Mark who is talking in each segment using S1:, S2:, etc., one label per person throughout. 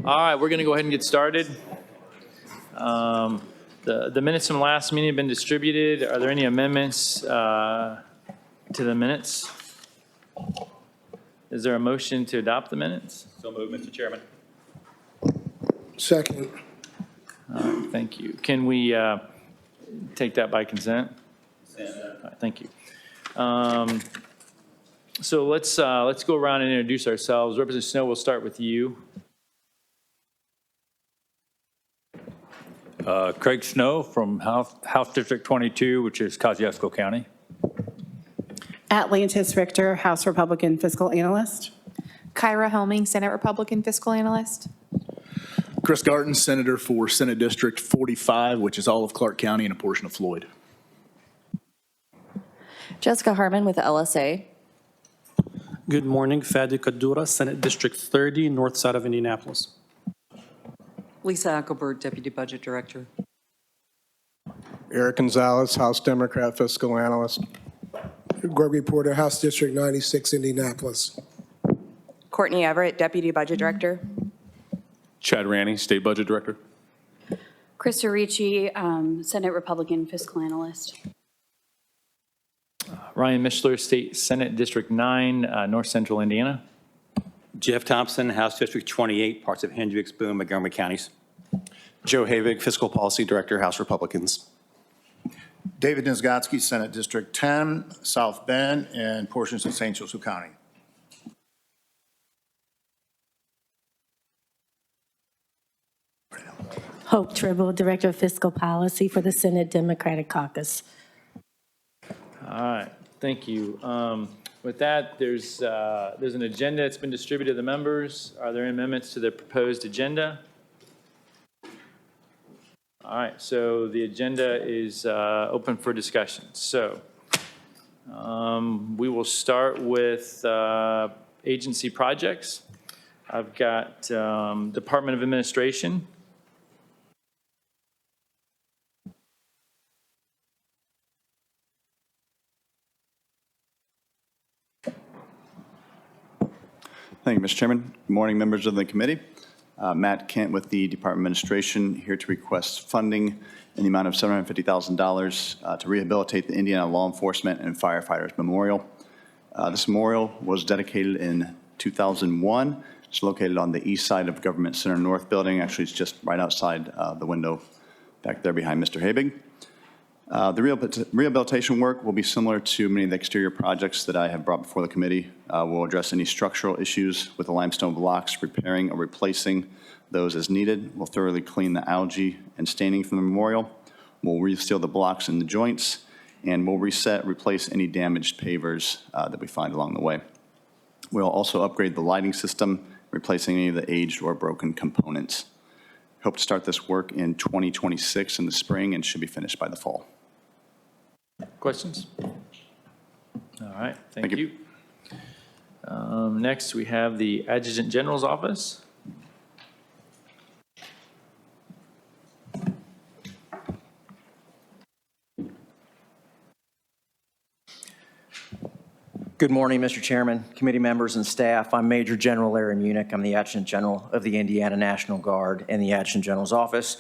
S1: All right, we're going to go ahead and get started. The minutes from last meeting have been distributed. Are there any amendments to the minutes? Is there a motion to adopt the minutes?
S2: So moved, Mr. Chairman.
S3: Second.
S1: All right, thank you. Can we take that by consent? All right, thank you. So let's go around and introduce ourselves. Representative Snow, we'll start with you.
S2: Craig Snow from House District 22, which is Kosciuszko County.
S4: Atlantis Richter, House Republican Fiscal Analyst.
S5: Kyra Helming, Senate Republican Fiscal Analyst.
S6: Chris Garton, Senator for Senate District 45, which is all of Clark County and a portion of Floyd.
S7: Jessica Harmon with the LSA.
S8: Good morning, Fadi Kadura, Senate District 30, north side of Indianapolis.
S9: Lisa Ackelberg, Deputy Budget Director.
S3: Eric Gonzalez, House Democrat Fiscal Analyst.
S10: Gregory Porter, House District 96, Indianapolis.
S11: Courtney Everett, Deputy Budget Director.
S12: Chad Ranney, State Budget Director.
S13: Krista Ricci, Senate Republican Fiscal Analyst.
S1: Ryan Mishler, State Senate District 9, North Central Indiana.
S2: Jeff Thompson, House District 28, parts of Hendricks, Boone, Montgomery counties.
S14: Joe Havig, Fiscal Policy Director, House Republicans.
S15: David Nizgotsky, Senate District 10, South Bend, and portions of St. Joseph County.
S16: Hope Tribble, Director of Fiscal Policy for the Senate Democratic Caucus.
S1: All right, thank you. With that, there's an agenda that's been distributed to the members. Are there amendments to the proposed agenda? All right, so the agenda is open for discussion. So we will start with agency projects. I've got Department of Administration.
S14: Thank you, Mr. Chairman. Good morning, members of the committee. Matt Kent with the Department of Administration, here to request funding in the amount of $750,000 to rehabilitate the Indiana Law Enforcement and Firefighters Memorial. This memorial was dedicated in 2001. It's located on the east side of Government Center North Building. Actually, it's just right outside the window back there behind Mr. Habig. The rehabilitation work will be similar to many of the exterior projects that I have brought before the committee. We'll address any structural issues with the limestone blocks, repairing or replacing those as needed. We'll thoroughly clean the algae and staining from the memorial. We'll reseal the blocks and the joints, and we'll replace any damaged pavers that we find along the way. We'll also upgrade the lighting system, replacing any of the aged or broken components. Hope to start this work in 2026 in the spring and should be finished by the fall.
S1: Questions? All right, thank you. Next, we have the Adjutant General's Office.
S17: Good morning, Mr. Chairman, committee members, and staff. I'm Major General Larry Munich. I'm the Adjutant General of the Indiana National Guard in the Adjutant General's Office.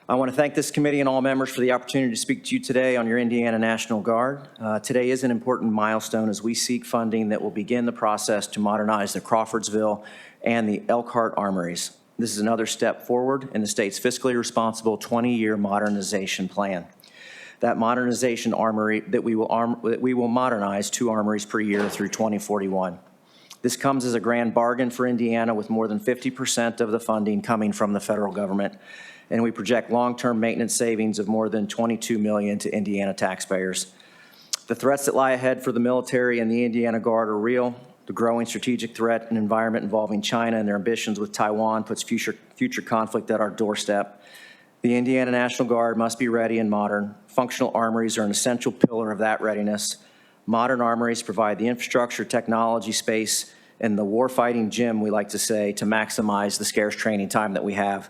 S17: I want to thank this committee and all members for the opportunity to speak to you today on your Indiana National Guard. Today is an important milestone as we seek funding that will begin the process to modernize the Crawfordsville and the Elkhart armories. This is another step forward in the state's fiscally responsible 20-year modernization plan. That modernization armory that we will modernize 2 armories per year through 2041. This comes as a grand bargain for Indiana, with more than 50% of the funding coming from the federal government, and we project long-term maintenance savings of more than $22 million to Indiana taxpayers. The threats that lie ahead for the military and the Indiana Guard are real. The growing strategic threat and environment involving China and their ambitions with Taiwan puts future conflict at our doorstep. The Indiana National Guard must be ready and modern. Functional armories are an essential pillar of that readiness. Modern armories provide the infrastructure, technology, space, and the warfighting gym, we like to say, to maximize the scarce training time that we have.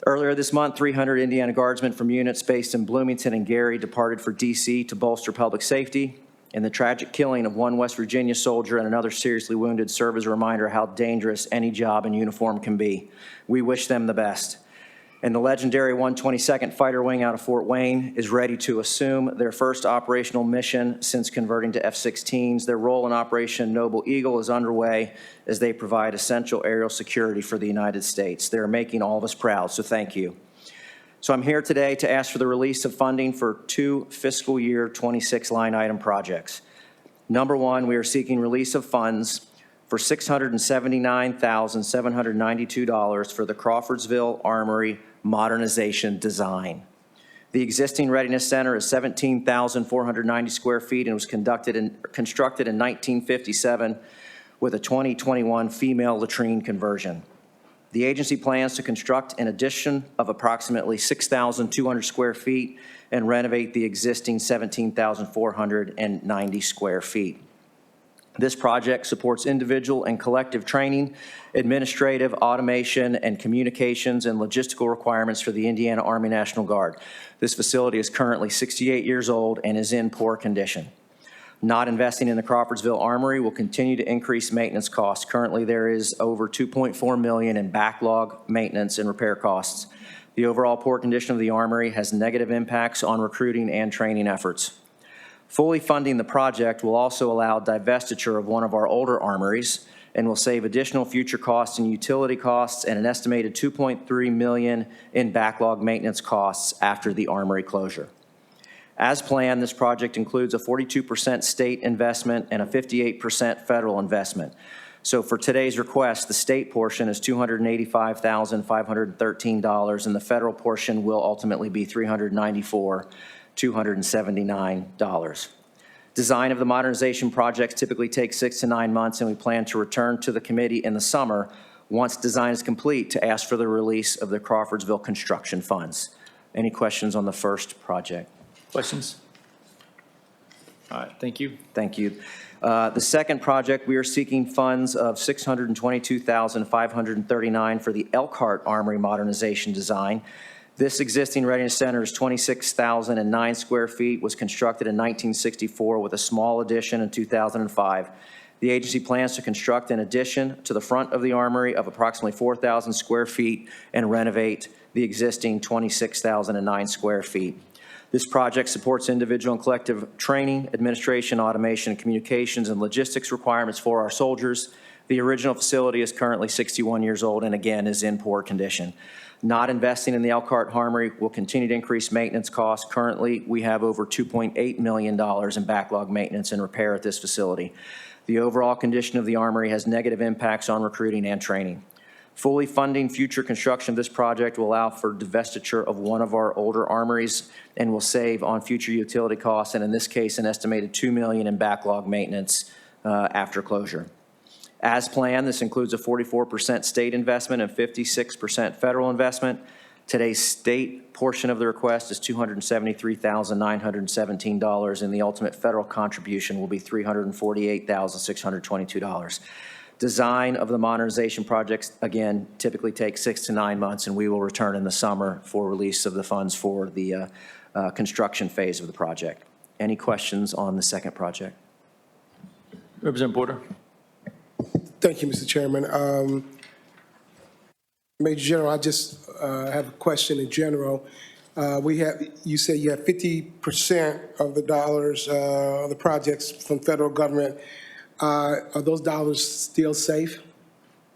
S17: Earlier this month, 300 Indiana Guardsmen from units based in Bloomington and Gary departed for D.C. to bolster public safety. and the tragic killing of one West Virginia soldier and another seriously wounded serve as a reminder how dangerous any job in uniform can be. We wish them the best. And the legendary 122nd Fighter Wing out of Fort Wayne is ready to assume their first operational mission since converting to F-16s. Their role in Operation Noble Eagle is underway as they provide essential aerial security for the United States. They're making all of us proud, so thank you. So I'm here today to ask for the release of funding for 2 fiscal year 26 line item projects. Number one, we are seeking release of funds for $679,792 for the Crawfordsville Armory modernization design. The existing Readiness Center is 17,490 square feet and was constructed in 1957 with a 2021 female latrine conversion. The agency plans to construct an addition of approximately 6,200 square feet and renovate the existing 17,490 square feet. This project supports individual and collective training, administrative, automation, and communications and logistical requirements for the Indiana Army National Guard. This facility is currently 68 years old and is in poor condition. Not investing in the Crawfordsville Armory will continue to increase maintenance costs. Currently, there is over $2.4 million in backlog maintenance and repair costs. The overall poor condition of the Armory has negative impacts on recruiting and training efforts. Fully funding the project will also allow divestiture of one of our older armories and will save additional future costs and utility costs and an estimated $2.3 million in backlog maintenance costs after the armory closure. As planned, this project includes a 42% state investment and a 58% federal investment. So for today's request, the state portion is $285,513, and the federal portion will ultimately be $394,279. Design of the modernization projects typically takes 6 to 9 months, and we plan to return to the committee in the summer once design is complete to ask for the release of the Crawfordsville construction funds. Any questions on the first project?
S1: Questions? All right, thank you.
S17: Thank you. The second project, we are seeking funds of $622,539 for the Elkhart Armory modernization design. This existing Readiness Center is 26,009 square feet, was constructed in 1964 with a small addition in 2005. The agency plans to construct an addition to the front of the armory of approximately 4,000 square feet and renovate the existing 26,009 square feet. This project supports individual and collective training, administration, automation, communications, and logistics requirements for our soldiers. The original facility is currently 61 years old and again is in poor condition. Not investing in the Elkhart Armory will continue to increase maintenance costs. Currently, we have over $2.8 million in backlog maintenance and repair at this facility. The overall condition of the armory has negative impacts on recruiting and training. Fully funding future construction of this project will allow for divestiture of one of our older armories and will save on future utility costs, and in this case, an estimated $2 million in backlog maintenance after closure. As planned, this includes a 44% state investment and 56% federal investment. Today's state portion of the request is $273,917, and the ultimate federal contribution will be $348,622. Design of the modernization projects, again, typically takes 6 to 9 months, and we will return in the summer for release of the funds for the construction phase of the project. Any questions on the second project?
S1: Representative Porter.
S10: Thank you, Mr. Chairman. Major General, I just have a question in general. You said you have 50% of the dollars of the projects from federal government. Are those dollars still safe?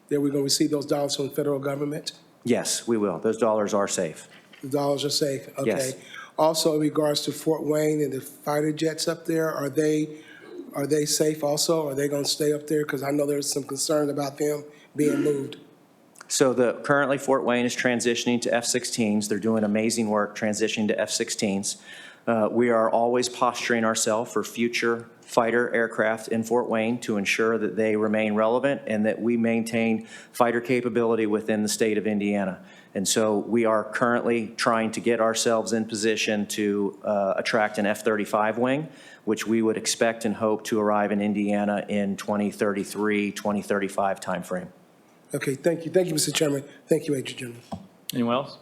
S10: That we're going to receive those dollars from the federal government?
S17: Yes, we will. Those dollars are safe.
S10: The dollars are safe? Okay.
S17: Yes.
S10: Also, in regards to Fort Wayne and the fighter jets up there, are they safe also? Are they going to stay up there? Because I know there's some concern about them being moved.
S17: So currently Fort Wayne is transitioning to F-16s. They're doing amazing work transitioning to F-16s. We are always posturing ourselves for future fighter aircraft in Fort Wayne to ensure that they remain relevant and that we maintain fighter capability within the state of Indiana. And so we are currently trying to get ourselves in position to attract an F-35 wing, which we would expect and hope to arrive in Indiana in 2033, 2035 timeframe.
S10: Okay, thank you. Thank you, Mr. Chairman. Thank you, Major General.
S1: Anyone else?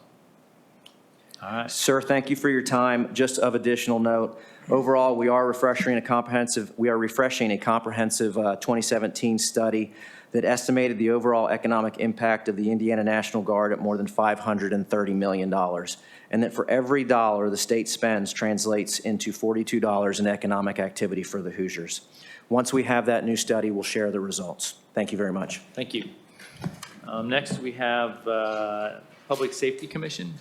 S1: All right.
S17: Sir, thank you for your time. Just of additional note, overall, we are refreshing a comprehensive 2017 study that estimated the overall economic impact of the Indiana National Guard at more than $530 million, and that for every dollar the state spends translates into $42 in economic activity for the Hoosiers. Once we have that new study, we'll share the results. Thank you very much.
S1: Thank you. Next, we have Public Safety Commission.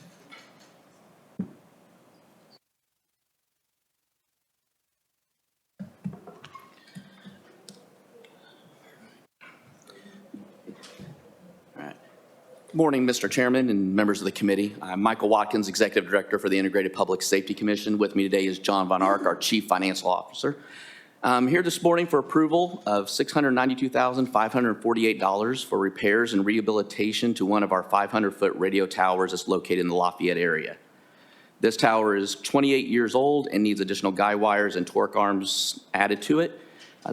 S18: Good morning, Mr. Chairman and members of the committee. I'm Michael Watkins, Executive Director for the Integrated Public Safety Commission. With me today is John Von Ark, our Chief Financial Officer. I'm here this morning for approval of $692,548 for repairs and rehabilitation to one of our 500-foot radio towers that's located in the Lafayette area. This tower is 28 years old and needs additional guy wires and torque arms added to it.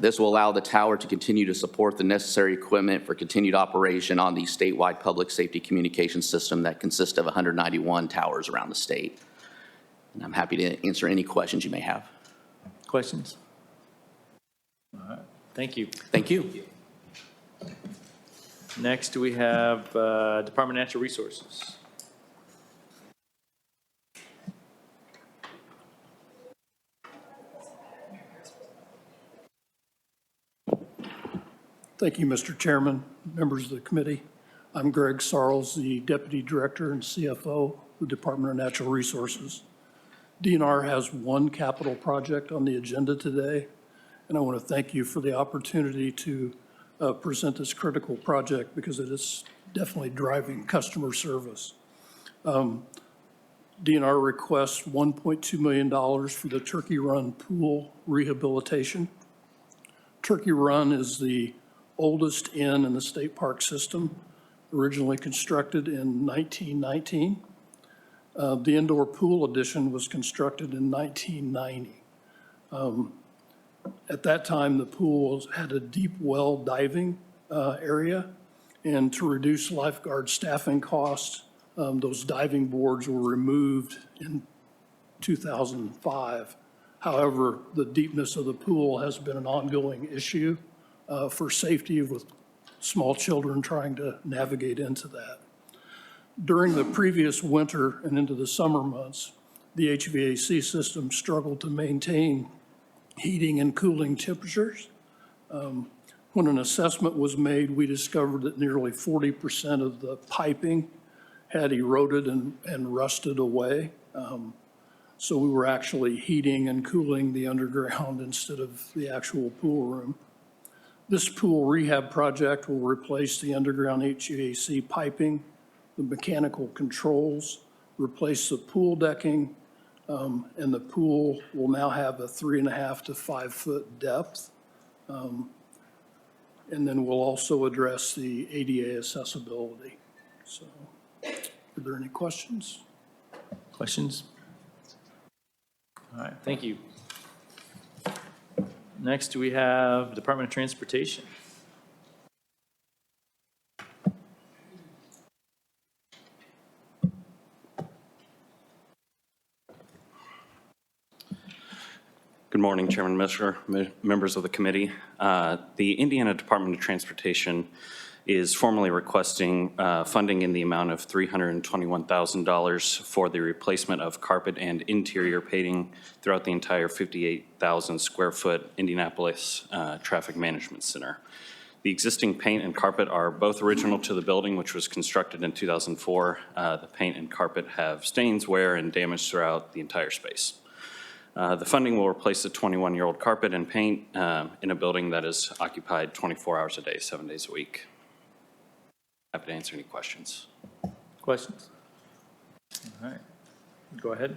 S18: This will allow the tower to continue to support the necessary equipment for continued operation on the statewide public safety communication system that consists of 191 towers around the state. And I'm happy to answer any questions you may have.
S1: Questions? All right. Thank you.
S18: Thank you.
S1: Next, we have Department of Natural Resources.
S8: Thank you, Mr. Chairman, members of the committee. I'm Greg Sarles, the Deputy Director and CFO of the Department of Natural Resources. DNR has one capital project on the agenda today, and I want to thank you for the opportunity to present this critical project because it is definitely driving customer service. DNR requests $1.2 million for the Turkey Run Pool rehabilitation. Turkey Run is the oldest inn in the state park system, originally constructed in 1919. The indoor pool addition was constructed in 1990. At that time, the pool had a deep well diving area, and to reduce lifeguard staffing costs, those diving boards were removed in 2005. However, the deepness of the pool has been an ongoing issue for safety with small children trying to navigate into that. During the previous winter and into the summer months, the HVAC system struggled to maintain heating and cooling temperatures. When an assessment was made, we discovered that nearly 40% of the piping had eroded and rusted away. So we were actually heating and cooling the underground instead of the actual pool room. This pool rehab project will replace the underground HVAC piping, the mechanical controls, replace the pool decking, and the pool will now have a 3.5 to 5 foot depth. And then we'll also address the ADA accessibility. So, are there any questions?
S1: Questions? All right, thank you. Next, we have Department of Transportation.
S19: Good morning, Chairman Misser, members of the committee. The Indiana Department of Transportation is formally requesting funding in the amount of $321,000 for the replacement of carpet and interior painting throughout the entire 58,000 square foot Indianapolis Traffic Management Center. The existing paint and carpet are both original to the building, which was constructed in 2004. The paint and carpet have stains, wear, and damage throughout the entire space. The funding will replace the 21-year-old carpet and paint in a building that is occupied 24 hours a day, 7 days a week. Happy to answer any questions.
S1: Questions? All right, go ahead.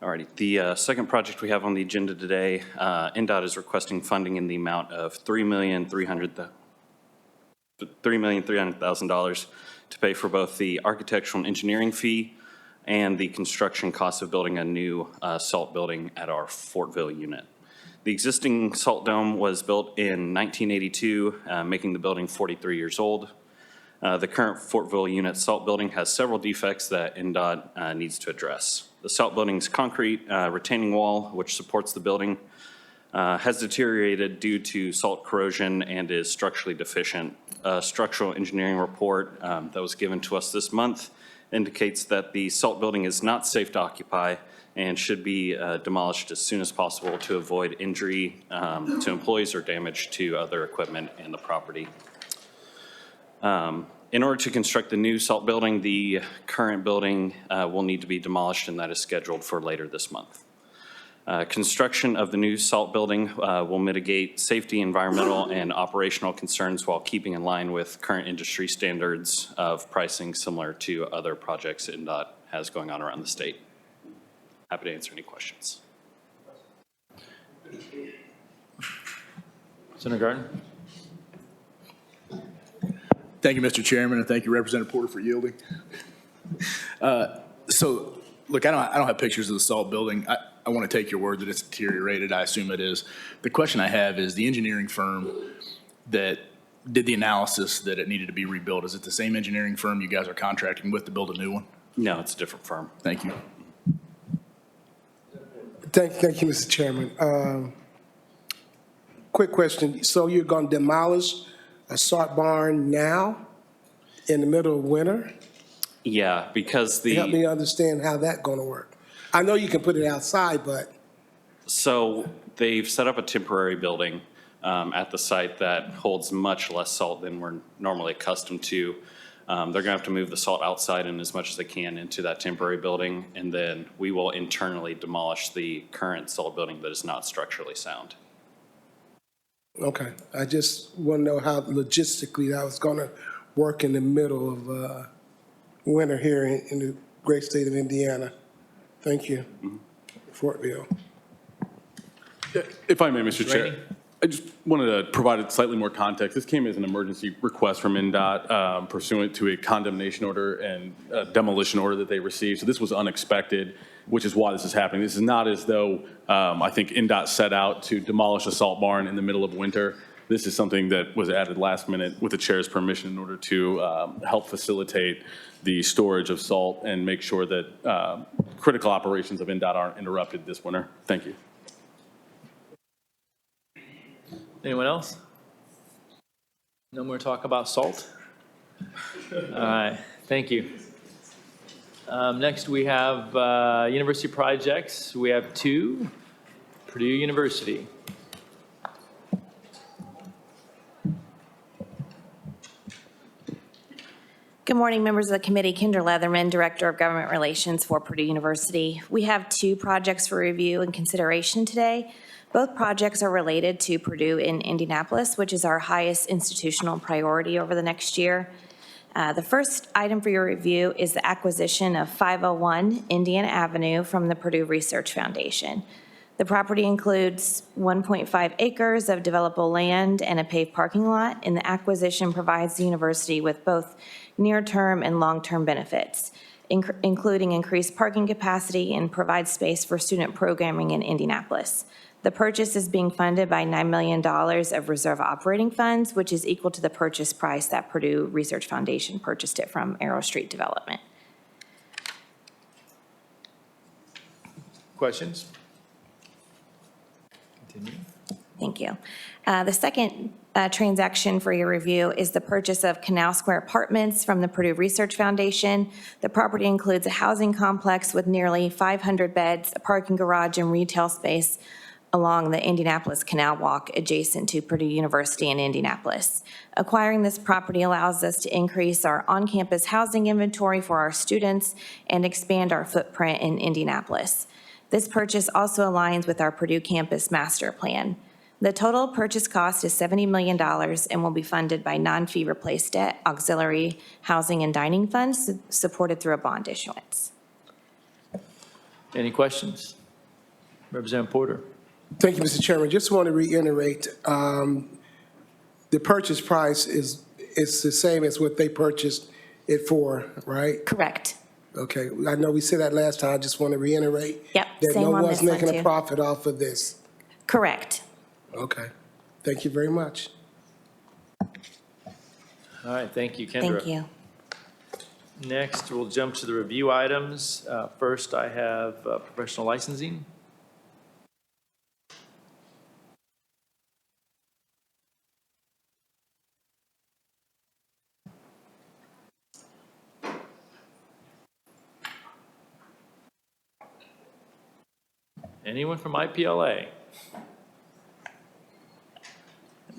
S19: All righty. The second project we have on the agenda today, NDOT is requesting funding in the amount of $3,300,000 to pay for both the architectural and engineering fee and the construction cost of building a new salt building at our Fortville unit. The existing salt dome was built in 1982, making the building 43 years old. The current Fortville Unit Salt Building has several defects that NDOT needs to address. The salt building's concrete retaining wall, which supports the building, has deteriorated due to salt corrosion and is structurally deficient. A structural engineering report that was given to us this month indicates that the salt building is not safe to occupy and should be demolished as soon as possible to avoid injury to employees or damage to other equipment and the property. In order to construct the new salt building, the current building will need to be demolished, and that is scheduled for later this month. Construction of the new salt building will mitigate safety, environmental, and operational concerns while keeping in line with current industry standards of pricing similar to other projects NDOT has going on around the state. Happy to answer any questions.
S1: Senator Garten?
S6: Thank you, Mr. Chairman, and thank you, Representative Porter, for yielding. So, look, I don't have pictures of the salt building. I want to take your word that it's deteriorated. I assume it is. The question I have is the engineering firm that did the analysis that it needed to be rebuilt, is it the same engineering firm you guys are contracting with to build a new one?
S19: No, it's a different firm.
S6: Thank you.
S10: Thank you, Mr. Chairman. Quick question. So you're going to demolish a salt barn now in the middle of winter?
S19: Yeah, because
S10: Help me understand how that's going to work. I know you can put it outside, but.
S19: So they've set up a temporary building at the site that holds much less salt than we're normally accustomed to. They're going to have to move the salt outside and as much as they can into that temporary building, and then we will internally demolish the current salt building that is not structurally sound.
S10: Okay. I just want to know how logistically that was going to work in the middle of winter here in the great state of Indiana. Thank you. Fortville.
S12: If I may, Mr. Chair, I just wanted to provide slightly more context. This came as an emergency request from NDOT pursuant to a condemnation order and a demolition order that they received. So this was unexpected, which is why this is happening. This is not as though I think NDOT set out to demolish a salt barn in the middle of winter. This is something that was added last minute with the chair's permission in order to help facilitate the storage of salt and make sure that critical operations of NDOT aren't interrupted this winter. Thank you.
S1: Anyone else? No more talk about salt? All right, thank you. Next, we have university projects. We have two. Purdue University.
S20: Good morning, members of the committee. Kendra Leatherman, Director of Government Relations for Purdue University. We have two projects for review and consideration today. Both projects are related to Purdue in Indianapolis, which is our highest institutional priority over the next year. The first item for your review is the acquisition of 501 Indiana Avenue from the Purdue Research Foundation. The property includes 1.5 acres of developable land and a paved parking lot, and the acquisition provides the university with both near-term and long-term benefits, including increased parking capacity and provides space for student programming in Indianapolis. The purchase is being funded by $9 million of reserve operating funds, which is equal to the purchase price that Purdue Research Foundation purchased it from Arrow Street Development.
S1: Questions? Continue.
S20: Thank you. The second transaction for your review is the purchase of Canal Square Apartments from the Purdue Research Foundation. The property includes a housing complex with nearly 500 beds, a parking garage, and retail space along the Indianapolis Canal Walk adjacent to Purdue University in Indianapolis. Acquiring this property allows us to increase our on-campus housing inventory for our students and expand our footprint in Indianapolis. This purchase also aligns with our Purdue campus master plan. The total purchase cost is $70 million and will be funded by non-fee replace debt, auxiliary housing and dining funds supported through a bond issuance.
S1: Any questions? Representative Porter.
S10: Thank you, Mr. Chairman. Just want to reiterate, the purchase price is the same as what they purchased it for, right?
S20: Correct.
S10: Okay, I know we said that last time. I just want to reiterate.
S20: Yep,
S10: that
S20: same
S10: no
S20: on
S10: one's
S20: this one,
S10: making
S20: too.
S10: a profit off of this.
S20: Correct.
S10: Okay, thank you very much.
S1: All right, thank you, Kendra.
S20: Thank you.
S1: Next, we'll jump to the review items. First, I have professional licensing. Anyone from IPLA?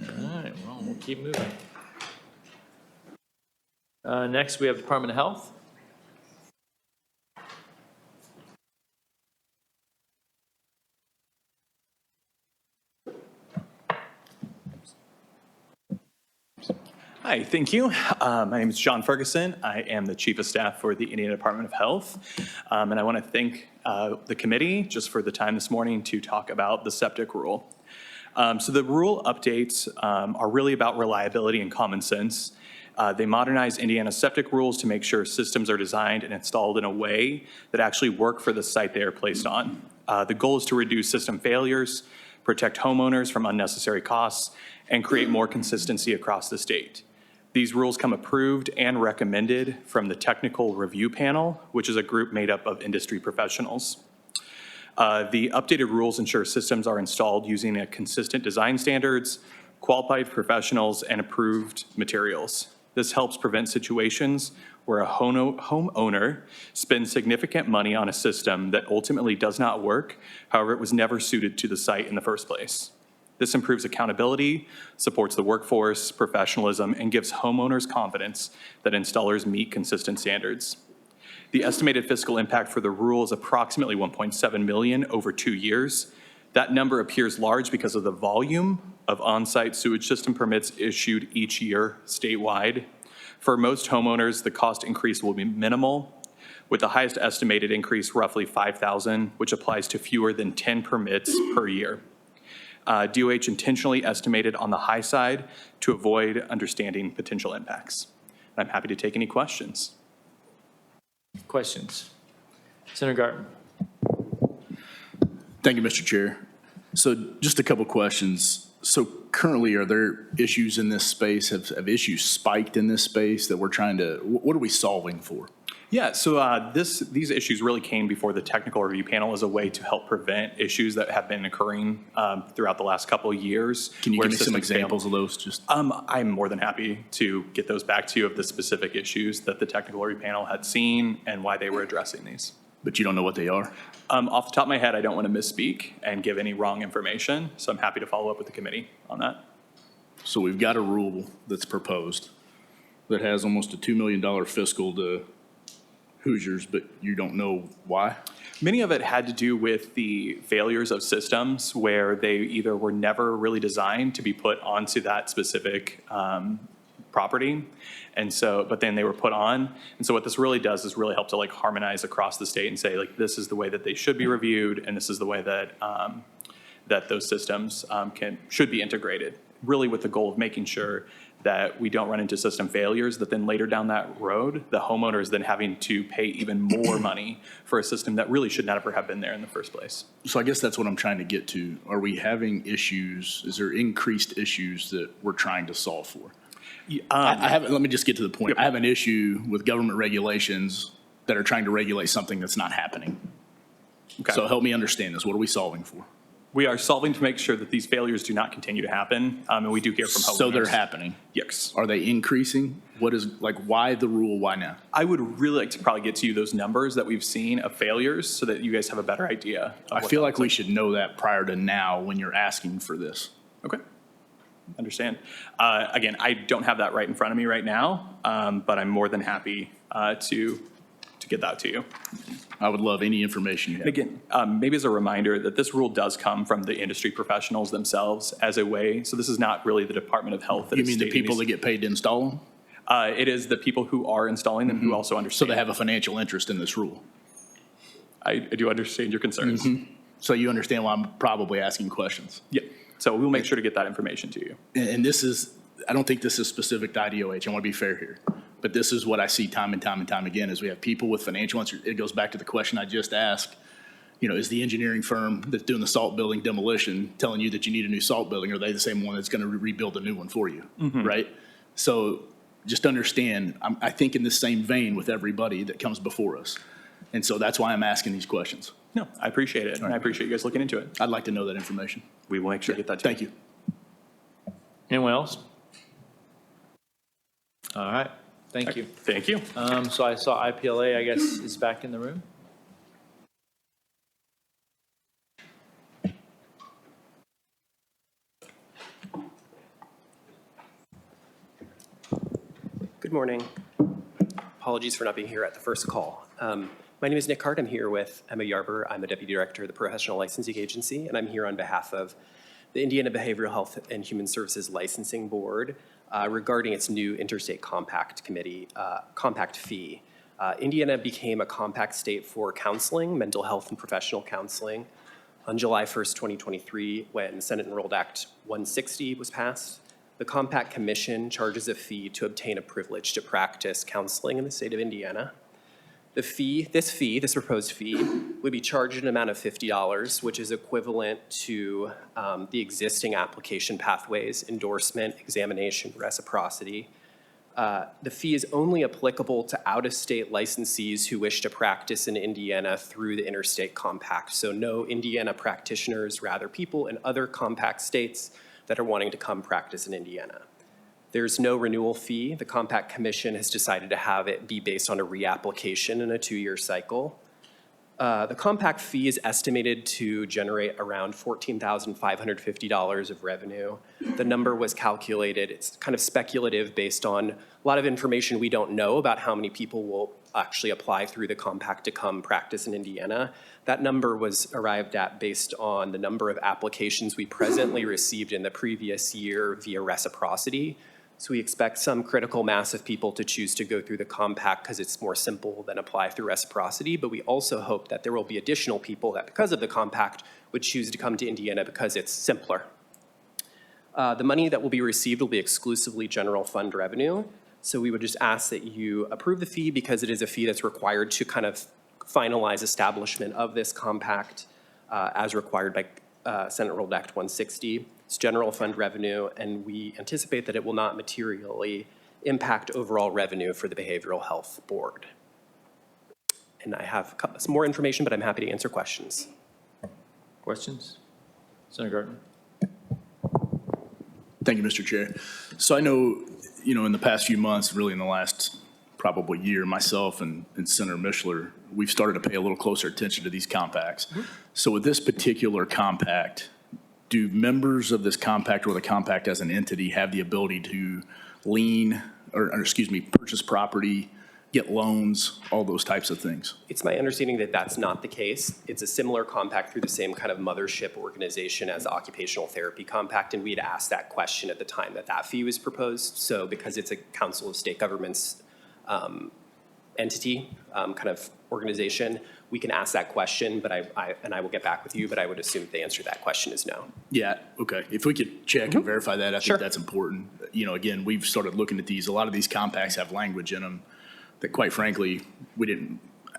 S1: All right, well, we'll keep moving. Next, we have Department of Health.
S21: Hi, thank you. My name is John Ferguson. I am the Chief of Staff for the Indiana Department of Health. And I want to thank the committee just for the time this morning to talk about the septic rule. So the rule updates are really about reliability and common sense. They modernize Indiana's septic rules to make sure systems are designed and installed in a way that actually work for the site they are placed on. The goal is to reduce system failures, protect homeowners from unnecessary costs, and create more consistency across the state. These rules come approved and recommended from the Technical Review Panel, which is a group made up of industry professionals. The updated rules ensure systems are installed using a consistent design standards, qualified professionals, and approved materials. This helps prevent situations where a homeowner spends significant money on a system that ultimately does not work, however, it was never suited to the site in the first place. This improves accountability, supports the workforce, professionalism, and gives homeowners confidence that installers meet consistent standards. The estimated fiscal impact for the rule is approximately $1.7 million over 2 years. That number appears large because of the volume of on-site sewage system permits issued each year statewide. For most homeowners, the cost increase will be minimal, with the highest estimated increase roughly $5,000, which applies to fewer than 10 permits per year. DOH intentionally estimated on the high side to avoid understanding potential impacts. I'm happy to take any questions.
S1: Questions? Senator Garten.
S6: Thank you, Mr. Chair. So just a couple questions. So currently, are there issues in this space? Have issues spiked in this space that we're trying to, what are we solving for?
S21: Yeah, so these issues really came before the Technical Review Panel as a way to help prevent issues that have been occurring throughout the last couple of years.
S6: Can you give me some examples of those? Just
S21: I'm more than happy to get those back to you of the specific issues that the Technical Review Panel had seen and why they were addressing these.
S6: But you don't know what they are?
S21: Off the top of my head, I don't want to misspeak and give any wrong information, so I'm happy to follow up with the committee on that.
S6: So we've got a rule that's proposed that has almost a $2 million fiscal to Hoosiers, but you don't know why?
S21: Many of it had to do with the failures of systems where they either were never really designed to be put onto that specific property. And so, but then they were put on. And so what this really does is really help to like harmonize across the state and say like, this is the way that they should be reviewed. And this is the way that, that those systems should be integrated, really with the goal of making sure that we don't run into system failures, that then later down that road, the homeowner is then having to pay even more money for a system that really should never have been there in the first place.
S6: So I guess that's what I'm trying to get to. Are we having issues? Is there increased issues that we're trying to solve for? I haven't, let me just get to the point. Yep. I have an issue with government regulations that are trying to regulate something that's not happening. Okay. So help me understand this. What are we solving for?
S21: We are solving to make sure that these failures do not continue to happen, and we do hear from homeowners.
S6: So they're happening?
S21: Yes.
S6: Are they increasing? What is, like, why the rule, why now?
S21: I would really like to probably get to you those numbers that we've seen of failures so that you guys have a better idea.
S6: I feel like we should know that prior to now when you're asking for this.
S21: Okay. Understand. Again, I don't have that right in front of me right now, but I'm more than happy to get that to you.
S6: I would love any information you have.
S21: Again, maybe as a reminder that this rule does come from the industry professionals themselves as a way. So this is not really the Department of Health.
S6: You mean the people that get paid to install them?
S21: It is the people who are also who also understand.
S6: So they have a financial interest in this rule?
S21: I do understand your concerns.
S6: So you understand why I'm probably asking questions?
S21: Yeah. So we'll make sure to get that information to you.
S6: And this is, I don't think this is specific to IDOH. I want to be fair here. But this is what I see time and time and time again is we have people with financial interest. It goes back to the question I just asked. You know, is the engineering firm that's doing the salt building demolition telling you that you need a new salt building? Or are they the same one that's going to rebuild a new one for you, right? So just understand, I think in the same vein with everybody that comes before us. And so that's why I'm asking these questions.
S21: No, I appreciate it, and I appreciate you guys looking into it.
S6: I'd like to know that information.
S21: We will make sure to get that to you.
S6: Thank you.
S1: Anyone else? All right, thank you.
S21: Thank you.
S1: So I saw IPLA, I guess, is back in the room.
S4: Good morning. Apologies for not being here at the first call. My name is Nick Hart. I'm here with Emma Yarber. I'm a Deputy Director of the Professional Licensing Agency, and I'm here on behalf of the Indiana Behavioral Health and Human Services Licensing Board regarding its new Interstate Compact Committee, compact fee. Indiana became a compact state for counseling, mental health and professional counseling on July 1st, 2023, when Senate Enrolled Act 160 was passed. The Compact Commission charges a fee to obtain a privilege to practice counseling in the state of Indiana. This proposed fee, would be charged an amount of $50, which is equivalent to the existing application pathways, endorsement, examination, reciprocity. The fee is only applicable to out-of-state licensees who wish to practice in Indiana through the Interstate Compact. So no Indiana practitioners, rather people in other compact states that are wanting to come practice in Indiana. There's no renewal fee. The Compact Commission has decided to have it be based on a reapplication in a 2-year cycle. The compact fee is estimated to generate around $14,550 of revenue. The number was calculated, it's kind of speculative based on a lot of information we don't know about how many people will actually apply through the compact to come practice in Indiana. That number was arrived at based on the number of applications we presently received in the previous year via reciprocity. So we expect some critical mass of people to choose to go through the compact because it's more simple than apply through reciprocity, but we also hope that there will be additional people that because of the compact would choose to come to Indiana because it's simpler. The money that will be received will be exclusively general fund revenue. So we would just ask that you approve the fee because it is a fee that's required to kind of finalize establishment of this compact as required by Senate Enrolled Act 160. It's general fund revenue, and we anticipate that it will not materially impact overall revenue for the Behavioral Health Board. And I have some more information, but I'm happy to answer questions.
S1: Questions? Senator Gartner.
S6: Thank you, Mr. Chair. So I know, in the past few months, really in the last probably year, myself and Senator Mishler, we've started to pay a little closer attention to these compacts. So with this particular compact, do members of this compact or the compact as an entity have the ability to purchase property, get loans, all those types of things?
S4: It's my understanding that that's not the case. It's a similar compact through the same kind of mothership organization as the Occupational Therapy Compact, and we had asked that question at the time that fee was proposed. So because it's a Council of State Governments entity, kind of organization, we can ask that question, but I will get back with you, but I would assume the answer to that question is no.
S6: Yeah, okay. If we could check and verify that, I think that's important. Again, we've started looking at these. A lot of these compacts have language in them that, quite frankly, I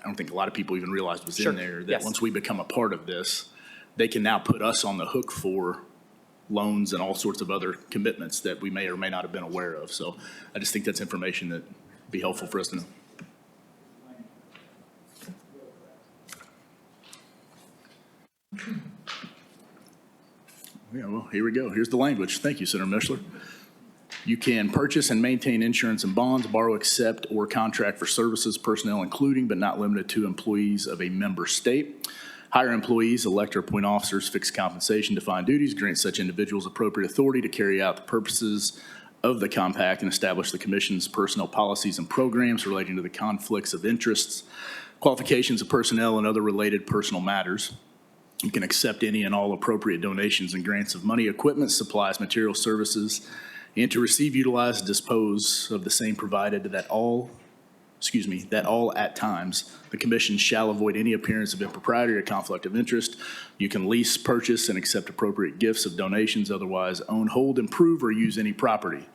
S6: don't think a lot of people even realized was in there, that once we become a part of this, they can now put us on the hook for loans and all sorts of other commitments that we may or may not have been aware of. So I just think that's information that would be helpful for us to know. Yeah, well, here we go. Here's the language. Thank you, Senator Mishler. You can purchase and maintain insurance and bonds, borrow, accept, or contract for services, personnel, including but not limited to employees of a member state. Hire employees, elect or appoint officers, fix compensation, define duties, grant such individuals appropriate authority to carry out the purposes of the compact and establish the Commission's personnel policies and programs relating to the conflicts of interests, qualifications of personnel, and other related personal matters. You can accept any and all appropriate donations and grants of money, equipment, supplies, materials, services, and to receive, utilize, and dispose of the same provided that all at times the Commission shall avoid any appearance of impropriety or conflict of interest. You can lease, purchase, and accept appropriate gifts of donations, otherwise own, hold, improve, or use any property.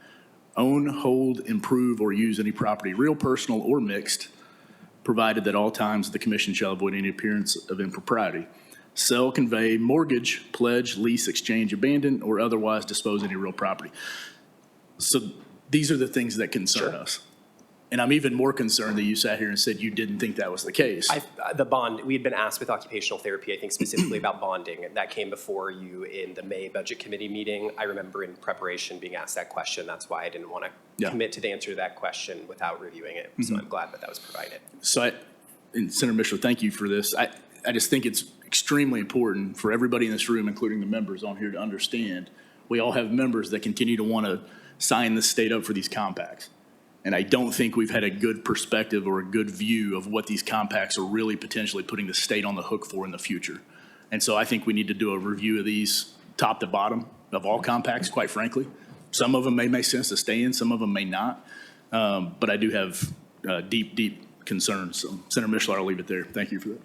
S6: Own, hold, improve, or use any property, real, personal, or mixed, provided that all times the Commission shall avoid any appearance of impropriety. Sell, convey, mortgage, pledge, lease, exchange, abandon, or otherwise dispose any real property. So these are the things that concern us. And I'm even more concerned that you sat here and said you didn't think that was the case.
S4: The bond, we had been asked with occupational therapy, I think specifically about bonding, and that came before you in the May Budget Committee meeting. I remember in preparation being asked that question. That's why I didn't want to commit to the answer to that question without reviewing it. So I'm glad that that was provided.
S6: So and Senator Mitchell, thank you for this. I just think it's extremely important for everybody in this room, including the members on here, to understand we all have members that continue to want to sign the state up for these compacts. And I don't think we've had a good perspective or a good view of what these compacts are really potentially putting the state on the hook for in the future. And so I think we need to do a review of these top to bottom of all compacts, quite frankly. Some of them may make sense to stay in, some of them may not. But I do have deep, deep concerns. So Senator Mitchell, I'll leave it there. Thank you for that.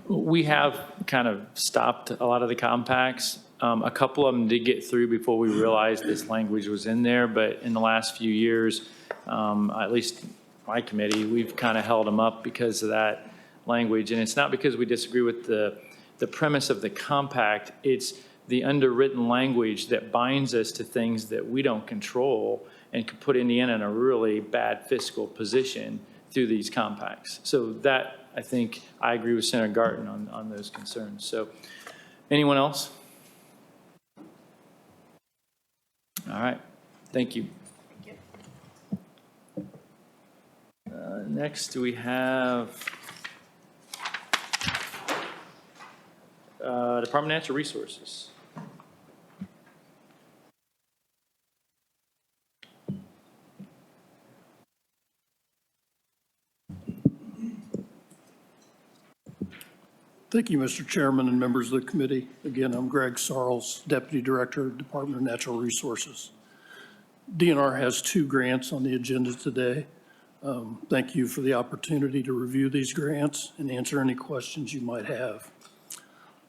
S1: We have kind of stopped a lot of the compacts. A couple of them did get through before we realized this language was in there, but in the last few years, at least my committee, we've kind of held them up because of that language. And it's not because we disagree with the premise of the compact, it's the underwritten language that binds us to things that we don't control and could put Indiana in a really bad fiscal position through these compacts. So that, I think, I agree with Senator Garten on those concerns. So anyone else? All right, thank you. Next, we have Department of Natural Resources.
S8: Thank you, Mr. Chairman and members of the committee. Again, I'm Greg Sarles, Deputy Director, Department of Natural Resources. DNR has 2 grants on the agenda today. Thank you for the opportunity to review these grants and answer any questions you might have.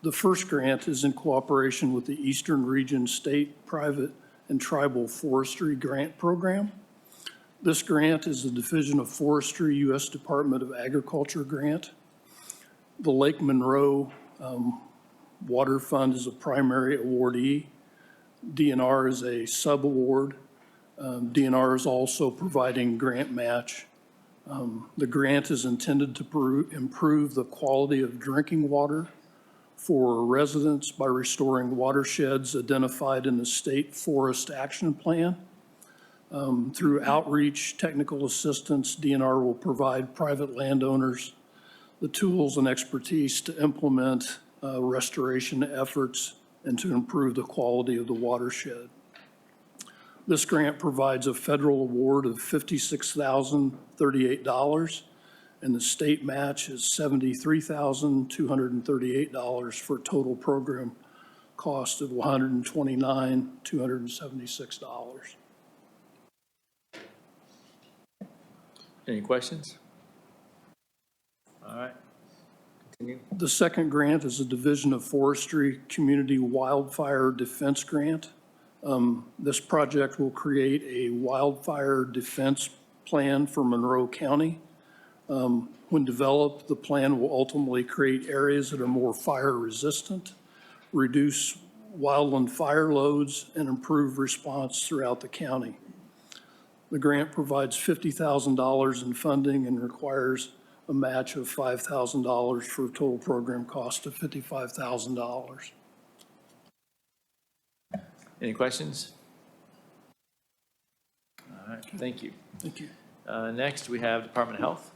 S8: The first grant is in cooperation with the Eastern Region State, Private, and Tribal Forestry Grant Program. This grant is the Division of Forestry, U.S. Department of Agriculture grant. The Lake Monroe Water Fund is a primary awardee. DNR is a sub-award. DNR is also providing grant match. The grant is intended to improve the quality of drinking water for residents by restoring watersheds identified in the State Forest Action Plan. Through outreach, technical assistance, DNR will provide private landowners the tools and expertise to implement restoration efforts and to improve the quality of the watershed. This grant provides a federal award of $56,038, and the state match is $73,238 for a total program cost of $129,276.
S1: Any questions? All right, continue.
S8: The second grant is a Division of Forestry Community Wildfire Defense Grant. This project will create a wildfire defense plan for Monroe County. When developed, the plan will ultimately create areas that are more fire resistant, reduce wildland fire loads, and improve response throughout the county. The grant provides $50,000 in funding and requires a match of $5,000 for a total program cost of $55,000.
S1: Any questions? All right, thank you.
S8: Thank you.
S1: Next, we have Department of Health.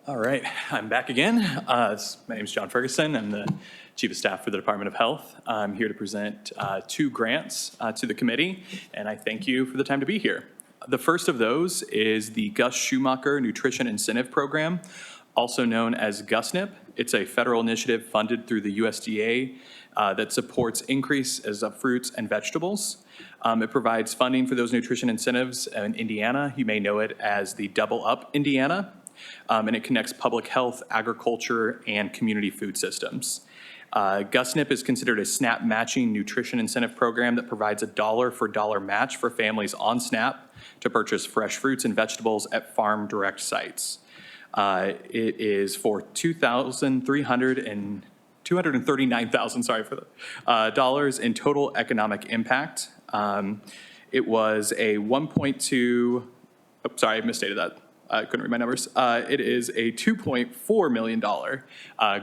S21: All right, I'm back again. My name is John Ferguson. I'm the Chief of Staff for the Department of Health. I'm here to present 2 grants to the committee, and I thank you for the time to be here. The first of those is the Gus Schumacher Nutrition Incentive Program, also known as GUSNIP. It's a federal initiative funded through the USDA that supports increases of fruits and vegetables. It provides funding for those nutrition incentives in Indiana. You may know it as the Double Up Indiana. And it connects public health, agriculture, and community food systems. GUSNIP is considered a SNAP matching nutrition incentive program that provides a dollar-for-dollar match for families on SNAP to purchase fresh fruits and vegetables at farm direct sites. It is for 2,300 and $239,000, sorry for the, dollars in total economic impact. It was a 1.2, oh, sorry, I misstated that. I couldn't read my numbers. It is a $2.4 million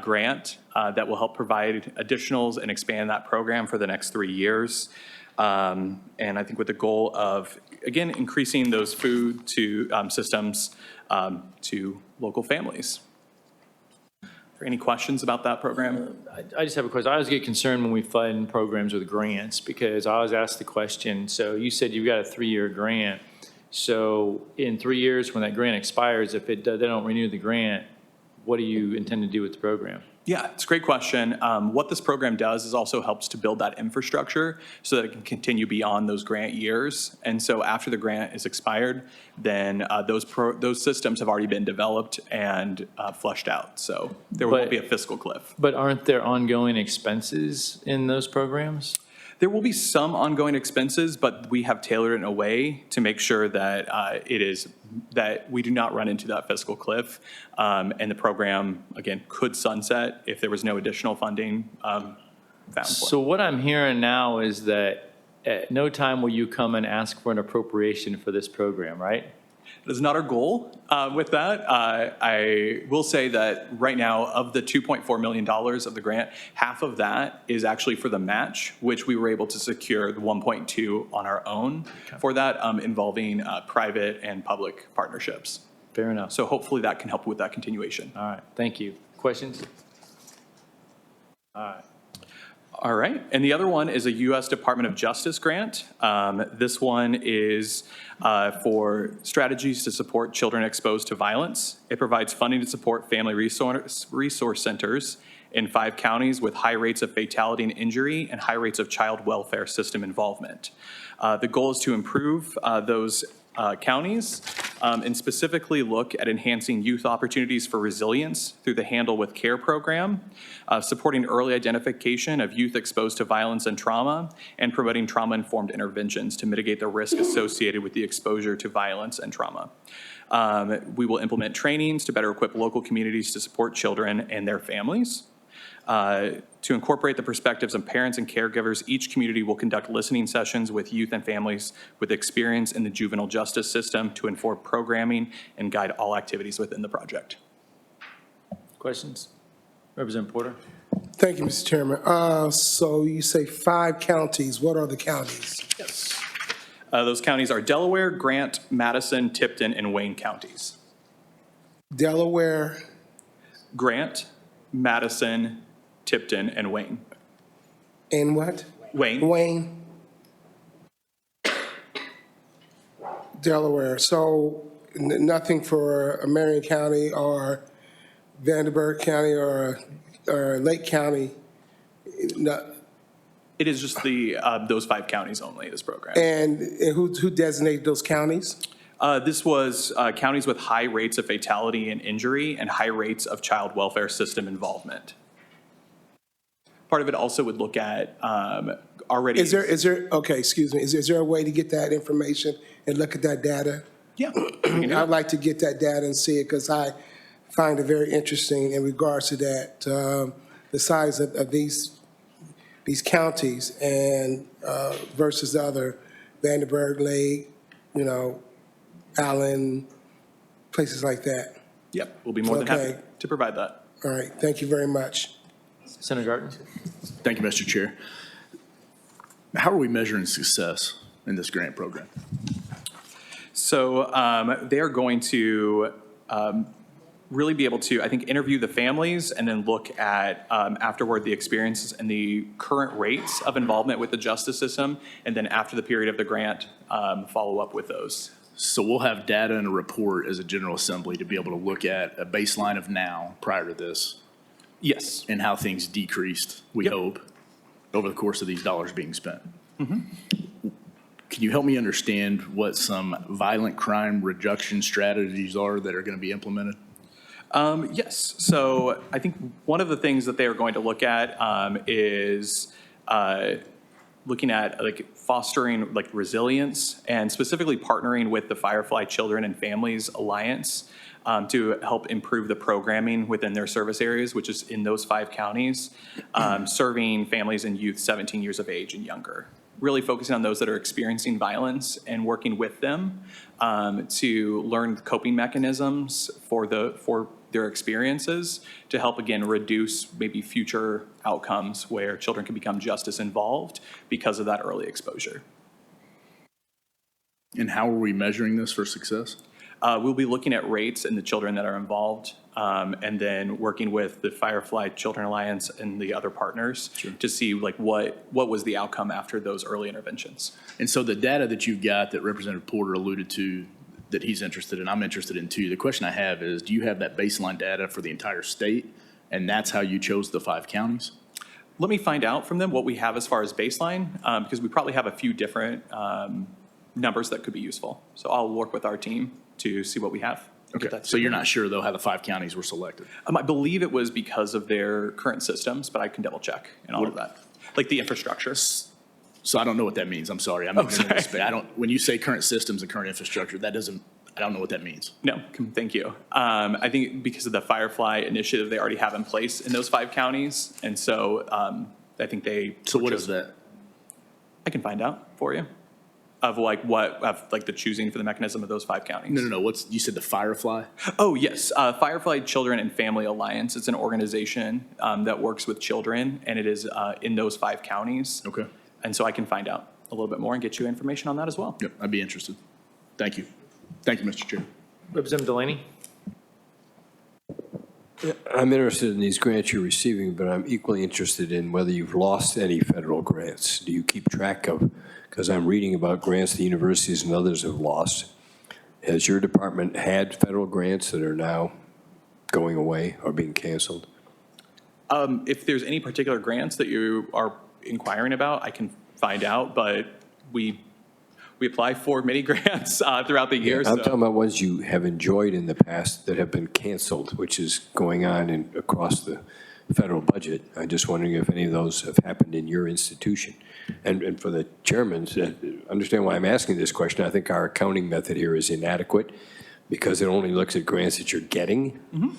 S21: grant that will help provide additionals and expand that program for the next 3 years. And I think with the goal of, again, increasing those food to systems to local families. Any questions about that program?
S1: I just have a question. I always get concerned when we fund programs with grants because I always ask the question, so you said you've got a 3-year grant. So in 3 years, when that grant expires, if they don't renew the grant, what do you intend to do with the program?
S21: Yeah, it's a great question. What this program does is also helps to build that infrastructure so that it can continue beyond those grant years. And so after the grant is expired, then those systems have already been developed and flushed out. So there won't be a fiscal cliff.
S1: But aren't there ongoing expenses in those programs?
S21: There will be some ongoing expenses, but we have tailored it in a way to make sure that that we do not run into that fiscal cliff. And the program, again, could sunset if there was no additional funding found for it.
S1: So what I'm hearing now is that at no time will you come and ask for an appropriation for this program, right?
S21: That is not our goal with that. I will say that right now, of the $2.4 million of the grant, half of that is actually for the match, which we were able to secure the 1.2 on our own for that, involving private and public partnerships.
S1: Fair enough.
S21: So hopefully that can help with that continuation.
S1: All right, thank you. Questions? All right.
S21: All right, and the other one is a U.S. Department of Justice grant. This one is for strategies to support children exposed to violence. It provides funding to support family resource centers in 5 counties with high rates of fatality and injury and high rates of child welfare system involvement. The goal is to improve those counties and specifically look at enhancing youth opportunities for resilience through the Handle with Care program, supporting early identification of youth exposed to violence and trauma, and promoting trauma-informed interventions to mitigate the risk associated with the exposure to violence and trauma. We will implement trainings to better equip local communities to support children and their families. To incorporate the perspectives of parents and caregivers, each community will conduct listening sessions with youth and families with experience in the juvenile justice system to inform programming and guide all activities within the project.
S1: Questions? Representative Porter?
S10: Thank you, Mr. Chairman. So you say 5 counties. What are the counties?
S21: Yes. Those counties are Delaware, Grant, Madison, Tipton, and Wayne counties.
S10: Delaware,
S21: Grant, Madison, Tipton, and Wayne.
S10: And what?
S21: Wayne.
S10: Wayne. Delaware. So nothing for Marion County or Vanderburgh County or Lake County? No.
S21: It is just the those 5 counties only, this program.
S10: And who designated those counties?
S21: This was counties with high rates of fatality and injury and high rates of child welfare system involvement. Part of it also would look at already.
S10: Is there, okay, excuse me, is there a way to get that information and look at that data?
S21: Yeah.
S10: I'd like to get that data and see it because I find it very interesting in regards to that, the size of these counties and versus the other, Vanderburgh, Lake, Allen, places like that.
S21: Yep, we'll be more than happy to provide that.
S10: All right, thank you very much.
S1: Senator Garten?
S6: Thank you, Mr. Chair. How are we measuring success in this grant program?
S21: So they are going to really be able to, I think, interview the families and then look at afterward the experiences and the current rates of involvement with the justice system, and then after the period of the grant, follow up with those.
S6: So we'll have data and a report as a General Assembly to be able to look at a baseline of now prior to this.
S21: Yes.
S6: And how things decreased, we hope, over the course of these dollars being spent.
S21: Mm-hmm.
S6: Can you help me understand what some violent crime reduction strategies are that are going to be implemented?
S21: Yes. So I think one of the things that they are going to look at is looking at fostering resilience and specifically partnering with the Firefly Children and Families Alliance to help improve the programming within their service areas, which is in those 5 counties, serving families and youth 17 years of age and younger. Really focusing on those that are experiencing violence and working with them to learn coping mechanisms for their experiences to help, again, reduce maybe future outcomes where children can become just as involved because of that early exposure.
S6: And how are we measuring this for success?
S21: We'll be looking at rates and the children that are involved, and then working with the Firefly Children Alliance and the other partners to see like what was the outcome after those early interventions.
S6: And so the data that you've got that Representative Porter alluded to that he's interested in, I'm interested in too. The question I have is, do you have that baseline data for the entire state? And that's how you chose the 5 counties?
S21: Let me find out from them what we have as far as baseline, because we probably have a few different numbers that could be useful. So I'll work with our team to see what we have.
S6: Okay, so you're not sure though how the 5 counties were selected?
S21: I believe it was because of their current systems, but I can double check and all of that. Like the infrastructure.
S6: So I don't know what that means. I'm sorry. When you say current systems and current infrastructure, I don't know what that means.
S21: No, thank you. I think because of the Firefly initiative they already have in place in those 5 counties. And so I think they.
S6: So what is that?
S21: I can find out for you. Of the choosing for the mechanism of those 5 counties.
S6: No. You said the Firefly?
S21: Oh, yes. Firefly Children and Family Alliance. It's an organization that works with children, and it is in those 5 counties.
S6: Okay.
S21: And so I can find out a little bit more and get you information on that as well.
S6: Yep, I'd be interested. Thank you. Thank you, Mr. Chair.
S1: Representative Delaney?
S5: I'm interested in these grants you're receiving, but I'm equally interested in whether you've lost any federal grants. Do you keep track of, because I'm reading about grants the universities and others have lost. Has your department had federal grants that are now going away or being canceled?
S21: If there's any particular grants that you are inquiring about, I can find out, but we apply for many grants throughout the years.
S5: I'm talking about ones you have enjoyed in the past that have been canceled, which is going on across the federal budget. I'm just wondering if any of those have happened in your institution. And for the chairman, understand why I'm asking this question. I think our accounting method here is inadequate because it only looks at grants that you're getting. Mm-hmm.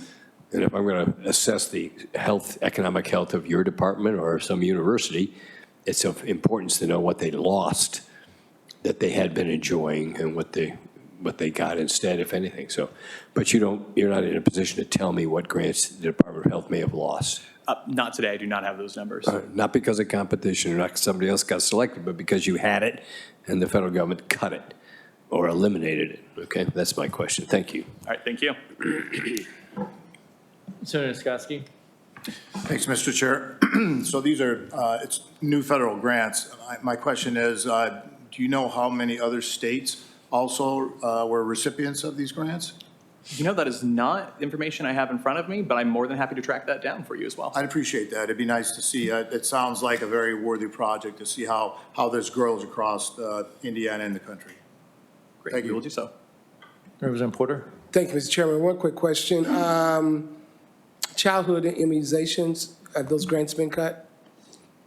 S5: And if I'm going to assess the economic health of your department or some university, it's of importance to know what they lost that they had been enjoying and what they got instead, if anything. So, but you're not in a position to tell me what grants the Department of Health may have lost.
S21: Not today. I do not have those numbers.
S5: Not because of competition or not because somebody else got selected, but because you had it and the federal government cut it or eliminated it. Okay, that's my question. Thank you.
S21: All right, thank you.
S1: Senator Skotsky.
S15: Thanks, Mr. Chair. So these are it's new federal grants. My question is, do you know how many other states also were recipients of these grants?
S21: You know, that is not information I have in front of me, but I'm more than happy to track that down for you as well.
S15: I'd appreciate that. It'd be nice to see. It sounds like a very worthy project to see how this grows across Indiana and the country.
S21: Great.
S15: Thank you.
S21: We will do so.
S1: Representative Porter.
S10: Thank you, Mr. Chairman. One quick question. Childhood immunizations, have those grants been cut?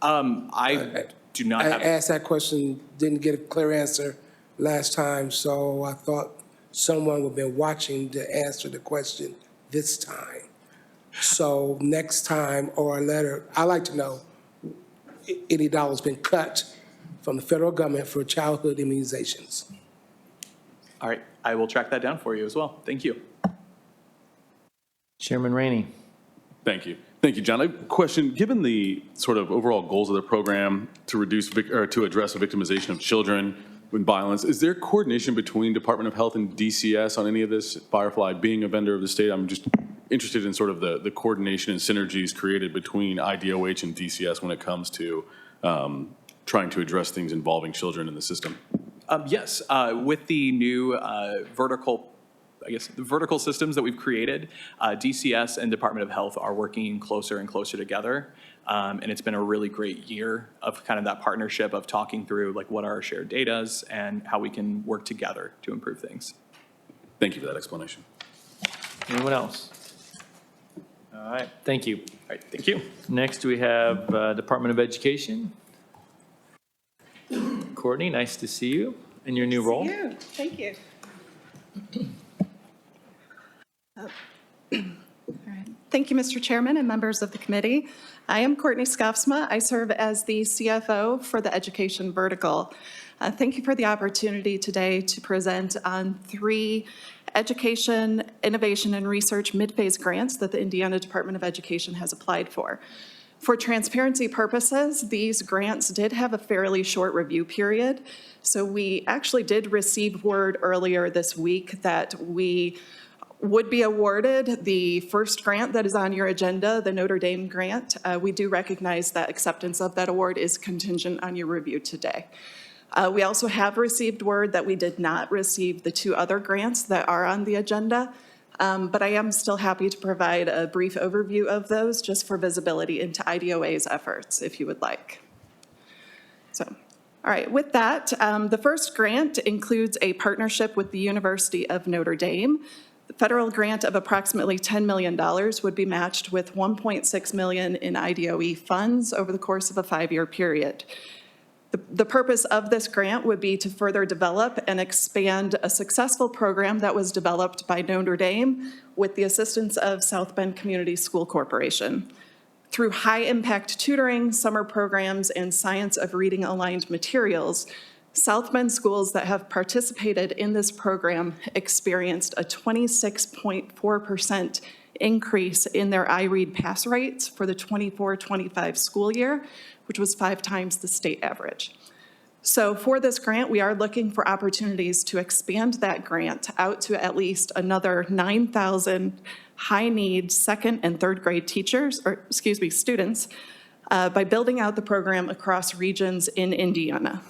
S21: I do not have.
S10: I asked that question, didn't get a clear answer last time, so I thought someone would have been watching to answer the question this time. So next time or a letter, I'd like to know any dollars been cut from the federal government for childhood immunizations.
S21: All right, I will track that down for you as well. Thank you.
S1: Chairman Rainey.
S12: Thank you. Thank you, John. A question, given the sort of overall goals of the program to reduce or to address the victimization of children with violence, is there coordination between Department of Health and DCS on any of this? Firefly being a vendor of the state, I'm just interested in sort of the coordination and synergies created between IDOH and DCS when it comes to trying to address things involving children in the system.
S21: Yes, with the new vertical systems that we've created, DCS and Department of Health are working closer and closer together. And it's been a really great year of kind of that partnership of talking through like what are our shared datas and how we can work together to improve things.
S12: Thank you for that explanation.
S1: Anyone else? All right, thank you.
S21: All right, thank you.
S1: Next, we have Department of Education. Courtney, nice to see you in your new role.
S22: Thank you.
S7: Thank you, Mr. Chairman and members of the committee. I am Courtney Skofsma. I serve as the CFO for the Education Vertical. Thank you for the opportunity today to present on 3 education, innovation, and research mid-phase grants that the Indiana Department of Education has applied for. For transparency purposes, these grants did have a fairly short review period. So we actually did receive word earlier this week that we would be awarded the first grant that is on your agenda, the Notre Dame grant. We do recognize that acceptance of that award is contingent on your review today. We also have received word that we did not receive the 2 other grants that are on the agenda, but I am still happy to provide a brief overview of those just for visibility into IDOA's efforts, if you would like. So, all right, with that, the first grant includes a partnership with the University of Notre Dame. The federal grant of approximately $10 million would be matched with $1.6 million in IDOE funds over the course of a 5-year period. The purpose of this grant would be to further develop and expand a successful program that was developed by Notre Dame with the assistance of South Bend Community School Corporation. Through high-impact tutoring, summer programs, and science of reading-aligned materials, South Bend schools that have participated in this program experienced a 26.4% increase in their iRead pass rates for the 24-25 school year, which was 5 times the state average. So for this grant, we are looking for opportunities to expand that grant out to at least another 9,000 high-need 2nd and 3rd grade students by building out the program across regions in Indiana.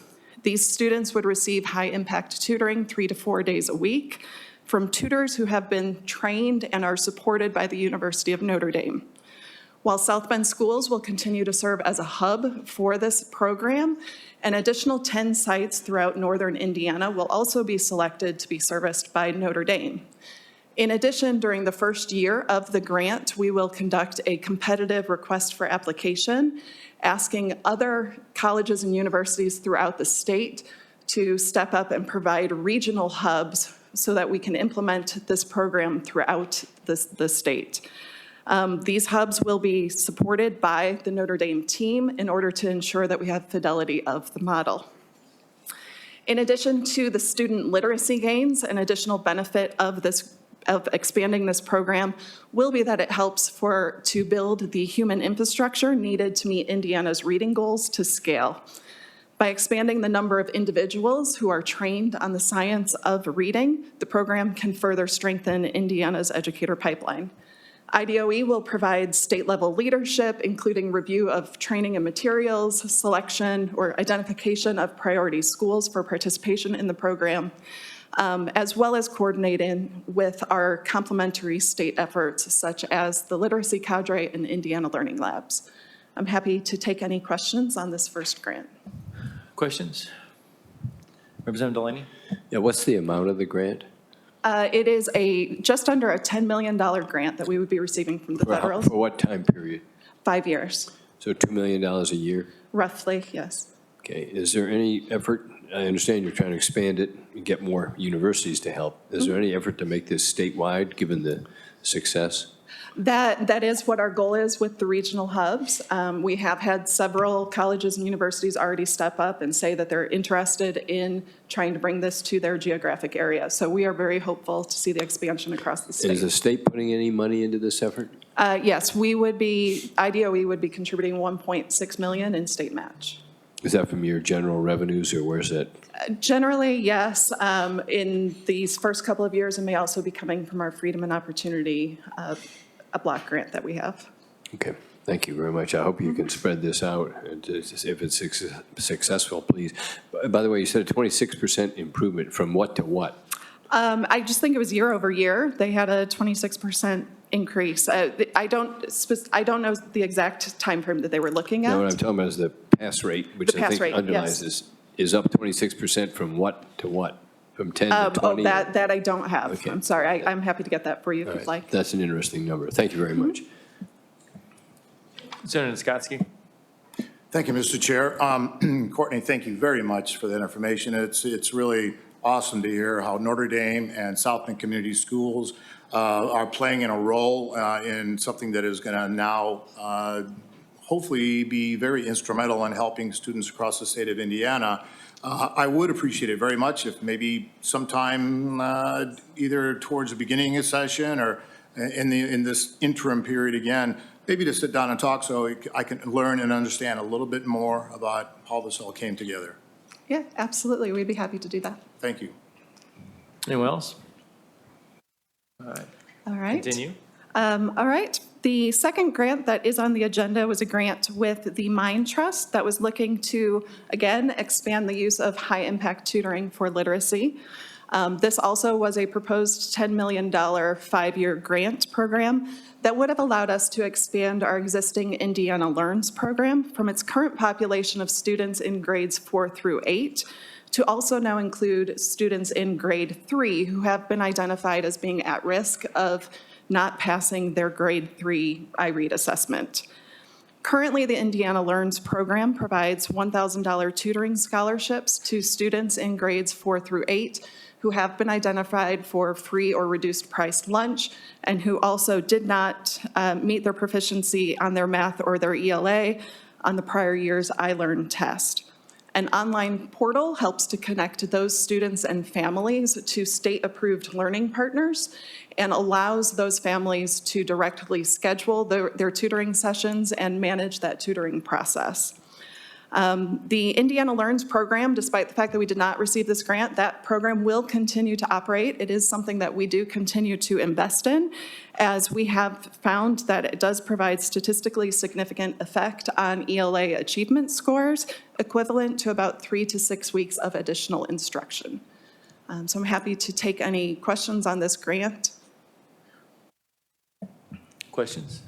S7: These students would receive high-impact tutoring 3 to 4 days a week from tutors who have been trained and are supported by the University of Notre Dame. While South Bend schools will continue to serve as a hub for this program, an additional 10 sites throughout northern Indiana will also be selected to be serviced by Notre Dame. In addition, during the first year of the grant, we will conduct a competitive request for application, asking other colleges and universities throughout the state to step up and provide regional hubs so that we can implement this program throughout the state. These hubs will be supported by the Notre Dame team in order to ensure that we have fidelity of the model. In addition to the student literacy gains, an additional benefit of expanding this program will be that it helps to build the human infrastructure needed to meet Indiana's reading goals to scale. By expanding the number of individuals who are trained on the science of reading, the program can further strengthen Indiana's educator pipeline. IDOE will provide state-level leadership, including review of training and materials, selection or identification of priority schools for participation in the program, as well as coordinating with our complementary state efforts, such as the Literacy Cadre and Indiana Learning Labs. I'm happy to take any questions on this first grant.
S1: Questions? Representative Delaney?
S5: Yeah, what's the amount of the grant?
S7: It is just under a $10 million grant that we would be receiving from the federal.
S5: For what time period?
S7: 5 years.
S5: So $2 million a year?
S7: Roughly, yes.
S5: Okay, is there any effort, I understand you're trying to expand it and get more universities to help. Is there any effort to make this statewide, given the success?
S7: That is what our goal is with the regional hubs. We have had several colleges and universities already step up and say that they're interested in trying to bring this to their geographic area. So we are very hopeful to see the expansion across the state.
S5: Is the state putting any money into this effort?
S7: Yes, IDOE would be contributing $1.6 million in state match.
S5: Is that from your general revenues, or where's that?
S7: Generally, yes. In these first couple of years, it may also be coming from our Freedom and Opportunity a block grant that we have.
S5: Okay, thank you very much. I hope you can spread this out, and if it's successful, please. By the way, you said a 26% improvement from what to what?
S7: I just think it was year over year. They had a 26% increase. I don't know the exact time frame that they were looking at.
S5: No, what I'm talking about is the pass rate, which I think underlies this, is up 26% from what to what? From 10 to 20?
S7: Oh, that I don't have.
S5: Okay.
S7: I'm sorry. I'm happy to get that for you if you'd like.
S5: That's an interesting number. Thank you very much.
S1: Senator Skotsky.
S15: Thank you, Mr. Chair. Courtney, thank you very much for that information. It's really awesome to hear how Notre Dame and South Bend Community Schools are playing in a role in something that is going to now hopefully be very instrumental in helping students across the state of Indiana. I would appreciate it very much if maybe sometime either towards the beginning of session or in this interim period again, maybe to sit down and talk so I can learn and understand a little bit more about how this all came together.
S7: Yeah, absolutely. We'd be happy to do that.
S15: Thank you.
S1: Anyone else? All right.
S7: All right.
S1: Continue.
S7: All right. The second grant that is on the agenda was a grant with the Mind Trust that was looking to, again, expand the use of high-impact tutoring for literacy. This also was a proposed $10 million five-year grant program that would have allowed us to expand our existing Indiana Learns program from its current population of students in grades 4 through 8 to also now include students in grade 3 who have been identified as being at risk of not passing their grade 3 iRead assessment. Currently, the Indiana Learns program provides $1,000 tutoring scholarships to students in grades 4 through 8 who have been identified for free or reduced price lunch and who also did not meet their proficiency on their math or their ELA on the prior year's iLearn test. An online portal helps to connect those students and families to state-approved learning partners and allows those families to directly schedule their tutoring sessions and manage that tutoring process. The Indiana Learns program, despite the fact that we did not receive this grant, that program will continue to operate. It is something that we do continue to invest in, as we have found that it does provide statistically significant effect on ELA achievement scores, equivalent to about 3 to 6 weeks of additional instruction. So I'm happy to take any questions on this grant.
S1: Questions?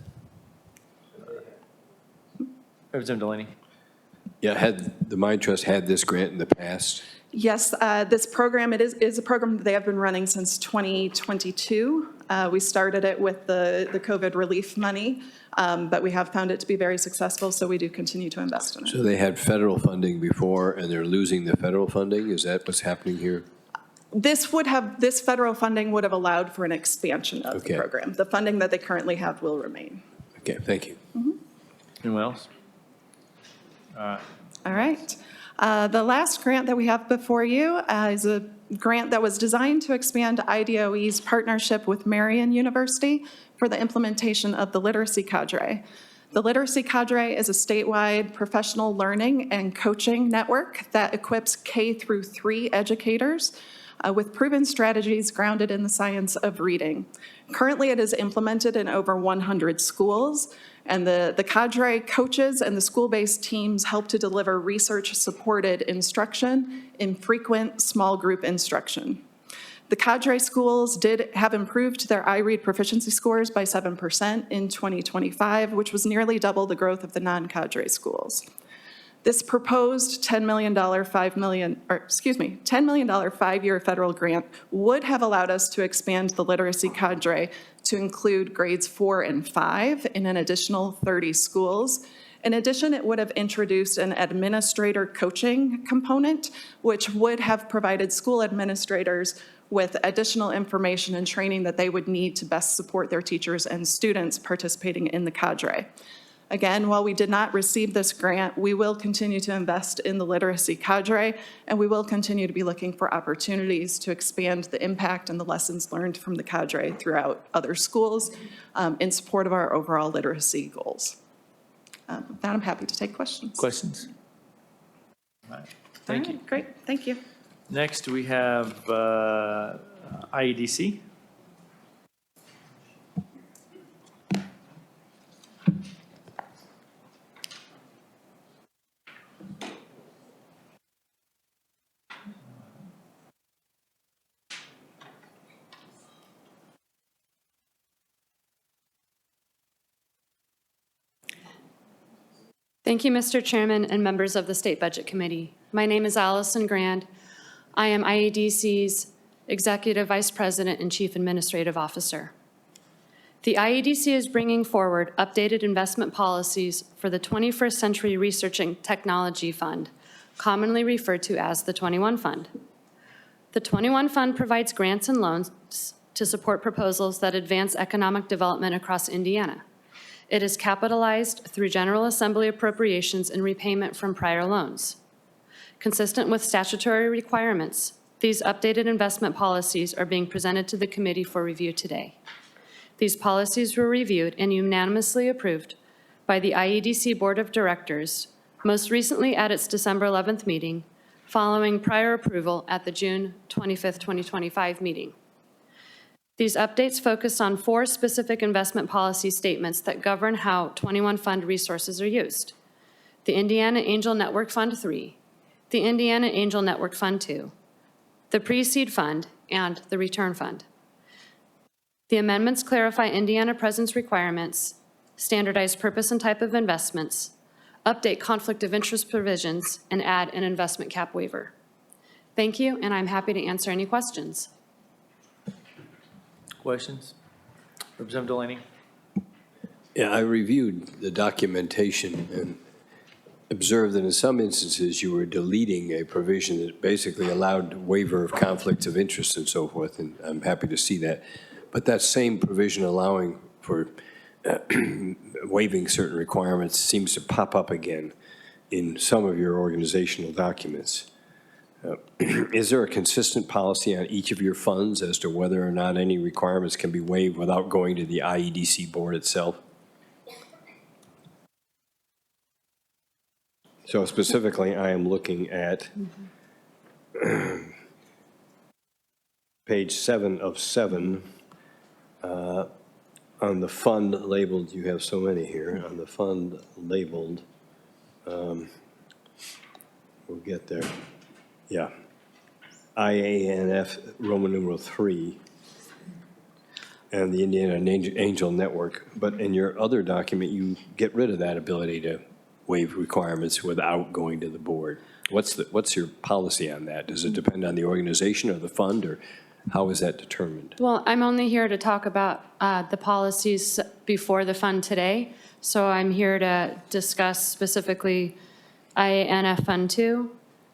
S1: Representative Delaney.
S5: Yeah, had the Mind Trust had this grant in the past?
S7: Yes, this program, it is a program that they have been running since 2022. We started it with the COVID relief money, but we have found it to be very successful, so we do continue to invest in it.
S5: So they had federal funding before, and they're losing the federal funding? Is that what's happening here?
S7: This federal funding would have allowed for an expansion of the program. The funding that they currently have will remain.
S5: Okay, thank you.
S1: Anyone else?
S7: All right. The last grant that we have before you is a grant that was designed to expand IDOE's partnership with Marian University for the implementation of the Literacy Cadre. The Literacy Cadre is a statewide professional learning and coaching network that equips K through 3 educators with proven strategies grounded in the science of reading. Currently, it is implemented in over 100 schools, and the cadre coaches and the school-based teams help to deliver research-supported instruction in frequent small group instruction. The cadre schools did have improved their iRead proficiency scores by 7% in 2025, which was nearly double the growth of the non-cadre schools. This proposed $10 million five-year federal grant would have allowed us to expand the literacy cadre to include grades 4 and 5 in an additional 30 schools. In addition, it would have introduced an administrator coaching component, which would have provided school administrators with additional information and training that they would need to best support their teachers and students participating in the cadre. Again, while we did not receive this grant, we will continue to invest in the literacy cadre, and we will continue to be looking for opportunities to expand the impact and the lessons learned from the cadre throughout other schools in support of our overall literacy goals. With that, I'm happy to take questions.
S1: Questions? All right. Thank you.
S7: Great, thank you.
S1: Next, we have IEDC.
S9: Thank you, Mr. Chairman and members of the State Budget Committee. My name is Allison Grand. I am IEDC's Executive Vice President and Chief Administrative Officer. The IEDC is bringing forward updated investment policies for the 21st Century Research and Technology Fund, commonly referred to as the 21 Fund. The 21 Fund provides grants and loans to support proposals that advance economic development across Indiana. It is capitalized through General Assembly appropriations and repayment from prior loans. Consistent with statutory requirements, these updated investment policies are being presented to the committee for review today. These policies were reviewed and unanimously approved by the IEDC Board of Directors, most recently at its December 11th meeting, following prior approval at the June 25th, 2025 meeting. These updates focus on 4 specific investment policy statements that govern how 21 fund resources are used: the Indiana Angel Network Fund 3, the Indiana Angel Network Fund 2, the Pre-Seed Fund, and the Return Fund. The amendments clarify Indiana presence requirements, standardize purpose and type of investments, update conflict of interest provisions, and add an investment cap waiver. Thank you, and I'm happy to answer any questions.
S1: Questions? Representative Delaney?
S5: Yeah, I reviewed the documentation and observed that in some instances you were deleting a provision that basically allowed waiver of conflicts of interest and so forth, and I'm happy to see that. But that same provision allowing for waiving certain requirements seems to pop up again in some of your organizational documents. Is there a consistent policy on each of your funds as to whether or not any requirements can be waived without going to the IEDC board itself? So specifically, I am looking at page 7 of 7. On the fund labeled, you have so many here, on the fund labeled, we'll get there. Yeah. IANF Roman numeral 3 and the Indiana Angel Network. But in your other document, you get rid of that ability to waive requirements without going to the board. What's your policy on that? Does it depend on the organization or the fund, or how is that determined?
S9: Well, I'm only here to talk about the policies before the fund today. So I'm here to discuss specifically IANF Fund 2,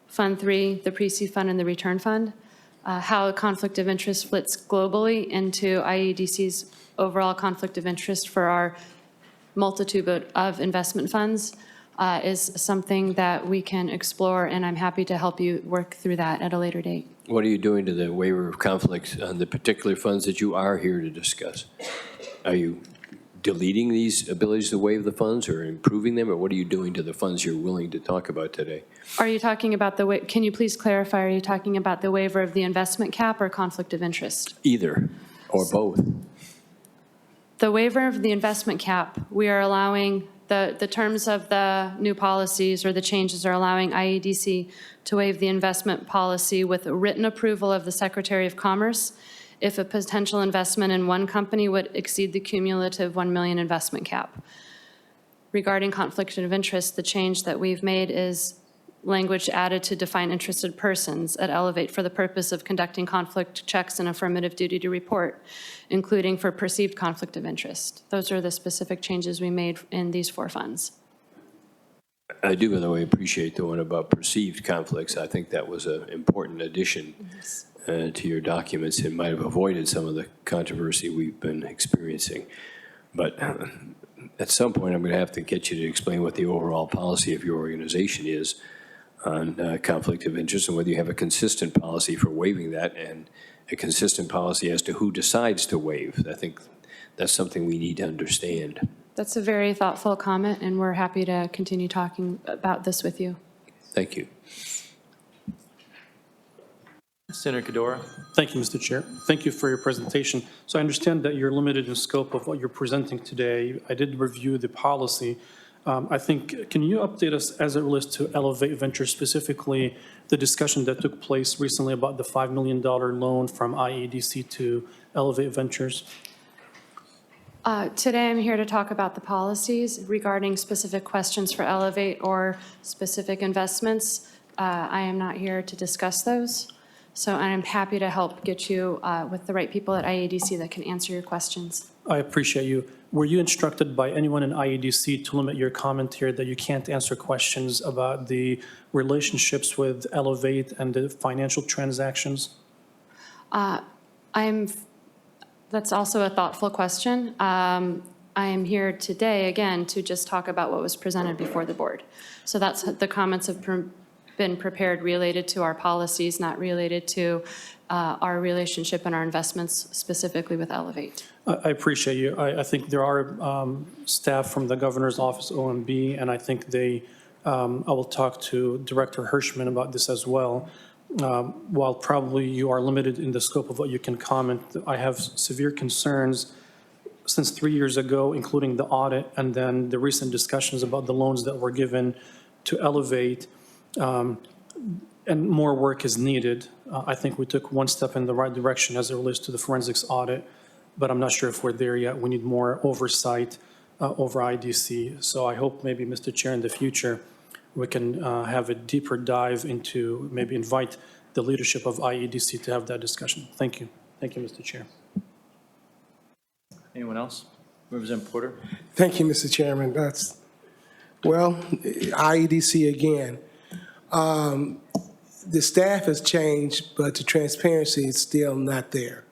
S9: Fund 3, the Pre-Seed Fund, and the Return Fund, how a conflict of interest splits globally into IEDC's overall conflict of interest for our multitude of investment funds is something that we can explore, and I'm happy to help you work through that at a later date.
S5: What are you doing to the waiver of conflicts on the particular funds that you are here to discuss? Are you deleting these abilities to waive the funds or improving them, or what are you doing to the funds you're willing to talk about today?
S9: Are you talking about can you please clarify, are you talking about the waiver of the investment cap or conflict of interest?
S5: Either, or both.
S9: The waiver of the investment cap, we are allowing the terms of the new policies or the changes are allowing IEDC to waive the investment policy with written approval of the Secretary of Commerce if a potential investment in one company would exceed the cumulative 1 million investment cap. Regarding conflict of interest, the change that we've made is language added to define interested persons at Elevate for the purpose of conducting conflict checks and affirmative duty to report, including for perceived conflict of interest. Those are the specific changes we made in these 4 funds.
S5: I do, by the way, appreciate the one about perceived conflicts. I think that was an important addition to your documents. It might have avoided some of the controversy we've been experiencing. But at some point, I'm going to have to get you to explain what the overall policy of your organization is on conflict of interest and whether you have a consistent policy for waiving that and a consistent policy as to who decides to waive. I think that's something we need to understand.
S9: That's a very thoughtful comment, and we're happy to continue talking about this with you.
S5: Thank you.
S1: Senator Kadora.
S3: Thank you, Mr. Chair. Thank you for your presentation. So I understand that you're limited in scope of what you're presenting today. I did review the policy. I think, can you update us as it relates to Elevate Ventures, specifically the discussion that took place recently about the $5 million loan from IEDC to Elevate Ventures?
S9: Today I'm here to talk about the policies regarding specific questions for Elevate or specific investments. I am not here to discuss those. So I'm happy to help get you with the right people at IEDC that can answer your questions.
S3: I appreciate you. Were you instructed by anyone in IEDC to limit your comment here that you can't answer questions about the relationships with Elevate and the financial transactions?
S9: I'm That's also a thoughtful question. I am here today, again, to just talk about what was presented before the board. So that's, the comments have been prepared related to our policies, not related to our relationship and our investments specifically with Elevate.
S3: I appreciate you. I think there are staff from the governor's office, OMB, and I think they, I will talk to Director Hirschman about this as well. While probably you are limited in the scope of what you can comment, I have severe concerns since 3 years ago, including the audit and then the recent discussions about the loans that were given to Elevate, and more work is needed. I think we took one step in the right direction as it relates to the forensics audit, but I'm not sure if we're there yet. We need more oversight over IDC. So I hope maybe, Mr. Chair, in the future, we can have a deeper dive into, maybe invite the leadership of IEDC to have that discussion. Thank you. Thank you, Mr. Chair.
S1: Anyone else? Representative Porter?
S10: Thank you, Mr. Chairman. Well, IEDC again. The staff has changed, but the transparency is still not there.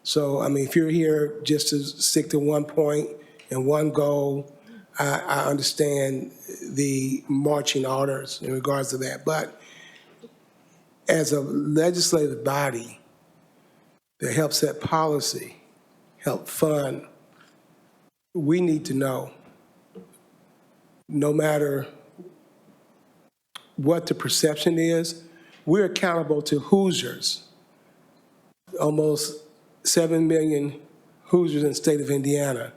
S10: So, I mean, if you're here just to stick to one point and one goal, I understand the marching orders in regards to that. But as a legislative body that helps set policy, help fund, we need to know, no matter what the perception is, we're accountable to Hoosiers, almost 7 million Hoosiers in the state of Indiana.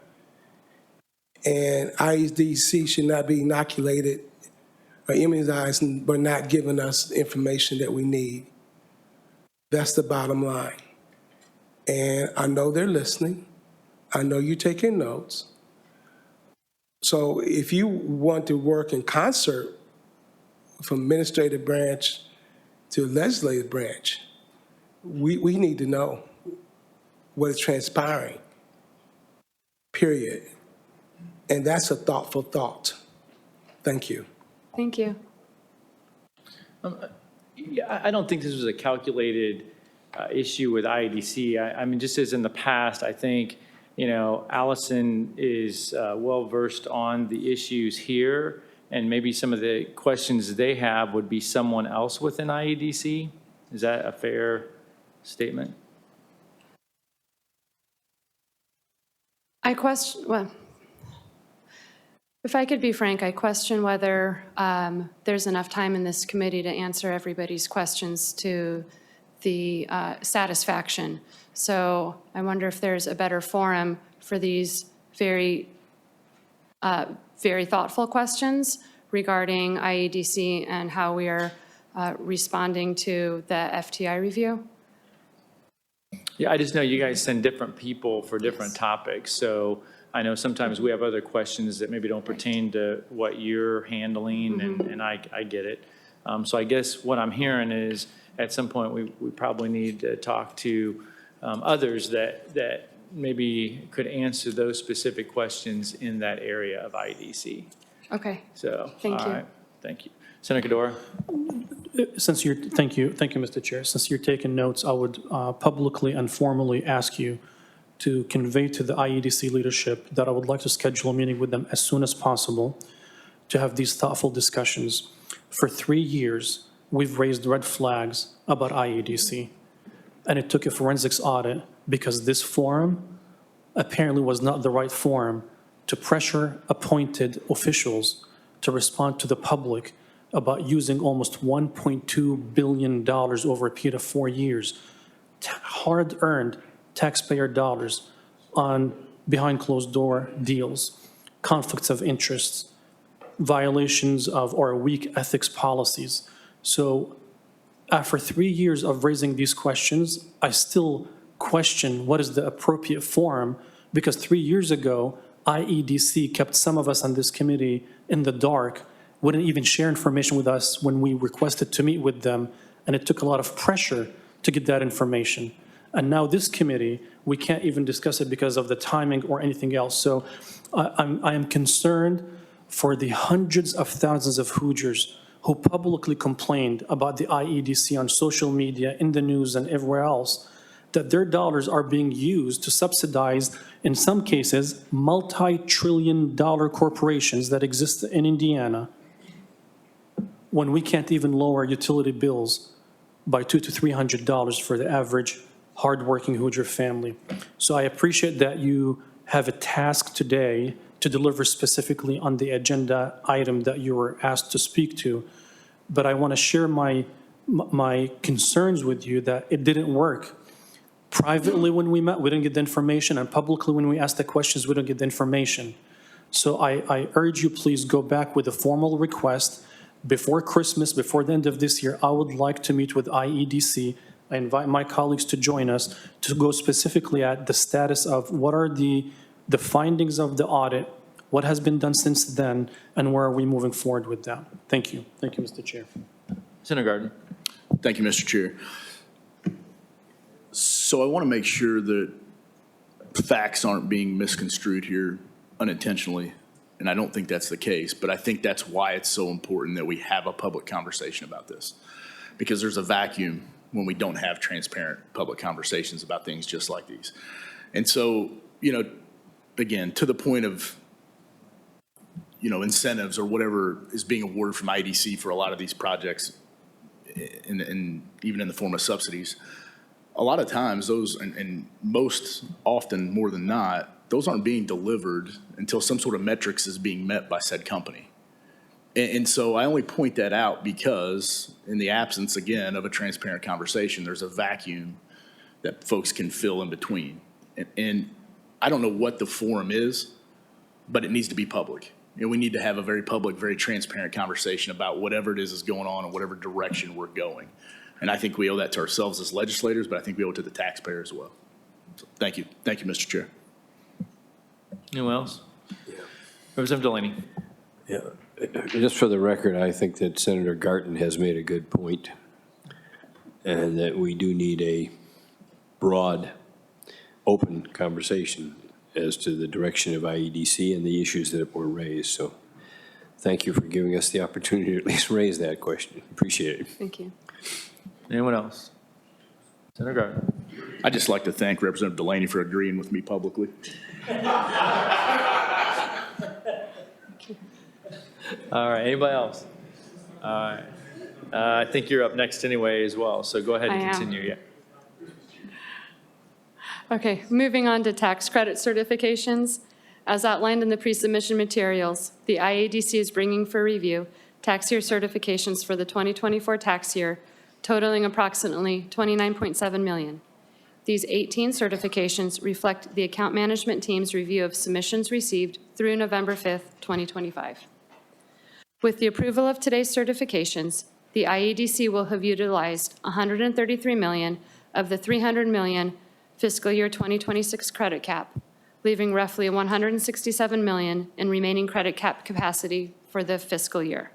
S10: And IEDC should not be inoculated or immunized by not giving us the information that we need. That's the bottom line. And I know they're listening. I know you're taking notes. So if you want to work in concert from administrative branch to legislative branch, we need to know what is transpiring, period. And that's a thoughtful thought. Thank you.
S9: Thank you.
S1: Yeah, I don't think this was a calculated issue with IEDC. I mean, just as in the past, I think, you know, Allison is well-versed on the issues here, and maybe some of the questions they have would be someone else within IEDC. Is that a fair statement?
S9: I question, well, if I could be frank, I question whether there's enough time in this committee to answer everybody's questions to the satisfaction. So I wonder if there's a better forum for these very thoughtful questions regarding IEDC and how we are responding to the FTI review.
S1: Yeah, I just know you guys send different people for different topics. So I know sometimes we have other questions that maybe don't pertain to what you're handling, and I get it. So I guess what I'm hearing is at some point we probably need to talk to others that maybe could answer those specific questions in that area of IDC.
S9: Okay.
S1: So,
S9: Thank
S1: all
S9: you.
S1: right. Thank you. Senator Cadora?
S3: Thank you, Mr. Chair. Since you're taking notes, I would publicly and formally ask you to convey to the IEDC leadership that I would like to schedule a meeting with them as soon as possible to have these thoughtful discussions. For 3 years, we've raised red flags about IEDC, and it took a forensics audit because this forum apparently was not the right forum to pressure appointed officials to respond to the public about using almost $1.2 billion over a period of 4 years, hard-earned taxpayer dollars on behind closed door deals, conflicts of interests, violations of or weak ethics policies. So after 3 years of raising these questions, I still question what is the appropriate forum, because 3 years ago, IEDC kept some of us on this committee in the dark, wouldn't even share information with us when we requested to meet with them, and it took a lot of pressure to get that information. And now this committee, we can't even discuss it because of the timing or anything else. So I am concerned for the hundreds of thousands of Hoosiers who publicly complained about the IEDC on social media, in the news, and everywhere else, that their dollars are being used to subsidize, in some cases, multi-trillion-dollar corporations that exist in Indiana when we can't even lower utility bills by $200 to $300 for the average hardworking Hoosier family. So I appreciate that you have a task today to deliver specifically on the agenda item that you were asked to speak to. But I want to share my concerns with you that it didn't work. Privately, when we met, we didn't get the information, and publicly, when we asked the questions, we don't get the information. So I urge you, please go back with a formal request before Christmas, before the end of this year. I would like to meet with IEDC. I invite my colleagues to join us to go specifically at the status of what are the findings of the audit, what has been done since then, and where are we moving forward with that. Thank you. Thank you, Mr. Chair.
S1: Senator Garden.
S6: Thank you, Mr. Chair. So I want to make sure that facts aren't being misconstrued here unintentionally, and I don't think that's the case, but I think that's why it's so important that we have a public conversation about this, because there's a vacuum when we don't have transparent public conversations about things just like these. And so, again, to the point of, incentives or whatever is being awarded from IDC for a lot of these projects, and even in the form of subsidies, a lot of times those, and most often more than not, those aren't being delivered until some sort of metrics is being met by said company. And so I only point that out because in the absence, again, of a transparent conversation, there's a vacuum that folks can fill in between. And I don't know what the forum is, but it needs to be public. We need to have a very public, very transparent conversation about whatever it is going on and whatever direction we're going. And I think we owe that to ourselves as legislators, but I think we owe it to the taxpayer as well. So thank you. Thank you, Mr. Chair.
S1: Anyone else? Representative Delaney.
S5: Yeah. Just for the record, I think that Senator Garten has made a good point, and that we do need a broad, open conversation as to the direction of IEDC and the issues that were raised. So thank you for giving us the opportunity to at least raise that question. Appreciate it.
S9: Thank you.
S1: Anyone else? Senator Garden.
S6: I'd just like to thank Representative Delaney for agreeing with me publicly.
S1: All right, anybody else? All right. I think you're up next anyway as well, so go ahead and
S9: I am.
S1: continue. Yeah.
S9: Okay, moving on to tax credit certifications. As outlined in the pre-submission materials, the IADC is bringing for review tax year certifications for the 2024 tax year, totaling approximately $29.7 million. These 18 certifications reflect the account management team's review of submissions received through November 5th, 2025. With the approval of today's certifications, the IADC will have utilized $133 million of the $300 million fiscal year 2026 credit cap, leaving roughly $167 million in remaining credit cap capacity for the fiscal year.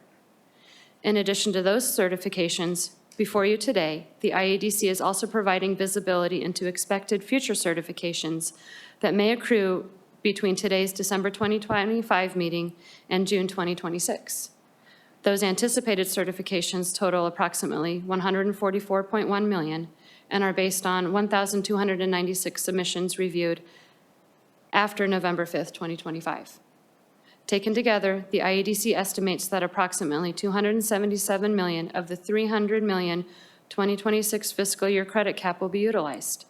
S9: In addition to those certifications, before you today, the IADC is also providing visibility into expected future certifications that may accrue between today's December 2025 meeting and June 2026. Those anticipated certifications total approximately $144.1 million and are based on 1,296 submissions reviewed after November 5th, 2025. Taken together, the IADC estimates that approximately $277 million of the $300 million 2026 fiscal year credit cap will be utilized.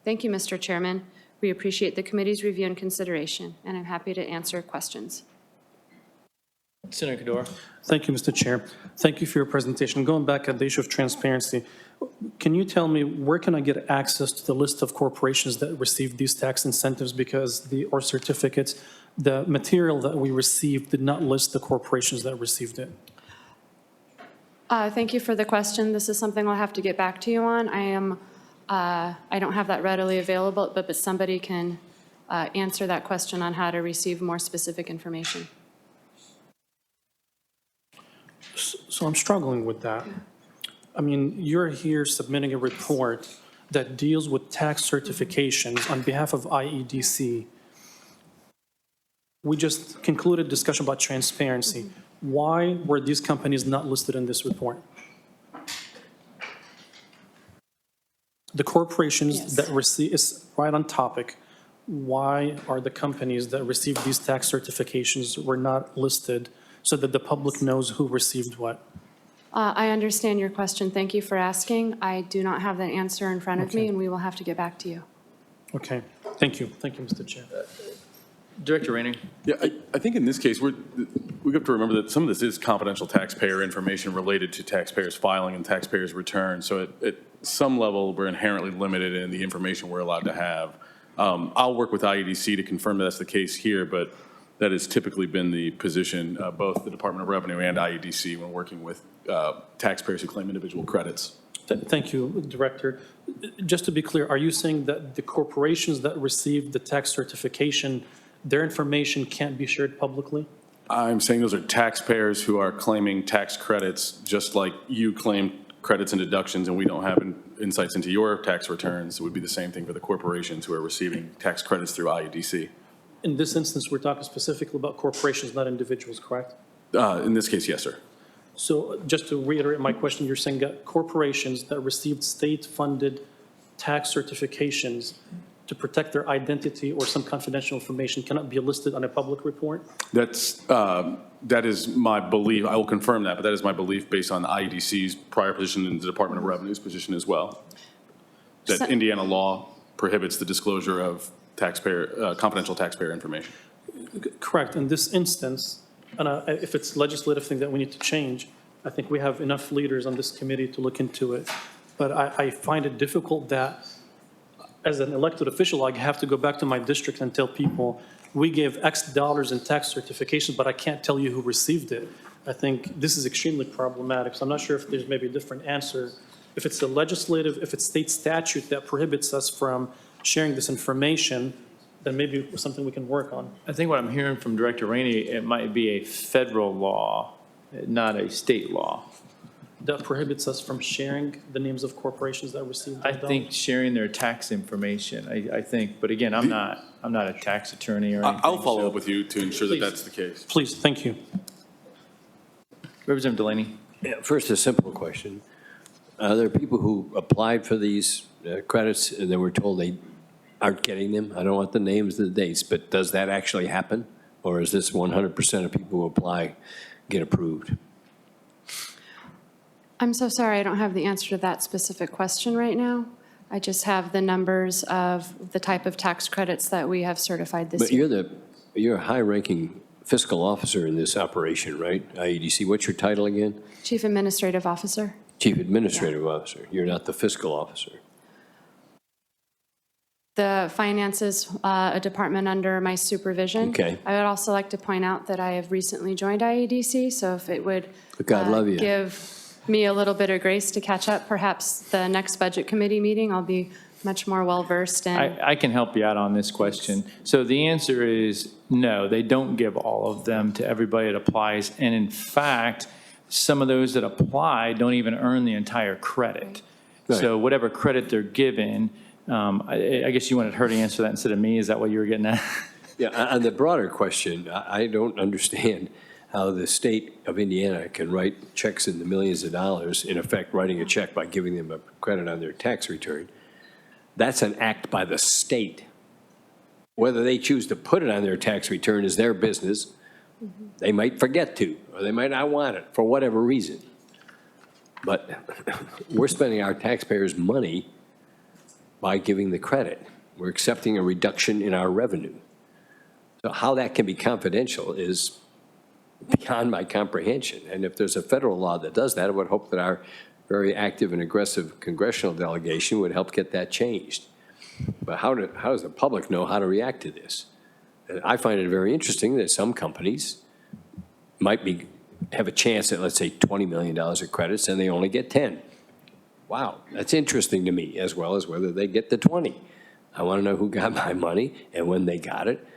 S9: Thank you, Mr. Chairman. We appreciate the committee's review and consideration, and I'm happy to answer questions.
S1: Senator Kador.
S3: Thank you, Mr. Chair. Thank you for your presentation. Going back at the issue of transparency, can you tell me where can I get access to the list of corporations that received these tax incentives or certificates? The material that we received did not list the corporations that received it.
S9: Thank you for the question. This is something I'll have to get back to you on. I don't have that readily available, but somebody can answer that question on how to receive more specific information.
S3: So I'm struggling with that. I mean, you're here submitting a report that deals with tax certifications on behalf of IEDC. We just concluded discussion about transparency. Why were these companies not listed in this report? The corporations
S9: Yes.
S3: that receive, is right on topic. Why are the companies that receive these tax certifications were not listed so that the public knows who received what?
S9: I understand your question. Thank you for asking. I do not have that answer in front of me,
S3: Okay.
S9: and we will have to get back to you.
S3: Okay, thank you. Thank you, Mr. Chair.
S1: Director Rainey?
S12: Yeah, I think in this case, we have to remember that some of this is confidential taxpayer information related to taxpayers' filing and taxpayers' return. So at some level, we're inherently limited in the information we're allowed to have. I'll work with IEDC to confirm that that's the case here, but that has typically been the position, both the Department of Revenue and IEDC when working with taxpayers who claim individual credits.
S3: Thank you, Director. Just to be clear, are you saying that the corporations that received the tax certification, their information can't be shared publicly?
S12: I'm saying those are taxpayers who are claiming tax credits, just like you claim credits and deductions, and we don't have insights into your tax returns. It would be the same thing for the corporations who are receiving tax credits through IEDC.
S3: In this instance, we're talking specifically about corporations, not individuals, correct?
S12: In this case, yes, sir.
S3: So just to reiterate my question, you're saying that corporations that received state-funded tax certifications to protect their identity or some confidential information cannot be listed on a public report?
S12: That is my belief. I will confirm that, but that is my belief based on IEDC's prior position and the Department of Revenue's position as well. That Indiana law prohibits the disclosure of confidential taxpayer information.
S3: Correct. In this instance, and if it's a legislative thing that we need to change, I think we have enough leaders on this committee to look into it. But I find it difficult that, as an elected official, I have to go back to my district and tell people, we gave X dollars in tax certification, but I can't tell you who received it. I think this is extremely problematic. So I'm not sure if there's maybe a different answer. If it's a legislative, if it's state statute that prohibits us from sharing this information, then maybe something we can work on.
S1: I think what I'm hearing from Director Rainey, it might be a federal law, not a state law.
S3: That prohibits us from sharing the names of corporations that received
S1: I
S3: those
S1: think
S3: dollars?
S1: sharing their tax information, I think, but again, I'm not a tax attorney or anything.
S12: I'll follow
S1: so-
S12: up with you to ensure that
S3: Please.
S12: that's the case.
S3: Please, thank you.
S1: Representative Delaney?
S5: Yeah, first, a simple question. There are people who applied for these credits and they were told they aren't getting them. I don't want the names and the dates, but does that actually happen? Or is this 100% of people who apply get approved?
S9: I'm so sorry, I don't have the answer to that specific question right now. I just have the numbers of the type of tax credits that we have certified this
S5: But
S9: year.
S5: you're a high-ranking fiscal officer in this operation, right? IEDC, what's your title again?
S9: Chief Administrative Officer.
S5: Chief Administrative Officer. You're not the fiscal officer.
S9: The finance is a department under my supervision.
S5: Okay.
S9: I would also like to point out that I have recently joined IEDC, so if it would
S5: God love you.
S9: give me a little bit of grace to catch up, perhaps the next budget committee meeting, I'll be much more well-versed in.
S1: I can help you out on this question. So the answer is no, they don't give all of them to everybody that applies. And in fact, some of those that apply don't even earn the entire credit.
S5: Right.
S1: So whatever credit they're given, I guess you wanted her to answer that instead of me. Is that what you were getting at?
S5: Yeah, on the broader question, I don't understand how the state of Indiana can write checks in the millions of dollars, in effect writing a check by giving them a credit on their tax return. That's an act by the state. Whether they choose to put it on their tax return is their business. They might forget to, or they might not want it for whatever reason. But we're spending our taxpayers' money by giving the credit. We're accepting a reduction in our revenue. So how that can be confidential is beyond my comprehension. And if there's a federal law that does that, I would hope that our very active and aggressive congressional delegation would help get that changed. But how does the public know how to react to this? And I find it very interesting that some companies might have a chance at, let's say, $20 million of credits, and they only get 10. Wow, that's interesting to me, as well as whether they get the 20. I want to know who got my money and when they got it.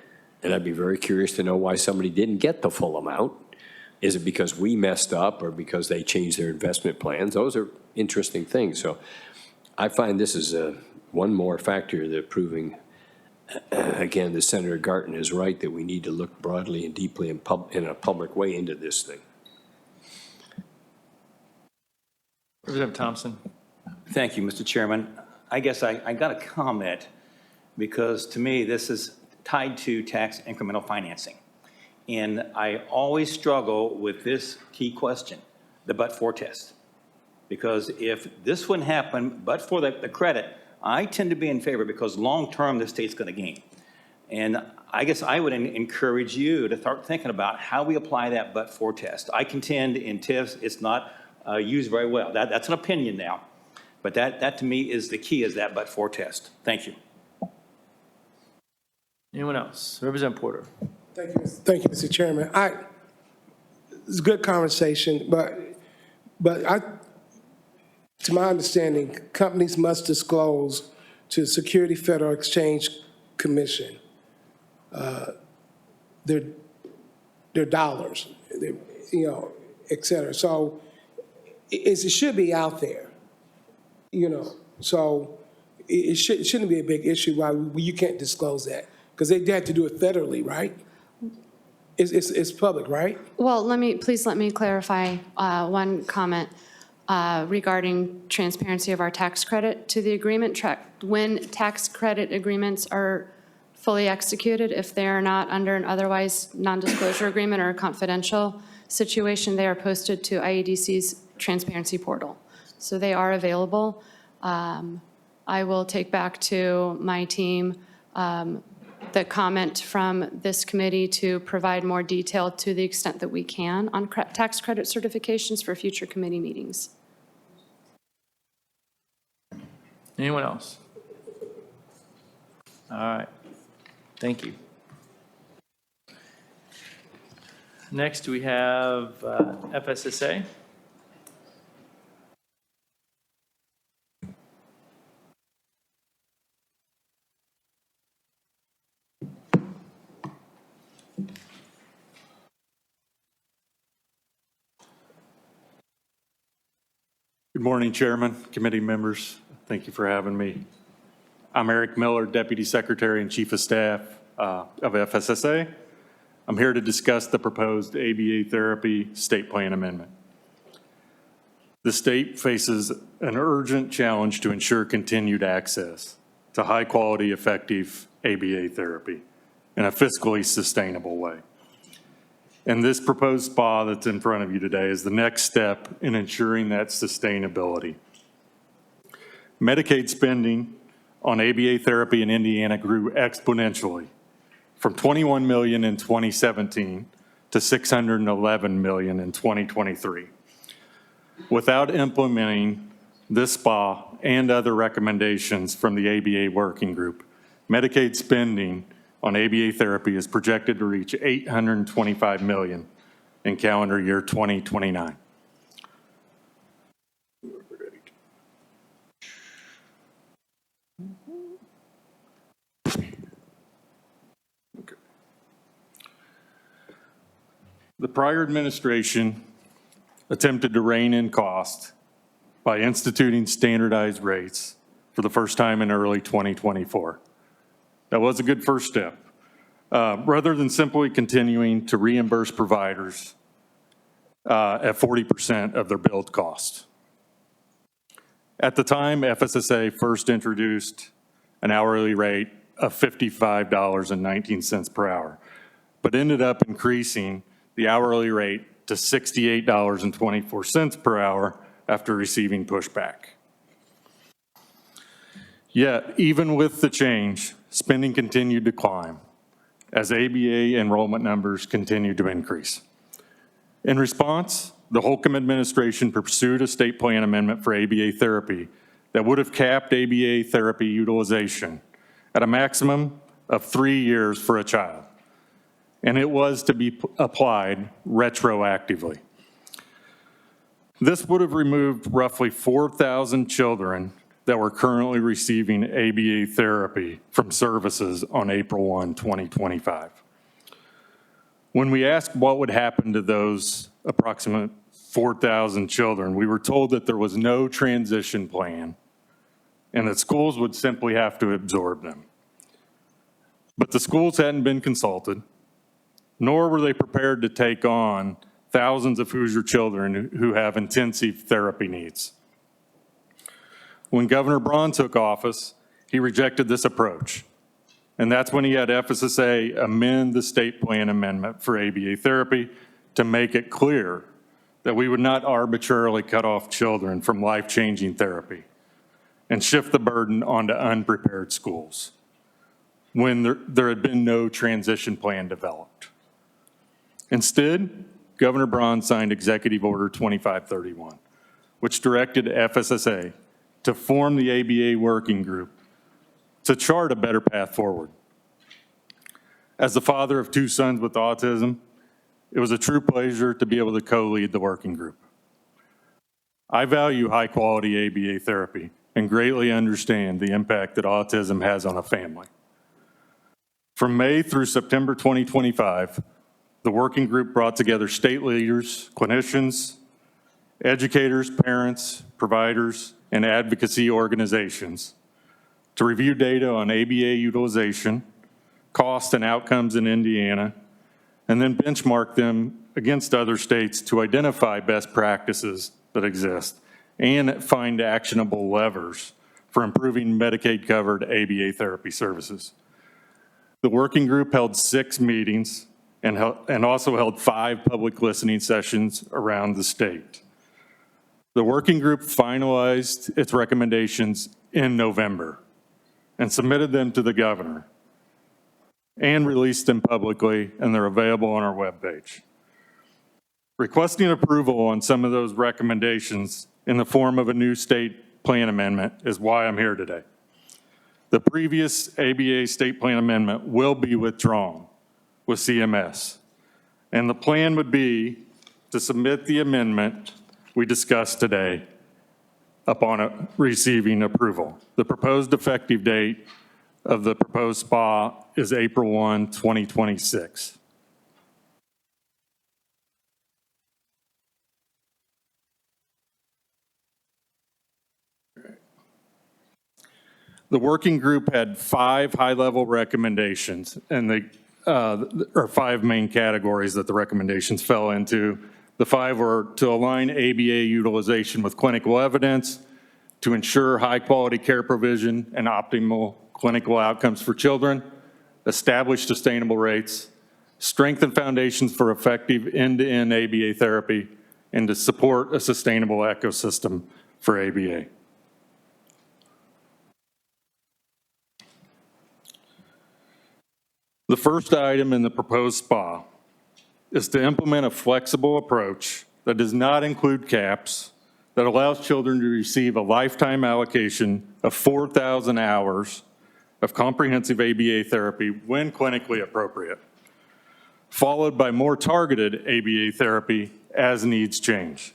S5: And I'd be very curious to know why somebody didn't get the full amount. Is it because we messed up or because they changed their investment plans? Those are interesting things. So I find this is one more factor that proving, again, that Senator Garten is right, that we need to look broadly and deeply in a public way into this thing.
S1: Representative Thompson?
S2: Thank you, Mr. Chairman. I guess I got a comment because to me, this is tied to tax incremental financing. And I always struggle with this key question, the but-for test. Because if this wouldn't happen, but for the credit, I tend to be in favor because long-term, the state's going to gain. And I guess I would encourage you to start thinking about how we apply that but-for test. I contend in TIFs, it's not used very well. That's an opinion now. But that to me is the key, is that but-for test. Thank you.
S1: Anyone else? Representative Porter.
S10: Thank you, Mr. Chairman. It's a good conversation, but to my understanding, companies must disclose to the Security Federal Exchange Commission their dollars, et cetera. So it should be out there, So it shouldn't be a big issue why you can't disclose that, because they have to do it federally, right? It's public, right?
S9: Well, please let me clarify one comment regarding transparency of our tax credit to the agreement. When tax credit agreements are fully executed, if they are not under an otherwise non-disclosure agreement or a confidential situation, they are posted to IEDC's transparency portal. So they are available. I will take back to my team the comment from this committee to provide more detail to the extent that we can on tax credit certifications for future committee meetings.
S1: Anyone else? All right. Thank you. Next, we have FSSA.
S11: Good morning, Chairman, committee members. Thank you for having me. I'm Eric Miller, Deputy Secretary and Chief of Staff of FSSA. I'm here to discuss the proposed ABA therapy state plan amendment. The state faces an urgent challenge to ensure continued access to high-quality, effective ABA therapy in a fiscally sustainable way. And this proposed SPA that's in front of you today is the next step in ensuring that sustainability. Medicaid spending on ABA therapy in Indiana grew exponentially from $21 million in 2017 to $611 million in 2023. Without implementing this SPA and other recommendations from the ABA working group, Medicaid spending on ABA therapy is projected to reach $825 million in calendar year 2029. The prior administration attempted to rein in cost by instituting standardized rates for the first time in early 2024. That was a good first step. Rather than simply continuing to reimburse providers at 40% of their billed cost. At the time, FSSA first introduced an hourly rate of $55.19 per hour, but ended up increasing the hourly rate to $68.24 per hour after receiving pushback. Yet, even with the change, spending continued to climb as ABA enrollment numbers continued to increase. In response, the Holcomb administration pursued a state plan amendment for ABA therapy that would have capped ABA therapy utilization at a maximum of 3 years for a child, and it was to be applied retroactively. This would have removed roughly 4,000 children that were currently receiving ABA therapy from services on April 1, 2025. When we asked what would happen to those approximate 4,000 children, we were told that there was no transition plan and that schools would simply have to absorb them. But the schools hadn't been consulted, nor were they prepared to take on thousands of Hoosier children who have intensive therapy needs. When Governor Braun took office, he rejected this approach. And that's when he had FSSA amend the state plan amendment for ABA therapy to make it clear that we would not arbitrarily cut off children from life-changing therapy and shift the burden onto unprepared schools when there had been no transition plan developed. Instead, Governor Braun signed Executive Order 2531, which directed FSSA to form the ABA working group to chart a better path forward. As the father of 2 sons with autism, it was a true pleasure to be able to co-lead the working group. I value high-quality ABA therapy and greatly understand the impact that autism has on a family. From May through September 2025, the working group brought together state leaders, clinicians, educators, parents, providers, and advocacy organizations to review data on ABA utilization, cost and outcomes in Indiana, and then benchmark them against other states to identify best practices that exist and find actionable levers for improving Medicaid-covered ABA therapy services. The working group held 6 meetings and also held 5 public listening sessions around the state. The working group finalized its recommendations in November and submitted them to the governor and released them publicly, and they're available on our webpage. Requesting approval on some of those recommendations in the form of a new state plan amendment is why I'm here today. The previous ABA state plan amendment will be withdrawn with CMS, and the plan would be to submit the amendment we discussed today upon receiving approval. The proposed effective date of the proposed SPA is April 1, 2026. The working group had 5 high-level recommendations, and they or 5 main categories that the recommendations fell into. The 5 were to align ABA utilization with clinical evidence, to ensure high-quality care provision and optimal clinical outcomes for children, establish sustainable rates, strengthen foundations for effective end-to-end ABA therapy, and to support a sustainable ecosystem for ABA. The first item in the proposed SPA is to implement a flexible approach that does not include caps, that allows children to receive a lifetime allocation of 4,000 hours of comprehensive ABA therapy when clinically appropriate, followed by more targeted ABA therapy as needs change.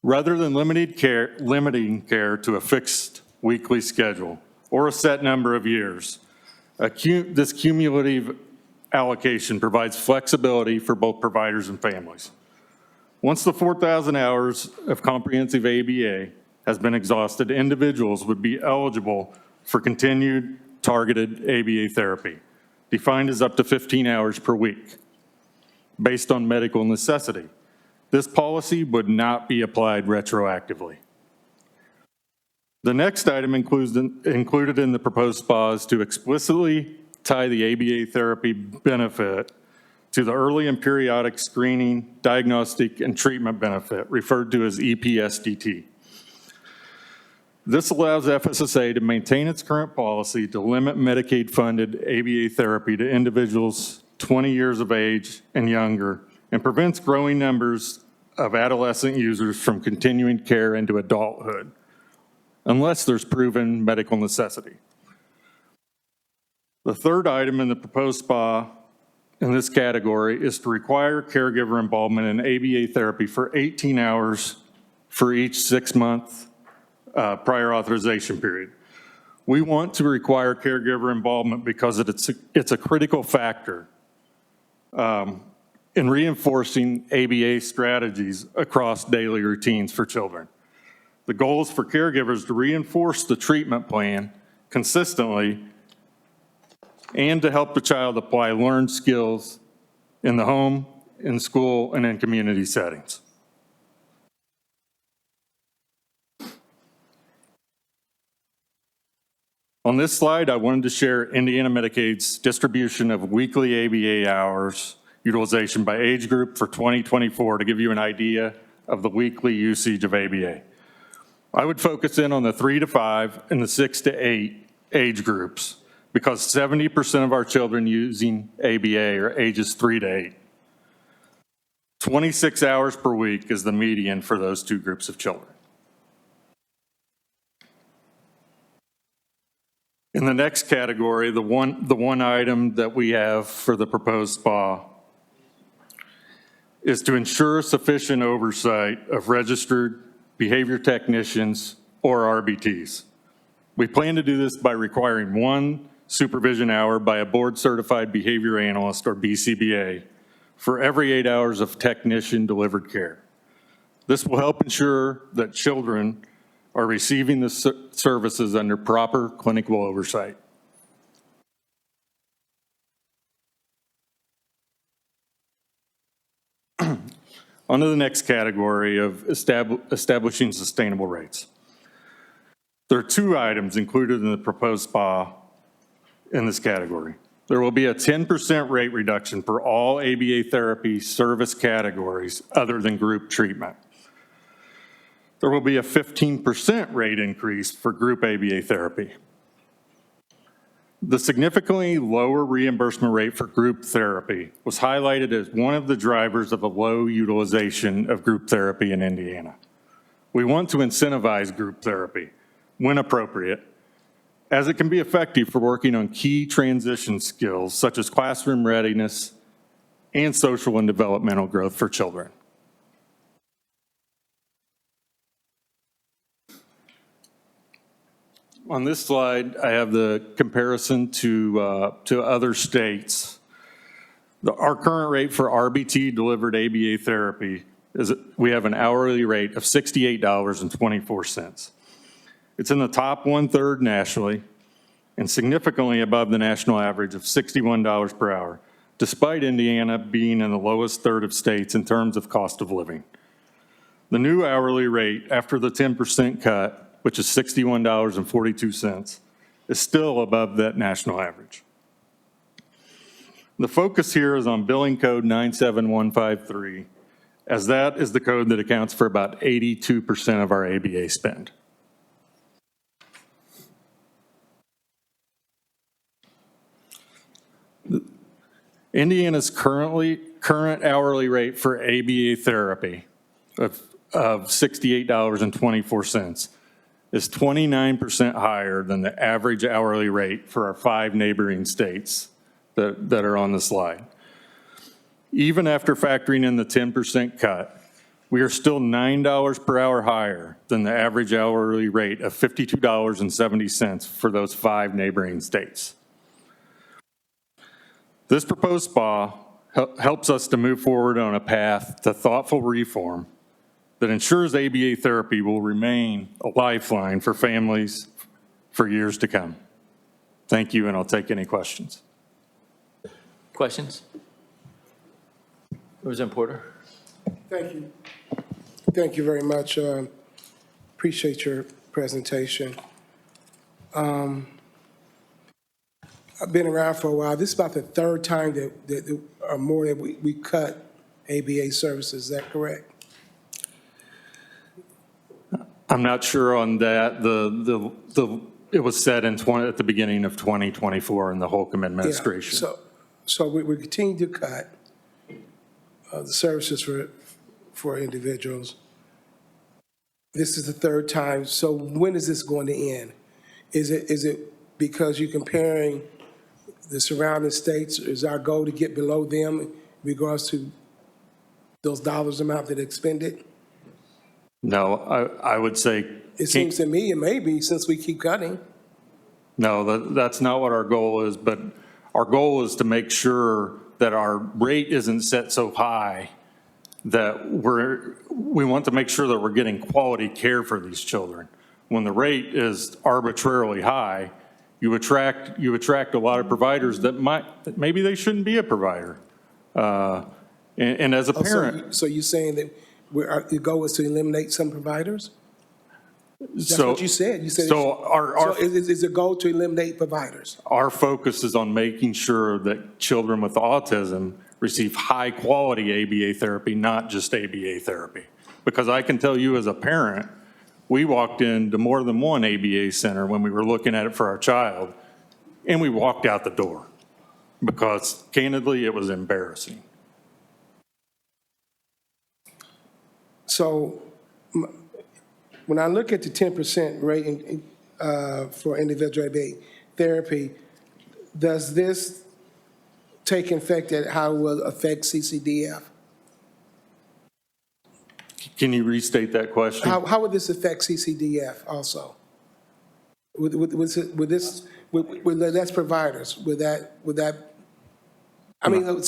S11: Rather than limiting care to a fixed weekly schedule or a set number of years, this cumulative allocation provides flexibility for both providers and families. Once the 4,000 hours of comprehensive ABA has been exhausted, individuals would be eligible for continued targeted ABA therapy, defined as up to 15 hours per week, based on medical necessity. This policy would not be applied retroactively. The next item included in the proposed SPA is to explicitly tie the ABA therapy benefit to the early and periodic screening, diagnostic, and treatment benefit, referred to as EPSDT. This allows FSSA to maintain its current policy to limit Medicaid-funded ABA therapy to individuals 20 years of age and younger, and prevents growing numbers of adolescent users from continuing care into adulthood, unless there's proven medical necessity. The third item in the proposed SPA in this category is to require caregiver involvement in ABA therapy for 18 hours for each 6-month prior authorization period. We want to require caregiver involvement because it's a critical factor in reinforcing ABA strategies across daily routines for children. The goal is for caregivers to reinforce the treatment plan consistently and to help the child apply learned skills in the home, in school, and in community settings. On this slide, I wanted to share Indiana Medicaid's distribution of weekly ABA hours utilization by age group for 2024 to give you an idea of the weekly usage of ABA. I would focus in on the 3 to 5 and the 6 to 8 age groups because 70% of our children using ABA are ages 3 to 8. 26 hours per week is the median for those two groups of children. In the next category, the one item that we have for the proposed SBA is to ensure sufficient oversight of registered behavior technicians or RBTs. We plan to do this by requiring 1 supervision hour by a board-certified behavior analyst or BCBA for every 8 hours of technician-delivered care. This will help ensure that children are receiving the services under proper clinical oversight. On to the next category of establishing sustainable rates. There are 2 items included in the proposed SBA in this category. There will be a 10% rate reduction for all ABA therapy service categories other than group treatment. There will be a 15% rate increase for group ABA therapy. The significantly lower reimbursement rate for group therapy was highlighted as one of the drivers of a low utilization of group therapy in Indiana. We want to incentivize group therapy when appropriate, as it can be effective for working on key transition skills such as classroom readiness and social and developmental growth for children. On this slide, I have the comparison to other states. Our current rate for RBT-delivered ABA therapy is we have an hourly rate of $68.24. It's in the top 1/3 nationally and significantly above the national average of $61 per hour, despite Indiana being in the lowest third of states in terms of cost of living. The new hourly rate after the 10% cut, which is $61.42, is still above that national average. The focus here is on billing code 97153, as that is the code that accounts for about 82% of our ABA spend. Indiana's current hourly rate for ABA therapy of $68.24 is 29% higher than the average hourly rate for our 5 neighboring states that are on the slide. Even after factoring in the 10% cut, we are still $9 per hour higher than the average hourly rate of $52.70 for those 5 neighboring states. This proposed SBA helps us to move forward on a path to thoughtful reform that ensures ABA therapy will remain a lifeline for families for years to come. Thank you, and I'll take any questions.
S1: Questions? Representative Porter.
S10: Thank you. Thank you very much. Appreciate your presentation. I've been around for a while. This is about the 3rd time that or more that we cut ABA services. Is that correct?
S11: I'm not sure on that. It was said at the beginning of 2024 in the Holcomb administration.
S10: Yeah, so we continue to cut the services for individuals. This is the 3rd time. So when is this going to end? Is it because you're comparing the surrounding states? Is our goal to get below them in regards to those dollars amount that are expended?
S11: No, I would say.
S10: It seems to me it may be, since we keep cutting.
S11: No, that's not what our goal is, but our goal is to make sure that our rate isn't set so high that we want to make sure that we're getting quality care for these children. When the rate is arbitrarily high, you attract a lot of providers that maybe they shouldn't be a provider. And as a parent.
S10: So you're saying that your goal is to eliminate some providers? That's what you said. You said,
S11: So
S10: so is the goal to eliminate providers?
S11: our focus is on making sure that children with autism receive high-quality ABA therapy, not just ABA therapy. Because I can tell you as a parent, we walked into more than one ABA center when we were looking at it for our child, and we walked out the door because candidly, it was embarrassing.
S10: So when I look at the 10% rate for individual ABA therapy, does this take effect at how it will affect CCDF?
S11: Can you restate that question?
S10: How would this affect CCDF also? With less providers, would that? I mean,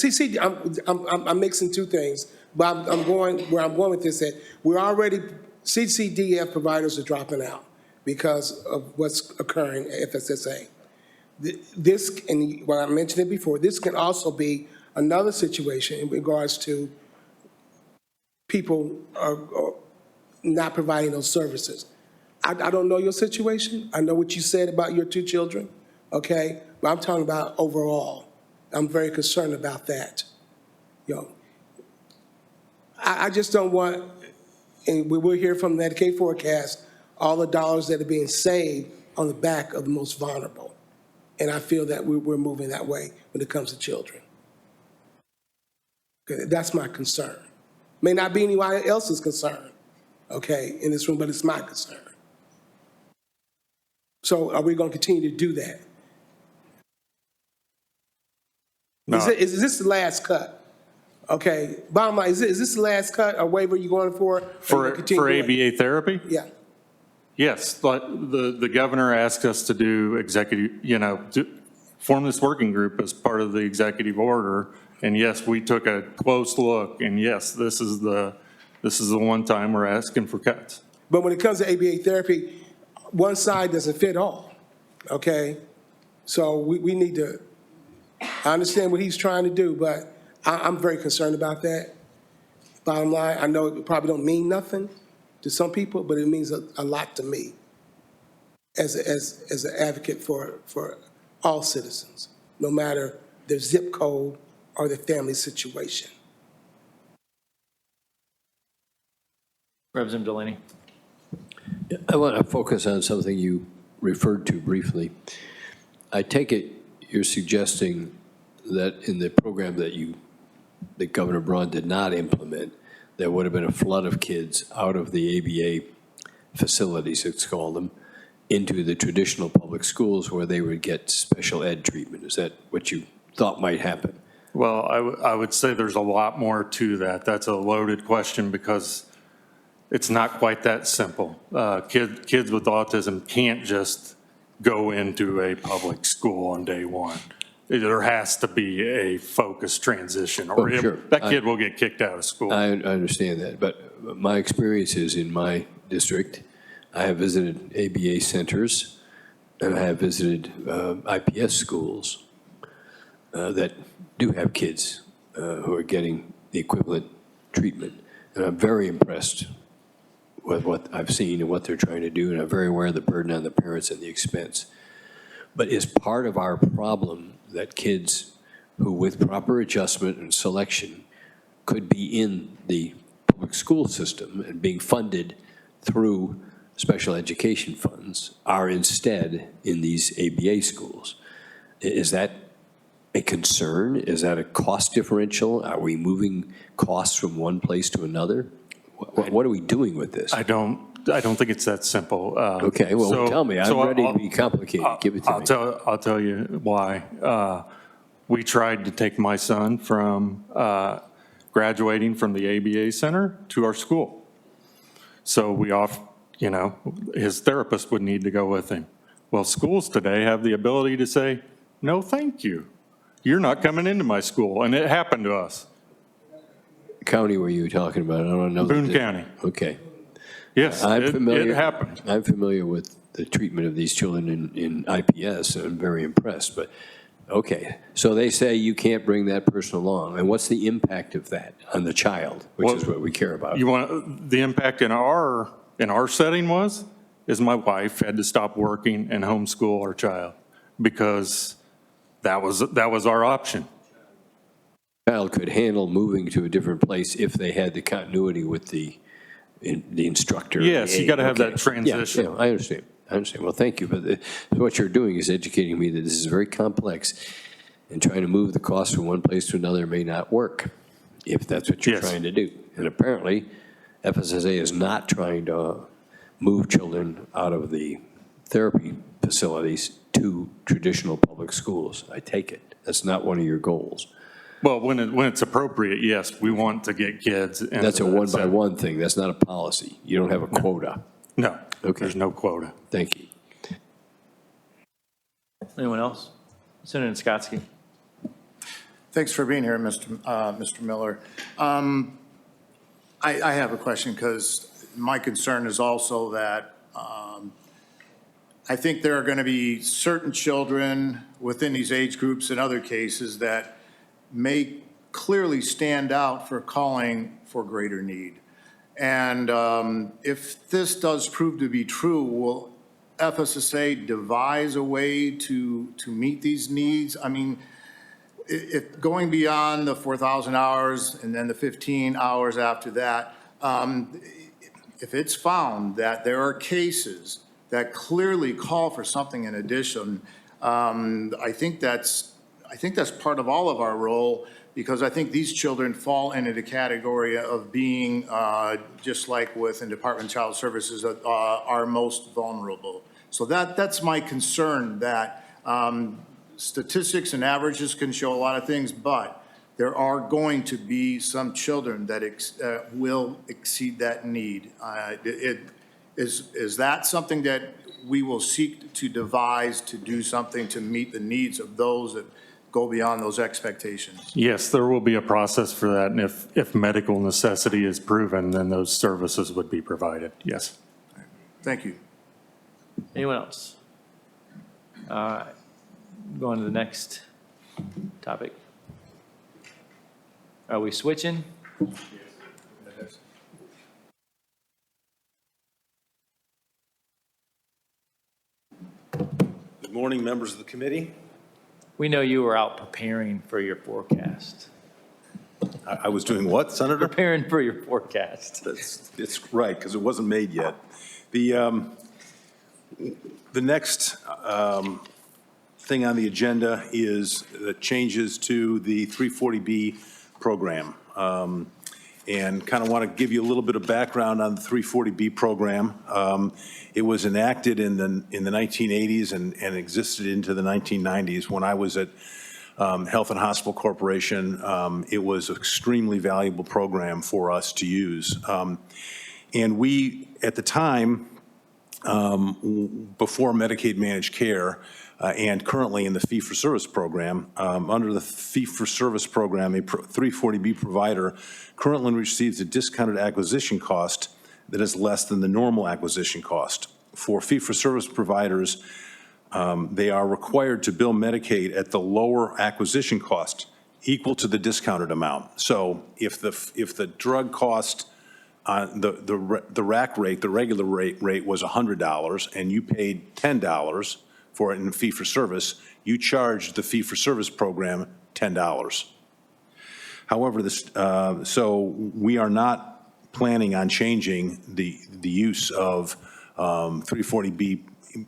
S10: I'm mixing two things, but I'm going where I'm going with this. That we're already CCDF providers are dropping out because of what's occurring at FSSA. This, and what I mentioned it before, this can also be another situation in regards to people are not providing those services. I don't know your situation. I know what you said about your two children, okay? But I'm talking about overall. I'm very concerned about that. I just don't want, and we will hear from the Medicaid forecast, all the dollars that are being saved on the back of the most vulnerable. And I feel that we're moving that way when it comes to children. Okay, that's my concern. May not be anyone else's concern, okay, in this room, but it's my concern. So are we going to continue to do that? No. Is this the last cut? Okay, bottom line, is this the last cut or waiver you're going for?
S11: For ABA therapy?
S10: Yeah.
S11: Yes, but the governor asked us to do form this working group as part of the executive order. And yes, we took a close look, and yes, this is the one time we're asking for cuts.
S10: But when it comes to ABA therapy, one side doesn't fit all, okay? So we need to, I understand what he's trying to do, but I'm very concerned about that. Bottom line, I know it probably don't mean nothing to some people, but it means a lot to me as an advocate for all citizens, no matter their zip code or their family situation.
S1: Representative Delaney.
S5: I want to focus on something you referred to briefly. I take it you're suggesting that in the program that Governor Braun did not implement, there would have been a flood of kids out of the ABA facilities, let's call them, into the traditional public schools where they would get special ed treatment. Is that what you thought might happen?
S11: Well, I would say there's a lot more to that. That's a loaded question because it's not quite that simple. Kids with autism can't just go into a public school on day one. There has to be a focused transition, or
S5: sure.
S11: that kid will get kicked out of school.
S5: I understand that, but my experience is in my district, I have visited ABA centers, and I have visited IPS schools that do have kids who are getting the equivalent treatment. And I'm very impressed with what I've seen and what they're trying to do, and I'm very aware of the burden on the parents and the expense. But is part of our problem that kids who, with proper adjustment and selection, could be in the public school system and being funded through special education funds are instead in these ABA schools? Is that a concern? Is that a cost differential? Are we moving costs from one place to another? What are we doing with this?
S11: I don't think it's that simple.
S5: Okay, well, tell me. I'm ready to be complicated. Give it to me.
S11: I'll tell you why. We tried to take my son from graduating from the ABA center to our school. So his therapist would need to go with him. Well, schools today have the ability to say, no, thank you. You're not coming into my school. And it happened to us.
S5: County were you talking about? I don't know.
S11: Boone County.
S5: Okay.
S11: Yes, it happened.
S5: I'm familiar with the treatment of these children in IPS, and I'm very impressed. But, okay, so they say you can't bring that person along. And what's the impact of that on the child, which is what we care about?
S11: You want the impact in our setting was is my wife had to stop working and homeschool our child because that was our option.
S5: Child could handle moving to a different place if they had the continuity with the instructor.
S11: Yes, you got to have
S5: Okay.
S11: that transition.
S5: Yeah, I understand. Well, thank you. But what you're doing is educating me that this is very complex, and trying to move the cost from one place to another may not work if that's what you're
S11: Yes.
S5: trying to do. And apparently, FSSA is not trying to move children out of the therapy facilities to traditional public schools. I take it. That's not one of your goals.
S11: Well, when it's appropriate, yes, we want to get kids. into
S5: That's a
S11: that setting.
S5: one-by-one thing. That's not a policy. You don't have a quota.
S11: No,
S5: Okay.
S11: there's no quota.
S5: Thank you.
S1: Anyone else? Senator Skotsky.
S15: Thanks for being here, Mr. Miller. I have a question because my concern is also that I think there are going to be certain children within these age groups and other cases that may clearly stand out for calling for greater need. And if this does prove to be true, will FSSA devise a way to meet these needs? I mean, if going beyond the 4,000 hours and then the 15 hours after that, if it's found that there are cases that clearly call for something in addition, I think that's part of all of our role, because I think these children fall into the category of being, just like within Department of Child Services, are most vulnerable. So that's my concern, that statistics and averages can show a lot of things, but there are going to be some children that will exceed that need. Is that something that we will seek to devise to do something to meet the needs of those that go beyond those expectations?
S11: Yes, there will be a process for that, and if medical necessity is proven, then those services would be provided, yes.
S15: Thank you.
S1: Anyone else? All right, going to the next topic. Are we switching?
S13: Good morning, members of the committee.
S1: We know you were out preparing for your forecast.
S13: I was doing what, Senator?
S1: Preparing for your forecast.
S13: It's right, because it wasn't made yet. The next thing on the agenda is the changes to the 340B program. And kind of want to give you a little bit of background on the 340B program. It was enacted in the 1980s and existed into the 1990s. When I was at Health and Hospital Corporation, it was an extremely valuable program for us to use. And we, at the time, before Medicaid managed care, and currently in the fee-for-service program, under the fee-for-service program, a 340B provider currently receives a discounted acquisition cost that is less than the normal acquisition cost. For fee-for-service providers, they are required to bill Medicaid at the lower acquisition cost equal to the discounted amount. So if the drug cost, the rack rate, the regular rate was $100, and you paid $10 for it in fee-for-service, you charged the fee-for-service program $10. However, so we are not planning on changing the use of 340B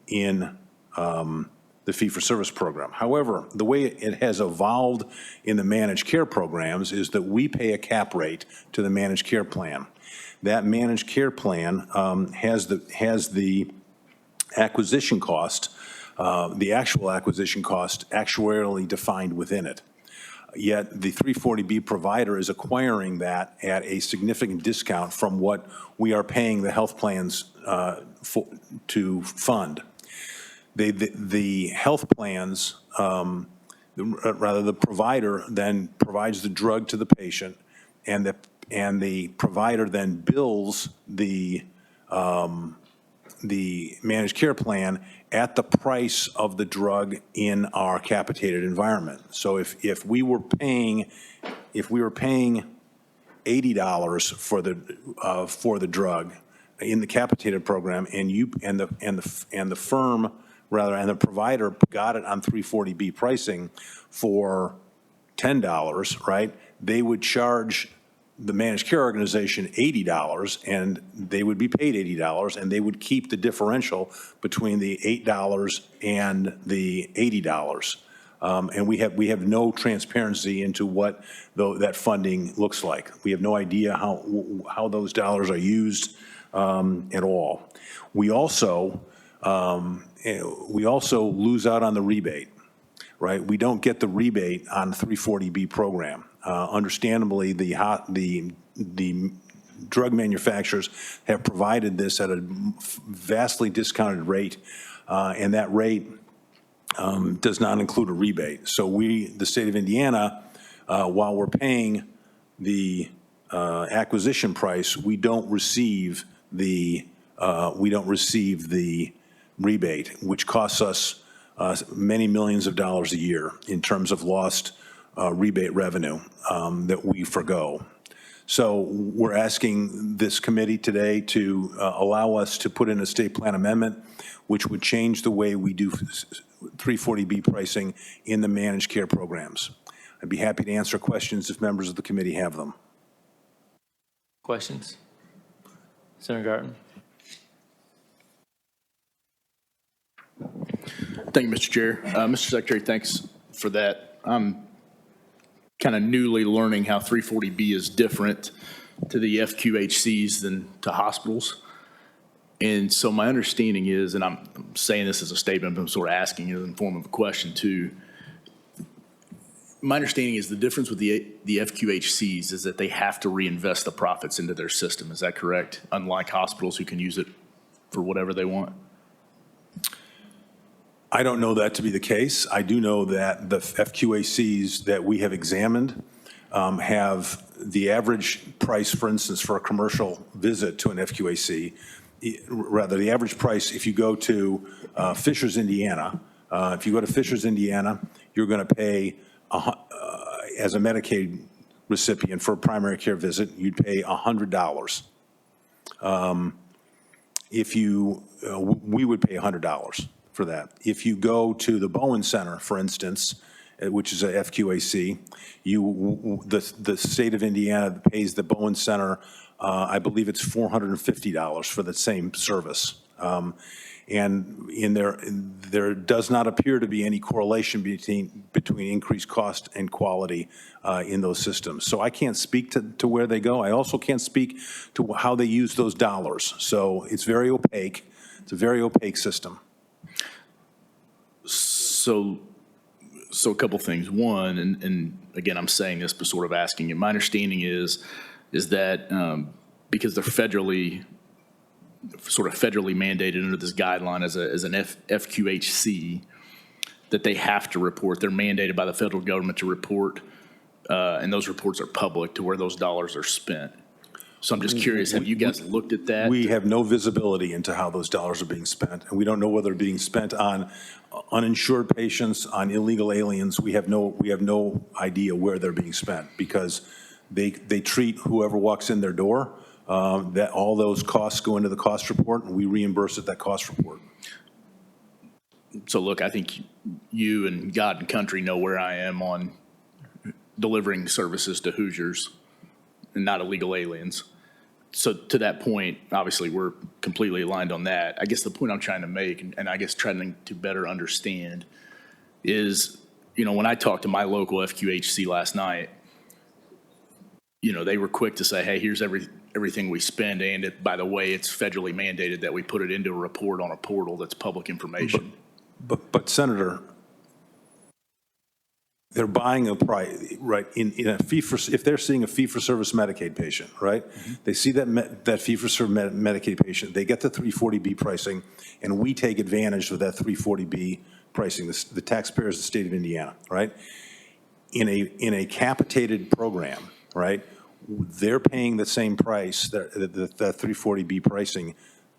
S13: in the fee-for-service program. However, the way it has evolved in the managed care programs is that we pay a cap rate to the managed care plan. That managed care plan has the acquisition cost, the actual acquisition cost actuarially defined within it. Yet the 340B provider is acquiring that at a significant discount from what we are paying the health plans to fund. The health plans, rather the provider then provides the drug to the patient, and the provider then bills the managed care plan at the price of the drug in our capitated environment. So if we were paying $80 for the drug, in the capitated program, and the firm, rather, and the provider got it on 340B pricing for $10, right? They would charge the managed care organization $80, and they would be paid $80, and they would keep the differential between the $8 and the $80. And we have no transparency into what that funding looks like. We have no idea how those dollars are used at all. We also lose out on the rebate, right? We don't get the rebate on the 340B program. Understandably, the drug manufacturers have provided this at a vastly discounted rate, and that rate does not include a rebate. So the state of Indiana, while we're paying the acquisition price, we don't receive the rebate, which costs us many millions of dollars a year in terms of lost rebate revenue that we forgo. So we're asking this committee today to allow us to put in a state plan amendment, which would change the way we do 340B pricing in the managed care programs. I'd be happy to answer questions if members of the committee have them.
S1: Questions? Senator Garten.
S6: Thank you, Mr. Chair. Mr. Secretary, thanks for that. I'm kind of newly learning how 340B is different to the FQHCs than to hospitals. And so my understanding is, and I'm saying this as a statement, but I'm sort of asking it in the form of a question too. My understanding is the difference with the FQHCs is that they have to reinvest the profits into their system. Is that correct? Unlike hospitals who can use it for whatever they want.
S13: I don't know that to be the case. I do know that the FQACs that we have examined have the average price, for instance, for a commercial visit to an FQAC, rather the average price if you go to Fishers, Indiana, you're going to pay, as a Medicaid recipient for a primary care visit, you'd pay $100. We would pay $100 for that. If you go to the Bowen Center, for instance, which is a FQAC, the state of Indiana pays the Bowen Center, I believe it's $450 for the same service. And there does not appear to be any correlation between increased cost and quality in those systems. So I can't speak to where they go. I also can't speak to how they use those dollars. So it's very opaque. It's a very opaque system.
S6: So a couple things. One, and again, I'm saying this, but sort of asking you. My understanding is that because they're federally mandated under this guideline as an FQHC, that they have to report. They're mandated by the federal government to report, and those reports are public to where those dollars are spent. So I'm just curious, have you guys looked at that?
S13: We have no visibility into how those dollars are being spent, and we don't know whether they're being spent on uninsured patients, on illegal aliens. We have no idea where they're being spent because they treat whoever walks in their door. That all those costs go into the cost report, and we reimburse at that cost report.
S6: So look, I think you and God and country know where I am on delivering services to Hoosiers and not illegal aliens. So to that point, obviously, we're completely aligned on that. I guess the point I'm trying to make, and I guess trying to better understand, is, when I talked to my local FQHC last night, they were quick to say, hey, here's everything we spend, and by the way, it's federally mandated that we put it into a report on a portal that's public information.
S13: But Senator, they're buying a price, right, in a if they're seeing a fee-for-service Medicaid patient, right? Mm-hmm. They see that fee-for-service Medicaid patient, they get the 340B pricing, and we take advantage of that 340B pricing, the taxpayers of the state of Indiana, right? In a capitated program, right, they're paying the same price, that 340B pricing.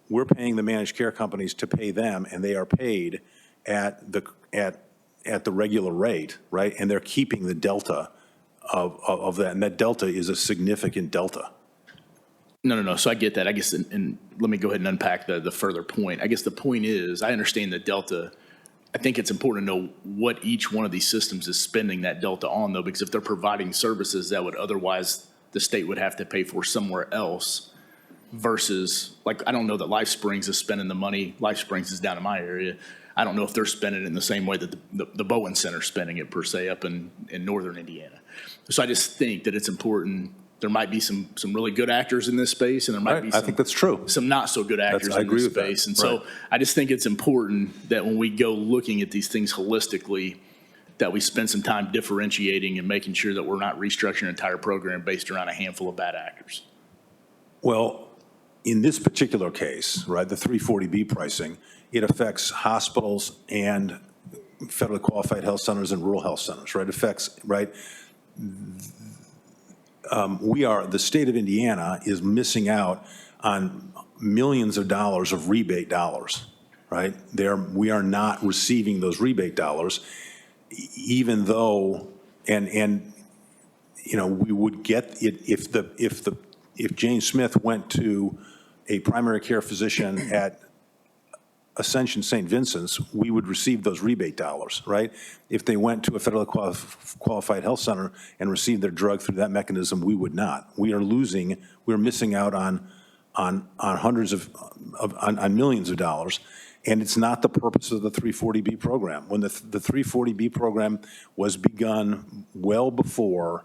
S13: We're paying the managed care companies to pay them, and they are paid at the regular rate, right? And they're keeping the delta of that, and that delta is a significant delta.
S6: No. So I get that. I guess, and let me go ahead and unpack the further point. I guess the point is, I understand the delta. I think it's important to know what each one of these systems is spending that delta on, though, because if they're providing services that would otherwise the state would have to pay for somewhere else versus, like, I don't know that Life Springs is spending the money. Life Springs is down in my area. I don't know if they're spending it in the same way that the Bowen Center's spending it, per se, up in northern Indiana. So I just think that it's important. There might be some really good actors in this space, and there might be
S13: I think that's true.
S6: some not so good actors
S13: I
S6: in
S13: agree
S6: this
S13: with that.
S6: space. And so
S13: Right.
S6: I just think it's important that when we go looking at these things holistically, that we spend some time differentiating and making sure that we're not restructuring an entire program based around a handful of bad actors.
S13: Well, in this particular case, right, the 340B pricing, it affects hospitals and federally qualified health centers and rural health centers, right? It affects, right? The state of Indiana is missing out on millions of dollars of rebate dollars, right? We are not receiving those rebate dollars, even though, and you know, we would get it if Jane Smith went to a primary care physician at Ascension St. Vincent's, we would receive those rebate dollars, right? If they went to a federally qualified health center and received their drug through that mechanism, we would not. We're missing out on hundreds on millions of dollars, and it's not the purpose of the 340B program. When the 340B program was begun well before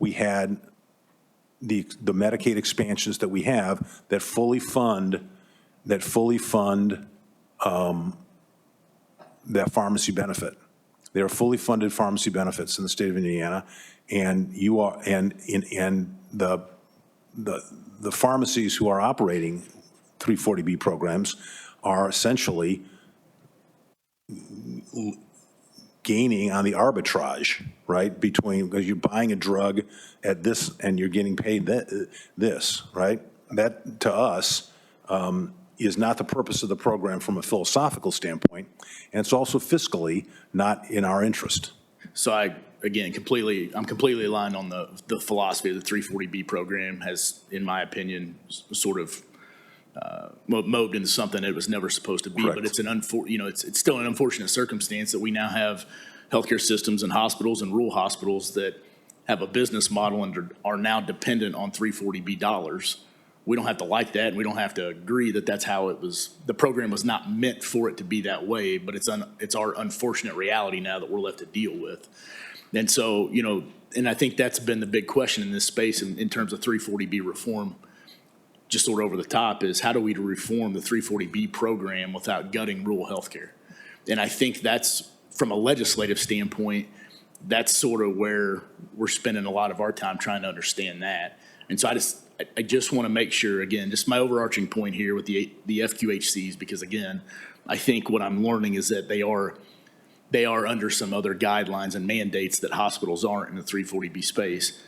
S13: we had the Medicaid expansions that we have that fully fund that pharmacy benefit. They are fully funded pharmacy benefits in the state of Indiana, and the pharmacies who are operating 340B programs are essentially gaining on the arbitrage, right, between, because you're buying a drug at this and you're getting paid this, right? That, to us, is not the purpose of the program from a philosophical standpoint, and it's also fiscally not in our interest.
S6: So I'm completely aligned on the philosophy of the 340B program has, in my opinion, sort of moved into something it was never supposed to be.
S13: Correct.
S6: But it's still an unfortunate circumstance that we now have healthcare systems and hospitals and rural hospitals that have a business model and are now dependent on 340B dollars. We don't have to like that, and we don't have to agree that that's how it was. The program was not meant for it to be that way, but it's our unfortunate reality now that we're left to deal with. And so, and I think that's been the big question in this space in terms of 340B reform, just sort of over the top, is how do we reform the 340B program without gutting rural healthcare? And I think that's, from a legislative standpoint, that's sort of where we're spending a lot of our time trying to understand that. And so I just want to make sure, again, just my overarching point here with the FQHCs, because again, I think what I'm learning is that they are under some other guidelines and mandates that hospitals aren't in the 340B space.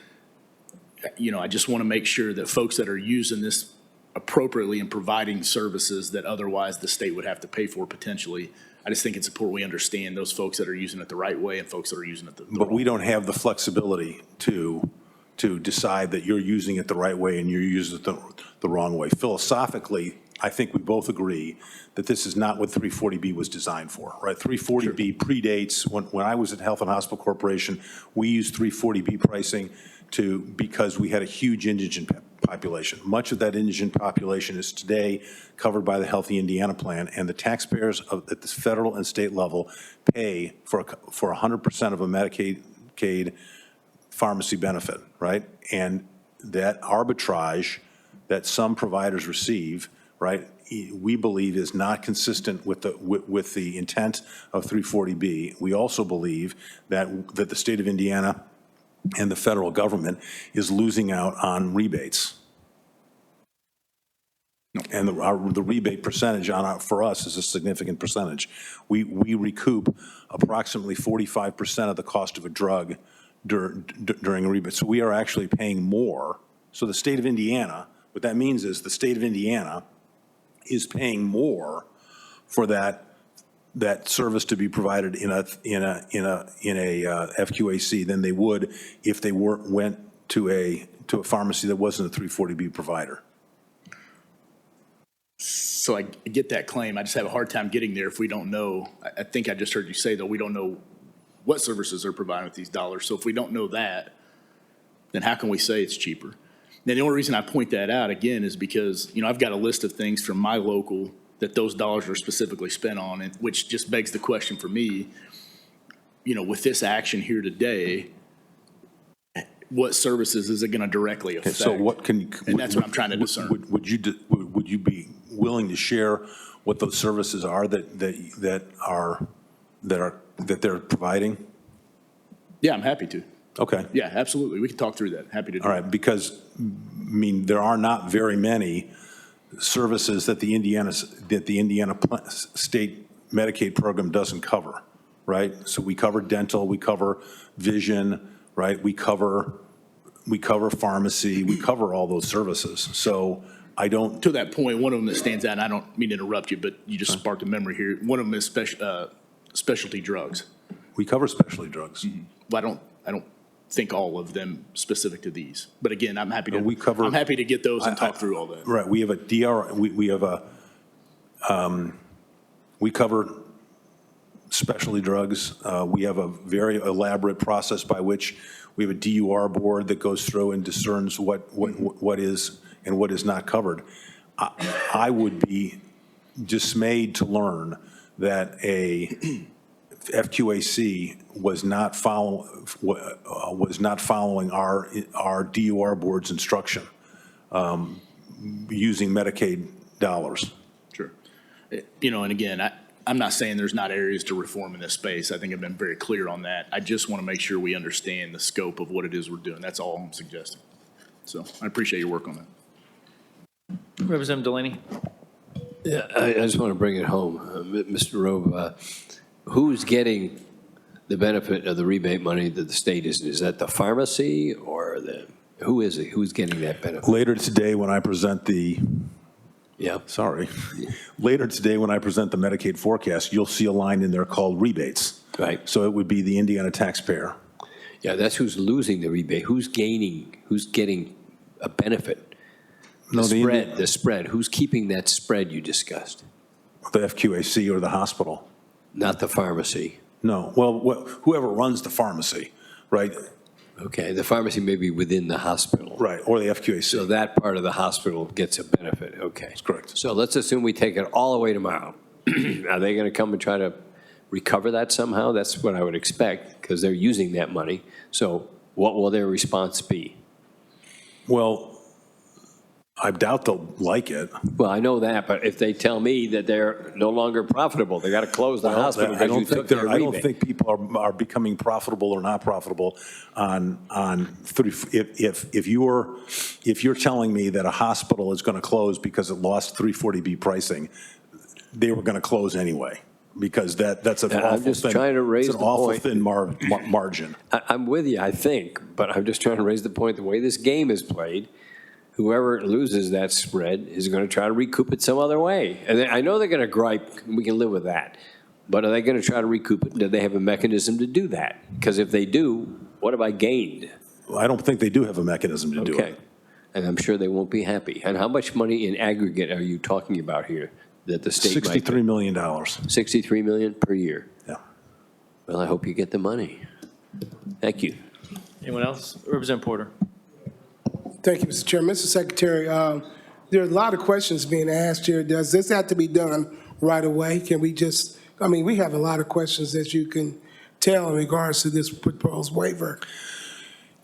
S6: I just want to make sure that folks that are using this appropriately and providing services that otherwise the state would have to pay for potentially, I just think it's important we understand those folks that are using it the right way and folks that are using it the
S13: But we don't have the flexibility to decide that you're using it the right way and you're using it the wrong way. Philosophically, I think we both agree that this is not what 340B was designed for, right? 340B predates, when I was at Health and Hospital Corporation, we used 340B pricing because we had a huge indigent population. Much of that indigent population is today covered by the Healthy Indiana Plan, and the taxpayers at the federal and state level pay for 100% of a Medicaid pharmacy benefit, right? And that arbitrage that some providers receive, right, we believe is not consistent with the intent of 340B. We also believe that the state of Indiana and the federal government is losing out on rebates. And the rebate percentage for us is a significant percentage. We recoup approximately 45% of the cost of a drug during a rebate. So we are actually paying more. So the state of Indiana, what that means is the state of Indiana is paying more for that service to be provided in a FQAC than they would if they went to a pharmacy that wasn't a 340B provider.
S6: So I get that claim. I just have a hard time getting there if we don't know. I think I just heard you say, though, we don't know what services are provided with these dollars. So if we don't know that, then how can we say it's cheaper? Now, the only reason I point that out, again, is because, I've got a list of things from my local that those dollars are specifically spent on, and which just begs the question for me, with this action here today, what services is it going to directly affect?
S13: So what can,
S6: And that's what I'm trying to discern.
S13: would you be willing to share what those services are that they're providing?
S6: Yeah, I'm happy to.
S13: Okay.
S6: Yeah, absolutely. We can talk through that. Happy to do
S13: All right, because, there are not very many services that the Indiana State Medicaid program doesn't cover, right? So we cover dental, we cover vision, right? We cover pharmacy, we cover all those services. So I don't.
S6: To that point, one of them that stands out, and I don't mean to interrupt you, but you just sparked a memory here. One of them is specialty drugs.
S13: We cover specialty drugs.
S6: Well, I don't think all of them specific to these. But again, I'm happy to.
S13: I'm
S6: happy to get those and talk through all that.
S13: Right, we have a DR, we cover specialty drugs. We have a very elaborate process by which we have a DUR board that goes through and discerns what is and what is not covered. I would be dismayed to learn that a FQAC was not following our DUR board's instruction using Medicaid dollars.
S6: Sure. And again, I'm not saying there's not areas to reform in this space. I think I've been very clear on that. I just want to make sure we understand the scope of what it is we're doing. That's all I'm suggesting. So I appreciate your work on that.
S1: Representative Delaney.
S5: Yeah, I just want to bring it home. Mr. Rowe, who's getting the benefit of the rebate money that the state is? Is that the pharmacy or who is it? Who's getting that benefit?
S13: Later today when I present later today when I present the Medicaid forecast, you'll see a line in there called rebates.
S5: Right.
S13: So it would be the Indiana taxpayer.
S5: Yeah, that's who's losing the rebate. Who's getting a benefit? The spread. Who's keeping that spread you discussed?
S13: The FQAC or the hospital.
S5: Not the pharmacy.
S13: No. Well, whoever runs the pharmacy, right?
S5: Okay, the pharmacy may be within the hospital.
S13: Right, or the FQAC.
S5: So that part of the hospital gets a benefit, okay.
S13: That's correct.
S5: So let's assume we take it all the way tomorrow. Are they going to come and try to recover that somehow? That's what I would expect, because they're using that money. So what will their response be?
S13: Well, I doubt they'll like it.
S5: Well, I know that, but if they tell me that they're no longer profitable, they got to close the hospital because you took their rebate.
S13: I don't think people are becoming profitable or not profitable if you're telling me that a hospital is going to close because it lost 340B pricing, they were going to close anyway. Because that's an awful thin margin.
S5: I'm with you, I think, but I'm just trying to raise the point, the way this game is played, whoever loses that spread is going to try to recoup it some other way. And I know they're going to gripe, we can live with that, but are they going to try to recoup it? Do they have a mechanism to do that? Because if they do, what have I gained?
S13: Well, I don't think they do have a mechanism to do it.
S5: Okay, and I'm sure they won't be happy. And how much money in aggregate are you talking about here? That the state might
S13: $63 million.
S5: $63 million per year.
S13: Yeah.
S5: Well, I hope you get the money. Thank you.
S1: Anyone else? Representative Porter.
S10: Thank you, Mr. Chairman. Mr. Secretary, there are a lot of questions being asked here. Does this have to be done right away? Can we just, we have a lot of questions, as you can tell, in regards to this proposed waiver.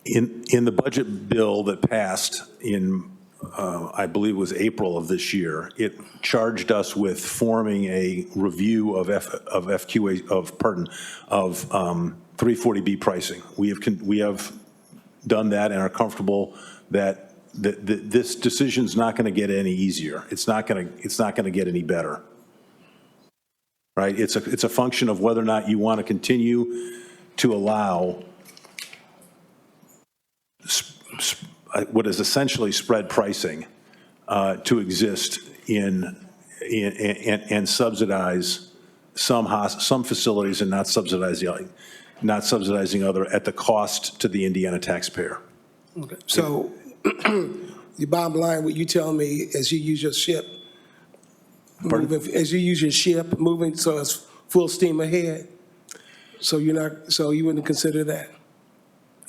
S13: In the budget bill that passed in I believe it was April of this year, it charged us with forming a review of 340B pricing. We have done that and are comfortable that this decision's not going to get any easier. It's not going to get any better. Right? It's a function of whether or not you want to continue to allow what is essentially spread pricing to exist and subsidize some facilities and not subsidizing other at the cost to the Indiana taxpayer.
S10: Okay. So the bottom line, what you tell me is you use your SHIP moving, as you use your ship, moving so it's full steam ahead? So you're not, so you wouldn't consider that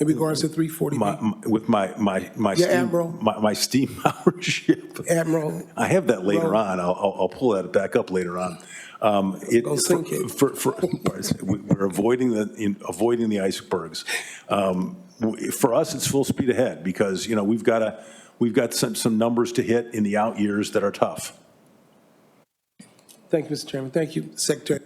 S10: in regards to 340B?
S13: With my
S10: Yeah,
S13: steam,
S10: Admiral.
S13: my steam power ship.
S10: Admiral,
S13: I have that later on. I'll pull that back up later on.
S10: Don't sink it.
S13: We're avoiding the icebergs. For us, it's full speed ahead because, you know, we've got some numbers to hit in the out years that are tough.
S10: Thank you, Mr. Chairman. Thank you, Secretary.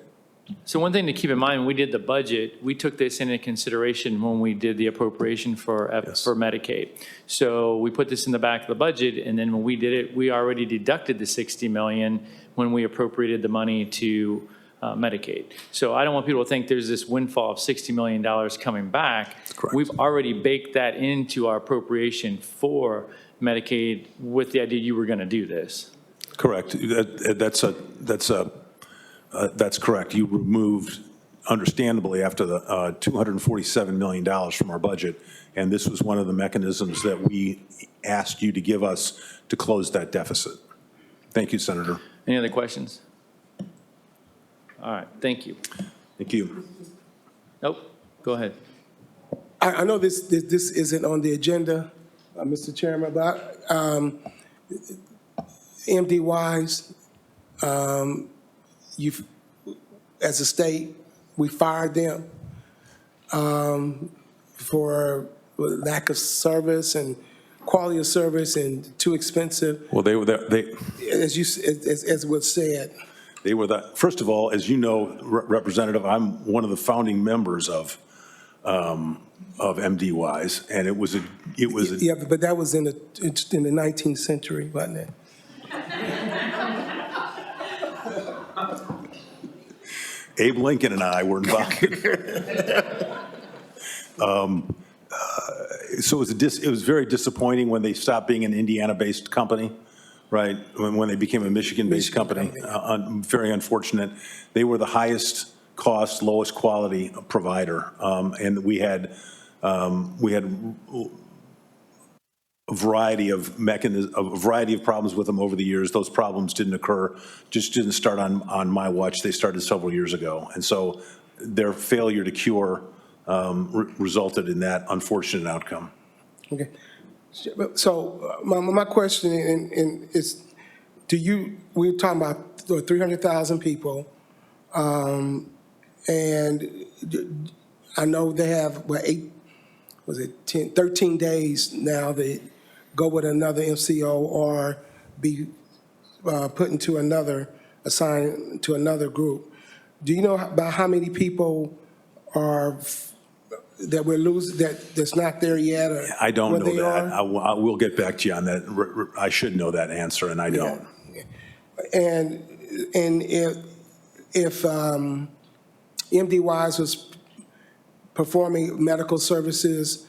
S1: So one thing to keep in mind, when we did the budget, we took this into consideration when we did the appropriation for Medicaid. So we put this in the back of the budget, and then when we did it, we already deducted the 60 million when we appropriated the money to Medicaid. So I don't want people to think there's this windfall of $60 million coming back. We've already baked that into our appropriation for Medicaid with the idea you were going to do this.
S13: Correct. That's correct. You removed, understandably, after the $247 million from our budget, and this was one of the mechanisms that we asked you to give us to close that deficit. Thank you, Senator.
S1: Any other questions? All right, thank you.
S13: Thank you.
S1: Nope, go ahead.
S10: I know this isn't on the agenda, Mr. Chairman, but MD-wise, as a state, we fired them for lack of service and quality of service and too expensive.
S13: Well,
S10: as was said.
S13: They were first of all, as you know, Representative, I'm one of the founding members of MD-Wise, and it was a
S10: Yeah, but that was in the 19th century, wasn't it?
S13: Abe Lincoln and I were involved. So it was very disappointing when they stopped being an Indiana-based company, right? When they became a Michigan-based company. Very unfortunate. They were the highest cost, lowest quality provider, and we had a variety of problems with them over the years. Those problems didn't start on my watch. They started several years ago. And so their failure to cure resulted in that unfortunate outcome.
S10: Okay. So my question is, we're talking about 300,000 people, and I know they have, 13 days now they go with another MCO or be put into assigned to another group. Do you know about how many people that we're losing, that's not there yet? Or
S13: I don't know that.
S10: I
S13: will get back to you on that. I should know that answer, and I don't.
S10: And if MD-Wise was performing medical services,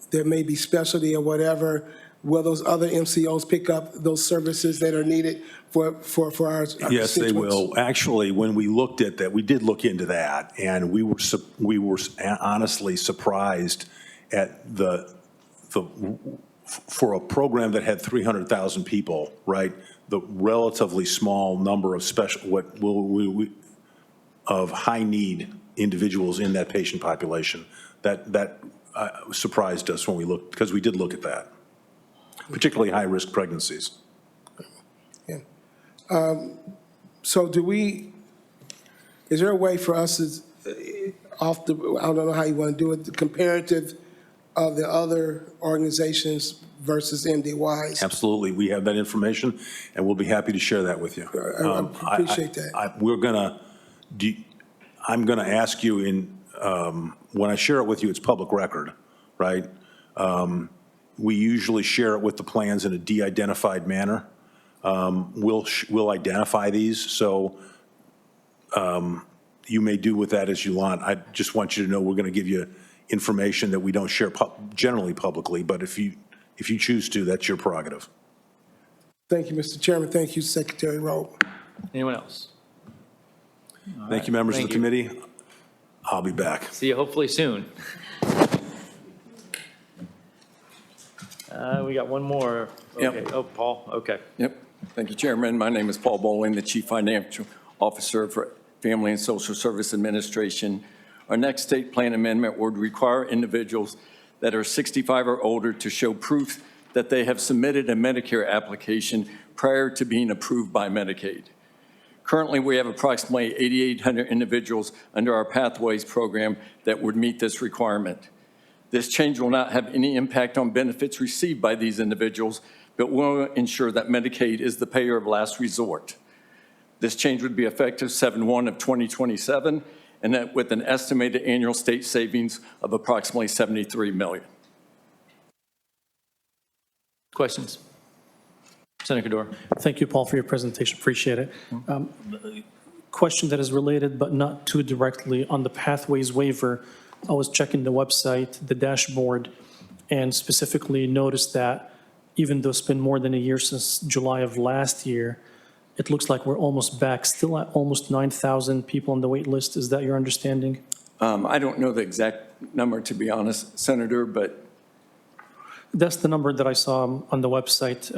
S10: there may be specialty or whatever, will those other MCOs pick up those services that are needed for our
S13: Yes, they will. Actually, when we looked at that, we did look into that, and we were honestly surprised at for a program that had 300,000 people, right? The relatively small number of of high need individuals in that patient population. That surprised us when we looked, because we did look at that, particularly high-risk pregnancies.
S10: Yeah. So is there a way for us to, I don't know how you want to do it, the comparative of the other organizations versus MD-Wise?
S13: Absolutely. We have that information, and we'll be happy to share that with you.
S10: I appreciate that.
S13: I'm going to ask you when I share it with you, it's public record, right? We usually share it with the plans in a de-identified manner. We'll identify these, so you may do with that as you want. I just want you to know we're going to give you information that we don't share generally publicly, but if you choose to, that's your prerogative.
S10: Thank you, Mr. Chairman. Thank you, Secretary Rowe.
S1: Anyone else?
S13: Thank you, members of the committee. I'll be back.
S1: See you hopefully soon. We got one more. Okay.
S16: Yep.
S1: Oh, Paul, okay.
S16: Yep. Thank you, Chairman. My name is Paul Bowling, the Chief Financial Officer for Family and Social Service Administration. Our next state plan amendment would require individuals that are 65 or older to show proof that they have submitted a Medicare application prior to being approved by Medicaid. Currently, we have approximately 8,800 individuals under our Pathways program that would meet this requirement. This change will not have any impact on benefits received by these individuals, but will ensure that Medicaid is the payer of last resort. This change would be effective 7/1 of 2027, and that with an estimated annual state savings of approximately $73 million.
S1: Questions? Senator Kador.
S3: Thank you, Paul, for your presentation. Appreciate it. Question that is related but not too directly on the Pathways waiver. I was checking the website, the dashboard, and specifically noticed that even though it's been more than a year since July of last year, it looks like we're almost back, still at almost 9,000 people on the wait list. Is that your understanding?
S16: I don't know the exact number, to be honest, Senator, but
S3: that's the number that I saw on the website.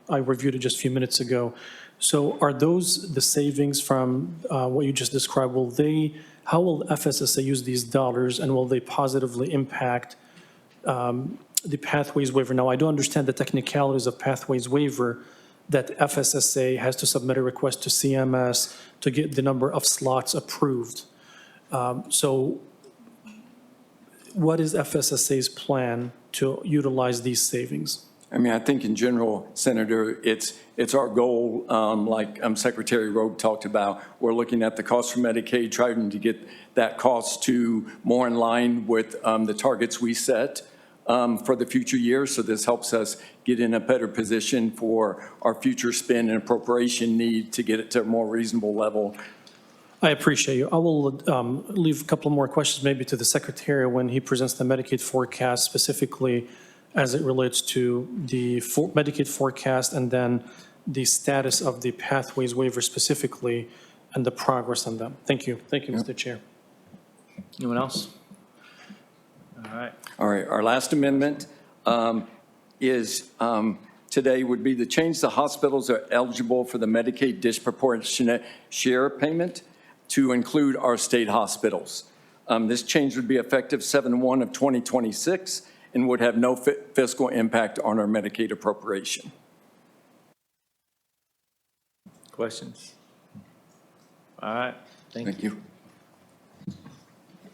S3: I reviewed it just a few minutes ago. So are those the savings from what you just described? How will FSSA use these dollars, and will they positively impact the Pathways waiver? Now, I do understand the technicalities of Pathways waiver, that FSSA has to submit a request to CMS to get the number of slots approved. So what is FSSA's plan to utilize these savings?
S16: I mean, I think in general, Senator, it's our goal, like Secretary Rowe talked about, we're looking at the cost for Medicaid, trying to get that cost to more in line with the targets we set for the future years. So this helps us get in a better position for our future spend and appropriation need to get it to a more reasonable level.
S3: I appreciate you. I will leave a couple more questions maybe to the Secretary when he presents the Medicaid forecast, specifically as it relates to the Medicaid forecast and then the status of the Pathways waiver specifically and the progress on them. Thank you. Thank you, Mr. Chair.
S1: Anyone else? All right.
S16: All right, our last amendment is today would be to change the hospitals that are eligible for the Medicaid disproportionate share payment to include our state hospitals. This change would be effective 7/1 of 2026 and would have no fiscal impact on our Medicaid appropriation.
S1: Questions? All right, thank
S16: you.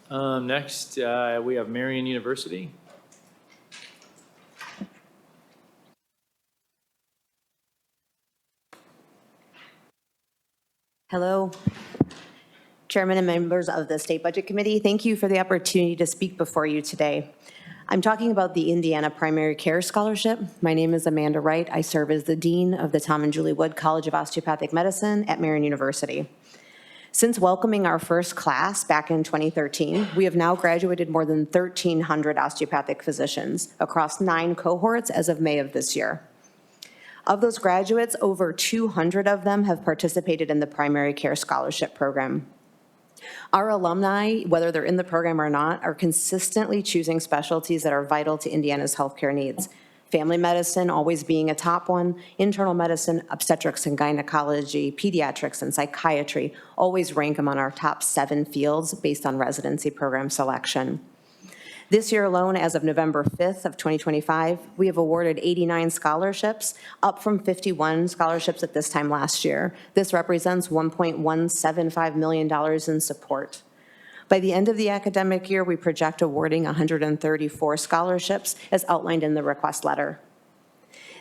S1: Next, we have Marion University.
S22: Hello, Chairman and members of the State Budget Committee. Thank you for the opportunity to speak before you today. I'm talking about the Indiana Primary Care Scholarship. My name is Amanda Wright. I serve as the Dean of the Tom and Julie Wood College of Osteopathic Medicine at Marion University. Since welcoming our first class back in 2013, we have now graduated more than 1,300 osteopathic physicians across 9 cohorts as of May of this year. Of those graduates, over 200 of them have participated in the Primary Care Scholarship Program. Our alumni, whether they're in the program or not, are consistently choosing specialties that are vital to Indiana's healthcare needs. Family medicine always being a top one, internal medicine, obstetrics and gynecology, pediatrics and psychiatry always rank among our top 7 fields based on residency program selection. This year alone, as of November 5th of 2025, we have awarded 89 scholarships, up from 51 scholarships at this time last year. This represents $1.175 million in support. By the end of the academic year, we project awarding 134 scholarships as outlined in the request letter.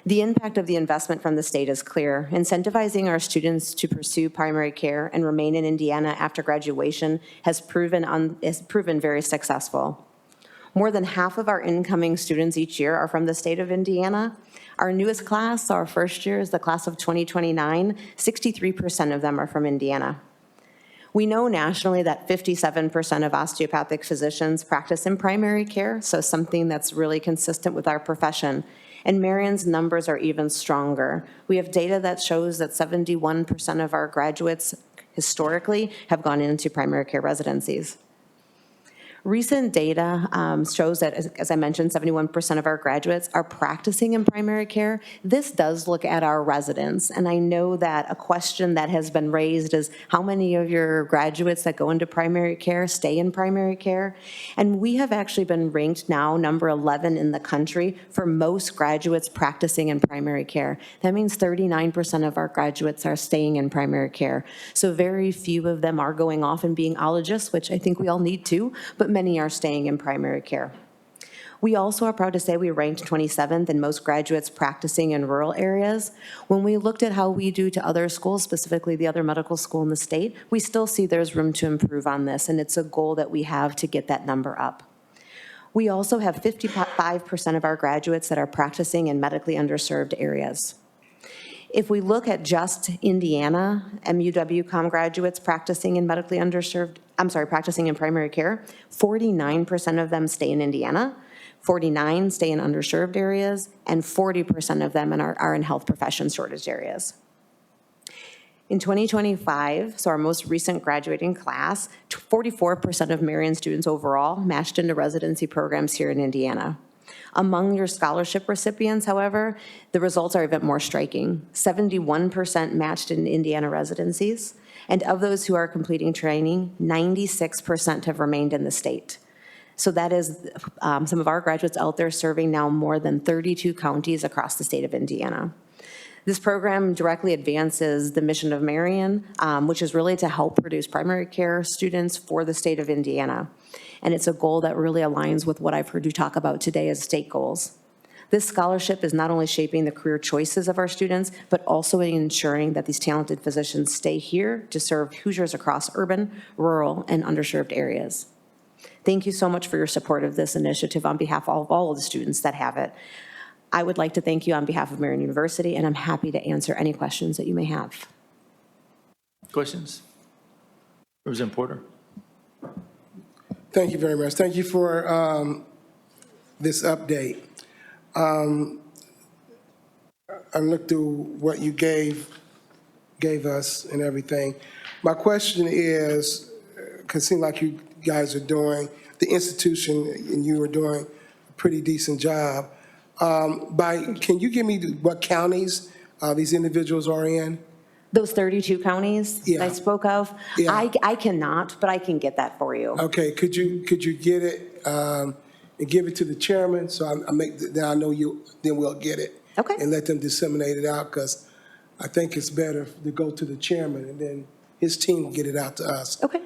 S22: The impact of the investment from the state is clear. Incentivizing our students to pursue primary care and remain in Indiana after graduation has proven very successful. More than half of our incoming students each year are from the state of Indiana. Our newest class, our first year, is the class of 2029. 63% of them are from Indiana. We know nationally that 57% of osteopathic physicians practice in primary care, so something that's really consistent with our profession. And Marion's numbers are even stronger. We have data that shows that 71% of our graduates historically have gone into primary care residencies. Recent data shows that, as I mentioned, 71% of our graduates are practicing in primary care. This does look at our residents, and I know that a question that has been raised is how many of your graduates that go into primary care stay in primary care? And we have actually been ranked now number 11 in the country for most graduates practicing in primary care. That means 39% of our graduates are staying in primary care. So very few of them are going off and being ologists, which I think we all need to, but many are staying in primary care. We also are proud to say we ranked 27th in most graduates practicing in rural areas. When we looked at how we do to other schools, specifically the other medical school in the state, we still see there's room to improve on this, and it's a goal that we have to get that number up. We also have 55% of our graduates that are practicing in medically underserved areas. If we look at just Indiana, MUW-COM graduates practicing in practicing in primary care, 49% of them stay in Indiana, 49 stay in underserved areas, and 40% of them are in health profession shortage areas. In 2025, so our most recent graduating class, 44% of Marion students overall matched into residency programs here in Indiana. Among your scholarship recipients, however, the results are a bit more striking. 71% matched in Indiana residencies, and of those who are completing training, 96% have remained in the state. So that is some of our graduates out there serving now more than 32 counties across the state of Indiana. This program directly advances the mission of Marion, which is really to help produce primary care students for the state of Indiana. And it's a goal that really aligns with what I've heard you talk about today as state goals. This scholarship is not only shaping the career choices of our students, but also ensuring that these talented physicians stay here to serve Hoosiers across urban, rural, and underserved areas. Thank you so much for your support of this initiative on behalf of all of the students that have it. I would like to thank you on behalf of Marion University, and I'm happy to answer any questions that you may have.
S1: Questions? Representative Porter.
S10: Thank you very much. Thank you for this update. I looked through what you gave us and everything. My question is, because it seems like you guys are doing, the institution and you are doing a pretty decent job. Can you give me what counties these individuals are in?
S22: Those 32 counties that I spoke of, I cannot, but I can get that for you.
S10: Okay, could you get it and give it to the chairman, so then I know then we'll get it.
S22: Okay.
S10: And let them disseminate it out, because I think it's better to go to the chairman and then his team will get it out to us.
S22: Okay.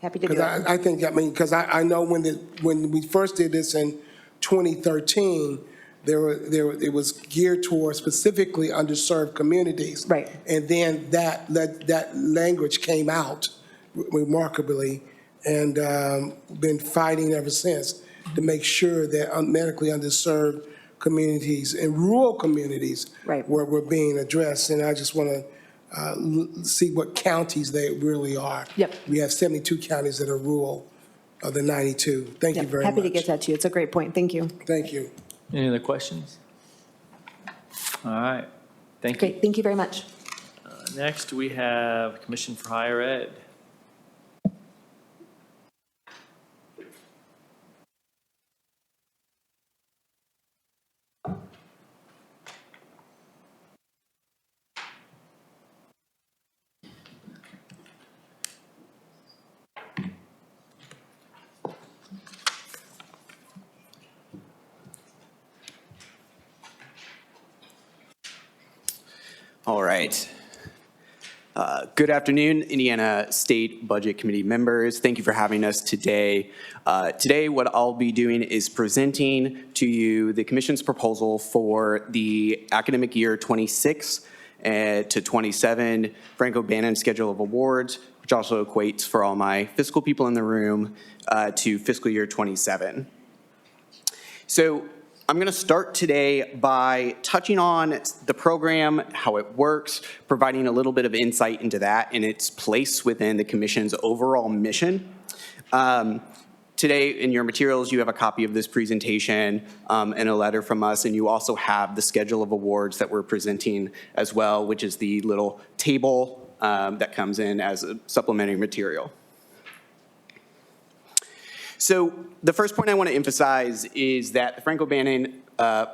S22: Happy to do that.
S10: I think, because I know when we first did this in 2013, it was geared towards specifically underserved communities.
S22: Right.
S10: And then that language came out remarkably, and been fighting ever since to make sure that medically underserved communities and rural communities were being addressed. And I just want to see what counties they really are.
S22: Yep.
S10: We have 72 counties that are rural of the 92. Thank you very much.
S22: Happy to get that to you. It's a great point. Thank you.
S10: Thank you.
S1: Any other questions? All right. Thank you.
S22: Great. Thank you very much.
S1: Next, we have Commission for Higher Ed.
S14: All right. Good afternoon, Indiana State Budget Committee members. Thank you for having us today. Today, what I'll be doing is presenting to you the Commission's proposal for the academic year 26 to 27 Franco Bannon Schedule of Awards, which also equates for all my fiscal people in the room to fiscal year 27. So I'm going to start today by touching on the program, how it works, providing a little bit of insight into that and its place within the Commission's overall mission. Today, in your materials, you have a copy of this presentation and a letter from us, and you also have the schedule of awards that we're presenting as well, which is the little table that comes in as a supplementary material. So the first point I want to emphasize is that the Frank O'Bannon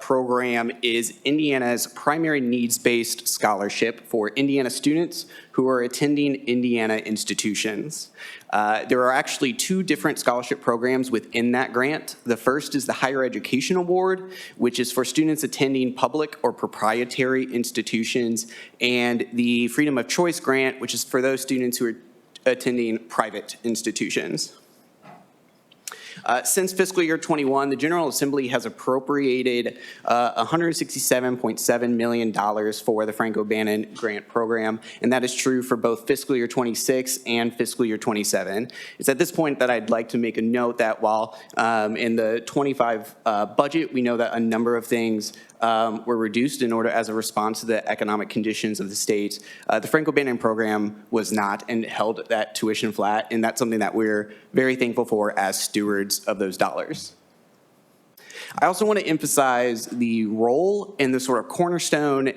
S14: program is Indiana's primary needs-based scholarship for Indiana students who are attending Indiana institutions. There are actually two different scholarship programs within that grant. The first is the Higher Education Award, which is for students attending public or proprietary institutions, and the Freedom of Choice Grant, which is for those students who are attending private institutions. Since fiscal year 21, the General Assembly has appropriated $167.7 million for the Frank O'Bannon Grant Program, and that is true for both fiscal year 26 and fiscal year 27. It's at this point that I'd like to make a note that while in the 25 budget, we know that a number of things were reduced in order as a response to the economic conditions of the state. The Frank O'Bannon program was not and held that tuition flat, and that's something that we're very thankful for as stewards of those dollars. I also want to emphasize the role and the sort of cornerstone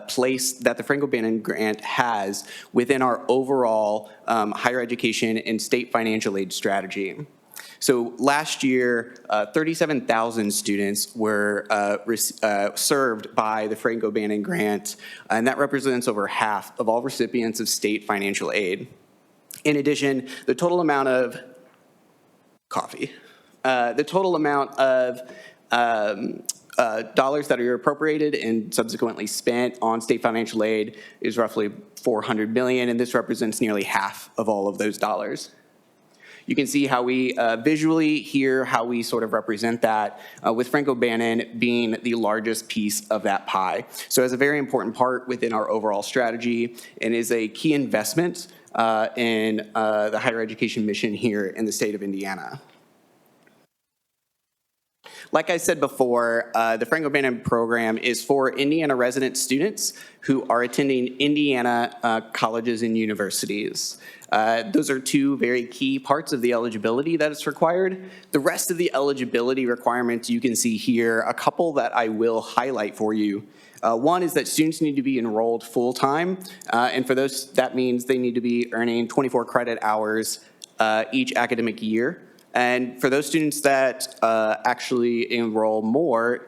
S14: place that the Frank O'Bannon Grant has within our overall higher education and state financial aid strategy. So last year, 37,000 students were served by the Frank O'Bannon Grant, and that represents over half of all recipients of state financial aid. In addition, the total amount of dollars that are appropriated and subsequently spent on state financial aid is roughly $400 million, and this represents nearly half of all of those dollars. You can see how we visually hear how we sort of represent that with Frank O'Bannon being the largest piece of that pie. So it's a very important part within our overall strategy and is a key investment in the higher education mission here in the state of Indiana. Like I said before, the Frank O'Bannon program is for Indiana resident students who are attending Indiana colleges and universities. Those are two very key parts of the eligibility that is required. The rest of the eligibility requirements you can see here, a couple that I will highlight for you. One is that students need to be enrolled full-time, and for those, that means they need to be earning 24 credit hours each academic year. And for those students that actually enroll more,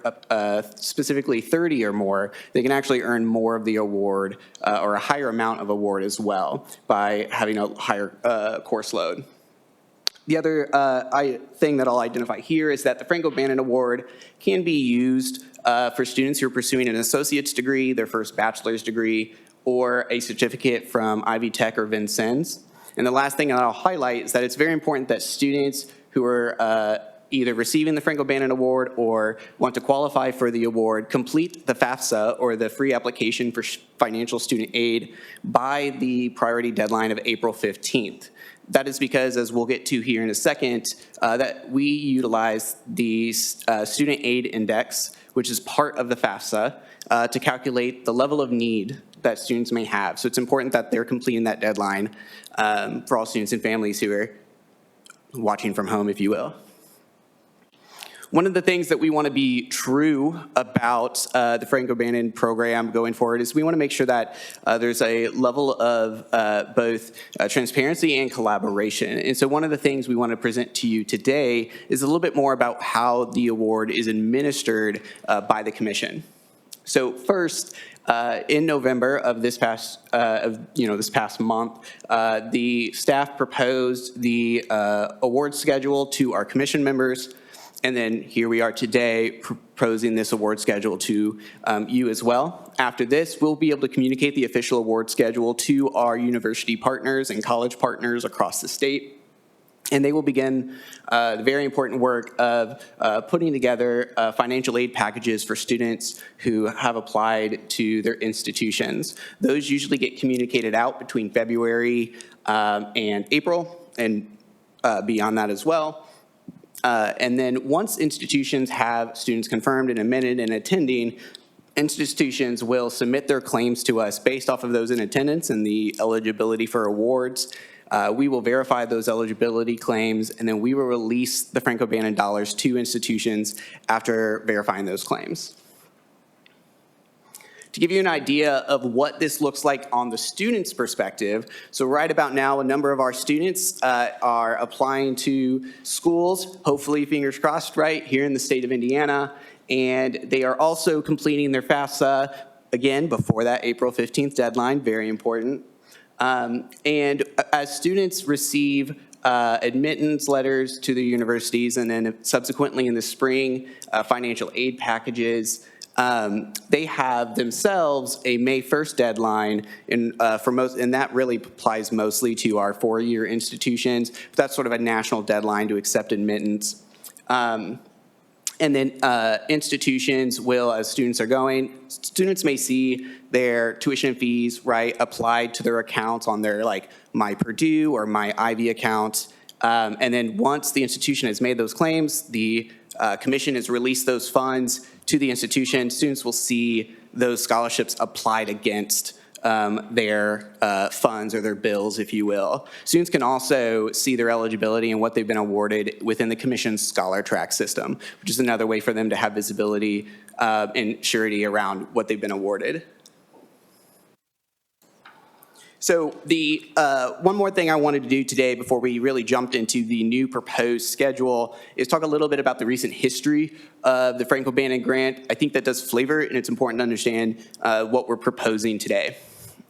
S14: specifically 30 or more, they can actually earn more of the award or a higher amount of award as well by having a higher course load. The other thing that I'll identify here is that the Frank O'Bannon Award can be used for students who are pursuing an associate's degree, their first bachelor's degree, or a certificate from Ivy Tech or Vincennes. And the last thing that I'll highlight is that it's very important that students who are either receiving the Frank O'Bannon Award or want to qualify for the award complete the FAFSA, or the free application for financial student aid, by the priority deadline of April 15th. That is because, as we'll get to here in a second, that we utilize the Student Aid Index, which is part of the FAFSA, to calculate the level of need that students may have. So it's important that they're completing that deadline for all students and families who are watching from home, if you will. One of the things that we want to be true about the Frank O'Bannon program going forward is we want to make sure that there's a level of both transparency and collaboration. And so one of the things we want to present to you today is a little bit more about how the award is administered by the commission. So first, in November of this past, this past month, the staff proposed the award schedule to our commission members, and then here we are today proposing this award schedule to you as well. After this, we'll be able to communicate the official award schedule to our university partners and college partners across the state. And they will begin the very important work of putting together financial aid packages for students who have applied to their institutions. Those usually get communicated out between February and April, and beyond that as well. And then once institutions have students confirmed and admitted and attending, institutions will submit their claims to us based off of those in attendance and the eligibility for awards. We will verify those eligibility claims, and then we will release the Frank O'Bannon dollars to institutions after verifying those claims. To To give you an idea of what this looks like on the student's perspective, so right about now, a number of our students are applying to schools, hopefully, fingers crossed, right, here in the state of Indiana, and they are also completing their FAFSA, again, before that April 15th deadline, very important. And as students receive admittance letters to the universities, and then subsequently in the spring, financial aid packages, they have themselves a May 1st deadline, and that really applies mostly to our four-year institutions. But that's sort of a national deadline to accept admittance. And then institutions will, as students are going, students may see their tuition fees, right, applied to their accounts on their like My Purdue or My Ivy account. And then once the institution has made those claims, the commission has released those funds to the institution. Students will see those scholarships applied against their funds or their bills, if you will. Students can also see their eligibility and what they've been awarded within the commission's Scholar Track system, which is another way for them to have visibility and surety around what they've been awarded. So the one more thing I wanted to do today before we really jumped into the new proposed schedule is talk a little bit about the recent history of the Frank-O'Bannon grant. I think that does flavor it, and it's important to understand what we're proposing today.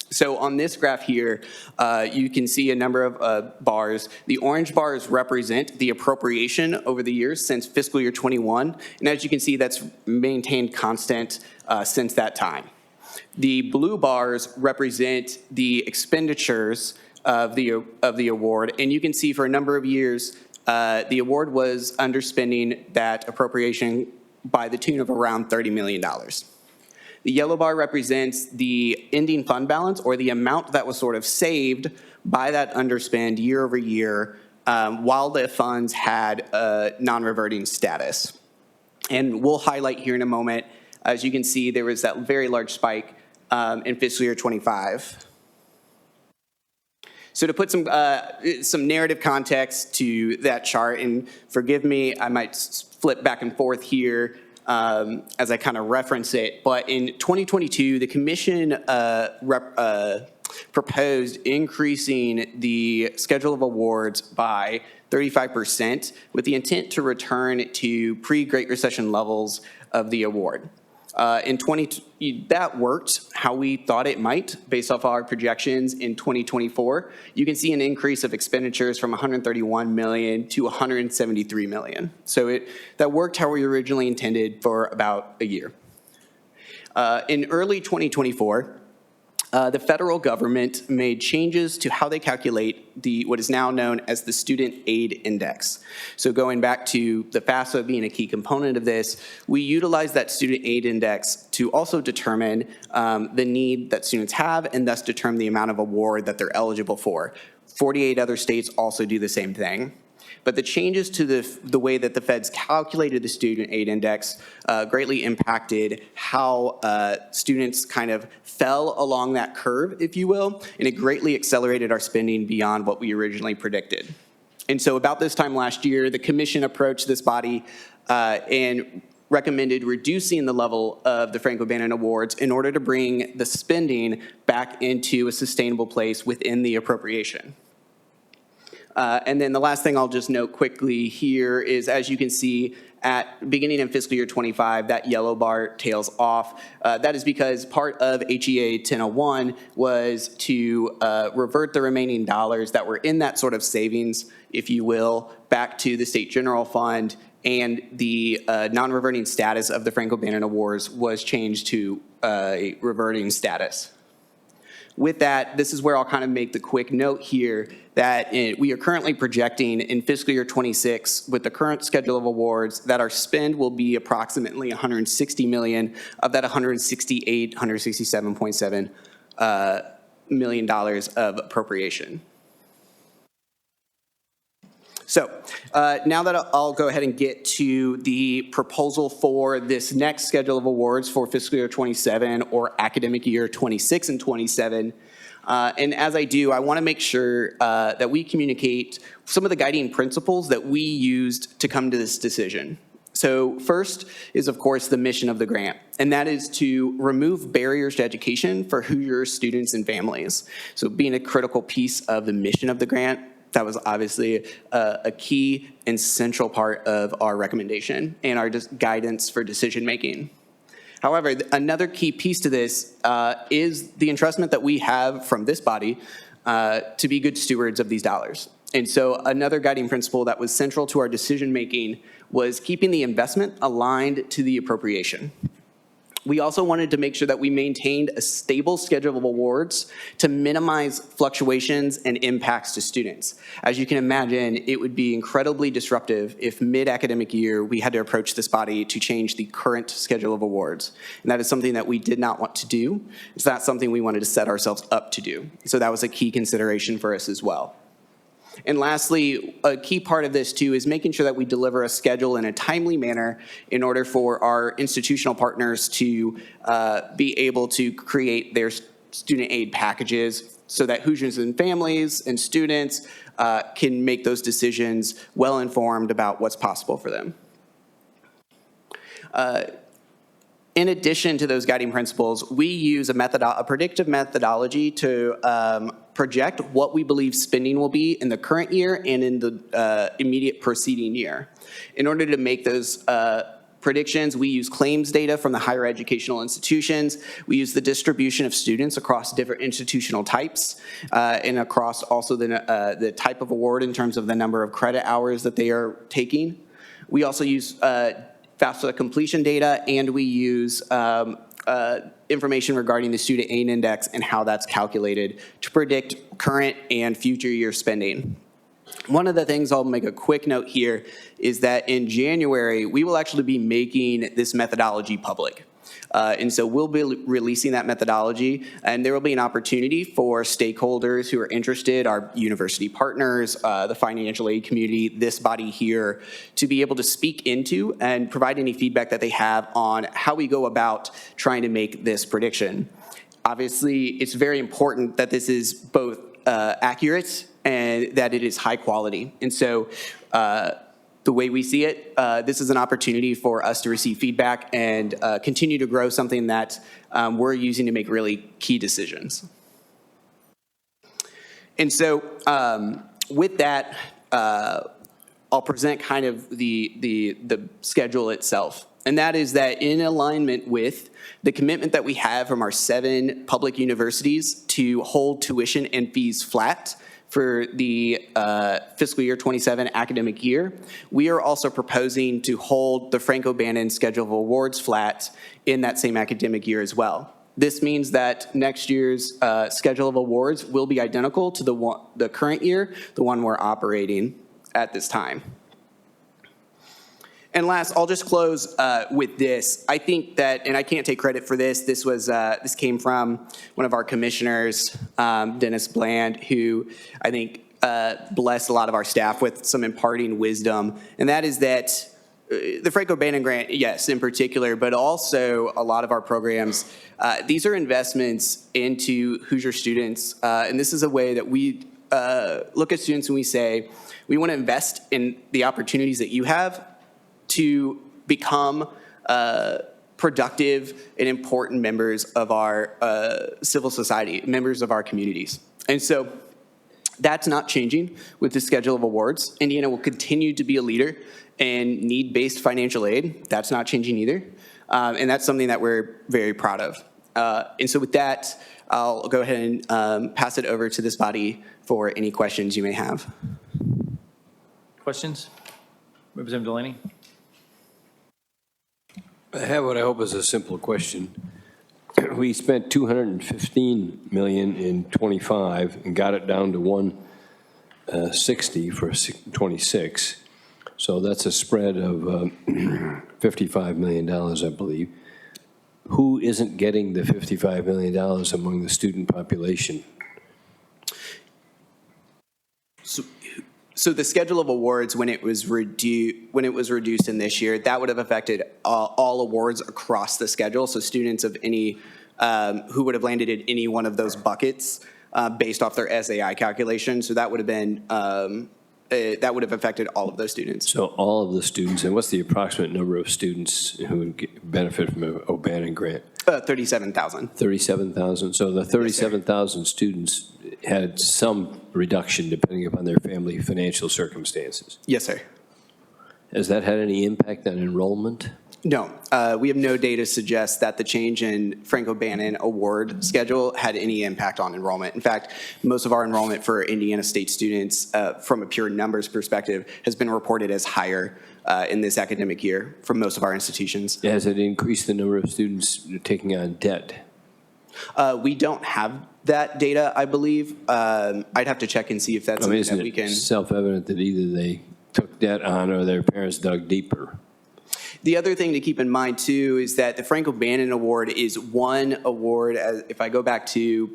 S14: So on this graph here, you can see a number of bars. The orange bars represent the appropriation over the years since fiscal year 21. And as you can see, that's maintained constant since that time. The blue bars represent the expenditures of the award. And you can see for a number of years, the award was underspending that appropriation by the tune of around $30 million. The yellow bar represents the ending fund balance, or the amount that was sort of saved by that underspend year over year while the funds had a non-reverting status. And we'll highlight here in a moment, as you can see, there was that very large spike in fiscal year 25. So to put some narrative context to that chart, and forgive me, I might flip back and forth here as I kind of reference it, but in 2022, the commission proposed increasing the schedule of awards by 35% with the intent to return to pre-Great Recession levels of the award. That worked how we thought it might based off our projections in 2024. You can see an increase of expenditures from $131 million to $173 million. So that worked how we originally intended for about a year. In early 2024, the federal government made changes to how they calculate what is now known as the Student Aid Index. So going back to the FAFSA being a key component of this, we utilize that Student Aid Index to also determine the need that students have and thus determine the amount of award that they're eligible for. 48 other states also do the same thing. But the changes to the way that the feds calculated the Student Aid Index greatly impacted how students kind of fell along that curve, if you will, and it greatly accelerated our spending beyond what we originally predicted. And so about this time last year, the commission approached this body and recommended reducing the level of the Frank-O'Bannon Awards in order to bring the spending back into a sustainable place within the appropriation. And then the last thing I'll just note quickly here is, as you can see, at beginning in fiscal year 25, that yellow bar tails off. That is because part of HEA 1001 was to revert the remaining dollars that were in that sort of savings, if you will, back to the state general fund, and the non-reverting status of the Frank-O'Bannon Awards was changed to a reverting status. With that, this is where I'll kind of make the quick note here that we are currently projecting in fiscal year 26 with the current schedule of awards that our spend will be approximately $160 million of that $167.7 million of appropriation. So now that I'll go ahead and get to the proposal for this next schedule of awards for fiscal year 27 or academic year 26 and 27. And as I do, I want to make sure that we communicate some of the guiding principles that we used to come to this decision. So first is, of course, the mission of the grant, and that is to remove barriers to education for Hoosier students and families. So being a critical piece of the mission of the grant, that was obviously a key and central part of our recommendation and our guidance for decision-making. However, another key piece to this is the entrustment that we have from this body to be good stewards of these dollars. And so another guiding principle that was central to our decision-making was keeping the investment aligned to the appropriation. We also wanted to make sure that we maintained a stable schedule of awards to minimize fluctuations and impacts to students. As you can imagine, it would be incredibly disruptive if mid-academic year we had to approach this body to change the current schedule of awards. And that is something that we did not want to do. It's not something we wanted to set ourselves up to do. So that was a key consideration for us as well. And lastly, a key part of this too is making sure that we deliver a schedule in a timely manner in order for our institutional partners to be able to create their student aid packages so that Hoosiers and families and students can make those decisions well-informed about what's possible for them. In addition to those guiding principles, we use a predictive methodology to project what we believe spending will be in the current year and in the immediate preceding year. In order to make those predictions, we use claims data from the higher educational institutions. We use the distribution of students across different institutional types and across also the type of award in terms of the number of credit hours that they are taking. We also use FAFSA completion data, and we use information regarding the student aid index and how that's calculated to predict current and future year spending. One of the things I'll make a quick note here is that in January, we will actually be making this methodology public. And so we'll be releasing that methodology, and there will be an opportunity for stakeholders who are interested, our university partners, the financial aid community, this body here, to be able to speak into and provide any feedback that they have on how we go about trying to make this prediction. Obviously, it's very important that this is both accurate and that it is high quality. And so the way we see it, this is an opportunity for us to receive feedback and continue to grow something that we're using to make really key decisions. And so with that, I'll present kind of the schedule itself. And that is that in alignment with the commitment that we have from our 7 public universities to hold tuition and fees flat for the fiscal year 27 academic year, we are also proposing to hold the Franco-Bannon schedule of awards flat in that same academic year as well. This means that next year's schedule of awards will be identical to the current year, the one we're operating at this time. And last, I'll just close with this. I think that, and I can't take credit for this, this came from one of our commissioners, Dennis Bland, who I think blessed a lot of our staff with some imparting wisdom. And that is that the Franco-Bannon grant, yes, in particular, but also a lot of our programs, these are investments into Hoosier students. And this is a way that we look at students and we say, we want to invest in the opportunities that you have to become productive and important members of our civil society, members of our communities. And so that's not changing with the schedule of awards. Indiana will continue to be a leader in need-based financial aid. That's not changing either. And that's something that we're very proud of. And so with that, I'll go ahead and pass it over to this body for any questions you may have.
S1: Questions? Representative Delaney?
S5: I have what I hope is a simple question. We spent $215 million in 25 and got it down to 160 for 26. So that's a spread of $55 million, I believe. Who isn't getting the $55 million among the student population?
S14: So the schedule of awards, when it was reduced in this year, that would have affected all awards across the schedule. So students of any who would have landed in any one of those buckets based off their SAI calculation. So that would have been that would have affected all of those students.
S5: So all of the students, and what's the approximate number of students who would benefit from an O'Bannon grant?
S14: 37,000.
S5: 37,000. So the 37,000 students had some reduction depending upon their family financial circumstances.
S14: Yes, sir.
S5: Has that had any impact on enrollment?
S14: No, we have no data to suggest that the change in Frank O'Bannon award schedule had any impact on enrollment. In fact, most of our enrollment for Indiana State students, from a pure numbers perspective, has been reported as higher in this academic year from most of our institutions.
S5: Has it increased the number of students taking on debt?
S14: We don't have that data, I believe. I'd have to check and see if that's something that we can.
S5: Isn't it self-evident that either they took debt on or their parents dug deeper?
S14: The other thing to keep in mind, too, is that the Frank O'Bannon Award is one award, if I go back to,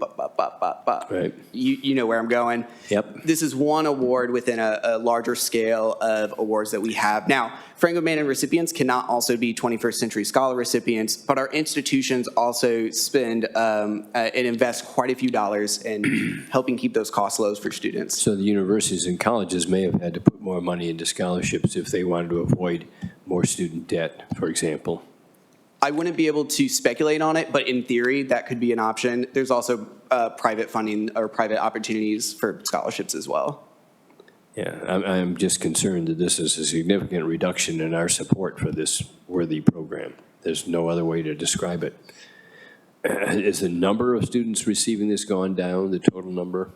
S5: Right.
S14: you know where I'm going.
S5: Yep.
S14: This is one award within a larger scale of awards that we have. Now, Frank O'Bannon recipients cannot also be 21st Century Scholar recipients, but our institutions also spend and invest quite a few dollars in helping keep those costs low for students.
S5: So the universities and colleges may have had to put more money into scholarships if they wanted to avoid more student debt, for example.
S14: I wouldn't be able to speculate on it, but in theory, that could be an option. There's also private funding or private opportunities for scholarships as well.
S5: Yeah, I'm just concerned that this is a significant reduction in our support for this worthy program. There's no other way to describe it. Is the number of students receiving this gone down, the total number?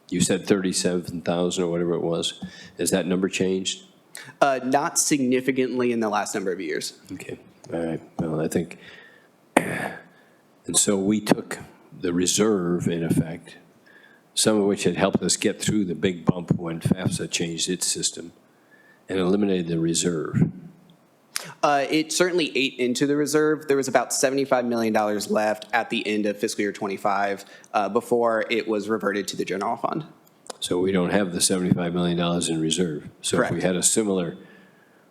S5: You said 37,000 or whatever it was. Has that number changed?
S14: Not significantly in the last number of years.
S5: Okay, all right. Well, I think, and so we took the reserve, in effect, some of which had helped us get through the big bump when FAFSA changed its system, and eliminated the reserve.
S14: It certainly ate into the reserve. There was about $75 million left at the end of fiscal year 25 before it was reverted to the general fund.
S5: So we don't have the $75 million in reserve. So
S14: Correct.
S5: if we had a similar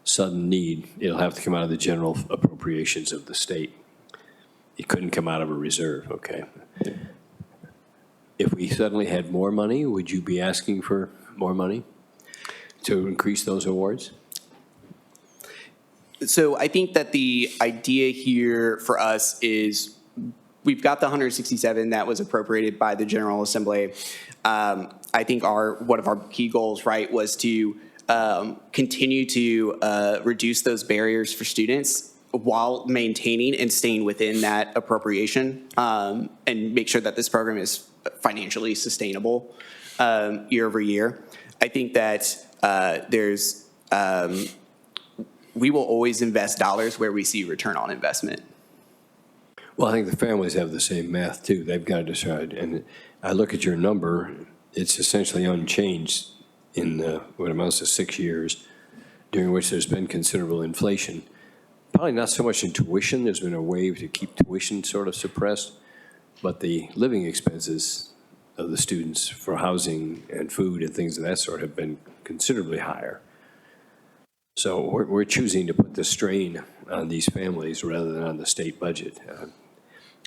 S5: sudden need, it'll have to come out of the general appropriations of the state. It couldn't come out of a reserve, okay. If we suddenly had more money, would you be asking for more money to increase those awards?
S14: So I think that the idea here for us is we've got the 167 that was appropriated by the General Assembly. I think one of our key goals, right, was to continue to reduce those barriers for students while maintaining and staying within that appropriation and make sure that this program is financially sustainable year over year. I think that we will always invest dollars where we see return on investment.
S5: Well, I think the families have the same math too. They've got to decide. And I look at your number, it's essentially unchanged in what amounts to 6 years, during which there's been considerable inflation. Probably not so much in tuition. There's been a wave to keep tuition sort of suppressed, but the living expenses of the students for housing and food and things of that sort have been considerably higher. So we're choosing to put the strain on these families rather than on the state budget.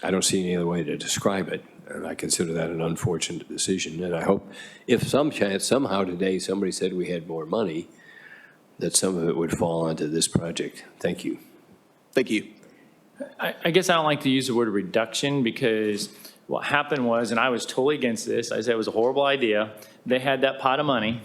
S5: I don't see any other way to describe it, and I consider that an unfortunate decision. And I hope if some chance somehow today somebody said we had more money, that some of it would fall onto this project. Thank you.
S14: Thank you.
S1: I guess I don't like to use the word reduction because what happened was, and I was totally against this, I said it was a horrible idea. They had that pot of money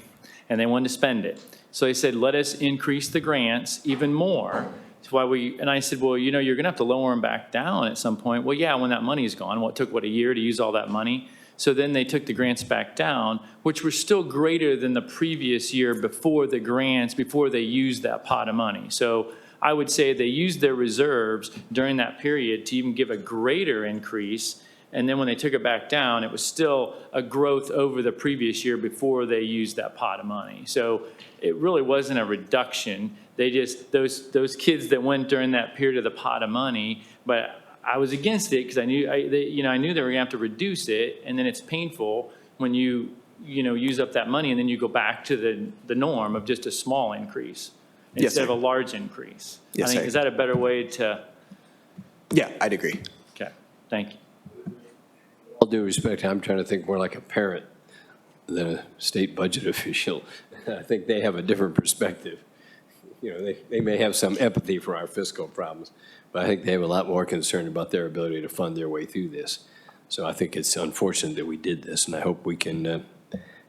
S1: and they wanted to spend it. So they said, let us increase the grants even more. That's why and I said, well, you're going to have to lower them back down at some point. Well, yeah, when that money is gone. Well, it took, a year to use all that money? So then they took the grants back down, which were still greater than the previous year before the grants, before they used that pot of money. So I would say they used their reserves during that period to even give a greater increase. And then when they took it back down, it was still a growth over the previous year before they used that pot of money. So it really wasn't a reduction. They just, those kids that went during that period of the pot of money, but I was against it because I knew I knew they were gonna have to reduce it, and then it's painful when you use up that money and then you go back to the norm of just a small increase instead of a large increase.
S14: Yes,
S1: I think,
S14: sir.
S1: is that a better way to?
S14: Yeah, I'd agree.
S1: Okay, thank you.
S5: All due respect, I'm trying to think more like a parent than a state budget official. I think they have a different perspective. You know, they may have some empathy for our fiscal problems, but I think they have a lot more concern about their ability to fund their way through this. So I think it's unfortunate that we did this, and I hope we can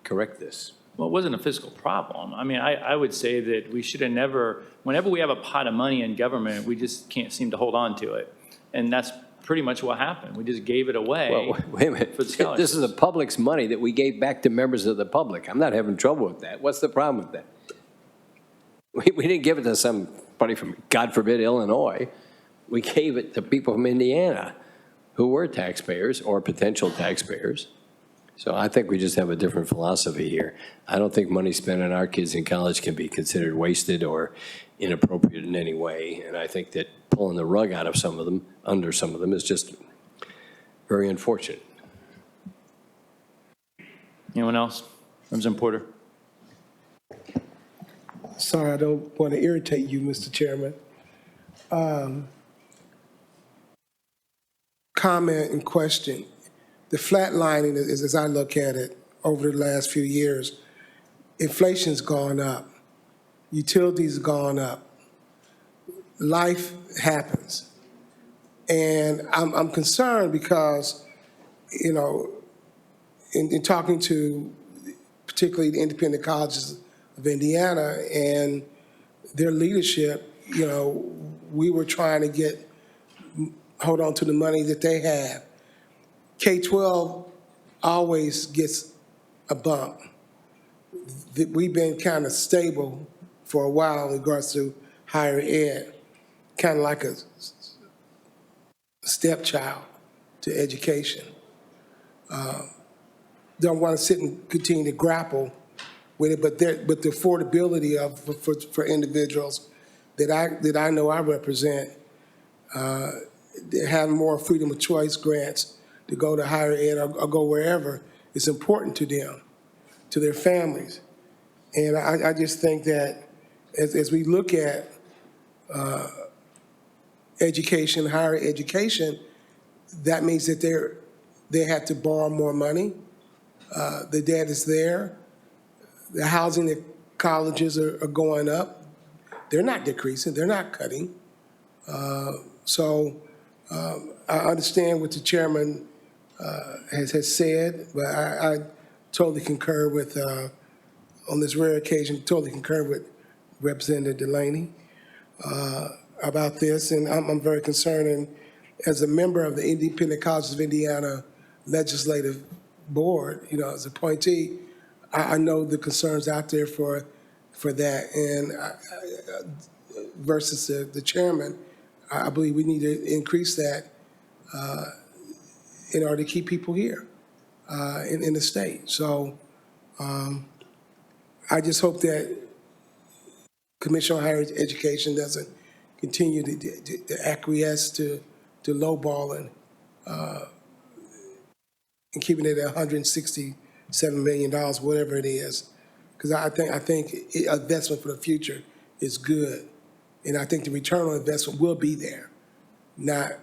S5: correct this.
S1: Well, it wasn't a fiscal problem. I mean, I would say that we should have never, whenever we have a pot of money in government, we just can't seem to hold on to it. And that's pretty much what happened. We just gave it away.
S5: Well, wait a minute.
S1: For the scholarships.
S5: This is the public's money that we gave back to members of the public. I'm not having trouble with that. What's the problem with that? We didn't give it to somebody from, God forbid, Illinois. We gave it to people from Indiana who were taxpayers or potential taxpayers. So I think we just have a different philosophy here. I don't think money spent on our kids in college can be considered wasted or inappropriate in any way. And I think that pulling the rug out of some of them, under some of them, is just very unfortunate.
S1: Anyone else? Representative Porter?
S10: Sorry, I don't want to irritate you, Mr. Chairman. Comment and question. The flatlining, as I look at it over the last few years, inflation's gone up. Utilities have gone up. Life happens. And I'm concerned because, you know, in talking to particularly the independent colleges of Indiana and their leadership, you know, we were trying to hold on to the money that they have. K-12 always gets a bump. We've been kind of stable for a while in regards to higher ed, kind of like a stepchild to education. Don't want to sit and continue to grapple with it, but the affordability for individuals that I know I represent, they have more freedom of choice grants to go to higher ed or go wherever, it's important to them, to their families. And I just think that as we look at education, higher education, that means that they have to borrow more money. The debt is there. The housing at colleges are going up. They're not decreasing, they're not cutting. So I understand what the chairman has said, but I totally concur with, on this rare occasion, totally concur with Representative Delaney about this, and I'm very concerned. And as a member of the Independent Colleges of Indiana Legislative Board, you know, as appointee, I know the concerns out there for that, and versus the chairman, I believe we need to increase that in order to keep people here in the state. So I just hope that Commission on Higher Education doesn't continue to acquiesce to lowballing and keeping it at $167 million, whatever it is. Because I think investment for the future is good. And I think the return on investment will be there, not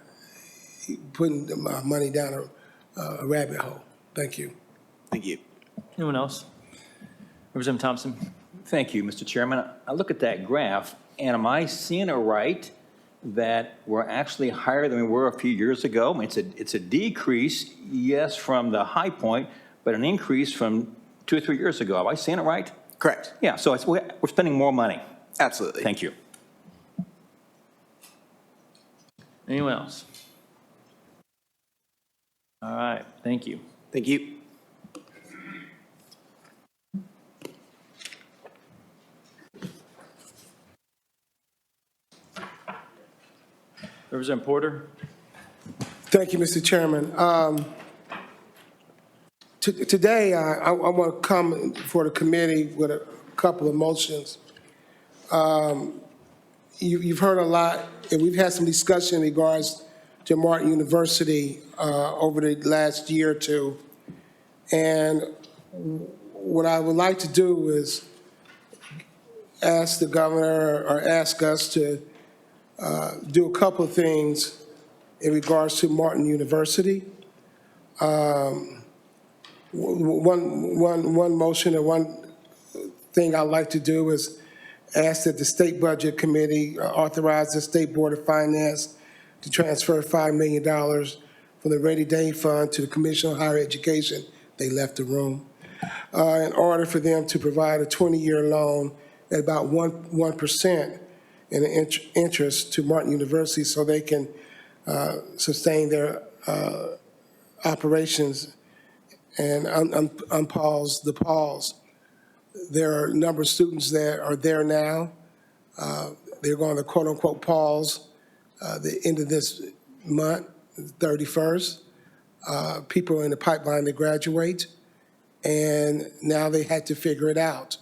S10: putting money down a rabbit hole. Thank you.
S14: Thank you.
S1: Anyone else? Representative Thompson?
S2: Thank you, Mr. Chairman. I look at that graph, and am I seeing it right that we're actually higher than we were a few years ago? I mean, it's a decrease, yes, from the high point, but an increase from 2 or 3 years ago. Am I seeing it right?
S14: Correct.
S2: Yeah, so we're spending more money.
S14: Absolutely.
S2: Thank you.
S1: Anyone else? All right, thank you.
S14: Thank you.
S1: Representative Porter?
S10: Thank you, Mr. Chairman. Today, I want to come for the committee with a couple of motions. You've heard a lot, and we've had some discussion in regards to Martin University over the last year or two. And what I would like to do is ask the governor or ask us to do a couple of things in regards to Martin University. One motion and one thing I'd like to do is ask that the State Budget Committee authorize the State Board of Finance to transfer $5 million from the rainy day fund to the Commission on Higher Education. They left the room. In order for them to provide a 20-year loan at about 1% in interest to Martin University so they can sustain their operations and unpause the pause. There are a number of students that are there now. They're going to quote-unquote pause the end of this month, 31st. People are in the pipeline to graduate, and now they had to figure it out.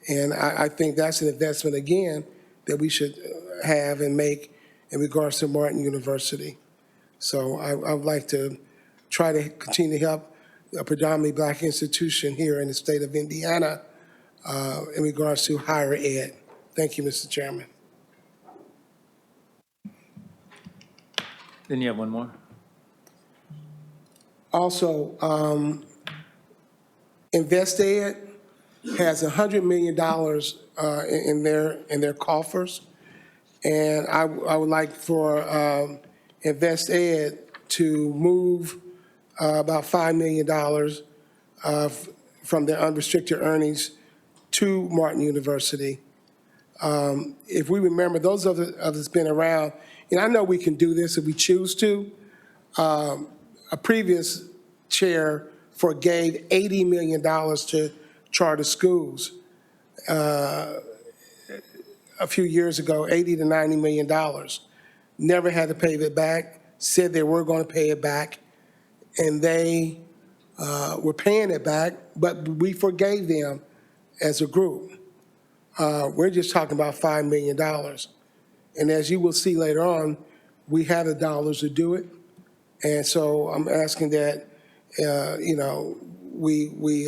S10: And I think that's an investment, again, that we should have and make in regards to Martin University. So I would like to try to continue to help a predominantly black institution here in the state of Indiana in regards to higher ed. Thank you, Mr. Chairman.
S1: Then you have one more.
S10: Also, InvestEd has $100 million in their coffers, and I would like for InvestEd to move about $5 million from their unrestricted earnings to Martin University. If we remember, those of us been around, and I know we can do this if we choose to. A previous chair forgave $80 million to charter schools a few years ago, $80 to $90 million. Never had to pay it back, said they were going to pay it back, and they were paying it back, but we forgave them as a group. We're just talking about $5 million. And as you will see later on, we have the dollars to do it. And so I'm asking that, we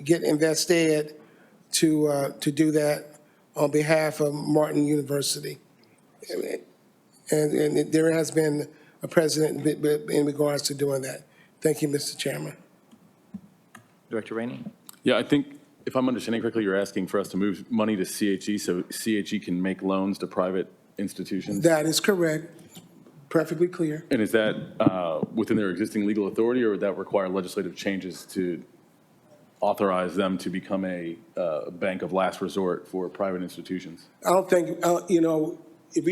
S10: get InvestEd to do that on behalf of Martin University. And there has been a precedent in regards to doing that. Thank you, Mr. Chairman.
S1: Director Rainey?
S12: Yeah, I think if I'm understanding correctly, you're asking for us to move money to CHE so CHE can make loans to private institutions?
S10: That is correct. Perfectly clear.
S12: And is that within their existing legal authority, or would that require legislative changes to authorize them to become a bank of last resort for private institutions?
S10: I don't think, if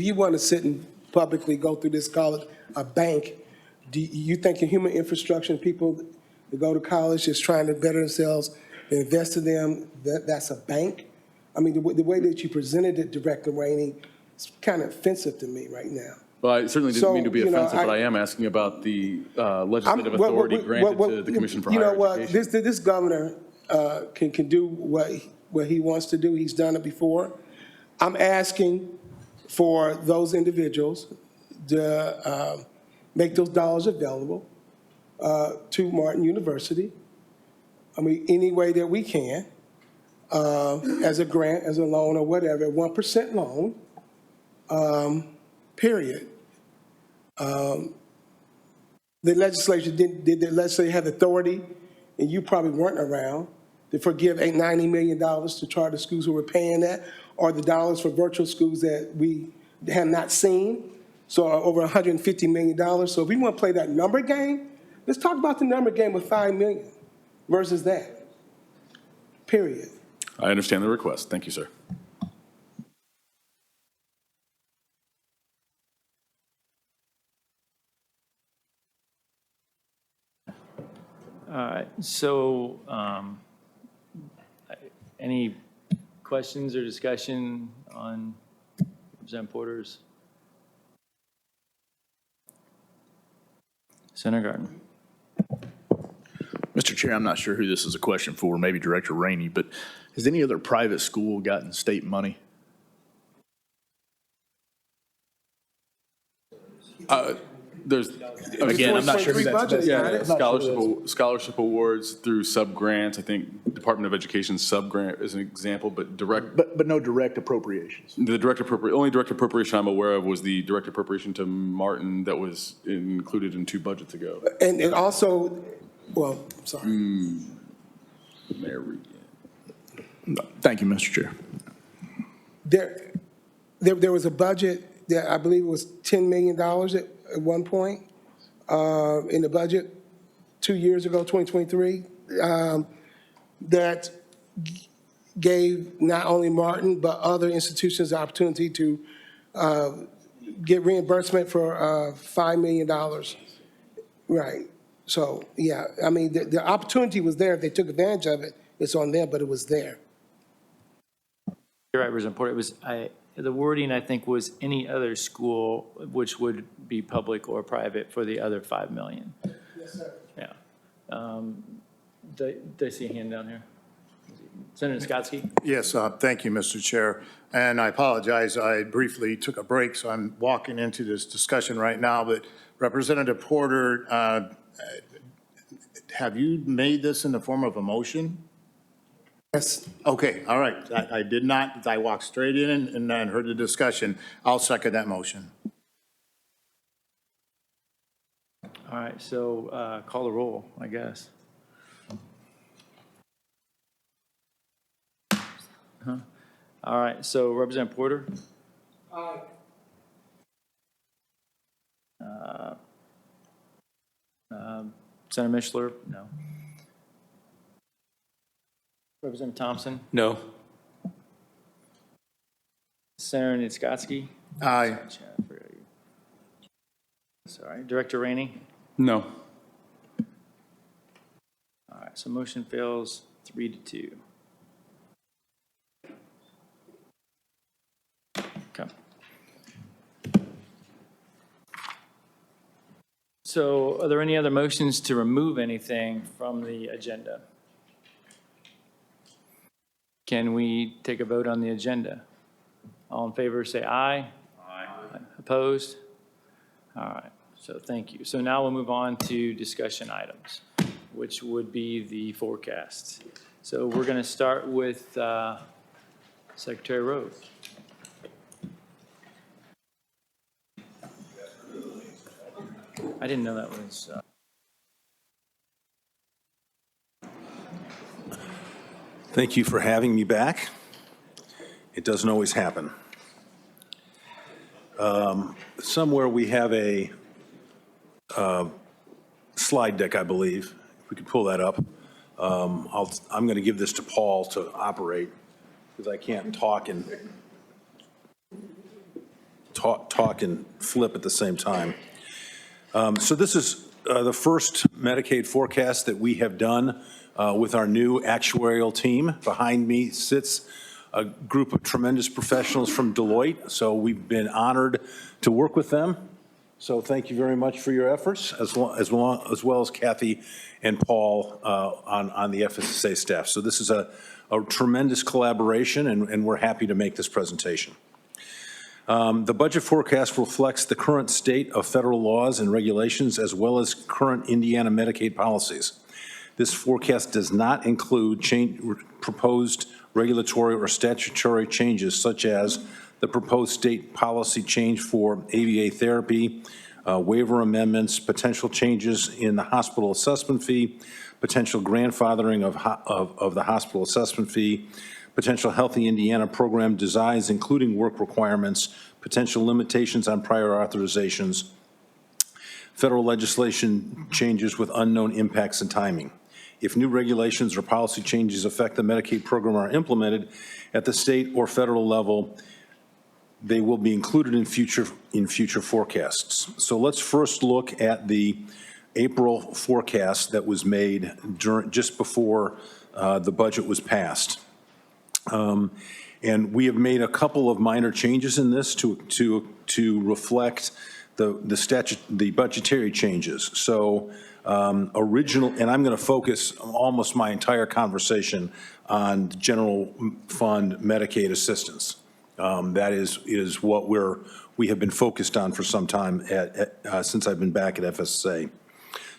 S10: you want to sit and publicly go through this, call it a bank, do you think in human infrastructure, people that go to college just trying to better themselves, invest in them, that's a bank? I mean, the way that you presented it, Director Rainey, it's kind of offensive to me right now.
S12: Well, I certainly didn't mean to be offensive, but I am asking about the legislative authority granted to the Commission for Higher Education.
S10: You know what, this governor can do what he wants to do. He's done it before. I'm asking for those individuals to make those dollars available to Martin University. I mean, any way that we can, as a grant, as a loan or whatever, 1% loan, period. The legislature did the legislature have authority, and you probably weren't around, to forgive $90 million to charter schools who were paying that, or the dollars for virtual schools that we have not seen, so over $150 million. So if we want to play that number game, let's talk about the number game with $5 million versus that, period.
S12: I understand the request. Thank you, sir.
S1: All right, so any questions or discussion on Representative Porter's? Senator Garden.
S6: Mr. Chair, I'm not sure who this is a question for, maybe Director Rainey, but has any other private school gotten state money?
S12: There's,
S6: again, I'm not sure who that's
S12: scholarship awards through sub-grants. I think Department of Education sub-grant is an example, but direct.
S6: But no direct appropriations.
S12: The only direct appropriation I'm aware of was the direct appropriation to Martin that was included in 2 budgets ago.
S10: And also, well, I'm sorry.
S12: Mayor Regan.
S6: Thank you, Mr. Chair.
S10: There was a budget that I believe it was $10 million at one point in the budget 2 years ago, 2023, that gave not only Martin, but other institutions the opportunity to get reimbursement for $5 million. Right. So, yeah, I mean, the opportunity was there. If they took advantage of it, it's on them, but it was there.
S1: You're right, Representative Porter. It was, the wording, I think, was any other school which would be public or private for the other 5 million.
S10: Yes, sir.
S1: Yeah. Did I see a hand down here? Senator Skotsky?
S15: Yes, thank you, Mr. Chair. And I apologize, I briefly took a break, so I'm walking into this discussion right now. But Representative Porter, have you made this in the form of a motion?
S10: Yes.
S15: Okay, all right. I did not, I walked straight in and then heard the discussion. I'll second that motion.
S1: All right, so call the roll, I guess. All right, so Representative Porter?
S10: Aye.
S1: Senator Mishler? No. Representative Thompson?
S12: No.
S1: Senator Skotsky?
S15: Aye.
S1: Sorry, Director Rainey?
S12: No.
S1: All right, so motion fails 3-2. Okay. So are there any other motions to remove anything from the agenda? Can we take a vote on the agenda? All in favor, say aye. Aye. Opposed? All right, so thank you. So now we'll move on to discussion items, which would be the forecasts. So we're going to start with Secretary Rhodes. I didn't know that was.
S13: Thank you for having me back. It doesn't always happen. Somewhere we have a slide deck, I believe. If we could pull that up. I'm going to give this to Paul to operate because I can't talk and flip at the same time. So this is the first Medicaid forecast that we have done with our new actuarial team. Behind me sits a group of tremendous professionals from Deloitte, so we've been honored to work with them. So thank you very much for your efforts, as well as Kathy and Paul on the FSSA staff. So this is a tremendous collaboration, and we're happy to make this presentation. The budget forecast reflects the current state of federal laws and regulations, as well as current Indiana Medicaid policies. This forecast does not include proposed regulatory or statutory changes, such as the proposed state policy change for ABA therapy, waiver amendments, potential changes in the hospital assessment fee, potential grandfathering of the hospital assessment fee, potential Healthy Indiana program designs, including work requirements, potential limitations on prior authorizations, federal legislation changes with unknown impacts and timing. If new regulations or policy changes affect the Medicaid program are implemented at the state or federal level, they will be included in future forecasts. So let's first look at the April forecast that was made just before the budget was passed. And we have made a couple of minor changes in this to reflect the budgetary changes. So and I'm going to focus almost my entire conversation on general fund Medicaid assistance. That is what we have been focused on for some time since I've been back at FSSA.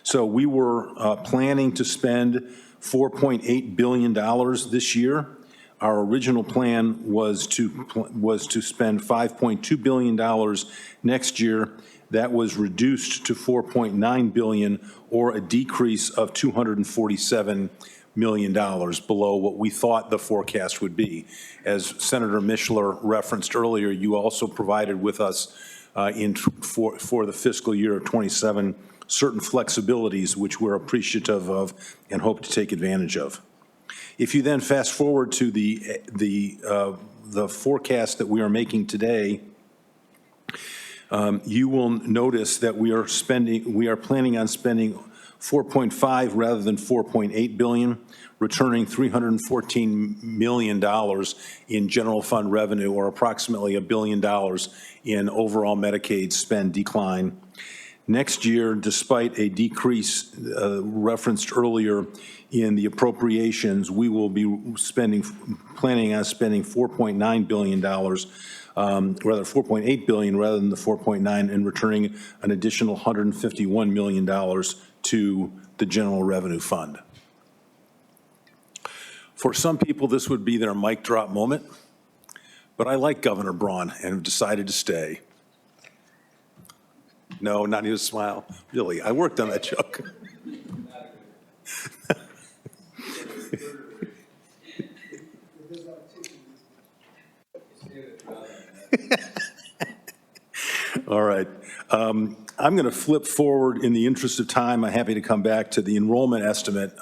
S13: So we were planning to spend $4.8 billion this year. Our original plan was to spend $5.2 billion next year. That was reduced to $4.9 billion, or a decrease of $247 million below what we thought the forecast would be. As Senator Mishler referenced earlier, you also provided with us for the fiscal year of 27 certain flexibilities which we're appreciative of and hope to take advantage of. If you then fast forward to the forecast that we are making today, you will notice that we are planning on spending 4.5 rather than 4.8 billion, returning $314 million in general fund revenue, or approximately $1 billion in overall Medicaid spend decline. Next year, despite a decrease referenced earlier in the appropriations, we will be planning on spending $4.9 billion, rather 4.8 billion rather than the 4.9, and returning an additional $151 million to the general revenue fund. For some people, this would be their mic drop moment, but I like Governor Braun and have decided to stay. No, not even a smile. Really, I worked on that joke. All right. I'm going to flip forward in the interest of time. I'm happy to come back to the enrollment estimate.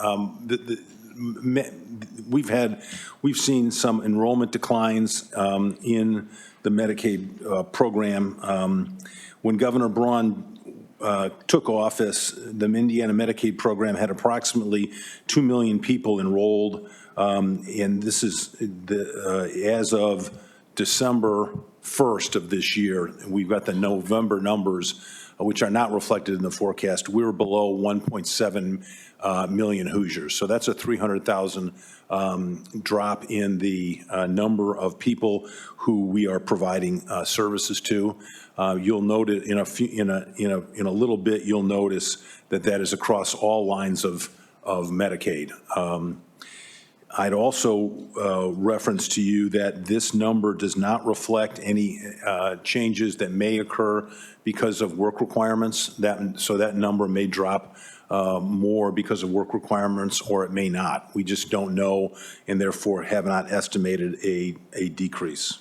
S13: We've seen some enrollment declines in the Medicaid program. When Governor Braun took office, the Indiana Medicaid program had approximately 2 million people enrolled, and this is as of December 1st of this year. We've got the November numbers, which are not reflected in the forecast. We're below 1.7 million Hoosiers. So that's a 300,000 drop in the number of people who we are providing services to. You'll note it in a little bit. You'll notice that that is across all lines of Medicaid. I'd also reference to you that this number does not reflect any changes that may occur because of work requirements. So that number may drop more because of work requirements, or it may not. We just don't know, and therefore have not estimated a decrease.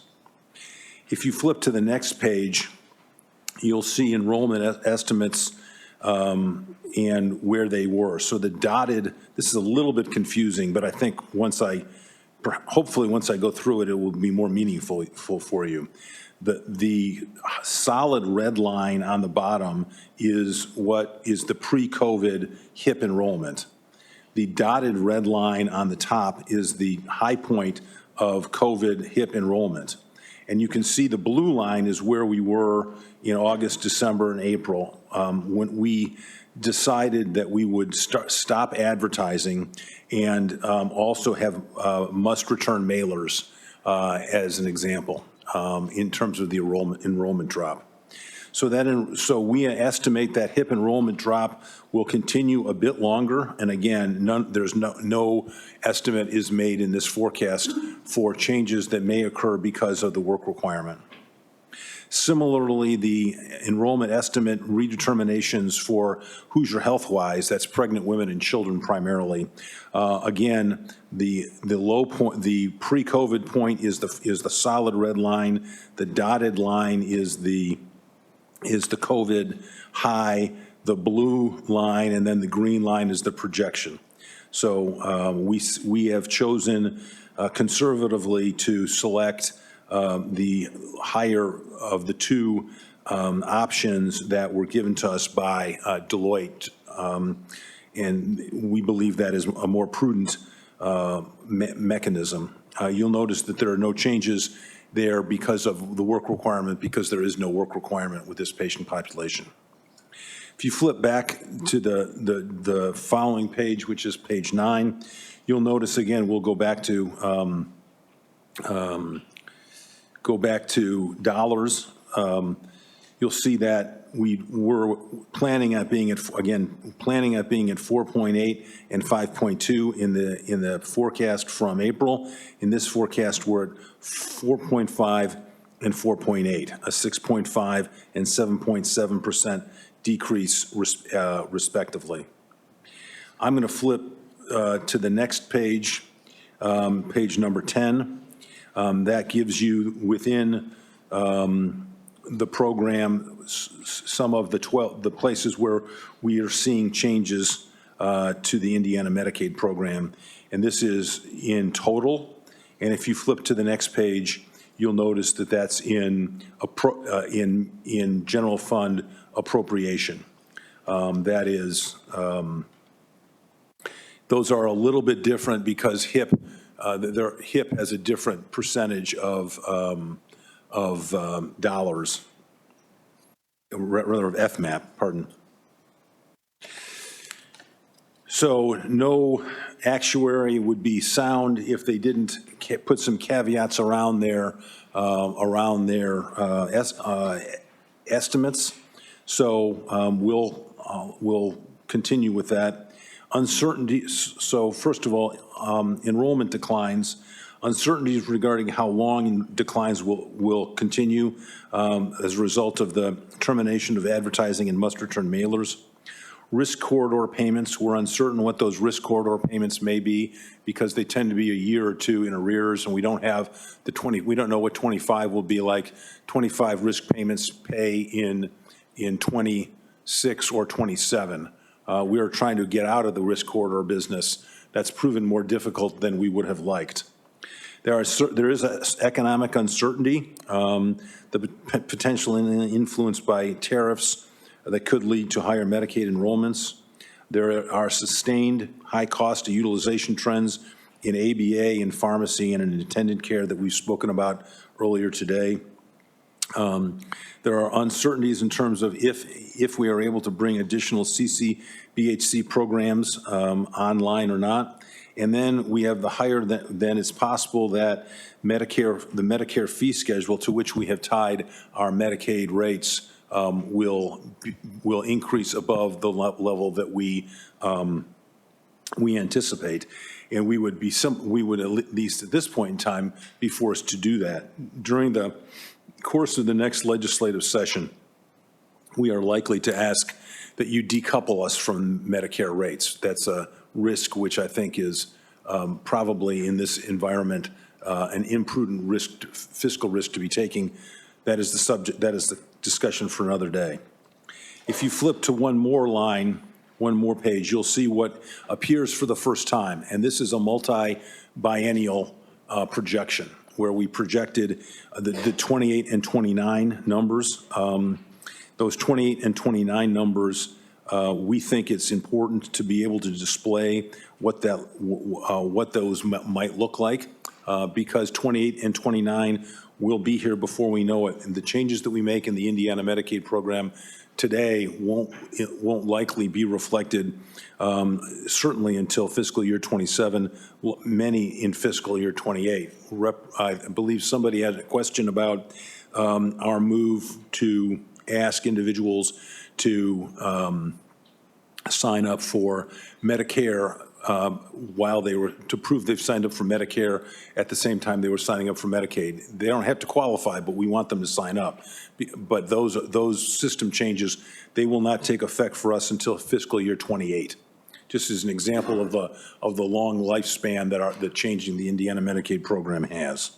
S13: If you flip to the next page, you'll see enrollment estimates and where they were. So the dotted, this is a little bit confusing, but I think hopefully once I go through it, it will be more meaningful for you. The solid red line on the bottom is what is the pre-COVID HIP enrollment. The dotted red line on the top is the high point of COVID HIP enrollment. And you can see the blue line is where we were in August, December, and April, when we decided that we would stop advertising and also have must-return mailers as an example in terms of the enrollment drop. So we estimate that HIP enrollment drop will continue a bit longer. And again, there's no estimate is made in this forecast for changes that may occur because of the work requirement. Similarly, the enrollment estimate redeterminations for Hoosier Health-wise, that's pregnant women and children primarily. Again, the low point, the pre-COVID point is the solid red line. The dotted line is the COVID high. The blue line and then the green line is the projection. So we have chosen conservatively to select the higher of the two options that were given to us by Deloitte. And we believe that is a more prudent mechanism. You'll notice that there are no changes there because of the work requirement, because there is no work requirement with this patient population. If you flip back to the following page, which is page 9, you'll notice again, we'll go back to dollars. You'll see that we were planning at being at 4.8 and 5.2 in the forecast from April. In this forecast, we're at 4.5 and 4.8, a 6.5 and 7.7% decrease respectively. I'm going to flip to the next page, page number 10, that gives you within the program some of the places where we are seeing changes to the Indiana Medicaid program. And this is in total. And if you flip to the next page, you'll notice that that's in general fund appropriation. That is, those are a little bit different because HIP has a different percentage of dollars, rather of FMAP, pardon. So no actuary would be sound if they didn't put some caveats around their estimates. So we'll continue with that. Uncertainty. So first of all, enrollment declines. Uncertainties regarding how long declines will continue as a result of the termination of advertising and must-return mailers. Risk corridor payments, we're uncertain what those risk corridor payments may be because they tend to be a year or two in arrears, and we don't have we don't know what 25 will be like. 25 risk payments pay in 26 or 27. We are trying to get out of the risk corridor business. That's proven more difficult than we would have liked. There is economic uncertainty, the potential influence by tariffs that could lead to higher Medicaid enrollments. There are sustained high cost of utilization trends in ABA, in pharmacy, and in attendant care that we've spoken about earlier today. There are uncertainties in terms of if we are able to bring additional CCBHC programs online or not. And then we have the higher than it's possible that the Medicare fee schedule to which we have tied our Medicaid rates will increase above the level that we anticipate, and we would at least at this point in time be forced to do that. During the course of the next legislative session, we are likely to ask that you decouple us from Medicare rates. That's a risk which I think is probably in this environment an imprudent risk, fiscal risk to be taking. That is the subject. That is the discussion for another day. If you flip to one more line, one more page, you'll see what appears for the first time. And this is a multi-biennial projection where we projected the 28 and 29 numbers. Those 28 and 29 numbers, we think it's important to be able to display what those might look like because 28 and 29 will be here before we know it. And the changes that we make in the Indiana Medicaid program today won't likely be reflected certainly until fiscal year 27, many in fiscal year 28. I believe somebody had a question about our move to ask individuals to sign up for Medicare while they were, to prove they've signed up for Medicare at the same time they were signing up for Medicaid. They don't have to qualify, but we want them to sign up. But those system changes, they will not take effect for us until fiscal year 28. Just as an example of the long lifespan that changing the Indiana Medicaid program has.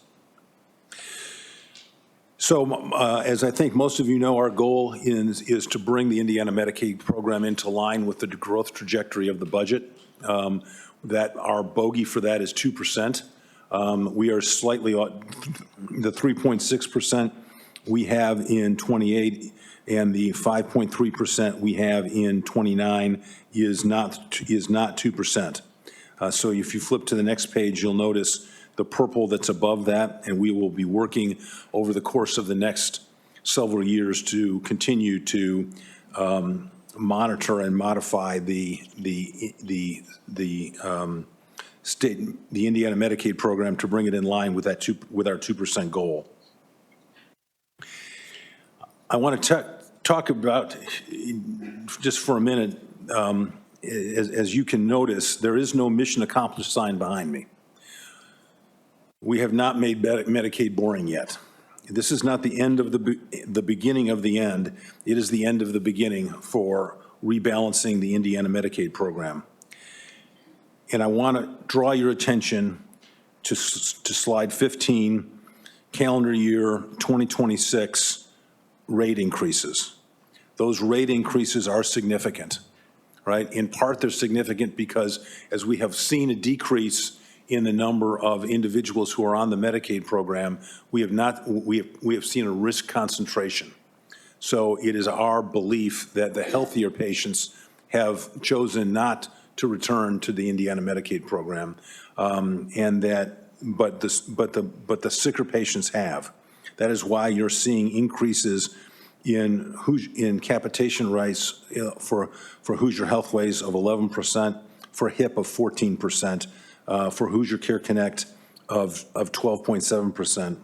S13: So as I think most of you know, our goal is to bring the Indiana Medicaid program into line with the growth trajectory of the budget. That our bogey for that is 2%. We are slightly, the 3.6% we have in 28 and the 5.3% we have in 29 is not 2%. So if you flip to the next page, you'll notice the purple that's above that, and we will be working over the course of the next several years to continue to monitor and modify the Indiana Medicaid program to bring it in line with that with our 2% goal. I want to talk about just for a minute. As you can notice, there is no mission accomplished sign behind me. We have not made Medicaid boring yet. This is not the end of the beginning of the end. It is the end of the beginning for rebalancing the Indiana Medicaid program. And I want to draw your attention to slide 15, calendar year 2026 rate increases. Those rate increases are significant, right? In part, they're significant because as we have seen a decrease in the number of individuals who are on the Medicaid program, we have seen a risk concentration. So it is our belief that the healthier patients have chosen not to return to the Indiana Medicaid program, and that, but the sicker patients have. That is why you're seeing increases in capitation rights for Hoosier Healthways of 11%, for HIP of 14%, for Hoosier Care Connect of 12.7%.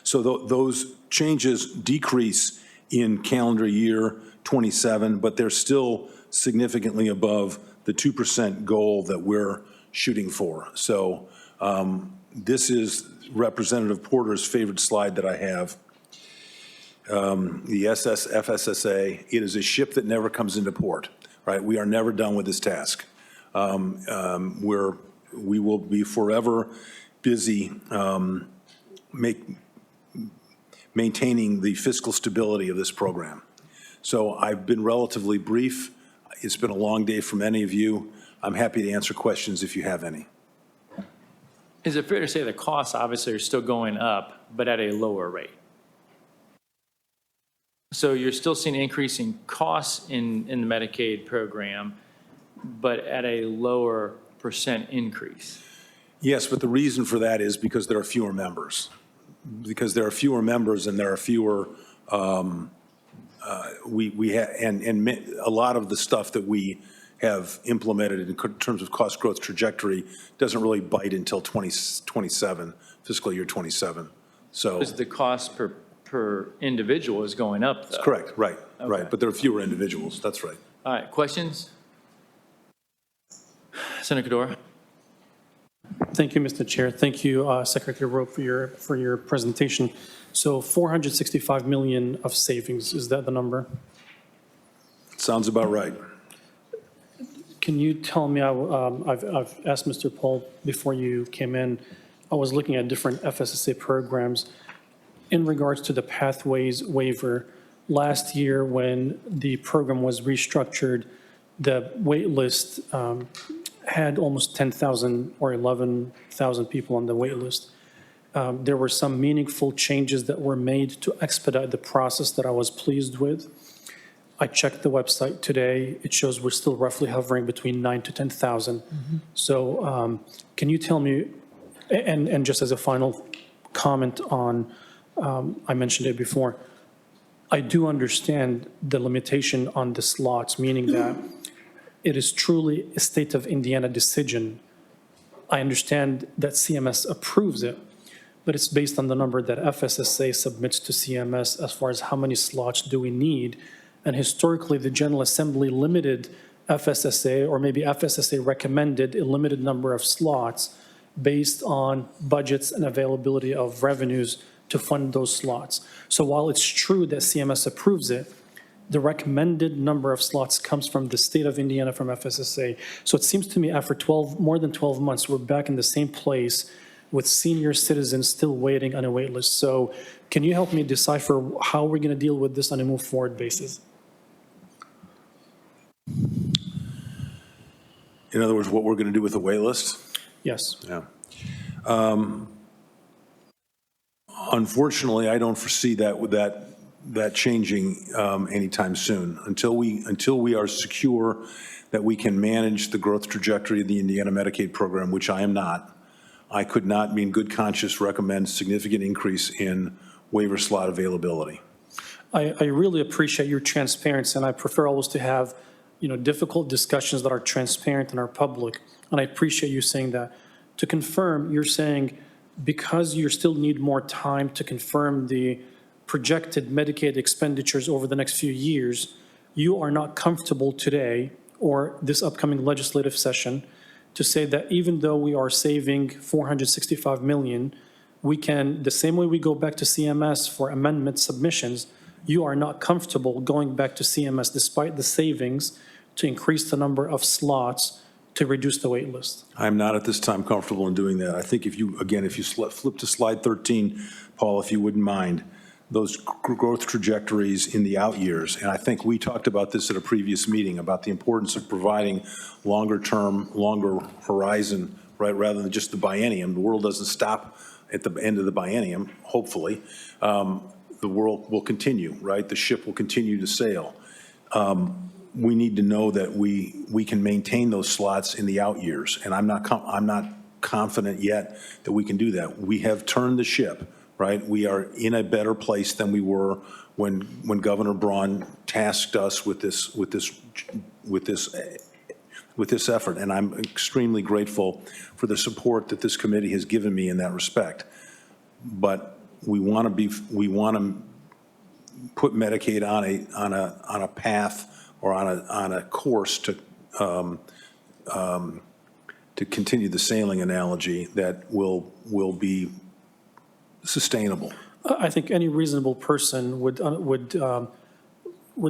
S13: So those changes decrease in calendar year 27, but they're still significantly above the 2% goal that we're shooting for. So this is Representative Porter's favorite slide that I have. The FSSA, it is a ship that never comes into port, right? We are never done with this task. We will be forever busy maintaining the fiscal stability of this program. So I've been relatively brief. It's been a long day for many of you. I'm happy to answer questions if you have any.
S1: Is it fair to say the costs obviously are still going up, but at a lower rate? So you're still seeing increasing costs in the Medicaid program, but at a lower percent increase?
S13: Yes, but the reason for that is because there are fewer members. Because there are fewer members and there are fewer, and a lot of the stuff that we have implemented in terms of cost growth trajectory doesn't really bite until 2027, fiscal year 27. So.
S1: Because the cost per individual is going up, though.
S13: That's correct, right,
S1: Okay.
S13: right. But there are fewer individuals, that's right.
S1: All right, questions? Senator Cadora.
S3: Thank you, Mr. Chair. Thank you, Secretary Rowe, for your presentation. So 465 million of savings, is that the number?
S13: Sounds about right.
S3: Can you tell me, I've asked Mr. Paul before you came in, I was looking at different FSSA programs in regards to the pathways waiver. Last year, when the program was restructured, the wait list had almost 10,000 or 11,000 people on the wait list. There were some meaningful changes that were made to expedite the process that I was pleased with. I checked the website today. It shows we're still roughly hovering between 9,000 to 10,000. So can you tell me, and just as a final comment on, I mentioned it before, I do understand the limitation on the slots, meaning that it is truly a state of Indiana decision. I understand that CMS approves it, but it's based on the number that FSSA submits to CMS as far as how many slots do we need. And historically, the General Assembly limited FSSA, or maybe FSSA recommended a limited number of slots based on budgets and availability of revenues to fund those slots. So while it's true that CMS approves it, the recommended number of slots comes from the state of Indiana, from FSSA. So it seems to me after more than 12 months, we're back in the same place with senior citizens still waiting on a wait list. So can you help me decipher how we're going to deal with this on a move forward basis?
S13: In other words, what we're going to do with the wait list?
S3: Yes.
S13: Yeah. Unfortunately, I don't foresee that changing anytime soon. Until we are secure that we can manage the growth trajectory of the Indiana Medicaid program, which I am not, I could not, in good conscience, recommend significant increase in waiver slot availability.
S3: I really appreciate your transparency, and I prefer always to have, difficult discussions that are transparent and are public. And I appreciate you saying that. To confirm, you're saying because you still need more time to confirm the projected Medicaid expenditures over the next few years, you are not comfortable today or this upcoming legislative session to say that even though we are saving $465 million, we can, the same way we go back to CMS for amendment submissions, you are not comfortable going back to CMS despite the savings to increase the number of slots to reduce the wait list?
S13: I'm not at this time comfortable in doing that. I think if you, again, if you flip to slide 13, Paul, if you wouldn't mind, those growth trajectories in the out years, and I think we talked about this at a previous meeting, about the importance of providing longer term, longer horizon, right, rather than just the biennium. The world doesn't stop at the end of the biennium, hopefully. The world will continue, right? The ship will continue to sail. We need to know that we can maintain those slots in the out years, and I'm not confident yet that we can do that. We have turned the ship, right? We are in a better place than we were when Governor Braun tasked us with this effort, and I'm extremely grateful for the support that this committee has given me in that respect. But we want to put Medicaid on a path or on a course to continue the sailing analogy that will be sustainable.
S3: I think any reasonable person would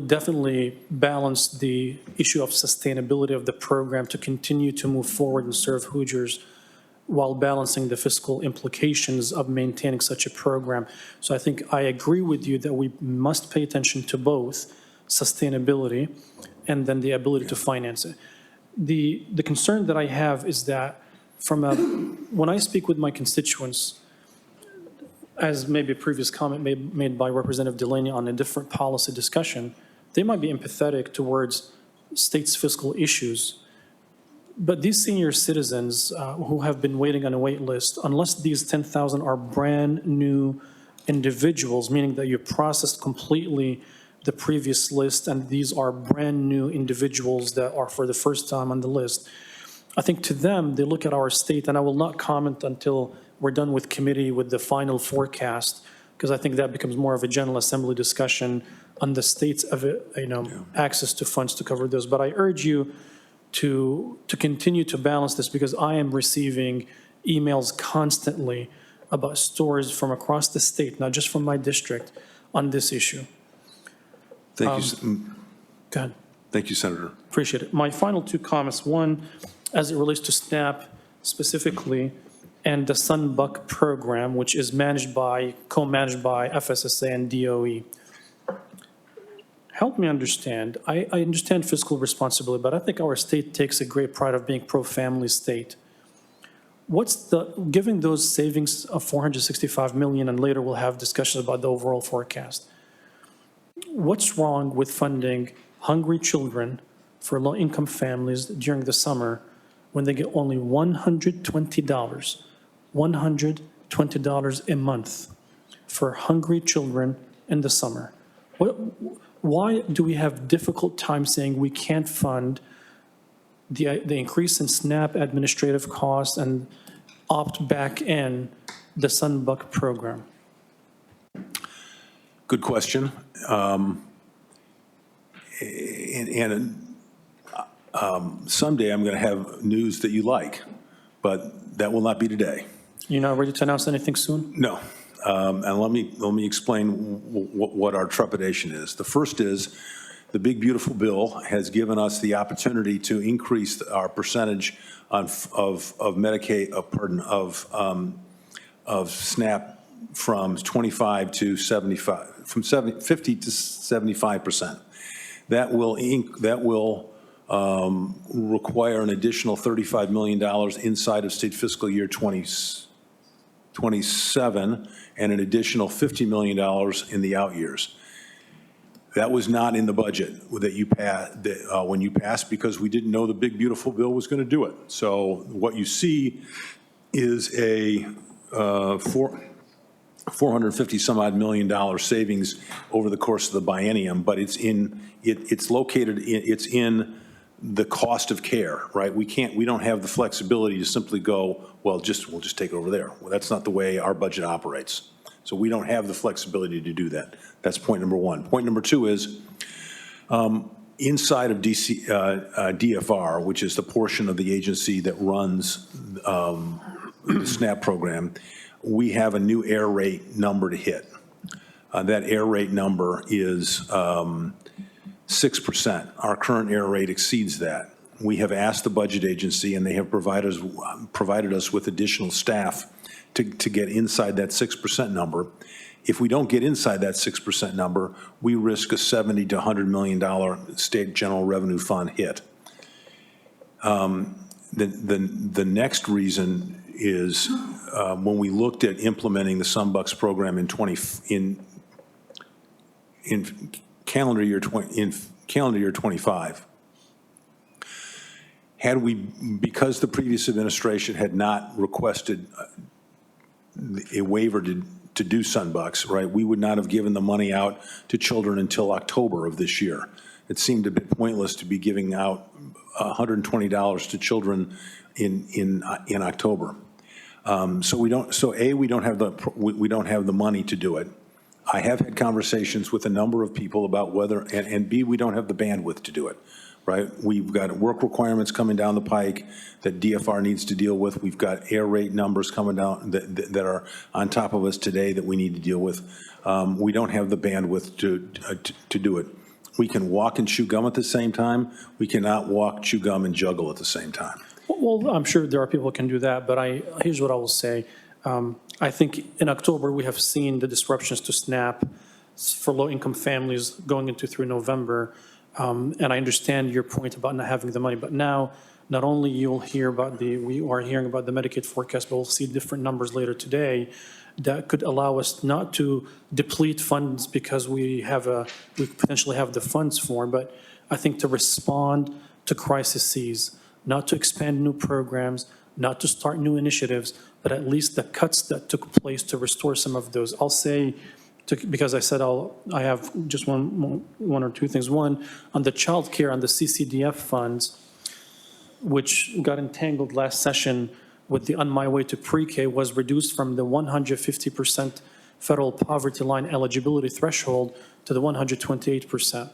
S3: definitely balance the issue of sustainability of the program to continue to move forward and serve Hoosiers while balancing the fiscal implications of maintaining such a program. So I think I agree with you that we must pay attention to both sustainability and then the ability to finance it. The concern that I have is that when I speak with my constituents, as maybe a previous comment made by Representative Delaney on a different policy discussion, they might be empathetic towards states' fiscal issues. But these senior citizens who have been waiting on a wait list, unless these 10,000 are brand new individuals, meaning that you processed completely the previous list and these are brand new individuals that are for the first time on the list, I think to them, they look at our state, and I will not comment until we're done with committee with the final forecast, because I think that becomes more of a General Assembly discussion on the state's access to funds to cover those. But I urge you to continue to balance this, because I am receiving emails constantly about stories from across the state, not just from my district, on this issue.
S13: Thank you.
S3: Go ahead.
S13: Thank you, Senator.
S3: Appreciate it. My final two comments, one, as it relates to SNAP specifically, and the Sunbuck program, which is co-managed by FSSA and DOE. Help me understand. I understand fiscal responsibility, but I think our state takes a great pride of being pro-family state. Giving those savings of $465 million, and later we'll have discussions about the overall forecast, what's wrong with funding hungry children for low-income families during the summer when they get only $120 a month for hungry children in the summer? Why do we have difficult time saying we can't fund the increase in SNAP administrative costs and opt back in the Sunbuck program?
S13: Good question. Someday I'm going to have news that you like, but that will not be today.
S3: You're not ready to announce anything soon?
S13: No. And let me explain what our trepidation is. The first is the big beautiful bill has given us the opportunity to increase our percentage of Medicaid, of SNAP from 25 to 75, from 50 to 75%. That will require an additional $35 million inside of state fiscal year 27 and an additional $50 million in the out years. That was not in the budget that you passed, when you passed, because we didn't know the big beautiful bill was going to do it. So what you see is a 450 some odd million dollar savings over the course of the biennium, but it's in the cost of care, right? We don't have the flexibility to simply go, well, we'll just take it over there. Well, that's not the way our budget operates. So we don't have the flexibility to do that. That's point number one. Point number two is inside of DFR, which is the portion of the agency that runs the SNAP program, we have a new air rate number to hit. That air rate number is 6%. Our current air rate exceeds that. we have asked the budget agency, and they have provided us with additional staff to get inside that 6% number. If we don't get inside that 6% number, we risk a $70 to $100 million state general revenue fund hit. The next reason is when we looked at implementing the Sunbucks program in calendar year 25, had we, because the previous administration had not requested a waiver to do Sunbucks, right, we would not have given the money out to children until October of this year. It seemed a bit pointless to be giving out $120 to children in October. So we don't have the money to do it. I have had conversations with a number of people about whether, and B, we don't have the bandwidth to do it, right? We've got work requirements coming down the pike that DFR needs to deal with. We've got air rate numbers coming down that are on top of us today that we need to deal with. We don't have the bandwidth to do it. We can walk and chew gum at the same time. We cannot walk, chew gum, and juggle at the same time.
S3: Well, I'm sure there are people who can do that, but here's what I will say. I think in October, we have seen the disruptions to SNAP for low-income families going through November. And I understand your point about not having the money, but now, not only you'll hear about we are hearing about the Medicaid forecast, but we'll see different numbers later today that could allow us not to deplete funds because we potentially have the funds for, but I think to respond to crises, not to expand new programs, not to start new initiatives, but at least the cuts that took place to restore some of those. I'll say, because I said I have just one or two things. One, on the child care, on the CCDF funds, which got entangled last session with the On My Way to Pre-K, was reduced from the 150% federal poverty line eligibility threshold to the 128%.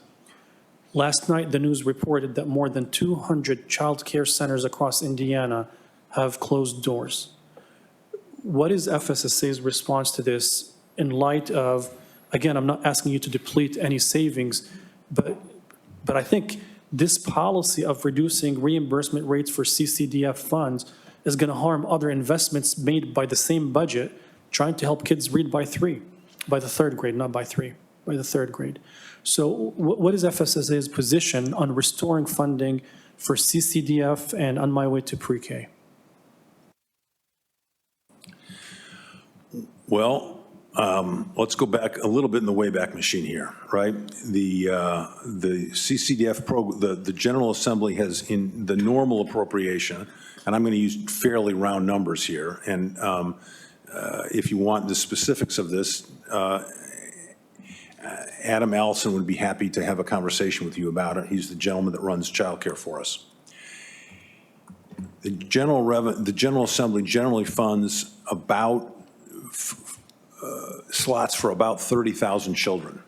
S3: Last night, the news reported that more than 200 child care centers across Indiana have closed doors. What is FSSA's response to this in light of, again, I'm not asking you to deplete any savings, but I think this policy of reducing reimbursement rates for CCDF funds is going to harm other investments made by the same budget, trying to help kids read by the third grade, not by three, by the third grade. So what is FSSA's position on restoring funding for CCDF and On My Way to Pre-K?
S13: Well, let's go back a little bit in the Wayback Machine here, right? The CCDF program, the General Assembly has in the normal appropriation, and I'm going to use fairly round numbers here, and if you want the specifics of this, Adam Allison would be happy to have a conversation with you about it. He's the gentleman that runs childcare for us. The General Assembly generally funds about slots for about 30,000 children.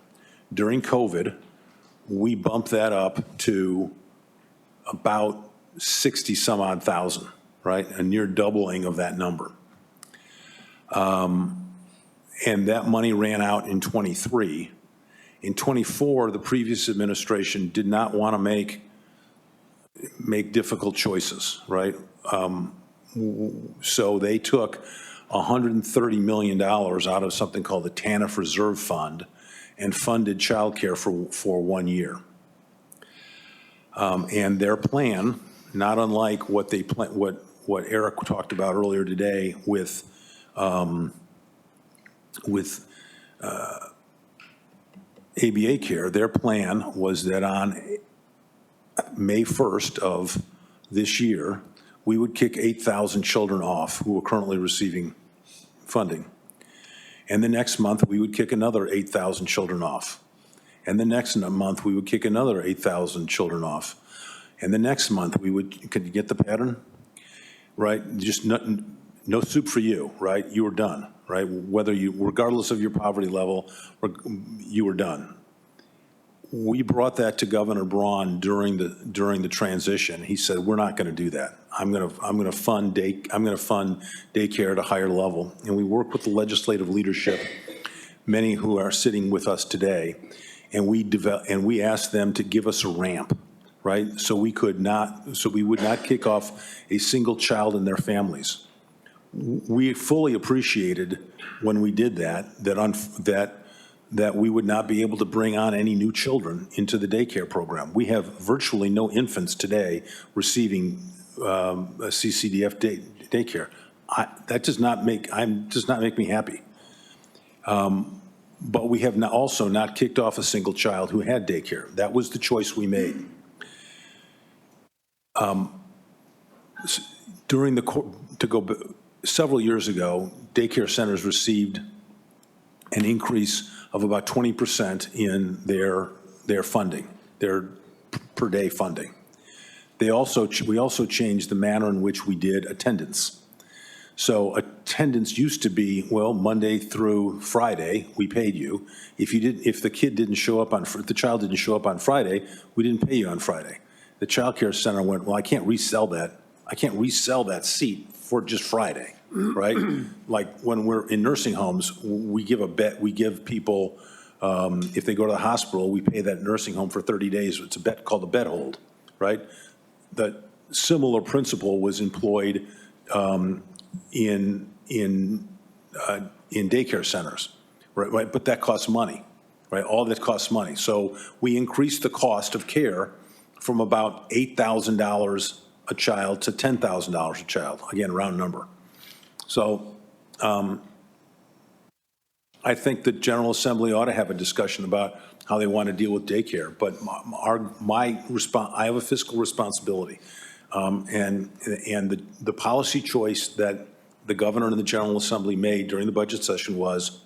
S13: During COVID, we bumped that up to about 60 some odd thousand, right? A near doubling of that number. And that money ran out in 23. In 24, the previous administration did not want to make difficult choices, right? So they took $130 million out of something called the TANF Reserve Fund and funded childcare for 1 year. And their plan, not unlike what Eric talked about earlier today with ABA care, their plan was that on May 1st of this year, we would kick 8,000 children off who are currently receiving funding. And the next month, we would kick another 8,000 children off. And the next month, we would kick another 8,000 children off. And the next month, could you get the pattern? Right? Just no soup for you, right? You were done, right? Regardless of your poverty level, you were done. We brought that to Governor Braun during the transition. He said, "We're not going to do that. I'm going to fund daycare at a higher level." And we worked with the legislative leadership, many who are sitting with us today, and we asked them to give us a ramp, right? So we would not kick off a single child and their families. We fully appreciated when we did that we would not be able to bring on any new children into the daycare program. We have virtually no infants today receiving a CCDF daycare. That does not make me happy. But we have also not kicked off a single child who had daycare. That was the choice we made. Several years ago, daycare centers received an increase of about 20% in their funding, their per day funding. We also changed the manner in which we did attendance. So attendance used to be, well, Monday through Friday, we paid you. If the child didn't show up on Friday, we didn't pay you on Friday. The child care center went, well, I can't resell that seat for just Friday, right? Like when we're in nursing homes, we give people, if they go to the hospital, we pay that nursing home for 30 days. It's a bet called a bed hold, right? The similar principle was employed in daycare centers, right? But that costs money, right? All that costs money. So we increased the cost of care from about $8,000 a child to $10,000 a child, again, round number. So I think the General Assembly ought to have a discussion about how they want to deal with daycare, but I have a fiscal responsibility. And the policy choice that the governor and the General Assembly made during the budget session was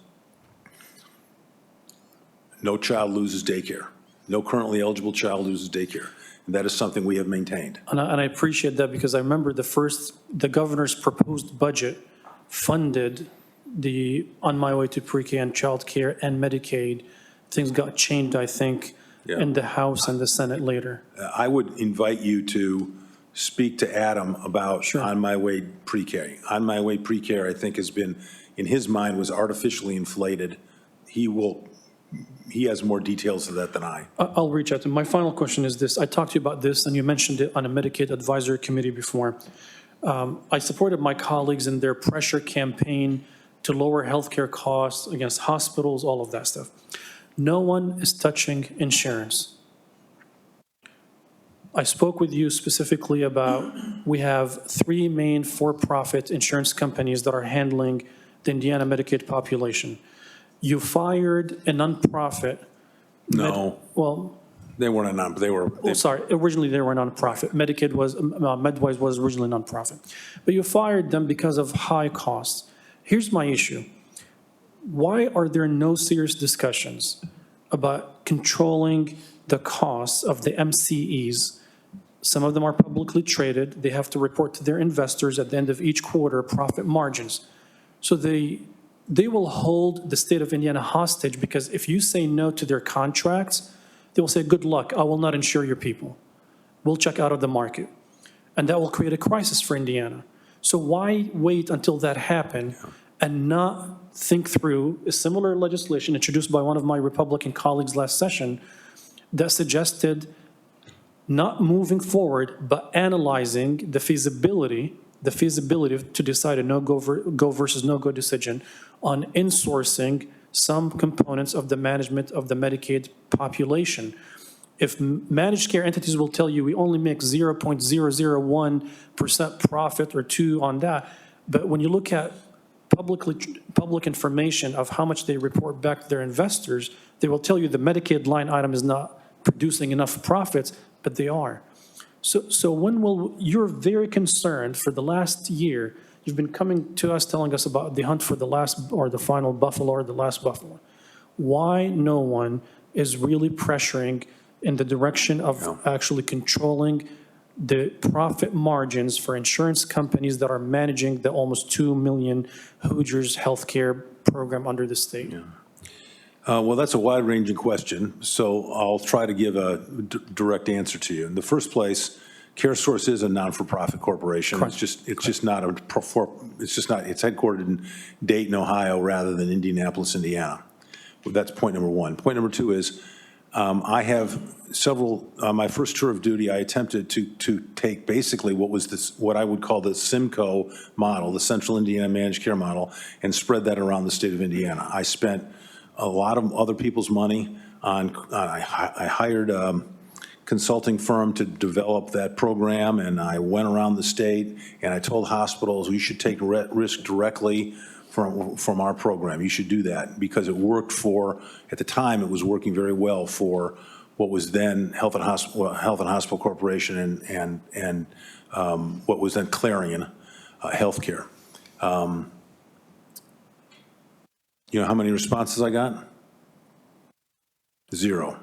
S13: no child loses daycare. No currently eligible child loses daycare. And that is something we have maintained.
S3: And I appreciate that because I remember the governor's proposed budget funded the On My Way to Pre-K and Child Care and Medicaid. Things got changed, I think, in the House and the Senate later.
S13: I would invite you to speak to Adam about On My Way Pre-K. On My Way Pre-K, I think, has been, in his mind, was artificially inflated. He has more details of that than I.
S3: I'll reach out to him. My final question is this. I talked to you about this, and you mentioned it on a Medicaid advisory committee before. I supported my colleagues in their pressure campaign to lower healthcare costs against hospitals, all of that stuff. No one is touching insurance. I spoke with you specifically about, we have 3 main for-profit insurance companies that are handling the Indiana Medicaid population. You fired a nonprofit.
S13: No. They weren't a nonprofit.
S3: Sorry, originally they were a nonprofit. Medicaid was, MedWise was originally a nonprofit. But you fired them because of high costs. Here's my issue. Why are there no serious discussions about controlling the costs of the MCEs? Some of them are publicly traded. They have to report to their investors at the end of each quarter profit margins. So they will hold the state of Indiana hostage because if you say no to their contracts, they will say, good luck, I will not insure your people. We'll check out of the market. And that will create a crisis for Indiana. So why wait until that happens and not think through a similar legislation introduced by one of my Republican colleagues last session that suggested not moving forward, but analyzing the feasibility to decide a go versus no-go decision on insourcing some components of the management of the Medicaid population. If managed care entities will tell you we only make 0.001% profit or 2 on that, but when you look at public information of how much they report back to their investors, they will tell you the Medicaid line item is not producing enough profits, but they are. So when will, you're very concerned for the last year, you've been coming to us telling us about the hunt for the last or the final buffalo or the last buffalo. Why no one is really pressuring in the direction of actually controlling the profit margins for insurance companies that are managing the almost 2 million Hoosiers healthcare program under the state?
S13: Well, that's a wide-ranging question, so I'll try to give a direct answer to you. In the first place, CareSource is a non-for-profit corporation. Correct. It's headquartered in Dayton, Ohio, rather than Indianapolis, Indiana. Well, that's point number one. Point number two is I have several, my first tour of duty, I attempted to take basically what I would call the SIMCO model, the Central Indiana Managed Care model, and spread that around the state of Indiana. I spent a lot of other people's money on I hired a consulting firm to develop that program, and I went around the state, and I told hospitals, we should take risk directly from our program. You should do that, because it worked for, at the time, it was working very well for what was then Health and Hospital Corporation and what was then Clarion Healthcare. You know how many responses I got? 0.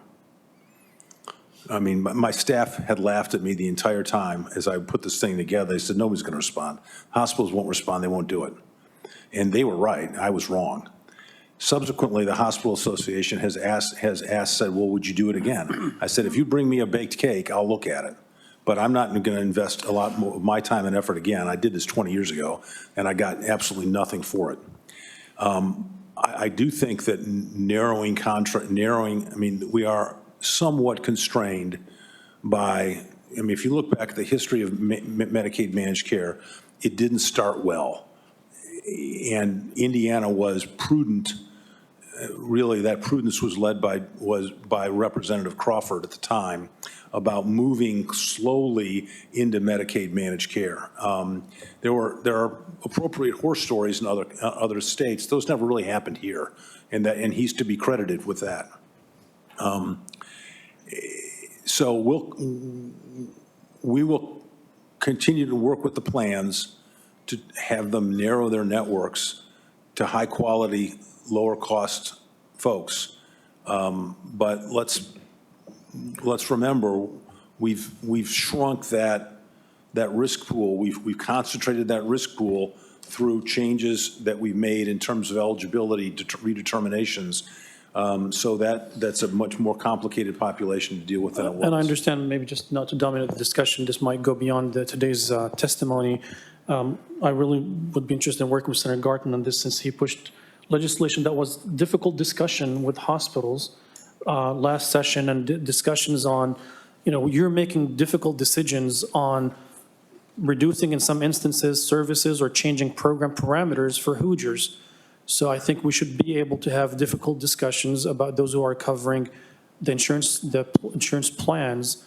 S13: I mean, my staff had laughed at me the entire time as I put this thing together. They said, nobody's going to respond. Hospitals won't respond. They won't do it. And they were right. I was wrong. Subsequently, the Hospital Association has said, well, would you do it again? I said, if you bring me a baked cake, I'll look at it. But I'm not going to invest a lot more of my time and effort again. I did this 20 years ago, and I got absolutely nothing for it. I do think that I mean, we are somewhat constrained by, I mean, if you look back at the history of Medicaid managed care, it didn't start well. And Indiana was prudent. Really, that prudence was led by Representative Crawford at the time about moving slowly into Medicaid managed care. There are appropriate horror stories in other states. Those never really happened here, and he's to be credited with that. So we will continue to work with the plans to have them narrow their networks to high quality, lower cost folks. But let's remember, we've shrunk that risk pool. We've concentrated that risk pool through changes that we've made in terms of eligibility redeterminations. So that's a much more complicated population to deal with than it was.
S3: And I understand, maybe just not to dominate the discussion, this might go beyond today's testimony. I really would be interested in working with Senator Garten on this, since he pushed legislation that was difficult discussion with hospitals last session, and discussions on, you're making difficult decisions on reducing, in some instances, services or changing program parameters for Hoosiers. So I think we should be able to have difficult discussions about those who are covering the insurance plans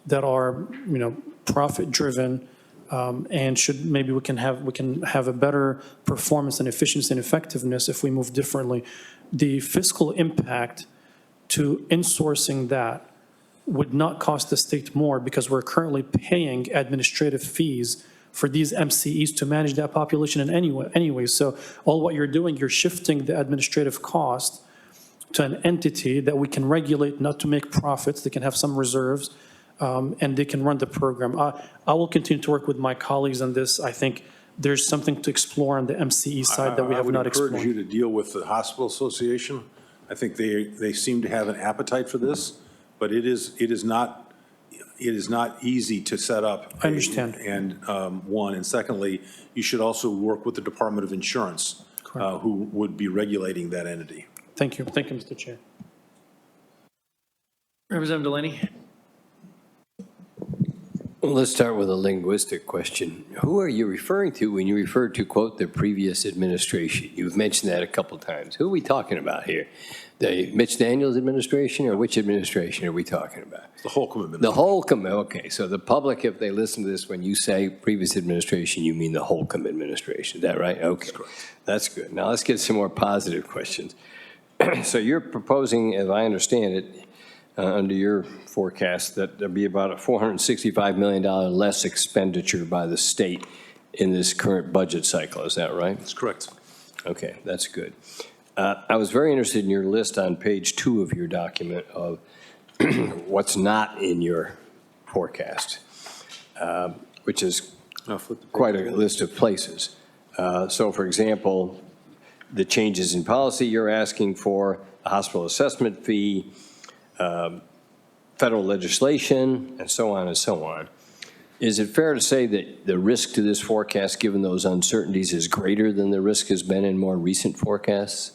S3: that are, profit-driven, and maybe we can have a better performance and efficiency and effectiveness if we move differently. The fiscal impact to insourcing that would not cost the state more, because we're currently paying administrative fees for these MCEs to manage that population in anyway. So all what you're doing, you're shifting the administrative cost to an entity that we can regulate not to make profits. They can have some reserves, and they can run the program. I will continue to work with my colleagues on this. I think there's something to explore on the MCE side that we have not explored.
S13: I would encourage you to deal with the Hospital Association. I think they seem to have an appetite for this, but it is not easy to set up.
S3: I understand.
S13: And one, and secondly, you should also work with the Department of Insurance, who would be regulating that entity.
S3: Thank you. Thank you, Mr. Chair.
S1: Representative Delaney.
S5: Well, let's start with a linguistic question. Who are you referring to when you refer to, quote, the previous administration? You've mentioned that a couple times. Who are we talking about here? The Mitch Daniels administration, or which administration are we talking about?
S13: The Holcomb administration.
S5: The Holcomb, okay. So the public, if they listen to this, when you say previous administration, you mean the Holcomb administration. Is that right? Okay. That's correct. That's good. Now let's get some more positive questions. So you're proposing, as I understand it, under your forecast, that there'll be about a $465 million less expenditure by the state in this current budget cycle. Is that right?
S13: That's correct.
S5: Okay, that's good. I was very interested in your list on page 2 of your document of what's not in your forecast, which is quite a list of places. So, for example, the changes in policy you're asking for, a hospital assessment fee, federal legislation, and so on and so on. Is it fair to say that the risk to this forecast, given those uncertainties, is greater than the risk has been in more recent forecasts?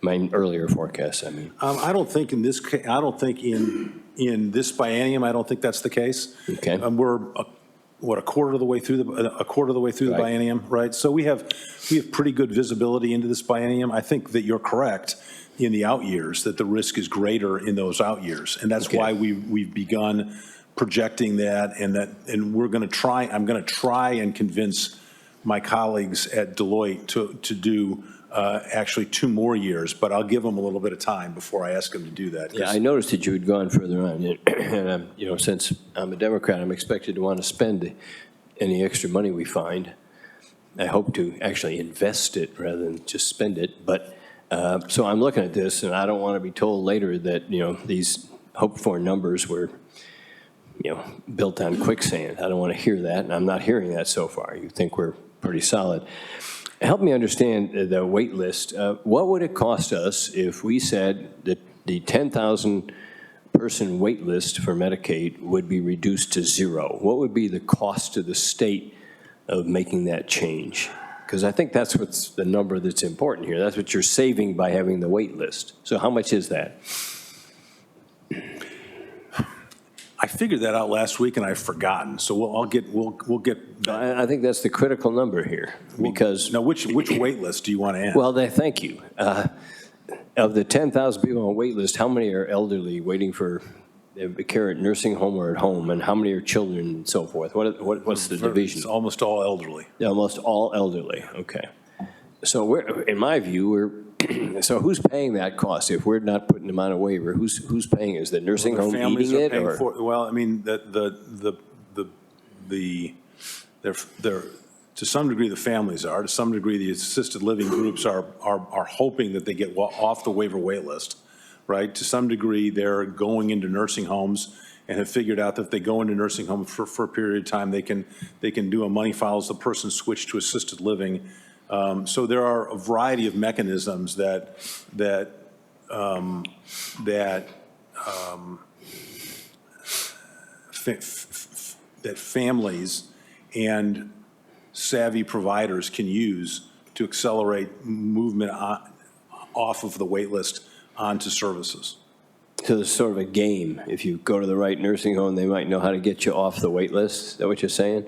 S5: My earlier forecast, I mean.
S13: I don't think in this, I don't think in this biennium, I don't think that's the case.
S5: Okay.
S13: We're, a quarter of the way through the
S5: Right.
S13: biennium, right? So we have pretty good visibility into this biennium. I think that you're correct in the out years, that the risk is greater in those out years. And that's
S5: Okay.
S13: why we've begun projecting that, and we're going to try, I'm going to try and convince my colleagues at Deloitte to do actually 2 more years, but I'll give them a little bit of time before I ask them to do that.
S5: Yeah, I noticed that you had gone further on, and, you know, since I'm a Democrat, I'm expected to want to spend any extra money we find. I hope to actually invest it rather than just spend it, but, so I'm looking at this, and I don't want to be told later that, you know, these hoped-for numbers were, you know, built on quicksand. I don't want to hear that, and I'm not hearing that so far. You think we're pretty solid. Help me understand the wait list. What would it cost us if we said that the 10,000 person wait list for Medicaid would be reduced to 0? What would be the cost to the state of making that change? Because I think that's what's the number that's important here. That's what you're saving by having the wait list. So how much is that?
S13: I figured that out last week and I've forgotten, so we'll get.
S5: I think that's the critical number here, because.
S13: Now, which wait list do you want to add?
S5: Well, thank you. Of the 10,000 people on wait list, how many are elderly waiting for care at nursing home or at home, and how many are children and so forth? What's the division?
S13: It's almost all elderly.
S5: Almost all elderly, okay. So we're, in my view, so who's paying that cost? If we're not putting them on a waiver, who's paying? Is the nursing home eating it, or?
S13: Well, I mean, they're to some degree the families are, to some degree the assisted living groups are hoping that they get off the waiver wait list, right? To some degree, they're going into nursing homes and have figured out that if they go into nursing home for a period of time, they can do a money follows the person switch to assisted living. So there are a variety of mechanisms that families and savvy providers can use to accelerate movement off of the wait list onto services.
S5: So there's sort of a game. If you go to the right nursing home, they might know how to get you off the wait list. Is that what you're saying?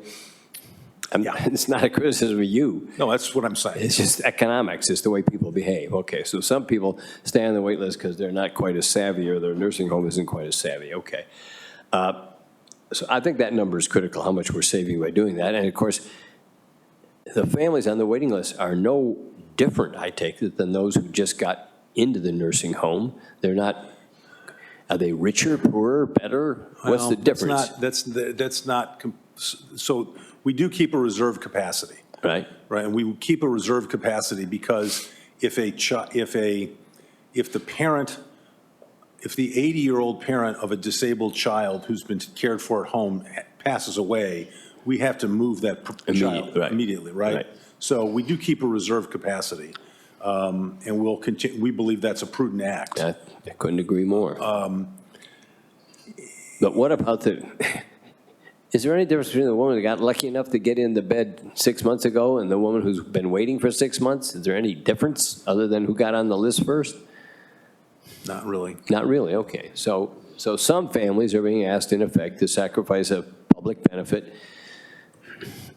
S5: It's not a criticism of you.
S13: No, that's what I'm saying.
S5: It's just economics. It's the way people behave. Okay, so some people stay on the wait list because they're not quite as savvy, or their nursing home isn't quite as savvy. Okay. So I think that number is critical, how much we're saving by doing that. And of course, the families on the waiting list are no different, I take it, than those who just got into the nursing home. They're not, are they richer, poorer, better? What's the difference?
S13: That's not, so we do keep a reserve capacity.
S5: Right.
S13: Right, and we keep a reserve capacity because if the 80-year-old parent of a disabled child who's been cared for at home passes away, we have to move that child immediately, right? So we do keep a reserve capacity, and we'll continue. We believe that's a prudent act.
S5: I couldn't agree more. But what about the? Is there any difference between the woman that got lucky enough to get in the bed 6 months ago and the woman who's been waiting for 6 months? Is there any difference other than who got on the list first?
S13: Not really.
S5: Not really, okay. So some families are being asked, in effect, to sacrifice a public benefit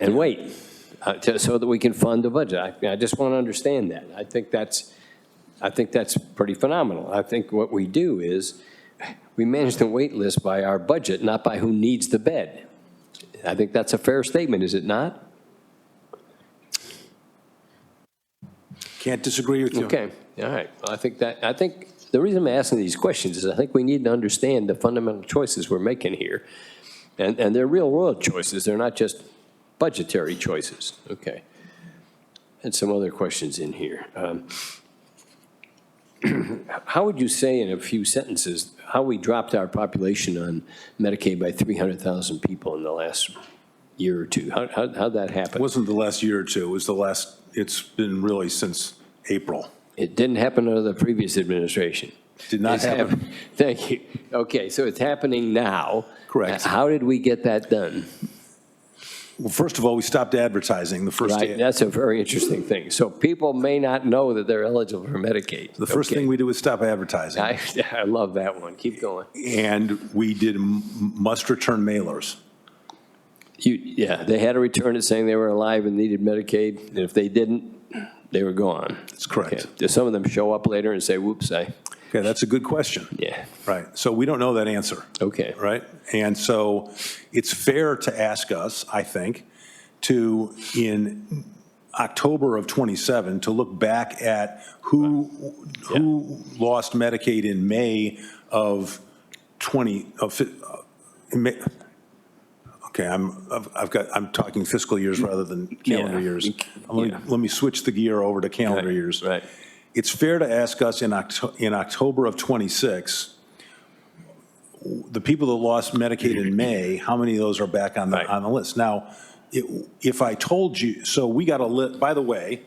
S5: and wait so that we can fund the budget. I just want to understand that. I think that's pretty phenomenal. I think what we do is we manage the wait list by our budget, not by who needs the bed. I think that's a fair statement, is it not?
S13: Can't disagree with you.
S5: Okay, all right. Well, I think the reason I'm asking these questions is I think we need to understand the fundamental choices we're making here. And they're real world choices. They're not just budgetary choices. Okay. And some other questions in here. How would you say in a few sentences how we dropped our population on Medicaid by 300,000 people in the last year or two? How'd that happen?
S13: It wasn't the last year or two. It's been really since April.
S5: It didn't happen under the previous administration.
S13: Did not happen.
S5: Thank you. Okay, so it's happening now.
S13: Correct.
S5: How did we get that done?
S13: Well, first of all, we stopped advertising the first
S5: Right,
S13: day.
S5: that's a very interesting thing. So people may not know that they're eligible for Medicaid.
S13: The first thing we did was stop advertising.
S5: I love that one. Keep going.
S13: And we did must return mailers.
S5: Yeah, they had to return it saying they were alive and needed Medicaid, and if they didn't, they were gone.
S13: That's correct.
S5: Okay. Do some of them show up later and say, whoops,
S13: Okay, that's a good question.
S5: Yeah.
S13: Right. So we don't know that answer.
S5: Okay.
S13: Right? And so it's fair to ask us, I think, to, in October of '27, to look back at who lost Medicaid in May of I'm talking fiscal years rather than calendar years. Let me switch the gear over to calendar years.
S5: Right.
S13: It's fair to ask us in October of '26, the people that lost Medicaid in May, how many of those are back on the list? Now, if I told you, so we got a list, by the way,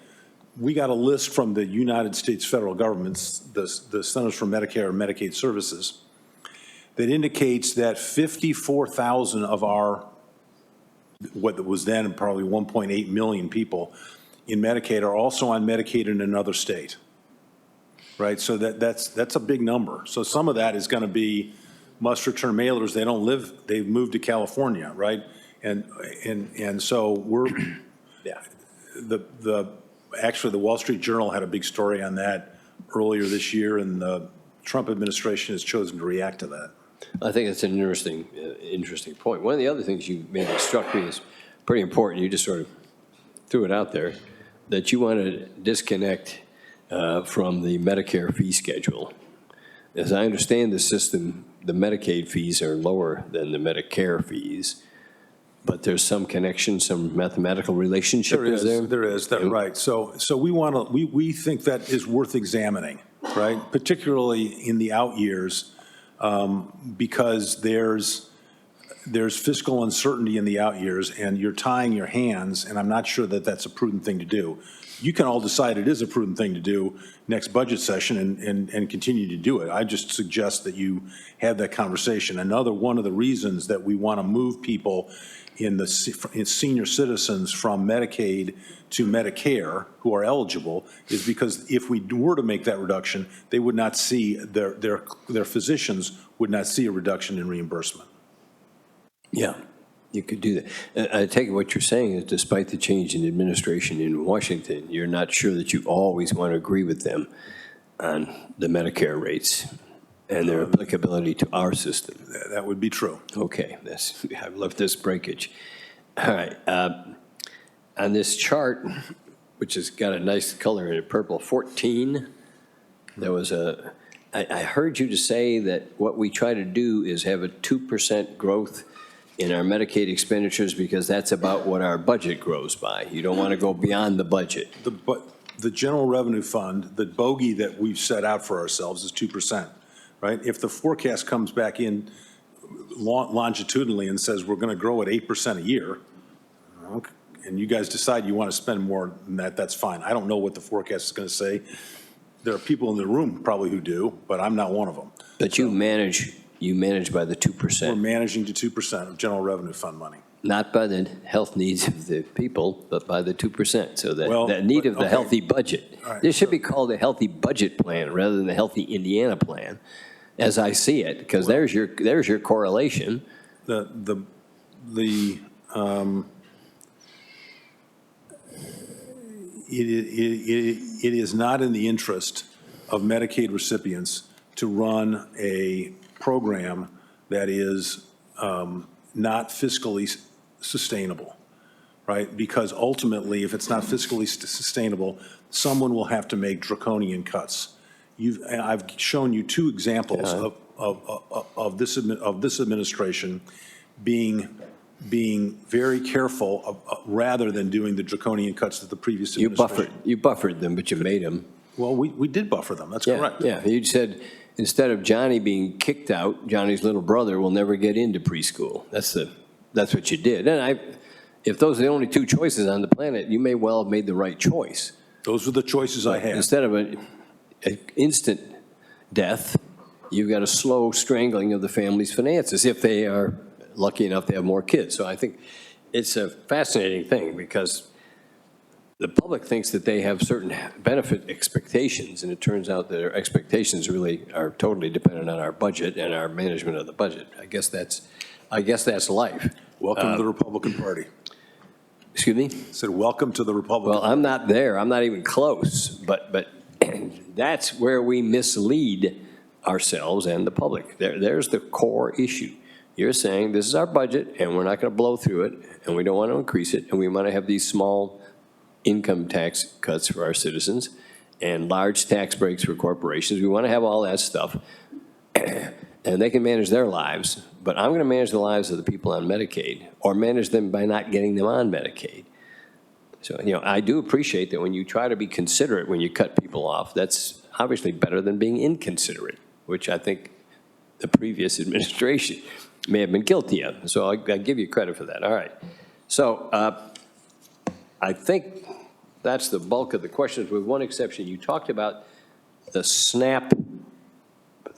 S13: we got a list from the United States federal government's, the Centers for Medicare and Medicaid Services, that indicates that 54,000 of our, what was then probably 1.8 million people in Medicaid are also on Medicaid in another state. Right, so that's a big number. So some of that is going to be must return mailers. They don't live, they've moved to California, right? And so we're, actually the Wall Street Journal had a big story on that earlier this year, and the Trump administration has chosen to react to that.
S5: I think that's an interesting point. One of the other things you made that struck me as pretty important, you just sort of threw it out there, that you want to disconnect from the Medicare fee schedule. As I understand the system, the Medicaid fees are lower than the Medicare fees, but there's some connection, some mathematical relationship, is there?
S13: There is, right. So we think that is worth examining, right? Particularly in the out years, because there's fiscal uncertainty in the out years, and you're tying your hands, and I'm not sure that that's a prudent thing to do. You can all decide it is a prudent thing to do next budget session and continue to do it. I just suggest that you have that conversation. Another one of the reasons that we want to move people in senior citizens from Medicaid to Medicare who are eligible is because if we were to make that reduction, they would not see, their physicians would not see a reduction in reimbursement.
S5: Yeah, you could do that. I take it what you're saying is despite the change in administration in Washington, you're not sure that you always want to agree with them on the Medicare rates and their applicability to our system.
S13: That would be true.
S5: Okay, I've left this breakage. All right, on this chart, which has got a nice color in it, purple, 14, there was I heard you to say that what we try to do is have a 2% growth in our Medicaid expenditures because that's about what our budget grows by. You don't want to go beyond the budget.
S13: The general revenue fund, the bogey that we've set out for ourselves is 2%, right? If the forecast comes back in longitudinally and says we're going to grow at 8% a year, and you guys decide you want to spend more than that, that's fine. I don't know what the forecast is going to say. There are people in the room probably who do, but I'm not one of them.
S5: But you manage by the 2%.
S13: We're managing to 2% of general revenue fund money.
S5: Not by the health needs of the people, but by the 2%. So that need of the healthy budget.
S13: Right,
S5: this should be called a healthy budget plan rather than the healthy Indiana plan, as I see it, because there's your correlation.
S13: It is not in the interest of Medicaid recipients to run a program that is not fiscally sustainable, right? Because ultimately, if it's not fiscally sustainable, someone will have to make draconian cuts. I've shown you two examples of this administration being very careful rather than doing the draconian cuts that the previous administration.
S5: You buffered them, but you made them.
S13: Well, we did buffer them. That's correct.
S5: Yeah, you said instead of Johnny being kicked out, Johnny's little brother will never get into preschool. That's what you did. And if those are the only two choices on the planet, you may well have made the right choice.
S13: Those were the choices I had.
S5: Instead of an instant death, you've got a slow strangling of the family's finances if they are lucky enough to have more kids. So I think it's a fascinating thing because the public thinks that they have certain benefit expectations, and it turns out that our expectations really are totally dependent on our budget and our management of the budget. I guess that's life.
S13: Welcome to the Republican Party.
S5: Excuse me?
S13: I said, welcome to the Republican
S5: Well, I'm not there. I'm not even close. But that's where we mislead ourselves and the public. There's the core issue. You're saying this is our budget, and we're not going to blow through it, and we don't want to increase it, and we want to have these small income tax cuts for our citizens and large tax breaks for corporations. We want to have all that stuff, and they can manage their lives. But I'm going to manage the lives of the people on Medicaid, or manage them by not getting them on Medicaid. So, I do appreciate that when you try to be considerate when you cut people off, that's obviously better than being inconsiderate, which I think the previous administration may have been guilty of. So I give you credit for that. All right. So I think that's the bulk of the questions, with one exception. You talked about the SNAP,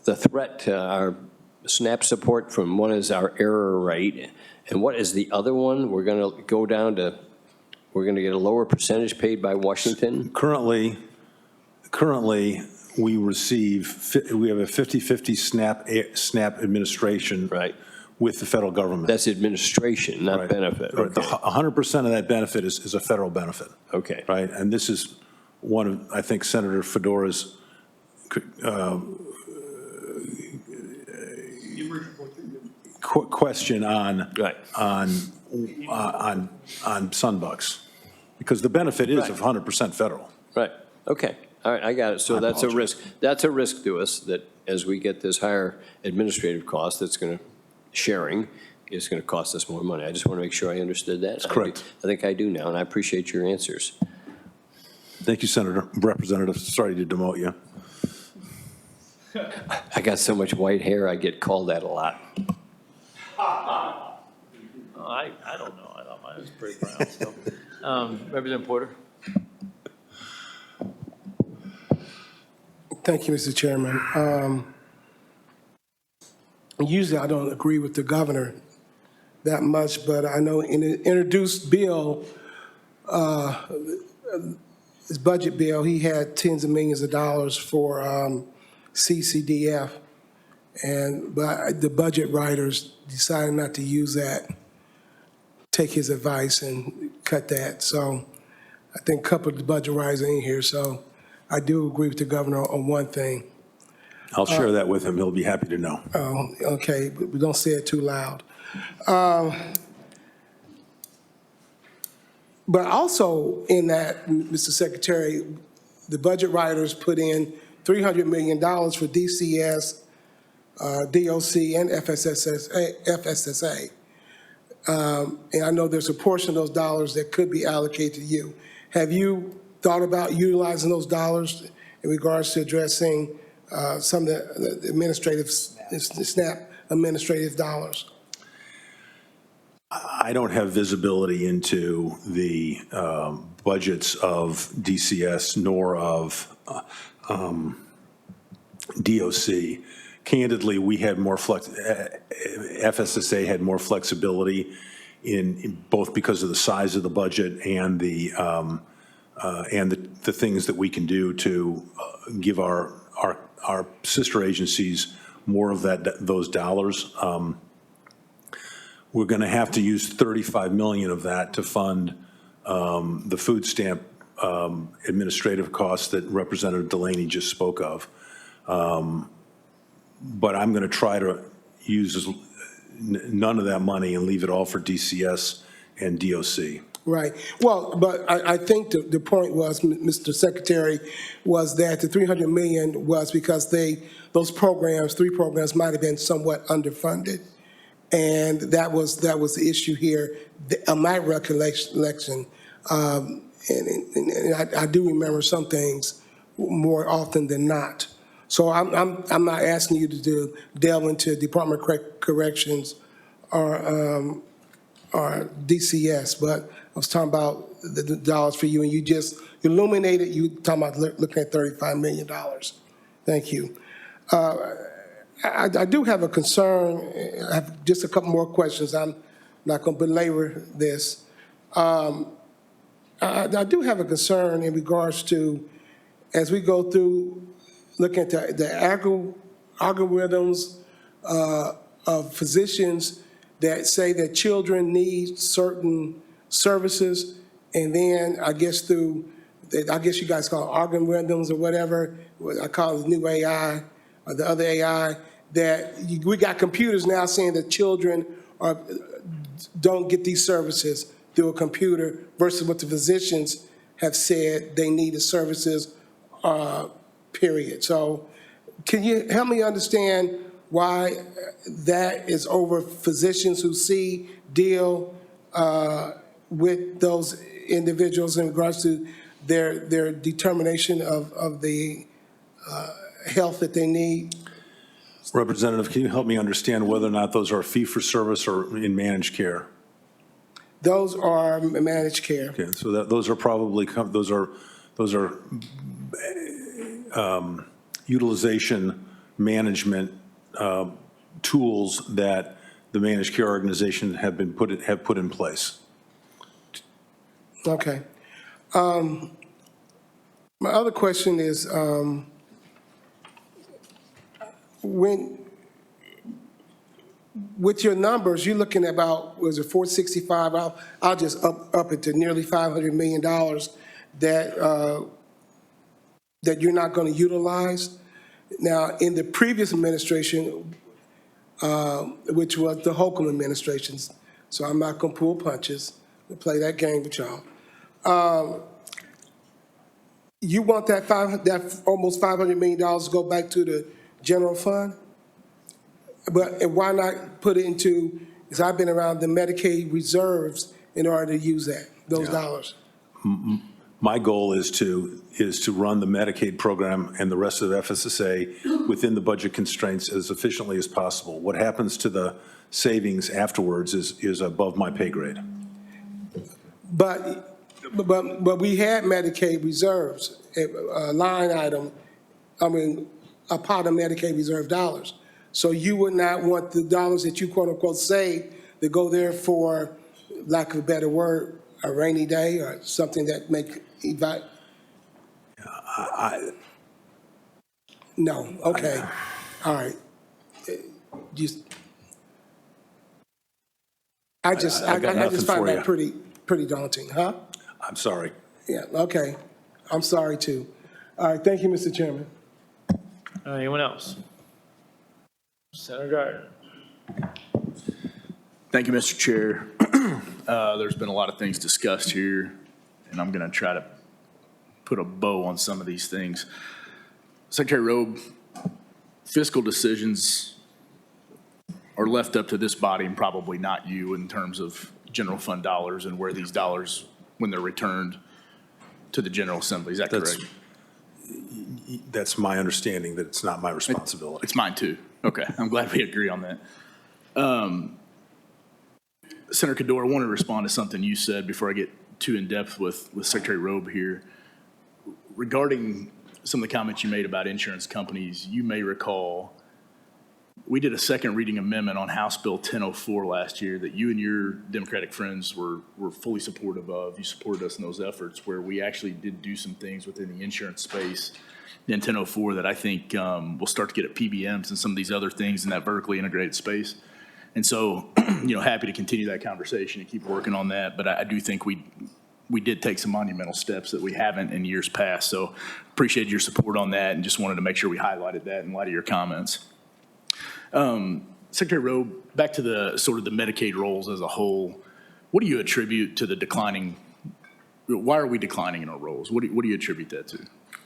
S5: the threat to our SNAP support from one is our error rate. And what is the other one? We're going to go down to, we're going to get a lower percentage paid by Washington?
S13: Currently, we have a 50-50 SNAP administration.
S5: Right.
S13: With the federal government.
S5: That's administration, not benefit. Okay.
S13: 100% of that benefit is a federal benefit.
S5: Okay.
S13: Right, and this is one of, I think, Senator Fedora's question on Sunbucks, because the benefit is of 100% federal.
S5: Right. Okay. All right. I got it. So that's a risk. That's a risk to us, that as we get this higher administrative cost, that's going to sharing is going to cost us more money. I just want to make sure I understood that.
S13: That's correct.
S5: I think I do now, and I appreciate your answers.
S13: Thank you, Senator. Representative, sorry to demote you.
S5: I got so much white hair, I get called that a lot.
S1: I don't know. I thought mine was pretty brown still. Representative Porter?
S10: Thank you, Mr. Chairman. Usually I don't agree with the governor that much, but I know in the introduced bill, his budget bill, he had tens of millions of dollars for CCDF, but the budget writers decided not to use that, take his advice and cut that. So I think a couple of the budget writers are in here, so I do agree with the governor on one thing.
S13: I'll share that with him. He'll be happy to know.
S10: Oh, okay, but don't say it too loud. But also in that, Mr. Secretary, the budget writers put in $300 million for DCS, DOC, and FSSA. And I know there's a portion of those dollars that could be allocated to you. Have you thought about utilizing those dollars in regards to addressing some of the administrative, SNAP administrative dollars?
S13: I don't have visibility into the budgets of DCS nor of DOC. Candidly, we had more FSSA had more flexibility in both because of the size of the budget and the things that we can do to give our sister agencies more of those dollars. We're going to have to use $35 million of that to fund the food stamp administrative costs that Representative Delaney just spoke of. But I'm going to try to use none of that money and leave it all for DCS and DOC.
S10: Right. Well, but I think the point was, Mr. Secretary, was that the $300 million was because those programs, 3 programs, might have been somewhat underfunded. And that was the issue here, my recollection. And I do remember some things more often than not. So I'm not asking you to delve into Department of Corrections or DCS, but I was talking about the dollars for you, and you just illuminated, you talking about looking at $35 million. Thank you. I do have a concern. I have just a couple more questions. I'm not going to belabor this. I do have a concern in regards to, as we go through, looking at the algorithms of physicians that say that children need certain services, and then I guess you guys call it algorithms or whatever, I call it the new AI or the other AI, that we got computers now saying that children don't get these services through a computer versus what the physicians have said they need the services, period. So can you help me understand why that is over physicians who deal with those individuals in regards to their determination of the health that they need?
S13: Representative, can you help me understand whether or not those are fee-for-service or in managed care?
S10: Those are managed care.
S13: Okay, so those are probably, those are utilization management tools that the managed care organization have put in place.
S10: Okay. My other question is, with your numbers, you're looking at about, was it 465? I'll just up it to nearly $500 million that you're not going to utilize. Now, in the previous administration, which was the Holcomb administration, so I'm not going to pull punches and play that game with y'all. You want that almost $500 million to go back to the general fund? And why not put it into, because I've been around the Medicaid reserves in order to use those dollars.
S13: My goal is to run the Medicaid program and the rest of the FSSA within the budget constraints as efficiently as possible. What happens to the savings afterwards is above my pay grade.
S10: But we had Medicaid reserves, a line item, a pot of Medicaid reserve dollars. So you would not want the dollars that you quote unquote save to go there for, lack of a better word, a rainy day or something that no, okay, all right. I just find that pretty daunting, huh?
S13: I'm sorry.
S10: Yeah, okay. I'm sorry too. All right, thank you, Mr. Chairman.
S1: Anyone else? Senator Gardner.
S6: Thank you, Mr. Chair. There's been a lot of things discussed here, and I'm going to try to put a bow on some of these things. Secretary Robe, fiscal decisions are left up to this body and probably not you in terms of general fund dollars and where these dollars, when they're returned to the General Assembly. Is that correct?
S13: That's my understanding, that it's not my responsibility.
S6: It's mine too. Okay, I'm glad we agree on that. Senator Kador, I want to respond to something you said before I get too in depth with Secretary Robe here. Regarding some of the comments you made about insurance companies, you may recall we did a second reading amendment on House Bill 1004 last year that you and your Democratic friends were fully supportive of. You supported us in those efforts where we actually did do some things within the insurance space in 1004 that I think will start to get at PBMs and some of these other things in that vertically integrated space. And so, happy to continue that conversation and keep working on that. But I do think we did take some monumental steps that we haven't in years past. So appreciate your support on that and just wanted to make sure we highlighted that in light of your comments. Secretary Robe, back to the sort of the Medicaid rolls as a whole, what do you attribute to the declining, why are we declining in our rolls? What do you attribute that to?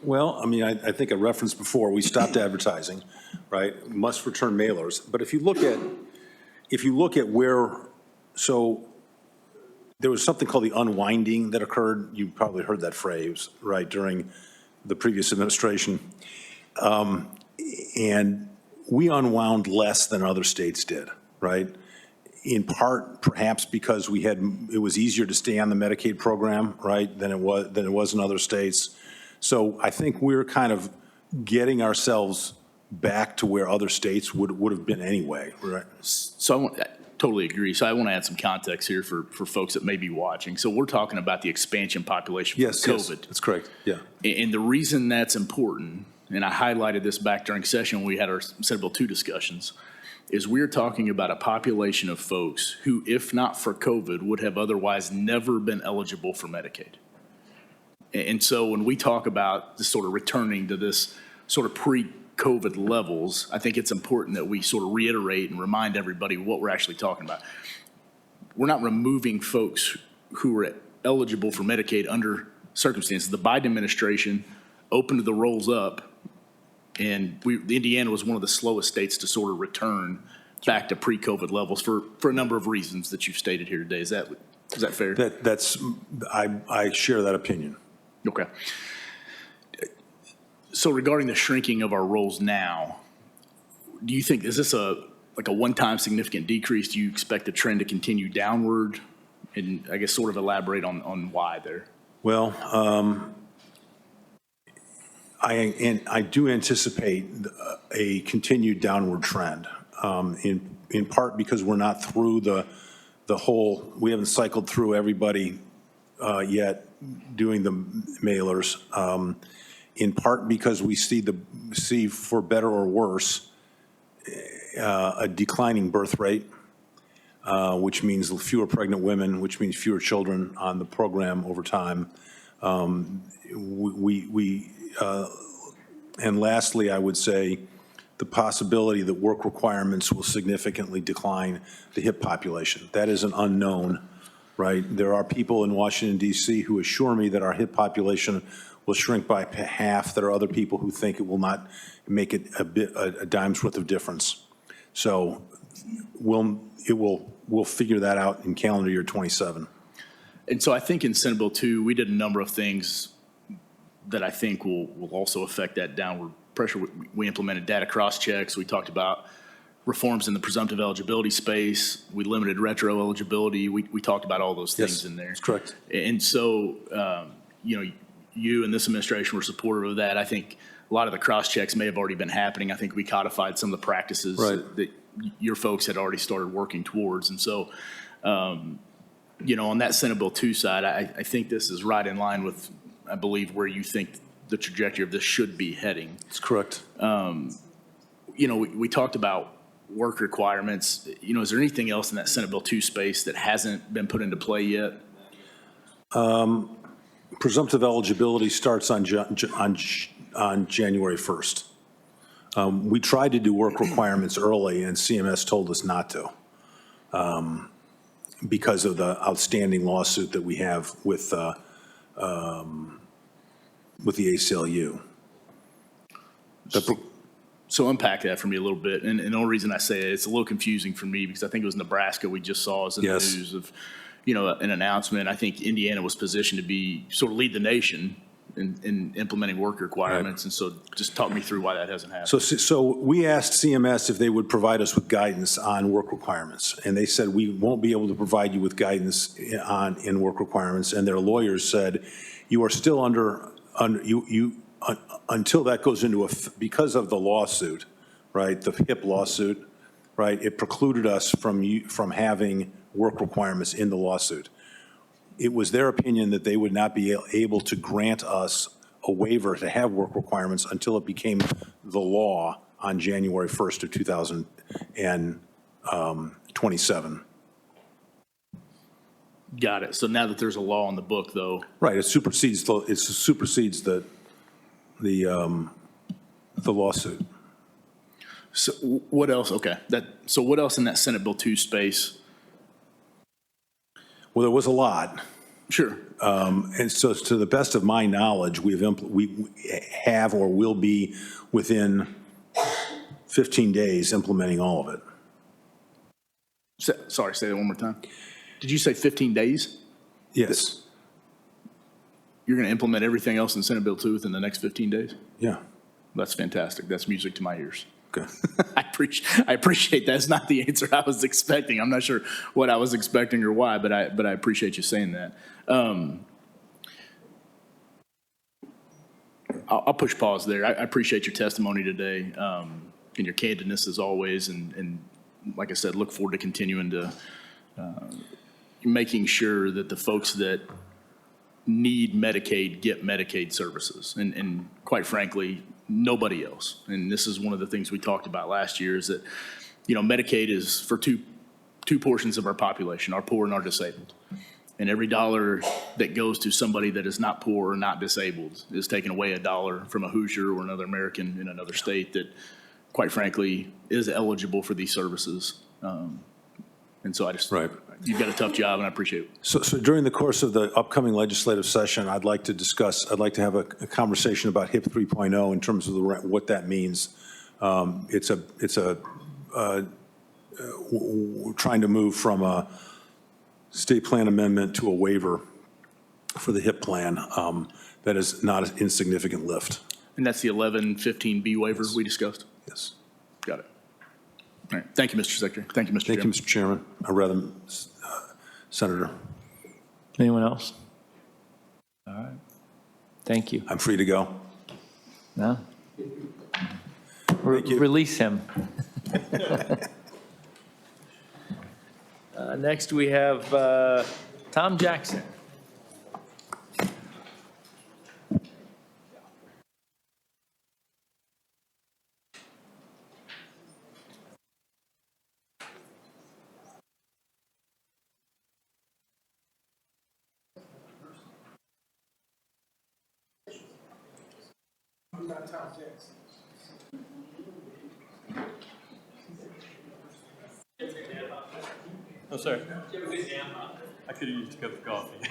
S13: Well, I think I referenced before, we stopped advertising, right? Must return mailers. But if you look at where, so there was something called the unwinding that occurred. You probably heard that phrase, right, during the previous administration. And we unwound less than other states did, right? In part, perhaps because it was easier to stay on the Medicaid program, right, than it was in other states. So I think we're kind of getting ourselves back to where other states would have been anyway, right?
S6: So totally agree. So I want to add some context here for folks that may be watching. So we're talking about the expansion population
S13: Yes,
S6: for
S13: yes,
S6: COVID.
S13: that's correct, yeah.
S6: And the reason that's important, and I highlighted this back during session when we had our Senate Bill 2 discussions, is we're talking about a population of folks who, if not for COVID, would have otherwise never been eligible for Medicaid. And so when we talk about this sort of returning to this sort of pre-COVID levels, I think it's important that we sort of reiterate and remind everybody what we're actually talking about. We're not removing folks who are eligible for Medicaid under circumstances. The Biden administration opened the rolls up, and Indiana was one of the slowest states to sort of return back to pre-COVID levels for a number of reasons that you've stated here today. Is that fair?
S13: I share that opinion.
S6: Okay. So regarding the shrinking of our rolls now, do you think, is this a one-time significant decrease? Do you expect the trend to continue downward? And I guess sort of elaborate on why there.
S13: Well, I do anticipate a continued downward trend, in part because we're not through we haven't cycled through everybody yet doing the mailers, in part because we see for better or worse, a declining birth rate, which means fewer pregnant women, which means fewer children on the program over time. And lastly, I would say the possibility that work requirements will significantly decline the HIP population. That is an unknown, right? There are people in Washington, D.C. who assure me that our HIP population will shrink by half. There are other people who think it will not make it a dime's worth of difference. So we'll figure that out in calendar year 27.
S6: And so I think in Senate Bill 2, we did a number of things that I think will also affect that downward pressure. We implemented data cross-checks. We talked about reforms in the presumptive eligibility space. We limited retro eligibility. We talked about all those things in there.
S13: That's correct.
S6: And so, you and this administration were supportive of that. I think a lot of the cross-checks may have already been happening. I think we codified some of the practices that your folks had already started working towards. And so, on that Senate Bill 2 side, I think this is right in line with, I believe, where you think the trajectory of this should be heading.
S13: That's correct.
S6: We talked about work requirements. Is there anything else in that Senate Bill 2 space that hasn't been put into play yet?
S13: Presumptive eligibility starts on January 1st. We tried to do work requirements early, and CMS told us not to, because of the outstanding lawsuit that we have with the ACLU.
S6: So unpack that for me a little bit. And the only reason I say it's a little confusing for me because I think it was Nebraska we just saw as in the news of, an announcement. I think Indiana was positioned to be sort of lead the nation in implementing work requirements. Right. And so just talk me through why that hasn't happened.
S13: So we asked CMS if they would provide us with guidance on work requirements. And they said, we won't be able to provide you with guidance in work requirements. And their lawyers said, you are still until that goes into because of the lawsuit, right, the HIP lawsuit, right, it precluded us from having work requirements in the lawsuit. It was their opinion that they would not be able to grant us a waiver to have work requirements until it became the law on January 1st of 2027.
S6: Got it. So now that there's a law on the book, though.
S13: Right, it supersedes the lawsuit.
S6: So what else? Okay. So what else in that Senate Bill 2 space?
S13: Well, there was a lot.
S6: Sure.
S13: And so to the best of my knowledge, we have or will be within 15 days implementing all of it.
S6: Sorry, say that one more time. Did you say 15 days?
S13: Yes.
S6: You're going to implement everything else in Senate Bill 2 within the next 15 days?
S13: Yeah.
S6: That's fantastic. That's music to my ears.
S13: Okay.
S6: I appreciate that. It's not the answer I was expecting. I'm not sure what I was expecting or why, but I appreciate you saying that. I'll push pause there. I appreciate your testimony today and your candidness as always, and like I said, look forward to continuing to making sure that the folks that need Medicaid get Medicaid services. And quite frankly, nobody else. And this is one of the things we talked about last year is that, Medicaid is for two portions of our population, our poor and our disabled. And every dollar that goes to somebody that is not poor or not disabled is taking away a dollar from a Hoosier or another American in another state that, quite frankly, is eligible for these services. And so you've got a tough job, and I appreciate it.
S13: So during the course of the upcoming legislative session, I'd like to have a conversation about HIP 3.0 in terms of what that means. We're trying to move from a state plan amendment to a waiver for the HIP plan. That is not an insignificant lift.
S6: And that's the 1115B waiver we discussed?
S13: Yes.
S6: Got it. All right. Thank you, Mr. Secretary. Thank you, Mr. Chairman.
S13: Thank you, Mr. Chairman, or rather, Senator.
S1: Anyone else? All right. Thank you.
S13: I'm free to go.
S1: No? Release him. Next, we have Tom Jackson.
S10: I'm not Tom Jackson.
S11: Oh, sorry. I could have used a cup of coffee.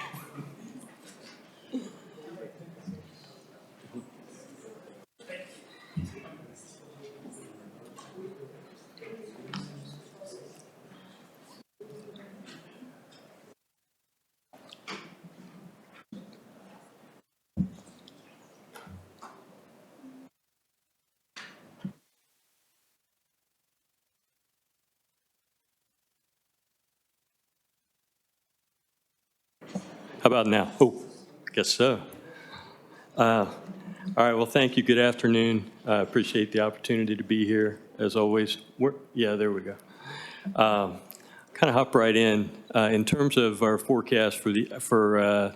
S11: How about now? Oh, I guess so. All right, well, thank you. Good afternoon. I appreciate the opportunity to be here, as always. Yeah, there we go. Kind of hop right in. In terms of our forecast for the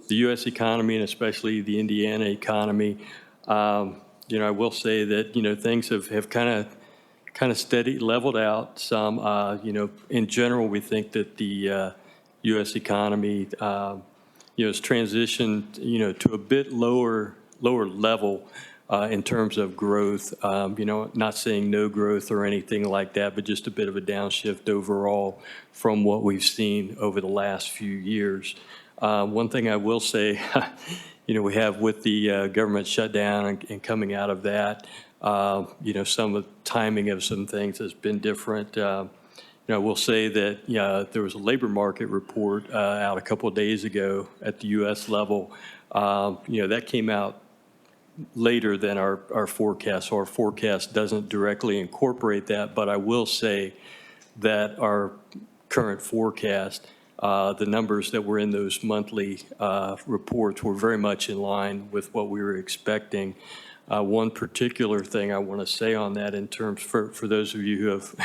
S11: U.S. economy and especially the Indiana economy, I will say that, things have kind of steady, leveled out some. In general, we think that the U.S. economy, has transitioned, to a bit lower level in terms of growth. Not saying no growth or anything like that, but just a bit of a downshift overall from what we've seen over the last few years. One thing I will say, we have with the government shutdown and coming out of that, some of the timing of some things has been different. I will say that there was a labor market report out a couple of days ago at the U.S. level. That came out later than our forecast. So our forecast doesn't directly incorporate that, but I will say that our current forecast, the numbers that were in those monthly reports were very much in line with what we were expecting. One particular thing I want to say on that in terms for those of you who have,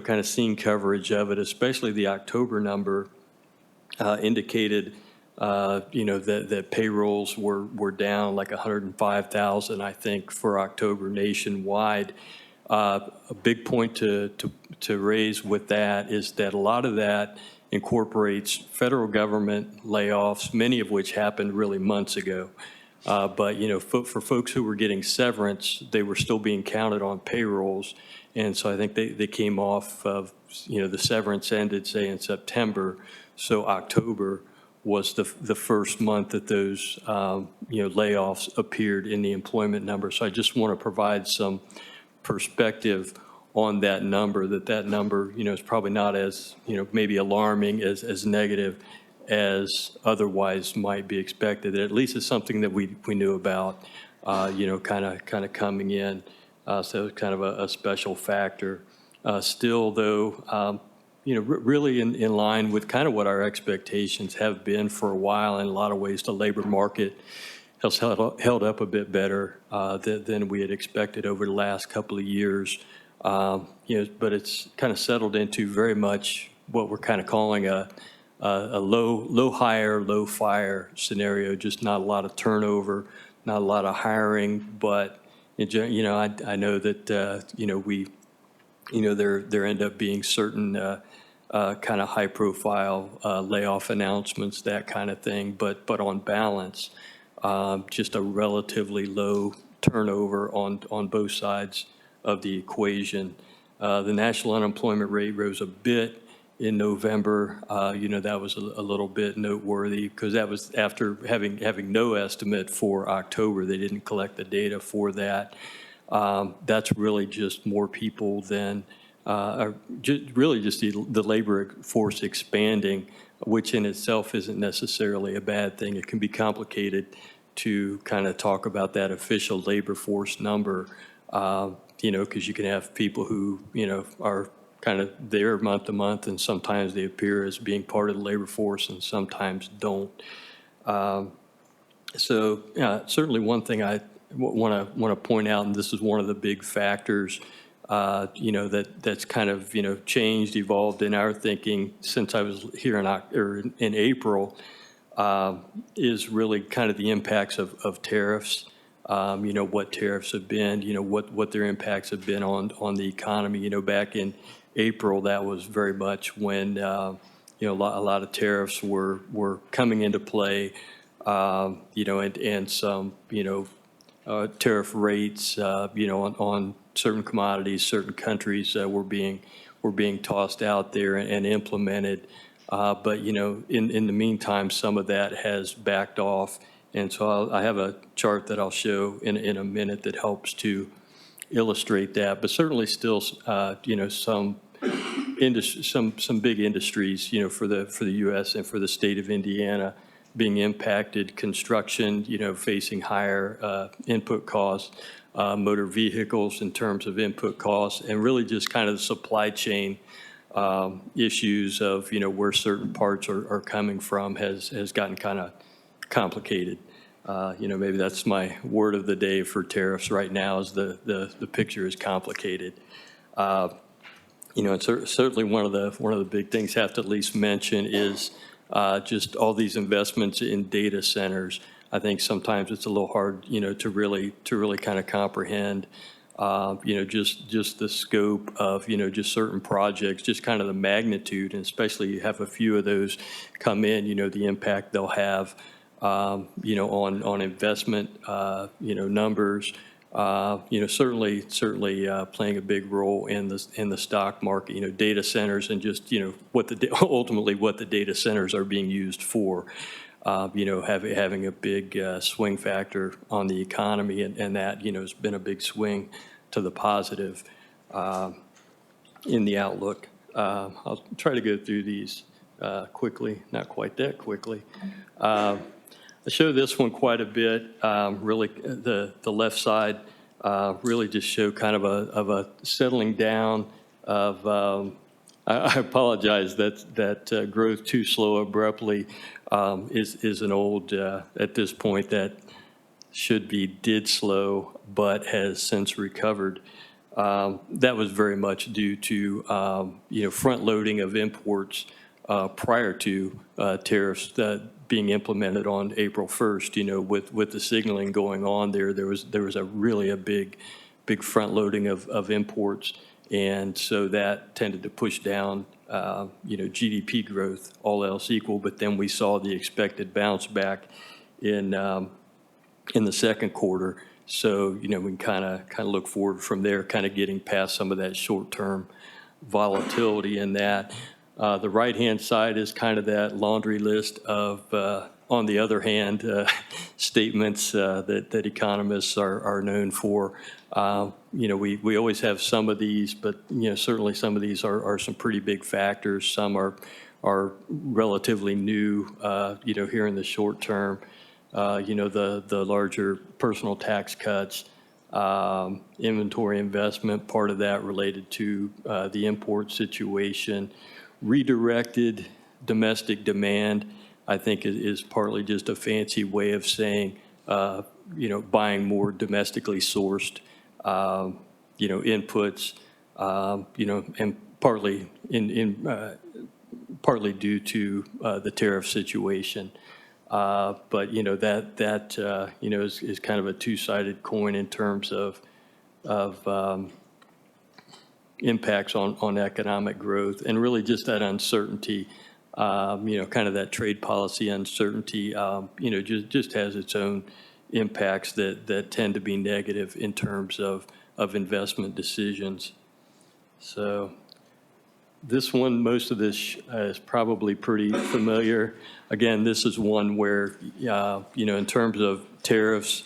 S11: kind of seen coverage of it, especially the October number indicated, that payrolls were down like 105,000, I think, for October nationwide. A big point to raise with that is that a lot of that incorporates federal government layoffs, many of which happened really months ago. But, for folks who were getting severance, they were still being counted on payrolls. And so I think they came off of, the severance ended, say, in September. So October was the first month that those, layoffs appeared in the employment number. So I just want to provide some perspective on that number, that number, is probably not as, maybe alarming as negative as otherwise might be expected. At least it's something that we knew about, kind of coming in. So it's kind of a special factor. Still, though, really in line with kind of what our expectations have been for a while. In a lot of ways, the labor market has held up a bit better than we had expected over the last couple of years.
S17: But it's kind of settled into very much what we're kind of calling a low hire, low fire scenario, just not a lot of turnover, not a lot of hiring, but I know that, there end up being certain kind of high-profile layoff announcements, that kind of thing. But on balance, just a relatively low turnover on both sides of the equation. The national unemployment rate rose a bit in November. That was a little bit noteworthy because that was after having no estimate for October. They didn't collect the data for that. That's really just more people than, really just the labor force expanding, which in itself isn't necessarily a bad thing. It can be complicated to kind of talk about that official labor force number, because you can have people who, are kind of there month to month, and sometimes they appear as being part of the labor force and sometimes don't. Certainly one thing I want to point out, and this is one of the big factors, that's kind of, changed, evolved in our thinking since I was here in April, is really kind of the impacts of tariffs. What tariffs have been, what their impacts have been on the economy. Back in April, that was very much when, a lot of tariffs were coming into play, and some, tariff rates, on certain commodities, certain countries were being tossed out there and implemented. But, in the meantime, some of that has backed off. And so I have a chart that I'll show in a minute that helps to illustrate that. But certainly still, some big industries, for the U.S. and for the state of Indiana being impacted. Construction, facing higher input costs, motor vehicles in terms of input costs, and really just kind of the supply chain issues of, where certain parts are coming from has gotten kind of complicated. Maybe that's my word of the day for tariffs right now, is the picture is complicated. And certainly one of the big things I have to at least mention is just all these investments in data centers. I think sometimes it's a little hard, to really kind of comprehend, just the scope of, just certain projects, just kind of the magnitude, and especially you have a few of those come in, the impact they'll have, on investment, numbers, certainly playing a big role in the stock market, data centers, and just, ultimately what the data centers are being used for, having a big swing factor on the economy, and that, has been a big swing to the positive in the outlook. I'll try to go through these quickly, not quite that quickly. I show this one quite a bit. Really, the left side really just show kind of a settling down of. I apologize that growth too slow abruptly is an old at this point that should be did slow but has since recovered. That was very much due to front loading of imports prior to tariffs being implemented on April 1st. With the signaling going on there was a really big front loading of imports, and so that tended to push down GDP growth, all else equal. But then we saw the expected bounce back in the second quarter. So we can kind of look forward from there, kind of getting past some of that short-term volatility in that. The right-hand side is kind of that laundry list of, on the other hand, statements that economists are known for. We always have some of these, but certainly some of these are some pretty big factors. Some are relatively new, here in the short term. The larger personal tax cuts, inventory investment, part of that related to the import situation. Redirected domestic demand, I think, is partly just a fancy way of saying, buying more domestically sourced, inputs, and partly partly due to the tariff situation. But, that is kind of a two-sided coin in terms of impacts on economic growth, and really just that uncertainty, kind of that trade policy uncertainty, just has its own impacts that tend to be negative in terms of investment decisions. So this one, most of this is probably pretty familiar. Again, this is one where, in terms of tariffs,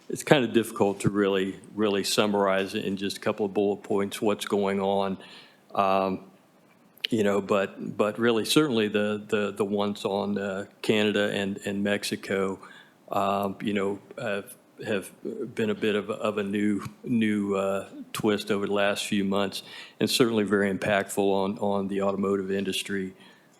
S17: it's kind of difficult to really summarize it in just a couple of bullet points, what's going on. But really, certainly the ones on Canada and Mexico, have been a bit of a new twist over the last few months, and certainly very impactful on the automotive industry.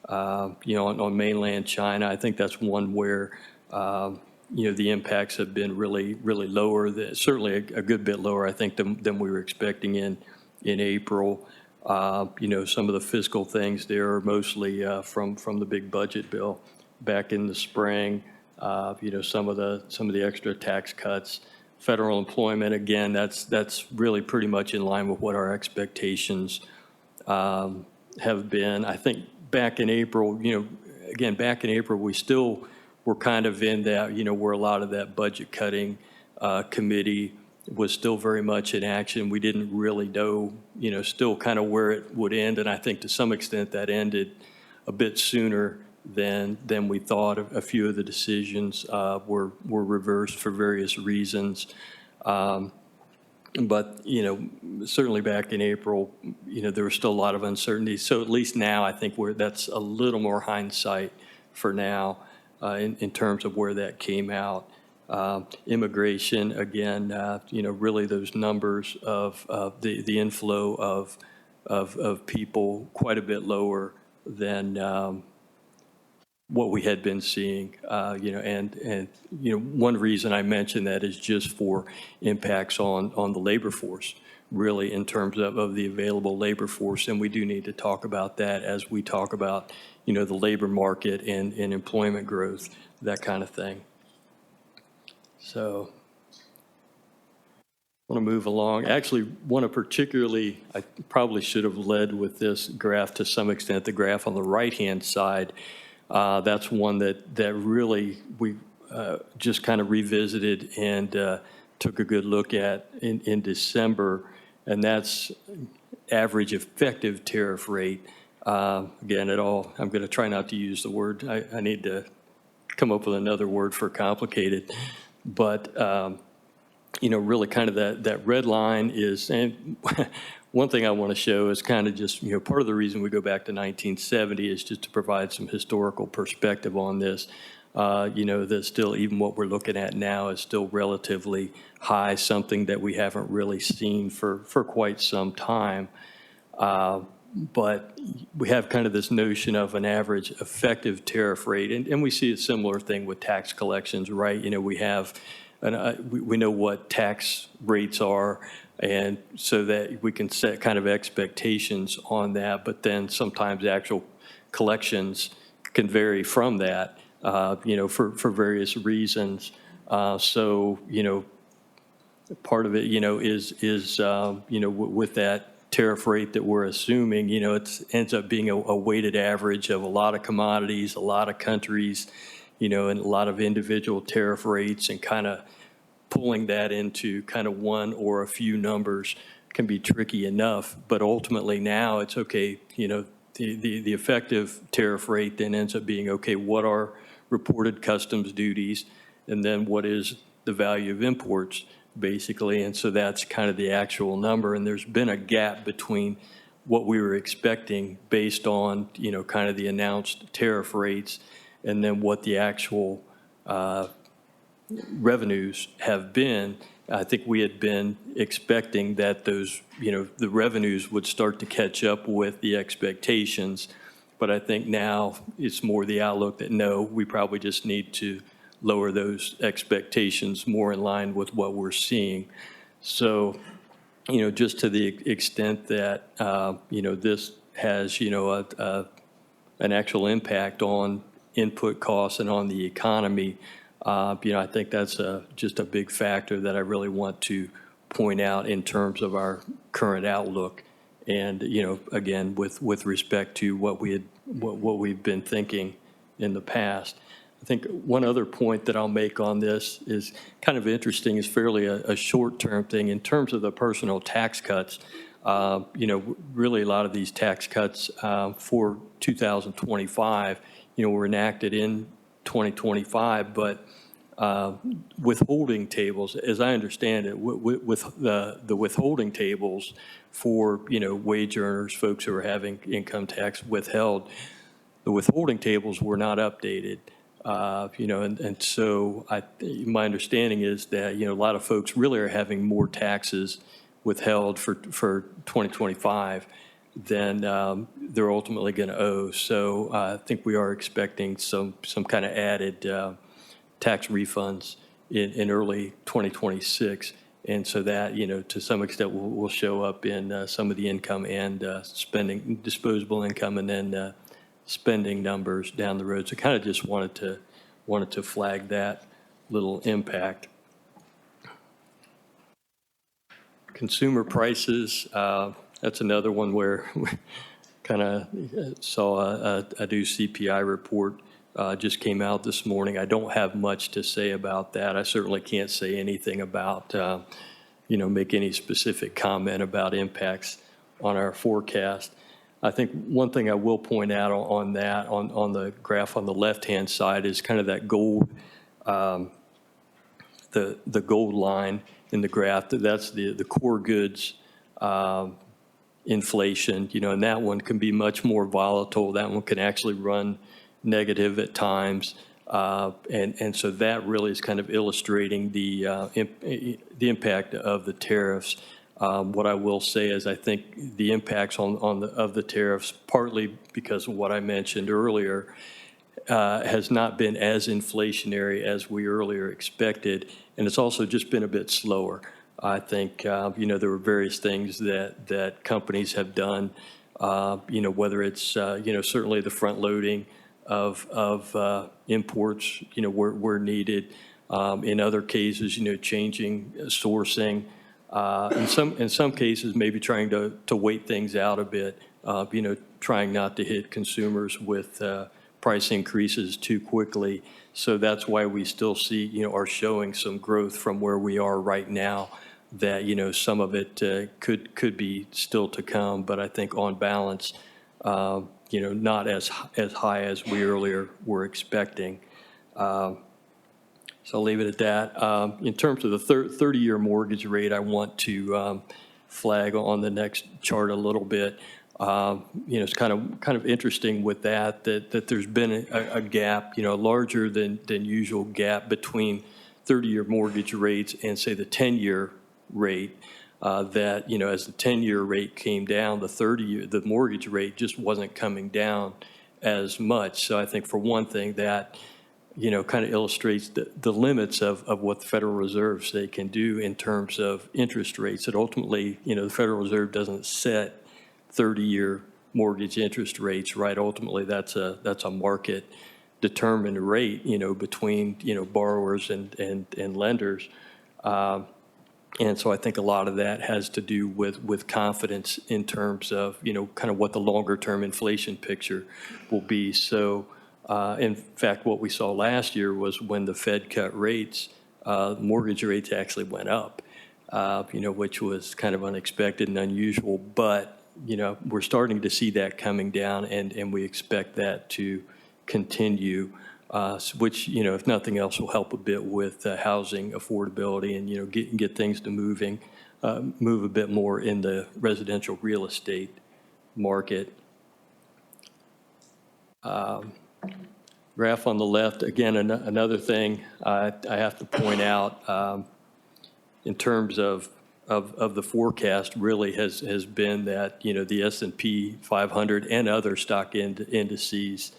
S17: On mainland China, I think that's one where, the impacts have been really lower, certainly a good bit lower, I think, than we were expecting in April. Some of the fiscal things there are mostly from the big budget bill back in the spring. Some of the extra tax cuts, federal employment, again, that's really pretty much in line with what our expectations have been. I think back in April, we still were kind of in that, where a lot of that budget cutting committee was still very much in action. We didn't really know, still kind of where it would end, and I think to some extent that ended a bit sooner than we thought. A few of the decisions were reversed for various reasons. But, certainly back in April, there was still a lot of uncertainty. So at least now I think that's a little more hindsight for now in terms of where that came out. Immigration, again, really those numbers of the inflow of people quite a bit lower than what we had been seeing, and one reason I mention that is just for impacts on the labor force, really in terms of the available labor force, and we do need to talk about that as we talk about, the labor market and employment growth, that kind of thing. So I want to move along. Actually, I probably should have led with this graph to some extent, the graph on the right-hand side. That's one that really we just kind of revisited and took a good look at in December, and that's average effective tariff rate. Again, I'm going to try not to use the word. I need to come up with another word for complicated. But, really kind of that red line is, and one thing I want to show is kind of just, part of the reason we go back to 1970 is just to provide some historical perspective on this. That still, even what we're looking at now is still relatively high, something that we haven't really seen for quite some time. But we have kind of this notion of an average effective tariff rate, and we see a similar thing with tax collections, right? We have, we know what tax rates are, and so that we can set kind of expectations on that, but then sometimes actual collections can vary from that, for various reasons. So, part of it, is with that tariff rate that we're assuming, it ends up being a weighted average of a lot of commodities, a lot of countries, and a lot of individual tariff rates, and kind of pulling that into kind of one or a few numbers can be tricky enough. But ultimately now it's okay, the effective tariff rate then ends up being, okay, what are reported customs duties, and then what is the value of imports, basically. And so that's kind of the actual number. And there's been a gap between what we were expecting based on, kind of the announced tariff rates, and then what the actual revenues have been. I think we had been expecting that those, the revenues would start to catch up with the expectations. But I think now it's more the outlook that no, we probably just need to lower those expectations more in line with what we're seeing. So just to the extent that, this has, an actual impact on input costs and on the economy, I think that's just a big factor that I really want to point out in terms of our current outlook. And, again, with respect to what we've been thinking in the past. I think one other point that I'll make on this is kind of interesting, is fairly a short-term thing in terms of the personal tax cuts. Really a lot of these tax cuts for 2025, were enacted in 2025, but withholding tables, as I understand it, with the withholding tables for, wage earners, folks who are having income tax withheld, the withholding tables were not updated. And so my understanding is that, a lot of folks really are having more taxes withheld for 2025 than they're ultimately going to owe. So I think we are expecting some kind of added tax refunds in early 2026. And so that, to some extent will show up in some of the income and spending, disposable income, and then spending numbers down the road. So kind of just wanted to flag that little impact. Consumer prices, that's another one where we kind of saw a new CPI report just came out this morning. I don't have much to say about that. I certainly can't say anything about, make any specific comment about impacts on our forecast. I think one thing I will point out on that, on the graph on the left-hand side, is kind of that gold, the gold line in the graph. That's the core goods inflation, and that one can be much more volatile. That one can actually run negative at times. And so that really is kind of illustrating the impact of the tariffs. What I will say is I think the impacts of the tariffs, partly because of what I mentioned earlier, has not been as inflationary as we earlier expected, and it's also just been a bit slower. I think, there were various things that companies have done, whether it's, certainly the front loading of imports, where needed. In other cases, changing sourcing. In some cases, maybe trying to wait things out a bit, trying not to hit consumers with price increases too quickly. So that's why we still see, are showing some growth from where we are right now, that, some of it could be still to come. But I think on balance, not as high as we earlier were expecting. So I'll leave it at that. In terms of the 30-year mortgage rate, I want to flag on the next chart a little bit. It's kind of interesting with that there's been a gap, larger than usual gap between 30-year mortgage rates and, say, the 10-year rate. That, as the 10-year rate came down, the mortgage rate just wasn't coming down as much. So I think, for one thing, that kind of illustrates the limits of what the Federal Reserve they can do in terms of interest rates. That ultimately, the Federal Reserve doesn't set 30-year mortgage interest rates, right? Ultimately, that's a market determined rate, between, borrowers and lenders. And so I think a lot of that has to do with confidence in terms of, kind of what the longer term inflation picture will be. So in fact, what we saw last year was when the Fed cut rates, mortgage rates actually went up, which was kind of unexpected and unusual. But, we're starting to see that coming down, and we expect that to continue, which, if nothing else, will help a bit with housing affordability and, get things to move a bit more in the residential real estate market. Graph on the left, again, another thing I have to point out in terms of the forecast really has been that, the S&P 500 and other stock indices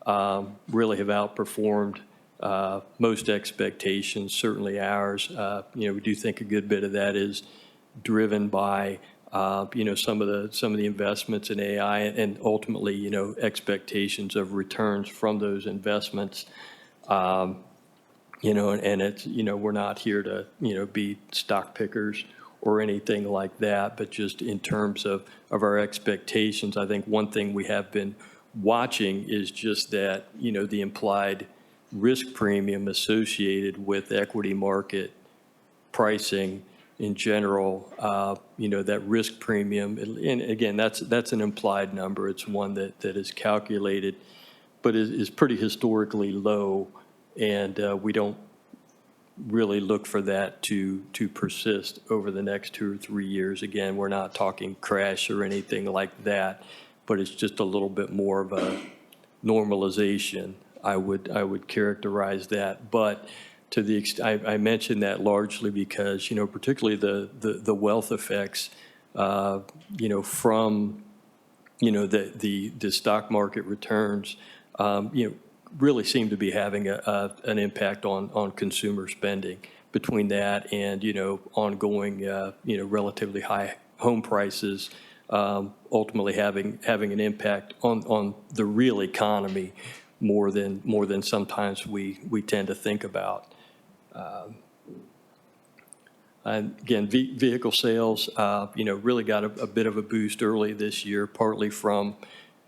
S17: really have outperformed most expectations, certainly ours. We do think a good bit of that is driven by, some of the investments in AI and ultimately, expectations of returns from those investments. And it's, we're not here to, be stock pickers or anything like that, but just in terms of our expectations, I think one thing we have been watching is just that, the implied risk premium associated with equity market pricing in general, that risk premium, and again, that's an implied number. It's one that is calculated, but is pretty historically low, and we don't really look for that to persist over the next 2 or 3 years. Again, we're not talking crash or anything like that, but it's just a little bit more of a normalization. I would characterize that, but to the extent I mentioned that largely because particularly the wealth effects from the stock market returns really seem to be having an impact on consumer spending. Between that and ongoing relatively high home prices, ultimately having an impact on the real economy more than sometimes we tend to think about. And again, vehicle sales, really got a bit of a boost early this year, partly from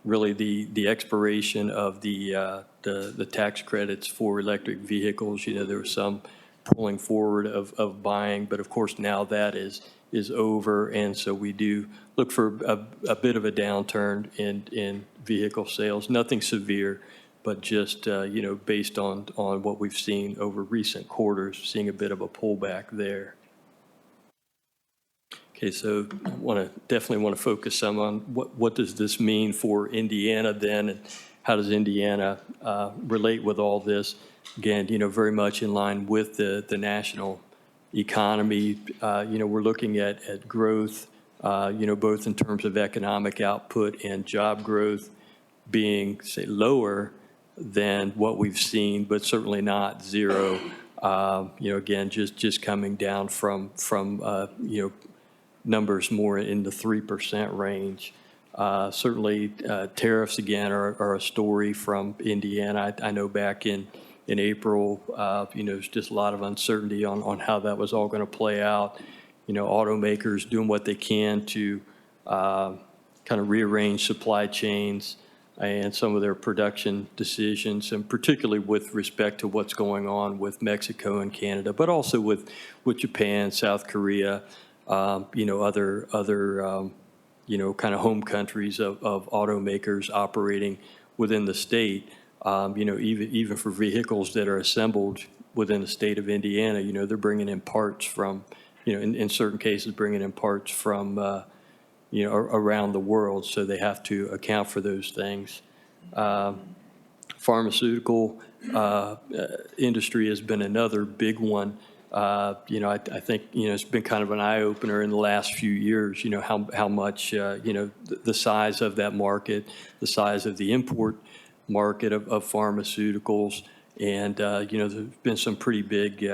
S17: really the expiration of the tax credits for electric vehicles. There was some pulling forward of buying, but of course now that is over, and so we do look for a bit of a downturn in vehicle sales. Nothing severe, but just based on what we've seen over recent quarters, seeing a bit of a pullback there. Okay, so definitely want to focus some on what does this mean for Indiana then, and how does Indiana relate with all this? Again, very much in line with the national economy. We're looking at growth, both in terms of economic output and job growth being, say, lower than what we've seen, but certainly not zero. Again, just coming down from numbers more in the 3% range. Certainly, tariffs, again, are a story from Indiana. I know back in April, there's just a lot of uncertainty on how that was all going to play out. Automakers doing what they can to kind of rearrange supply chains and some of their production decisions, and particularly with respect to what's going on with Mexico and Canada, but also with Japan, South Korea, other kind of home countries of automakers operating within the state. Even for vehicles that are assembled within the state of Indiana, they're bringing in parts from, in certain cases, bringing in parts from, around the world, so they have to account for those things. Pharmaceutical industry has been another big one. I think, it's been kind of an eye-opener in the last few years, how much, the size of that market, the size of the import market of pharmaceuticals, and, there's been some pretty big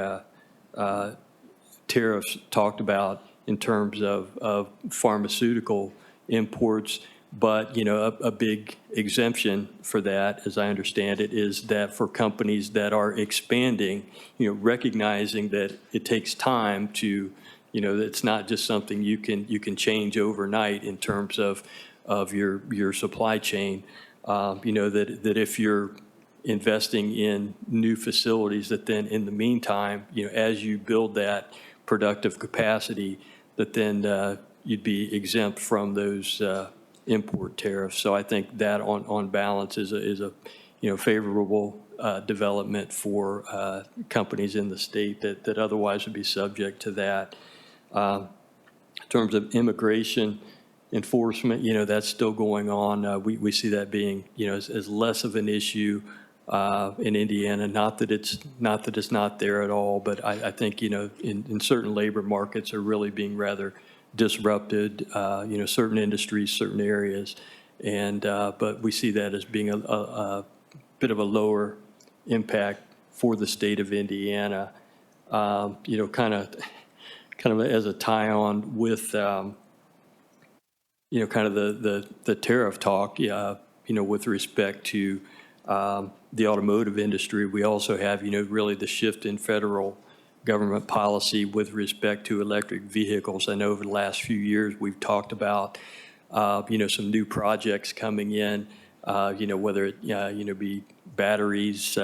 S17: tariffs talked about in terms of pharmaceutical imports, but, a big exemption for that, as I understand it, is that for companies that are expanding, recognizing that it takes time to, it's not just something you can change overnight in terms of your supply chain, that if you're investing in new facilities, that then in the meantime, as you build that productive capacity, that then you'd be exempt from those import tariffs. So I think that on balance is a favorable development for companies in the state that otherwise would be subject to that. In terms of immigration enforcement, that's still going on. We see that being, as less of an issue in Indiana. Not that it's not there at all, but I think, in certain labor markets are really being rather disrupted, certain industries, certain areas, and but we see that as being a bit of a lower impact for the state of Indiana. Kind kind of as a tie-on with, kind of the tariff talk, with respect to the automotive industry. We also have, really the shift in federal government policy with respect to electric vehicles. I know over the last few years, we've talked about, some new projects coming in, whether it, be batteries,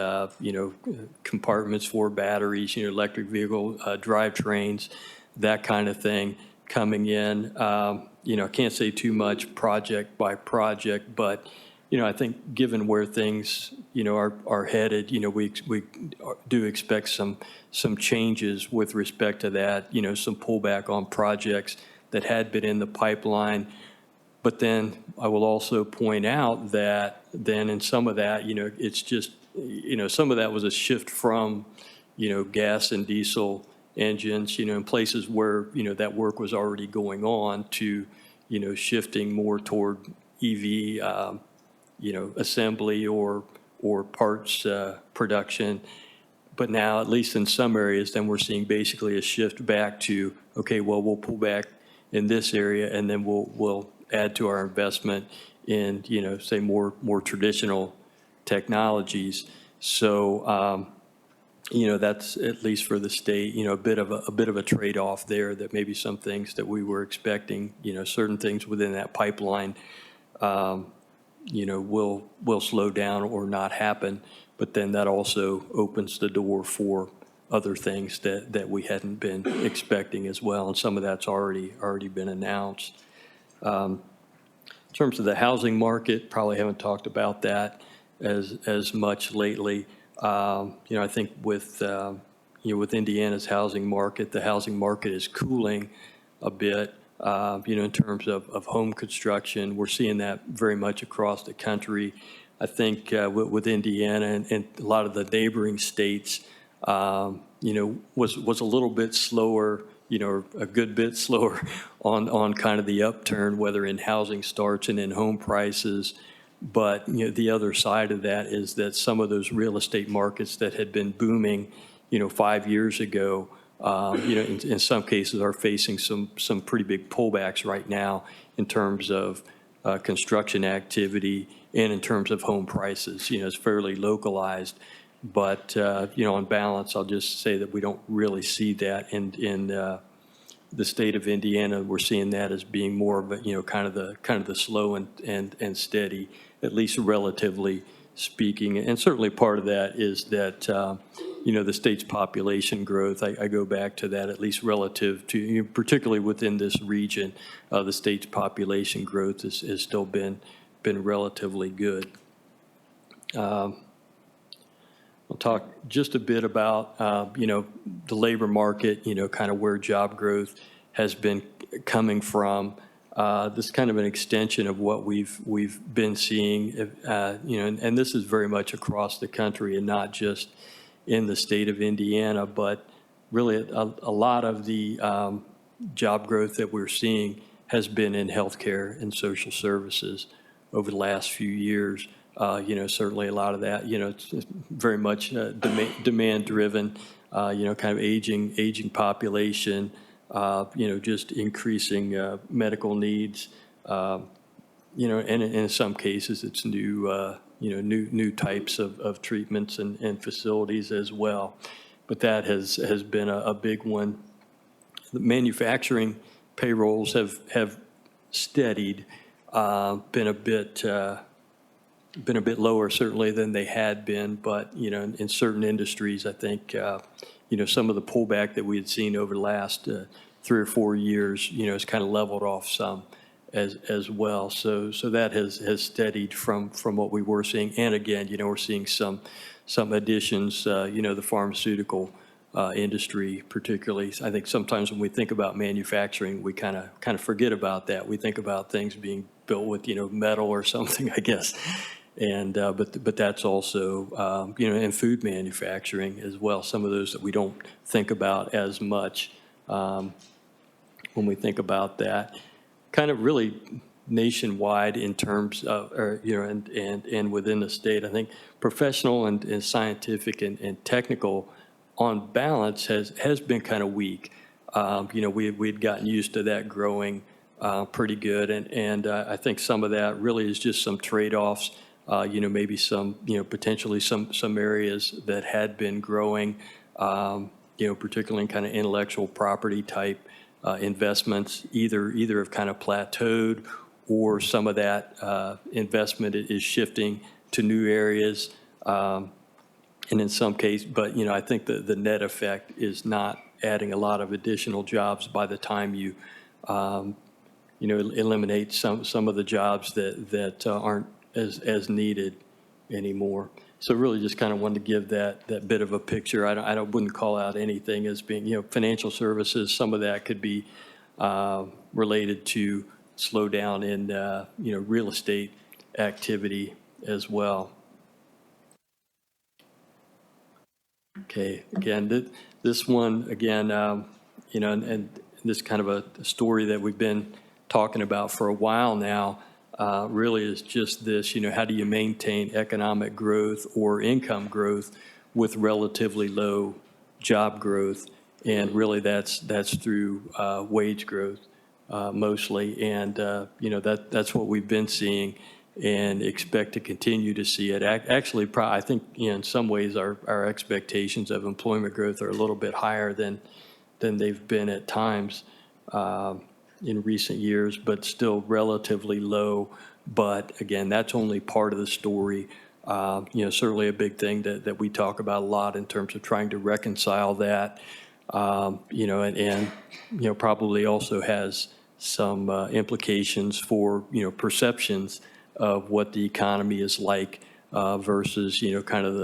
S17: compartments for batteries, electric vehicle drivetrains, that kind of thing coming in. I can't say too much project by project, but, I think given where things, are headed, we do expect some changes with respect to that, some pullback on projects that had been in the pipeline. But then I will also point out that then in some of that, it's just, some of that was a shift from, gas and diesel engines, in places where, that work was already going on to, shifting more toward EV, assembly or parts production. But now, at least in some areas, then we're seeing basically a shift back to, okay, well, we'll pull back in this area, and then we'll add to our investment in, say, more traditional technologies. So, that's at least for the state, a bit of a trade-off there, that maybe some things that we were expecting, certain things within that pipeline, will slow down or not happen. But then that also opens the door for other things that we hadn't been expecting as well. And some of that's already been announced. In terms of the housing market, probably haven't talked about that as much lately. I think with Indiana's housing market, the housing market is cooling a bit, in terms of home construction. We're seeing that very much across the country. I think with Indiana and a lot of the neighboring states, was a little bit slower, a good bit slower on kind of the upturn, whether in housing starts and in home prices. But, the other side of that is that some of those real estate markets that had been booming, 5 years ago, in some cases are facing some pretty big pullbacks right now in terms of construction activity and in terms of home prices. It's fairly localized. But, on balance, I'll just say that we don't really see that in the state of Indiana. We're seeing that as being more of a, kind of the slow and steady, at least relatively speaking. And certainly part of that is that, the state's population growth, I go back to that, at least relative to, particularly within this region, the state's population growth has still been relatively good. I'll talk just a bit about, the labor market, kind of where job growth has been coming from. This is kind of an extension of what we've been seeing, and this is very much across the country and not just in the state of Indiana, but really a lot of the job growth that we're seeing has been in healthcare and social services over the last few years. Certainly a lot of that, it's very much demand driven, kind of aging population, just increasing medical needs, and in some cases it's new types of treatments and facilities as well. But that has been a big one. The manufacturing payrolls have steadied, been a bit lower certainly than they had been, but in certain industries, I think some of the pullback that we had seen over the last 3 or 4 years, has kind of leveled off some as well. So that has steadied from what we were seeing. And again, we're seeing some additions, the pharmaceutical industry particularly. I think sometimes when we think about manufacturing, we kind of forget about that. We think about things being built with, metal or something, I guess. And but that's also in food manufacturing as well. Some of those that we don't think about as much when we think about that. Kind of really nationwide in terms of, and within the state, I think professional and scientific and technical on balance has been kind of weak. we'd gotten used to that growing pretty good. And I think some of that really is just some trade-offs, maybe some, potentially some areas that had been growing, particularly in kind of intellectual property type investments, either have kind of plateaued or some of that investment is shifting to new areas. And in some cases, but, I think the net effect is not adding a lot of additional jobs by the time you, eliminate some of the jobs that aren't as needed anymore. So really just kind of wanted to give that bit of a picture. I wouldn't call out anything as being, financial services. Some of that could be related to slowdown in, real estate activity as well. Okay, again, this one, again, and this kind of a story that we've been talking about for a while now, really is just this, how do you maintain economic growth or income growth with relatively low job growth? And really that's through wage growth mostly. And, that's what we've been seeing and expect to continue to see it. Actually, I think in some ways our expectations of employment growth are a little bit higher than they've been at times in recent years, but still relatively low. But again, that's only part of the story. Certainly a big thing that we talk about a lot in terms of trying to reconcile that, and probably also has some implications for, perceptions of what the economy is like versus, kind of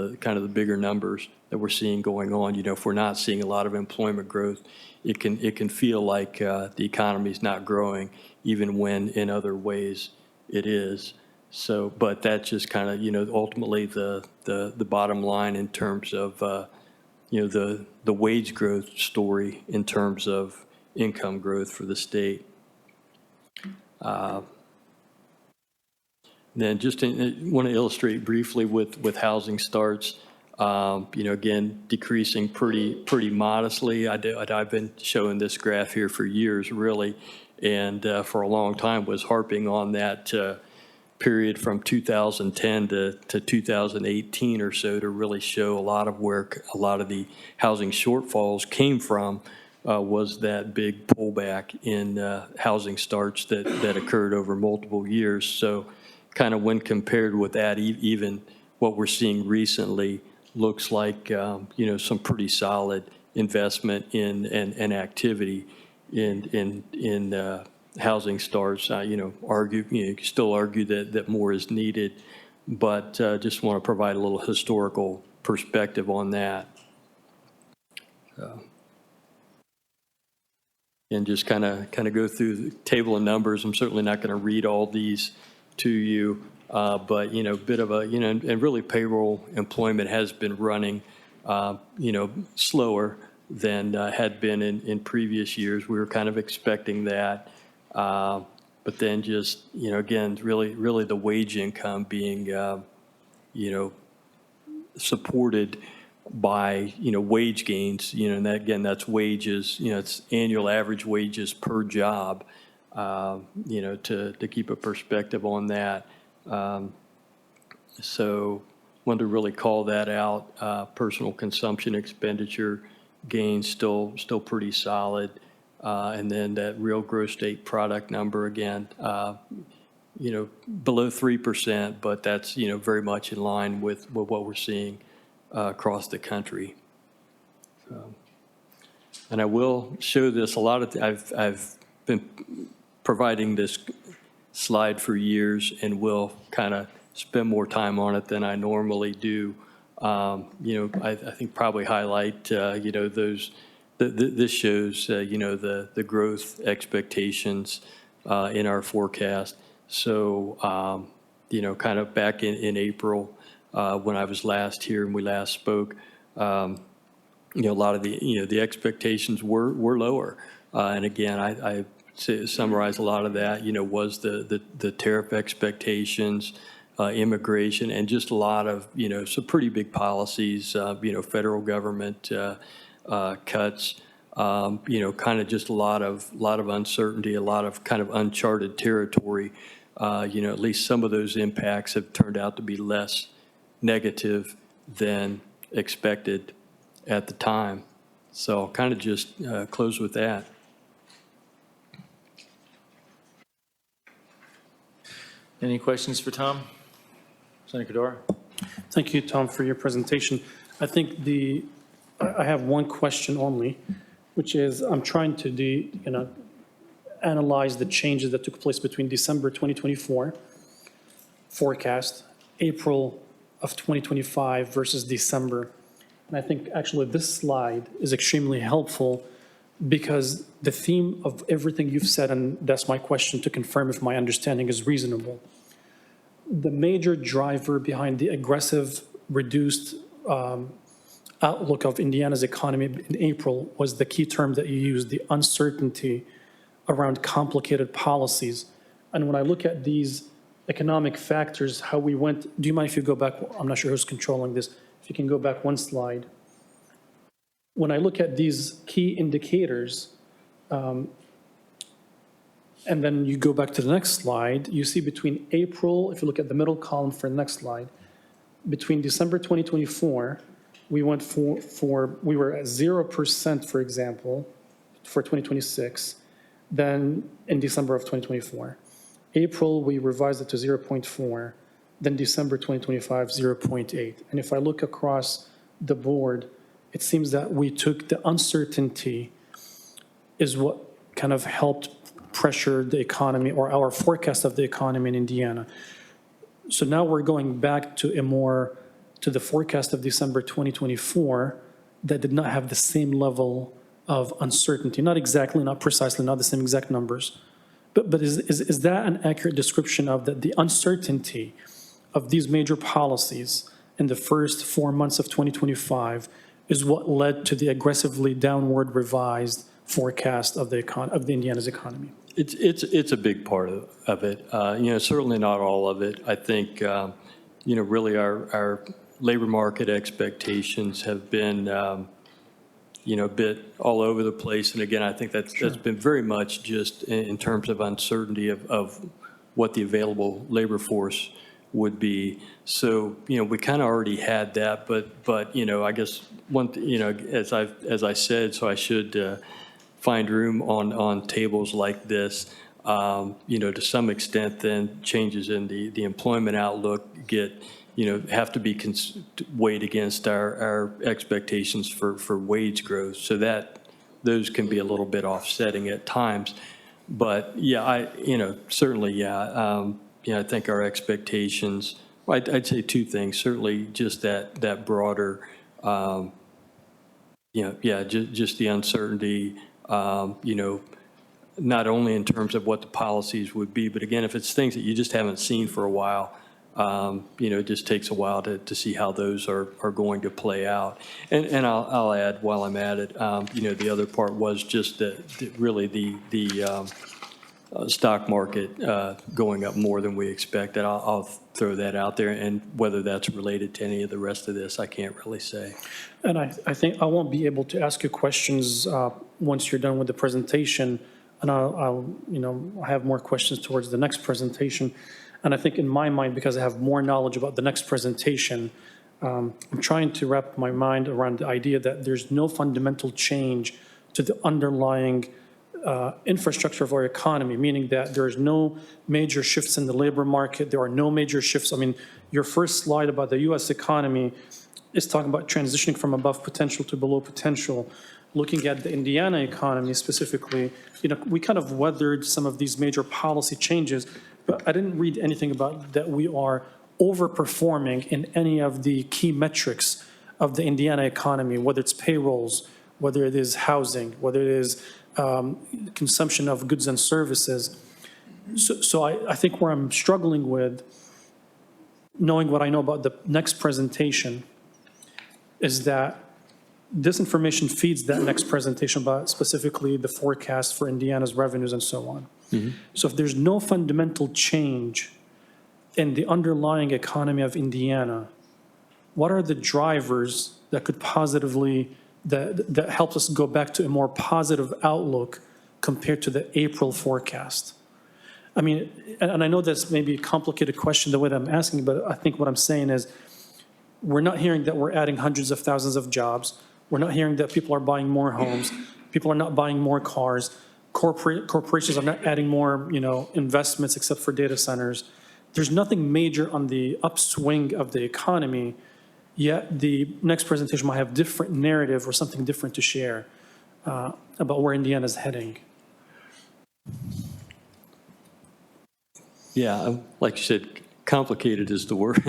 S17: the bigger numbers that we're seeing going on. If we're not seeing a lot of employment growth, it can feel like the economy is not growing, even when in other ways it is. So, but that's just kind of, ultimately the bottom line in terms of, the wage growth story in terms of income growth for the state. Then just want to illustrate briefly with housing starts, again, decreasing pretty modestly. I've been showing this graph here for years, really, and for a long time was harping on that period from 2010 to 2018 or so to really show a lot of where a lot of the housing shortfalls came from. Was that big pullback in housing starts that occurred over multiple years. So kind of when compared with that, even what we're seeing recently looks like, some pretty solid investment in activity in housing starts. You can still argue that more is needed, but just want to provide a little historical perspective on that. And just kind of go through the table of numbers. I'm certainly not going to read all these to you, but bit of a and really payroll employment has been running slower than had been in previous years. We were kind of expecting that, but then just again really the wage income being supported by wage gains, and that, again, that's wages, it's annual average wages per job, to keep a perspective on that. So wanted to really call that out. Personal consumption expenditure gains still pretty solid, and then that real gross state product number again, below 3%, but that's very much in line with what we're seeing across the country. And I will show this a lot of, I've been providing this slide for years and will kind of spend more time on it than I normally do. I think probably highlight, those, this shows, the growth expectations in our forecast. So, kind of back in April, when I was last here and we last spoke, a lot of the expectations were lower. And again, I summarize a lot of that, was the tariff expectations, immigration, and just a lot of, some pretty big policies, federal government cuts, kind of just a lot of uncertainty, a lot of kind of uncharted territory. At least some of those impacts have turned out to be less negative than expected at the time. So I'll kind of just close with that.
S1: Any questions for Tom? Senator Cadora?
S3: Thank you, Tom, for your presentation. I think I have one question only, which is I'm trying to analyze the changes that took place between December 2024 forecast, April of 2025 versus December. And I think actually this slide is extremely helpful because the theme of everything you've said, and that's my question to confirm if my understanding is reasonable. The major driver behind the aggressive, reduced outlook of Indiana's economy in April was the key term that you used, the uncertainty around complicated policies. And when I look at these economic factors, how we went, do you mind if you go back? I'm not sure who's controlling this. If you can go back one slide. When I look at these key indicators, and then you go back to the next slide, you see between April, if you look at the middle column for the next slide, between December 2024, we went we were at 0%, for example, for 2026, then in December of 2024. April, we revised it to 0.4, then December 2025, 0.8. And if I look across the board, it seems that we took the uncertainty is what kind of helped pressure the economy or our forecast of the economy in Indiana. So now we're going back to the forecast of December 2024 that did not have the same level of uncertainty. Not exactly, not precisely, not the same exact numbers. But is that an accurate description of the uncertainty of these major policies in the first 4 months of 2025 is what led to the aggressively downward revised forecast of Indiana's economy?
S17: It's a big part of it. Certainly not all of it. I think, really our labor market expectations have been, a bit all over the place. And again, I think that's been very much just in terms of uncertainty of what the available labor force would be. So, we kind of already had that, but I guess as I said, so I should find room on tables like this, to some extent, then changes in the employment outlook have to be weighed against our expectations for wage growth. So those can be a little bit offsetting at times. But yeah, certainly, I think our expectations, I'd say two things. Certainly just that broader, just the uncertainty, not only in terms of what the policies would be, but again, if it's things that you just haven't seen for a while, it just takes a while to see how those are going to play out. And I'll add while I'm at it, the other part was just the stock market going up more than we expected. I'll throw that out there, and whether that's related to any of the rest of this, I can't really say.
S3: And I think I won't be able to ask you questions once you're done with the presentation, and I'll have more questions towards the next presentation. And I think in my mind, because I have more knowledge about the next presentation, I'm trying to wrap my mind around the idea that there's no fundamental change to the underlying infrastructure of our economy, meaning that there's no major shifts in the labor market. There are no major shifts. I mean, your first slide about the U.S. economy is talking about transitioning from above potential to below potential. Looking at the Indiana economy specifically, we kind of weathered some of these major policy changes, but I didn't read anything about that we are overperforming in any of the key metrics of the Indiana economy, whether it's payrolls, whether it is housing, whether it is consumption of goods and services. So I think where I'm struggling with, knowing what I know about the next presentation, is that this information feeds that next presentation about specifically the forecast for Indiana's revenues and so on. Mm-hmm. So if there's no fundamental change in the underlying economy of Indiana, what are the drivers that could positively that helps us go back to a more positive outlook compared to the April forecast? I mean, and I know that's maybe a complicated question the way that I'm asking, but I think what I'm saying is we're not hearing that we're adding hundreds of thousands of jobs. We're not hearing that people are buying more homes. People are not buying more cars. Corporations are not adding more, investments except for data centers. There's nothing major on the upswing of the economy, yet the next presentation might have different narrative or something different to share about where Indiana is heading.
S17: Yeah, like you said, complicated is the word,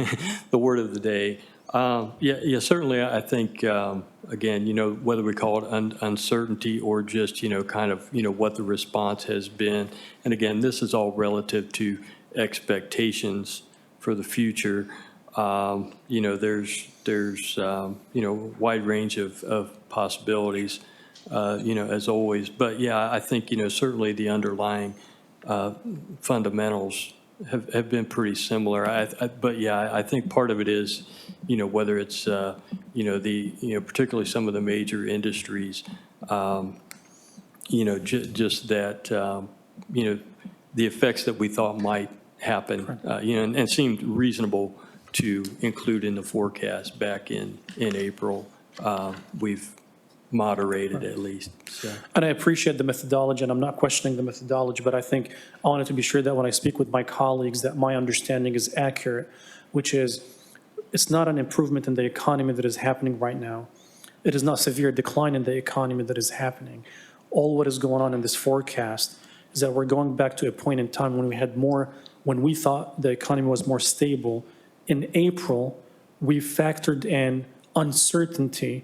S17: the word of the day. Certainly, I think, again, whether we call it uncertainty or just, what the response has been. And again, this is all relative to expectations for the future. There's wide range of possibilities, as always. But yeah, I think, certainly the underlying fundamentals have been pretty similar. But yeah, I think part of it is, whether it's, particularly some of the major industries, just that, the effects that we thought might happen, and seemed reasonable to include in the forecast back in April. We've moderated at least. So.
S3: And I appreciate the methodology, and I'm not questioning the methodology, but I think I wanted to be sure that when I speak with my colleagues that my understanding is accurate, which is it's not an improvement in the economy that is happening right now. It is not severe decline in the economy that is happening. All what is going on in this forecast is that we're going back to a point in time when we had more, when we thought the economy was more stable. In April, we factored in uncertainty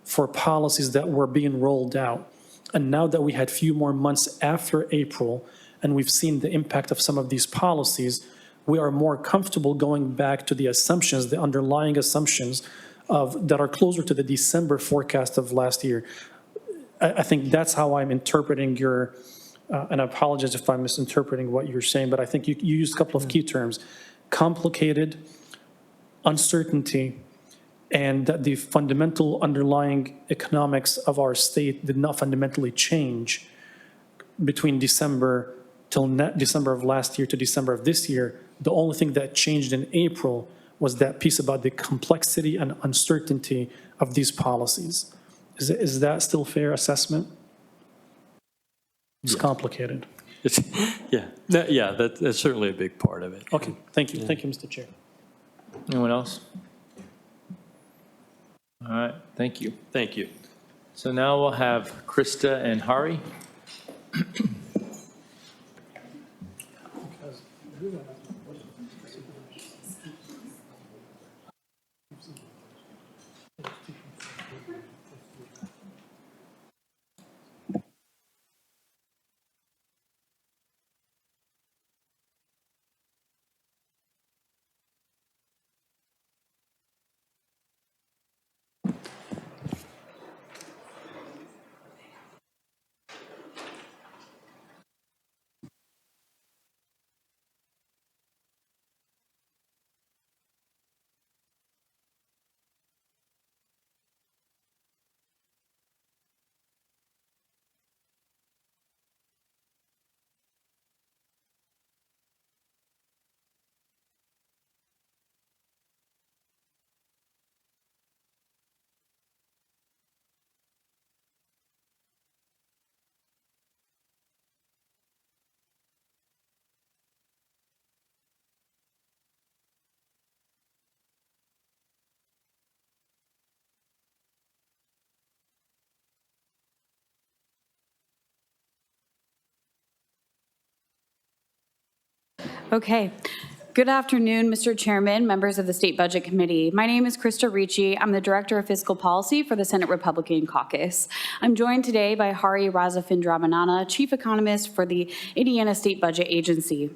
S3: for policies that were being rolled out. And now that we had few more months after April, and we've seen the impact of some of these policies, we are more comfortable going back to the assumptions, the underlying assumptions that are closer to the December forecast of last year. I think that's how I'm interpreting your, and I apologize if I'm misinterpreting what you're saying, but I think you used a couple of key terms: complicated, uncertainty, and that the fundamental underlying economics of our state did not fundamentally change between December till December of last year to December of this year. The only thing that changed in April was that piece about the complexity and uncertainty of these policies. Is that still a fair assessment? It's complicated.
S17: That's certainly a big part of it.
S3: Okay, thank you. Thank you, Mr. Chair.
S1: Anyone else? All right, thank you.
S17: Thank you.
S1: So now we'll have Krista and Hari.
S18: Okay. Good afternoon, Mr. Chairman, members of the State Budget Committee. My name is Krista Ricci. I'm the Director of Fiscal Policy for the Senate Republican Caucus. I'm joined today by Hari Razafindramanana, Chief Economist for the Indiana State Budget Agency.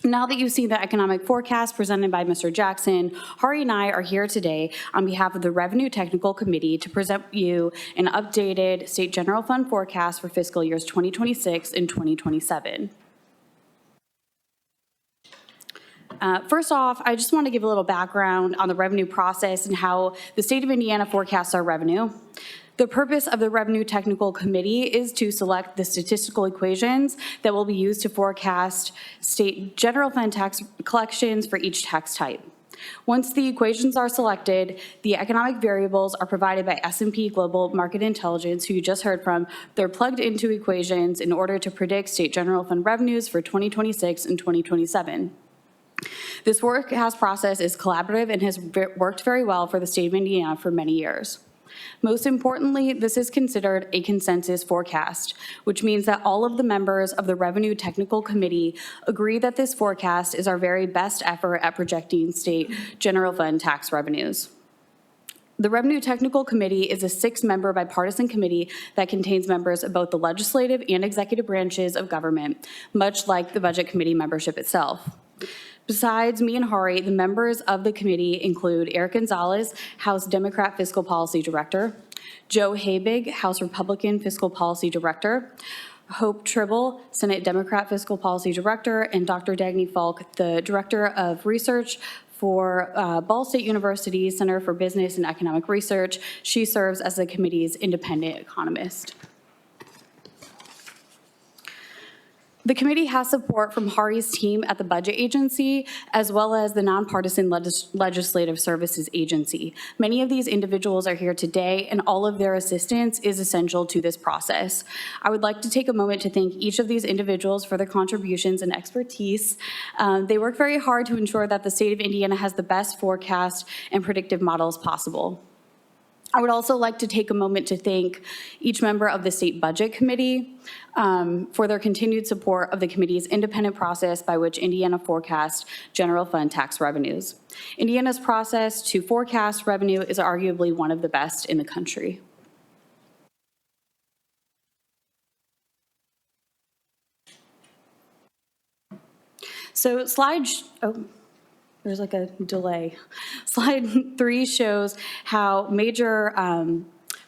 S18: Now that you've seen the economic forecast presented by Mr. Jackson, Hari and I are here today on behalf of the Revenue Technical Committee to present you an updated State General Fund forecast for fiscal years 2026 and 2027. First off, I just want to give a little background on the revenue process and how the state of Indiana forecasts our revenue. The purpose of the Revenue Technical Committee is to select the statistical equations that will be used to forecast state general fund tax collections for each tax type. Once the equations are selected, the economic variables are provided by S&P Global Market Intelligence, who you just heard from. They're plugged into equations in order to predict state general fund revenues for 2026 and 2027. This forecast process is collaborative and has worked very well for the state of Indiana for many years. Most importantly, this is considered a consensus forecast, which means that all of the members of the Revenue Technical Committee agree that this forecast is our very best effort at projecting state general fund tax revenues. The Revenue Technical Committee is a 6-member bipartisan committee that contains members of both the legislative and executive branches of government, much like the Budget Committee membership itself. Besides me and Hari, the members of the committee include Eric Gonzalez, House Democrat Fiscal Policy Director, Joe Habig, House Republican Fiscal Policy Director, Hope Tribble, Senate Democrat Fiscal Policy Director, and Dr. Dagny Falk, the Director of Research for Ball State University Center for Business and Economic Research. She serves as the committee's independent economist. The committee has support from Hari's team at the Budget Agency, as well as the Nonpartisan Legislative Services Agency. Many of these individuals are here today, and all of their assistance is essential to this process. I would like to take a moment to thank each of these individuals for their contributions and expertise. They work very hard to ensure that the state of Indiana has the best forecast and predictive models possible. I would also like to take a moment to thank each member of the State Budget Committee for their continued support of the committee's independent process by which Indiana forecasts general fund tax revenues. Indiana's process to forecast revenue is arguably one of the best in the country. So there's like a delay. Slide 3 shows how major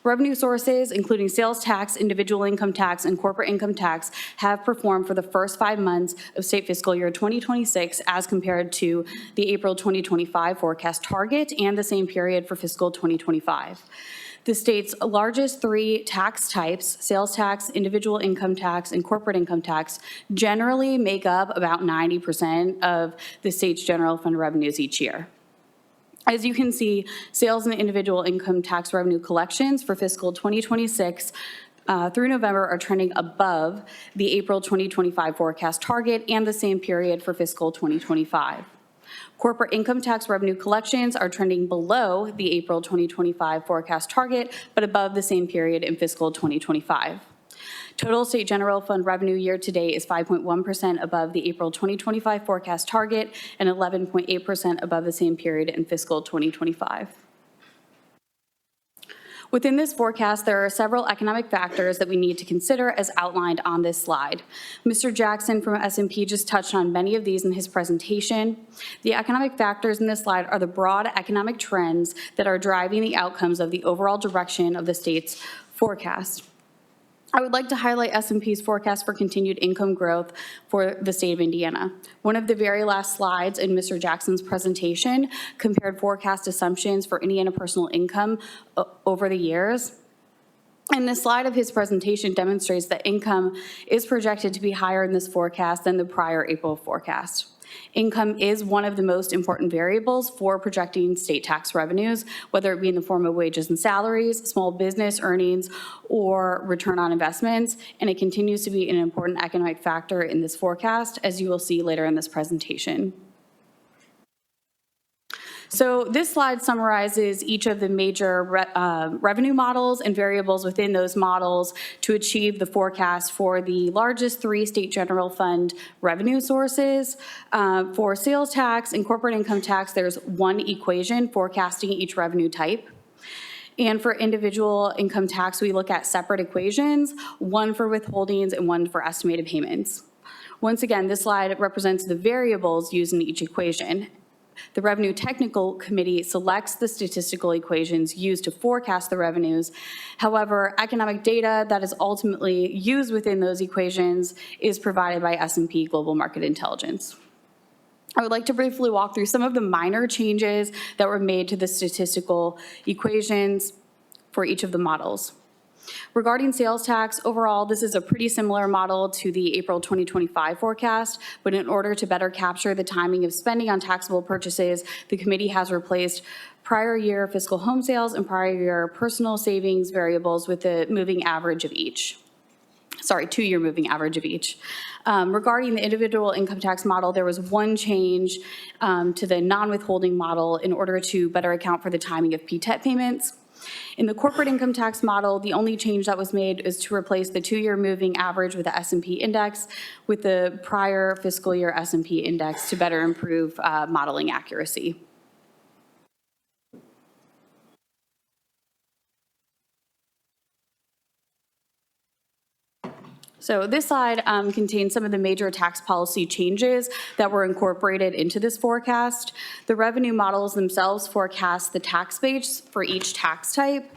S18: revenue sources, including sales tax, individual income tax, and corporate income tax, have performed for the first 5 months of state fiscal year 2026 as compared to the April 2025 forecast target and the same period for fiscal 2025. The state's largest 3 tax types, sales tax, individual income tax, and corporate income tax, generally make up about 90% of the state's general fund revenues each year. As you can see, sales and individual income tax revenue collections for fiscal 2026 through November are trending above the April 2025 forecast target and the same period for fiscal 2025. Corporate income tax revenue collections are trending below the April 2025 forecast target, but above the same period in fiscal 2025. Total state general fund revenue year-to-date is 5.1% above the April 2025 forecast target and 11.8% above the same period in fiscal 2025. Within this forecast, there are several economic factors that we need to consider as outlined on this slide. Mr. Jackson from S&P just touched on many of these in his presentation. The economic factors in this slide are the broad economic trends that are driving the outcomes of the overall direction of the state's forecast. I would like to highlight S&P's forecast for continued income growth for the state of Indiana. One of the very last slides in Mr. Jackson's presentation compared forecast assumptions for Indiana personal income over the years. And this slide of his presentation demonstrates that income is projected to be higher in this forecast than the prior April forecast. Income is one of the most important variables for projecting state tax revenues, whether it be in the form of wages and salaries, small business earnings, or return on investments, and it continues to be an important economic factor in this forecast, as you will see later in this presentation. So this slide summarizes each of the major revenue models and variables within those models to achieve the forecast for the largest 3 state general fund revenue sources. For sales tax and corporate income tax, there's one equation forecasting each revenue type. And for individual income tax, we look at separate equations, one for withholdings and one for estimated payments. Once again, this slide represents the variables used in each equation. The Revenue Technical Committee selects the statistical equations used to forecast the revenues. However, economic data that is ultimately used within those equations is provided by S&P Global Market Intelligence. I would like to briefly walk through some of the minor changes that were made to the statistical equations for each of the models. Regarding sales tax, overall, this is a pretty similar model to the April 2025 forecast, but in order to better capture the timing of spending on taxable purchases, the committee has replaced prior year fiscal home sales and prior year personal savings variables with the moving average of each. Sorry, 2-year moving average of each. Regarding the individual income tax model, there was one change to the non-withholding model in order to better account for the timing of PTET payments. In the corporate income tax model, the only change that was made is to replace the 2-year moving average with the S&P index with the prior fiscal year S&P index to better improve modeling accuracy. So this slide contains some of the major tax policy changes that were incorporated into this forecast. The revenue models themselves forecast the tax base for each tax type.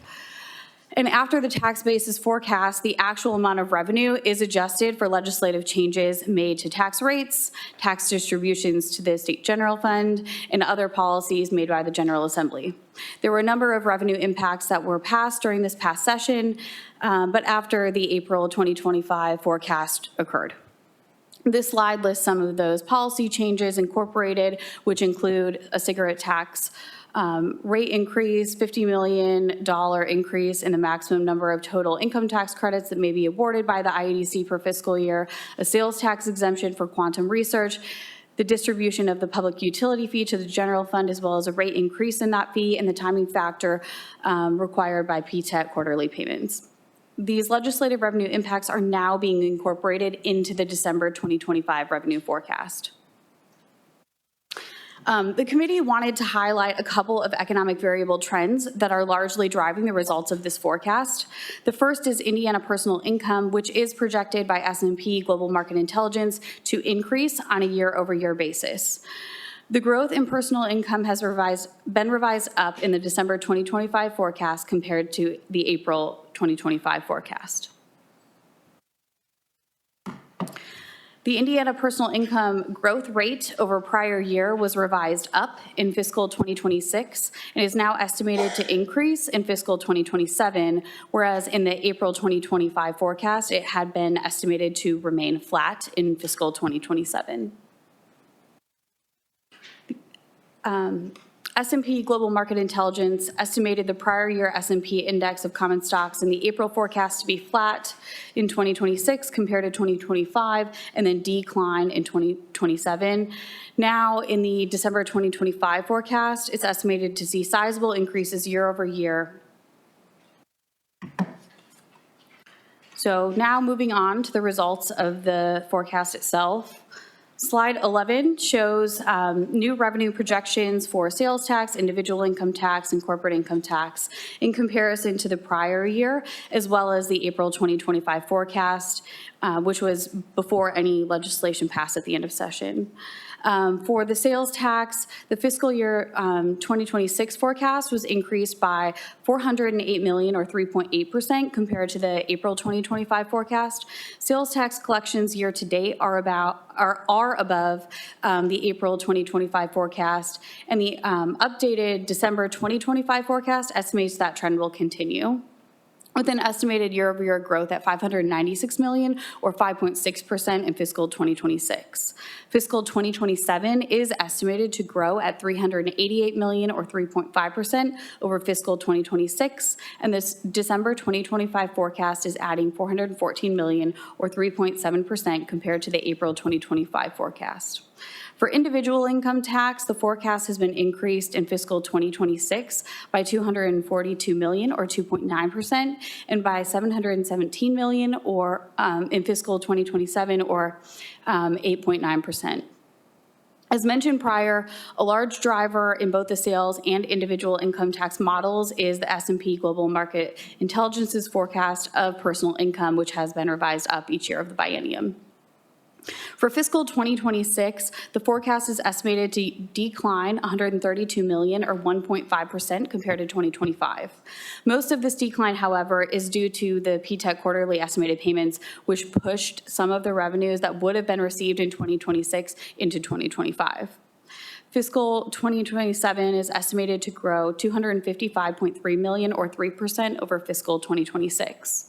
S18: And after the tax base is forecast, the actual amount of revenue is adjusted for legislative changes made to tax rates, tax distributions to the state general fund, and other policies made by the General Assembly. There were a number of revenue impacts that were passed during this past session, but after the April 2025 forecast occurred. This slide lists some of those policy changes incorporated, which include a cigarette tax rate increase, $50 million increase in the maximum number of total income tax credits that may be awarded by the IEDC per fiscal year, a sales tax exemption for quantum research, the distribution of the public utility fee to the general fund, as well as a rate increase in that fee and the timing factor required by PTET quarterly payments. These legislative revenue impacts are now being incorporated into the December 2025 revenue forecast. The committee wanted to highlight a couple of economic variable trends that are largely driving the results of this forecast. The first is Indiana personal income, which is projected by S&P Global Market Intelligence to increase on a year-over-year basis. The growth in personal income has been revised up in the December 2025 forecast compared to the April 2025 forecast. The Indiana personal income growth rate over prior year was revised up in fiscal 2026 and is now estimated to increase in fiscal 2027, whereas in the April 2025 forecast, it had been estimated to remain flat in fiscal 2027. S&P Global Market Intelligence estimated the prior year S&P index of common stocks in the April forecast to be flat in 2026 compared to 2025 and then decline in 2027. Now in the December 2025 forecast, it's estimated to see sizable increases year over year. So now moving on to the results of the forecast itself. Slide 11 shows new revenue projections for sales tax, individual income tax, and corporate income tax in comparison to the prior year, as well as the April 2025 forecast, which was before any legislation passed at the end of session. For the sales tax, the fiscal year 2026 forecast was increased by $408 million or 3.8% compared to the April 2025 forecast. Sales tax collections year to date are above the April 2025 forecast, and the updated December 2025 forecast estimates that trend will continue, with an estimated year-over-year growth at $596 million or 5.6% in fiscal 2026. Fiscal 2027 is estimated to grow at $388 million or 3.5% over fiscal 2026, and this December 2025 forecast is adding $414 million or 3.7% compared to the April 2025 forecast. For individual income tax, the forecast has been increased in fiscal 2026 by $242 million or 2.9% and by $717 million or in fiscal 2027 or 8.9%. As mentioned prior, a large driver in both the sales and individual income tax models is the S&P Global Market Intelligence's forecast of personal income, which has been revised up each year of the biennium. For fiscal 2026, the forecast is estimated to decline $132 million or 1.5% compared to 2025. Most of this decline, however, is due to the PTET quarterly estimated payments, which pushed some of the revenues that would have been received in 2026 into 2025. Fiscal 2027 is estimated to grow $255.3 million or 3% over fiscal 2026.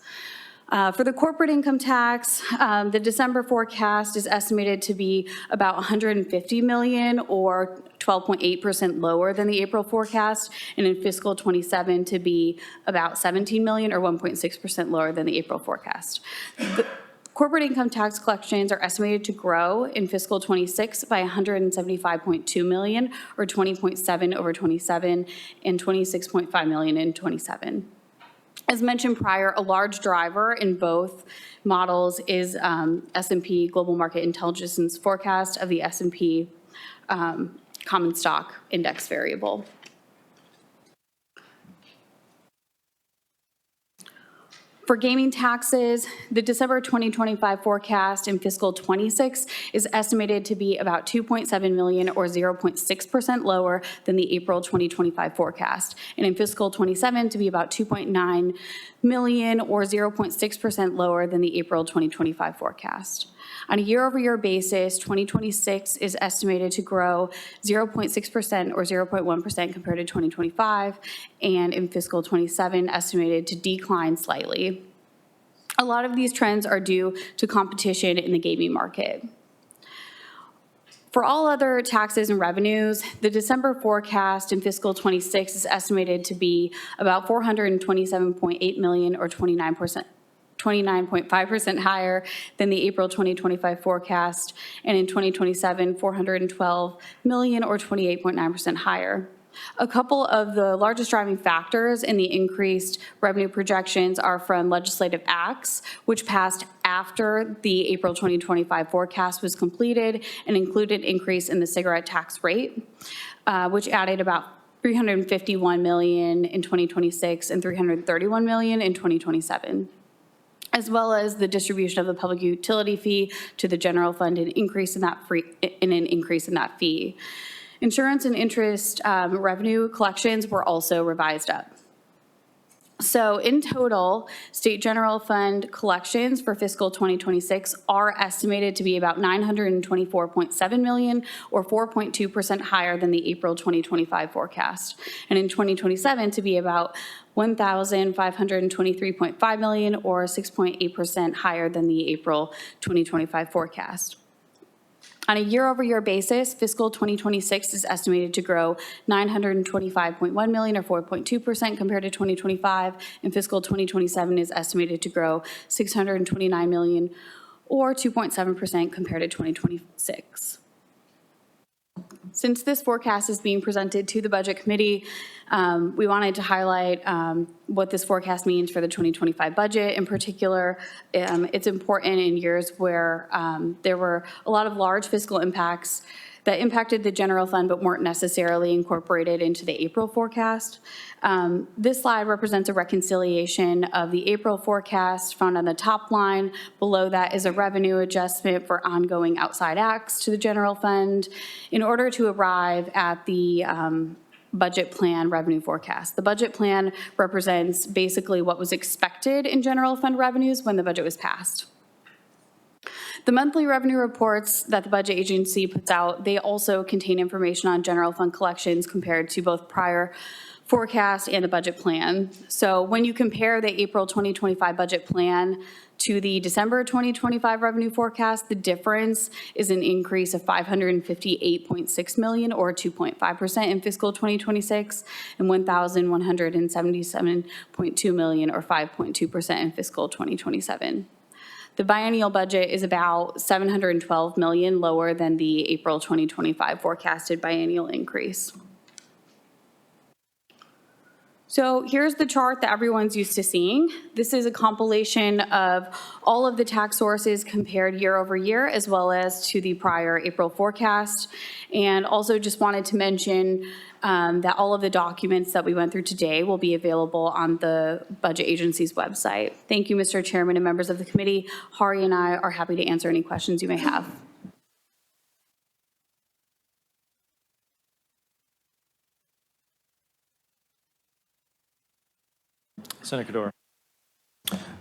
S18: For the corporate income tax, the December forecast is estimated to be about $150 million or 12.8% lower than the April forecast, and in fiscal 27 to be about $17 million or 1.6% lower than the April forecast. The corporate income tax collections are estimated to grow in fiscal 26 by $175.2 million or 20.7 over 27 and $26.5 million in 27. As mentioned prior, a large driver in both models is S&P Global Market Intelligence's forecast of the S&P common stock index variable. For gaming taxes, the December 2025 forecast in fiscal 26 is estimated to be about $2.7 million or 0.6% lower than the April 2025 forecast, and in fiscal 27 to be about $2.9 million or 0.6% lower than the April 2025 forecast. On a year-over-year basis, 2026 is estimated to grow 0.6% or 0.1% compared to 2025, and in fiscal 27 estimated to decline slightly. A lot of these trends are due to competition in the gaming market. For all other taxes and revenues, the December forecast in fiscal 26 is estimated to be about $427.8 million or 29.5% higher than the April 2025 forecast, and in 2027, $412 million or 28.9% higher. A couple of the largest driving factors in the increased revenue projections are from legislative acts, which passed after the April 2025 forecast was completed and included increase in the cigarette tax rate, which added about $351 million in 2026 and $331 million in 2027. As well as the distribution of the public utility fee to the general fund, an increase in that fee. Insurance and interest revenue collections were also revised up. So in total, state general fund collections for fiscal 2026 are estimated to be about $924.7 million or 4.2% higher than the April 2025 forecast. And in 2027 to be about $1,523.5 million or 6.8% higher than the April 2025 forecast. On a year-over-year basis, fiscal 2026 is estimated to grow $925.1 million or 4.2% compared to 2025, and fiscal 2027 is estimated to grow $629 million or 2.7% compared to 2026. Since this forecast is being presented to the Budget Committee, we wanted to highlight what this forecast means for the 2025 budget. In particular, it's important in years where there were a lot of large fiscal impacts that impacted the general fund but weren't necessarily incorporated into the April forecast. This slide represents a reconciliation of the April forecast found on the top line. Below that is a revenue adjustment for ongoing outside acts to the general fund in order to arrive at the budget plan revenue forecast. The budget plan represents basically what was expected in general fund revenues when the budget was passed. The monthly revenue reports that the budget agency puts out, they also contain information on general fund collections compared to both prior forecast and the budget plan. So when you compare the April 2025 budget plan to the December 2025 revenue forecast, the difference is an increase of $558.6 million or 2.5% in fiscal 2026 and $1,177.2 million or 5.2% in fiscal 2027. The biennial budget is about $712 million lower than the April 2025 forecasted biennial increase. So here's the chart that everyone's used to seeing. This is a compilation of all of the tax sources compared year over year as well as to the prior April forecast. And also just wanted to mention that all of the documents that we went through today will be available on the budget agency's website. Thank you, Mr. Chairman and members of the committee. Hari and I are happy to answer any questions you may have.
S1: Senator Kador.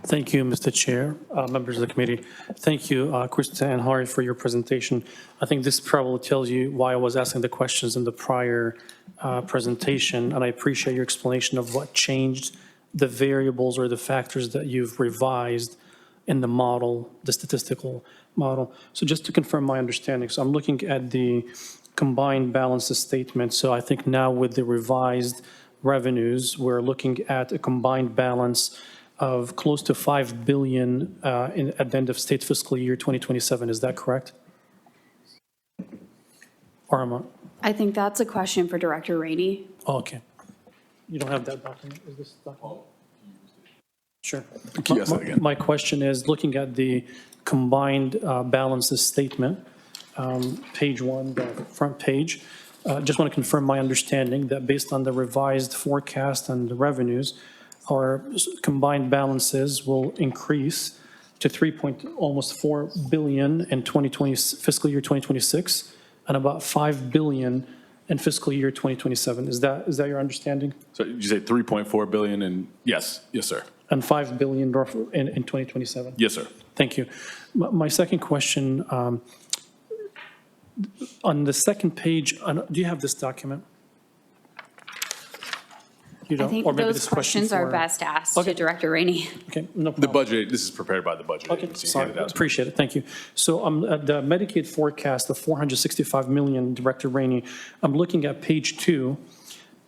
S3: Thank you, Mr. Chair, members of the committee. Thank you, Krista and Hari, for your presentation. I think this probably tells you why I was asking the questions in the prior presentation, and I appreciate your explanation of what changed, the variables or the factors that you've revised in the model, the statistical model. So just to confirm my understanding, so I'm looking at the combined balances statement. So I think now with the revised revenues, we're looking at a combined balance of close to $5 billion at the end of state fiscal year 2027. Is that correct? Or am I?
S18: I think that's a question for Director Rainey.
S3: Oh, okay. You don't have that document? Is this document? Sure.
S12: Can you ask that again?
S3: My question is, looking at the combined balances statement, page 1, the front page, just want to confirm my understanding that based on the revised forecast and the revenues, our combined balances will increase to almost $4 billion in fiscal year 2026, and about $5 billion in fiscal year 2027. Is that your understanding?
S12: So did you say 3.4 billion and yes, sir.
S3: And $5 billion in 2027?
S12: Yes, sir.
S3: Thank you. My second question, on the second page, do you have this document? You
S18: I
S3: don't?
S18: think
S3: Or maybe
S18: those
S3: this question
S18: questions are
S3: for-
S18: best asked
S3: Okay.
S18: to Director Rainey.
S3: Okay, no
S12: The
S3: problem.
S12: budget, this is prepared by the budget
S3: Okay,
S12: agency.
S3: sorry,
S12: handed out to me.
S3: appreciate it, thank you. So the Medicaid forecast of $465 million, Director Rainey, I'm looking at page 2,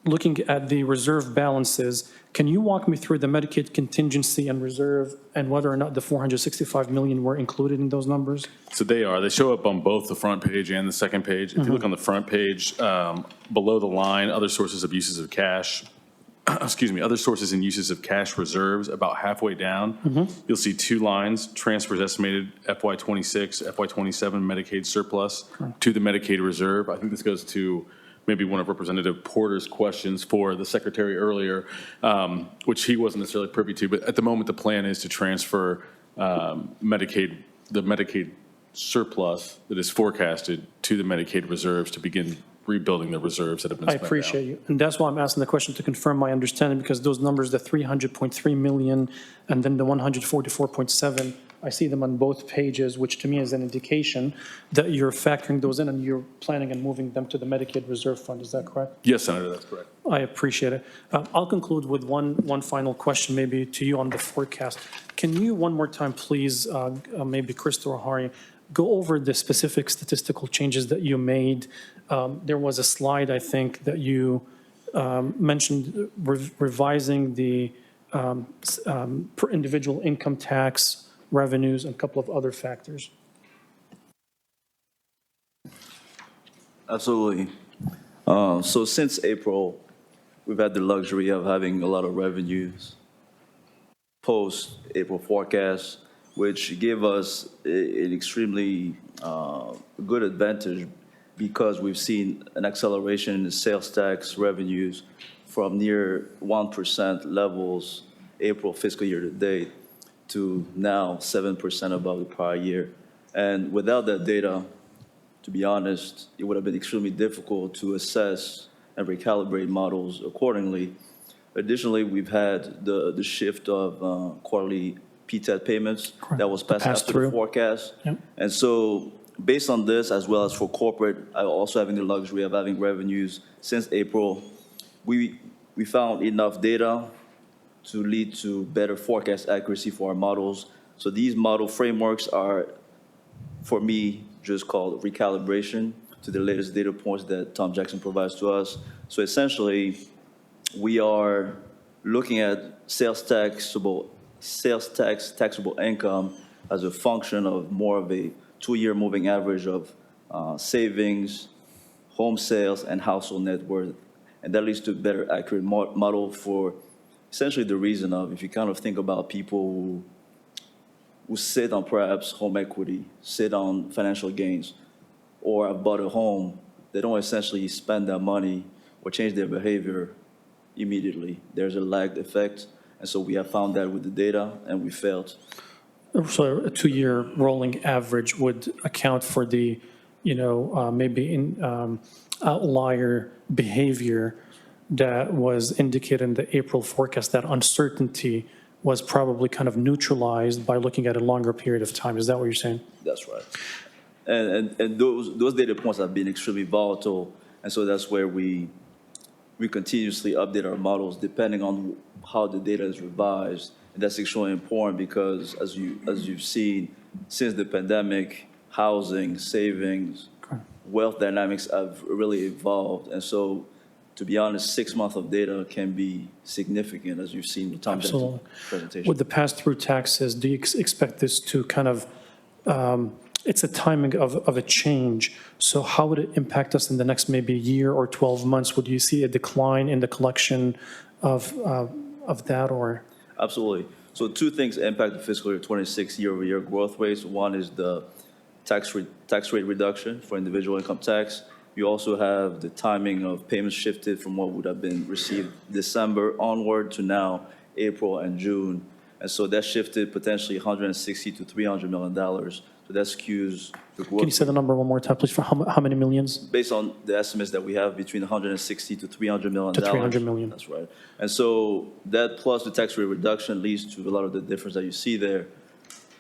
S3: looking at the reserve balances. Can you walk me through the Medicaid contingency and reserve and whether or not the $465 million were included in those numbers?
S12: So they are. They show up on both the front page and the second page. If you look on the front page, below the line, other sources of uses of cash, other sources and uses of cash reserves, about halfway down, you'll see 2 lines, transfers estimated FY '26, FY '27 Medicaid surplus to the Medicaid reserve. I think this goes to maybe one of Representative Porter's questions for the secretary earlier, which he wasn't necessarily privy to. But at the moment, the plan is to transfer the Medicaid surplus that is forecasted to the Medicaid reserves to begin rebuilding the reserves that have been
S3: I
S12: spent down.
S3: appreciate you. And that's why I'm asking the question, to confirm my understanding, because those numbers, the 300.3 million and then the 144.7, I see them on both pages, which to me is an indication that you're factoring those in and you're planning on moving them to the Medicaid Reserve Fund. Is that correct?
S12: Yes, Senator, that's correct.
S3: I appreciate it. I'll conclude with one final question, maybe to you on the forecast. Can you, one more time, please, maybe Krista or Hari, go over the specific statistical changes that you made? There was a slide, I think, that you mentioned revising the per individual income tax revenues and a couple of other factors.
S19: Absolutely. So since April, we've had the luxury of having a lot of revenues post-April forecast, which gave us an extremely good advantage because we've seen an acceleration in the sales tax revenues from near 1% levels April fiscal year to date to now 7% above the prior year. And without that data, to be honest, it would have been extremely difficult to assess and recalibrate models accordingly. Additionally, we've had the shift of quarterly PTAT payments that was passed after the forecast.
S3: Yep.
S19: And so based on this, as well as for corporate, also having the luxury of having revenues since April, we found enough data to lead to better forecast accuracy for our models. So these model frameworks are, for me, just called recalibration to the latest data points that Tom Jackson provides to us. So essentially, we are looking at sales tax taxable income as a function of more of a 2-year moving average of savings, home sales, and household net worth. And that leads to a better accurate model for essentially the reason of, if you kind of think about people who sit on perhaps home equity, sit on financial gains, or have bought a home, they don't essentially spend that money or change their behavior immediately. There's a lagged effect. And so we have found that with the data, and we failed.
S3: So a 2-year rolling average would account for the, maybe in outlier behavior that was indicated in the April forecast, that uncertainty was probably kind of neutralized by looking at a longer period of time. Is that what you're saying?
S19: That's right. And those data points have been extremely volatile, and so that's where we continuously update our models depending on how the data is revised. And that's extremely important because as you've seen, since the pandemic, housing, savings, wealth dynamics have really evolved. And so, to be honest, 6 months of data can be significant, as you've seen with Tom Jackson's presentation.
S3: With the pass-through taxes, do you expect this to kind of, it's a timing of a change, so how would it impact us in the next maybe year or 12 months? Would you see a decline in the collection of that, or?
S19: Absolutely. So 2 things impact the fiscal year 26 year-over-year growth rates. One is the tax rate reduction for individual income tax. You also have the timing of payments shifted from what would have been received December onward to now April and June. And so that shifted potentially $160 to $300 million. So that skews the growth.
S3: Can you say the number one more time, please, for how many millions?
S19: Based on the estimates that we have, between $160 to $300 million.
S3: To $300 million.
S19: That's right. And so that plus the tax rate reduction leads to a lot of the difference that you see there.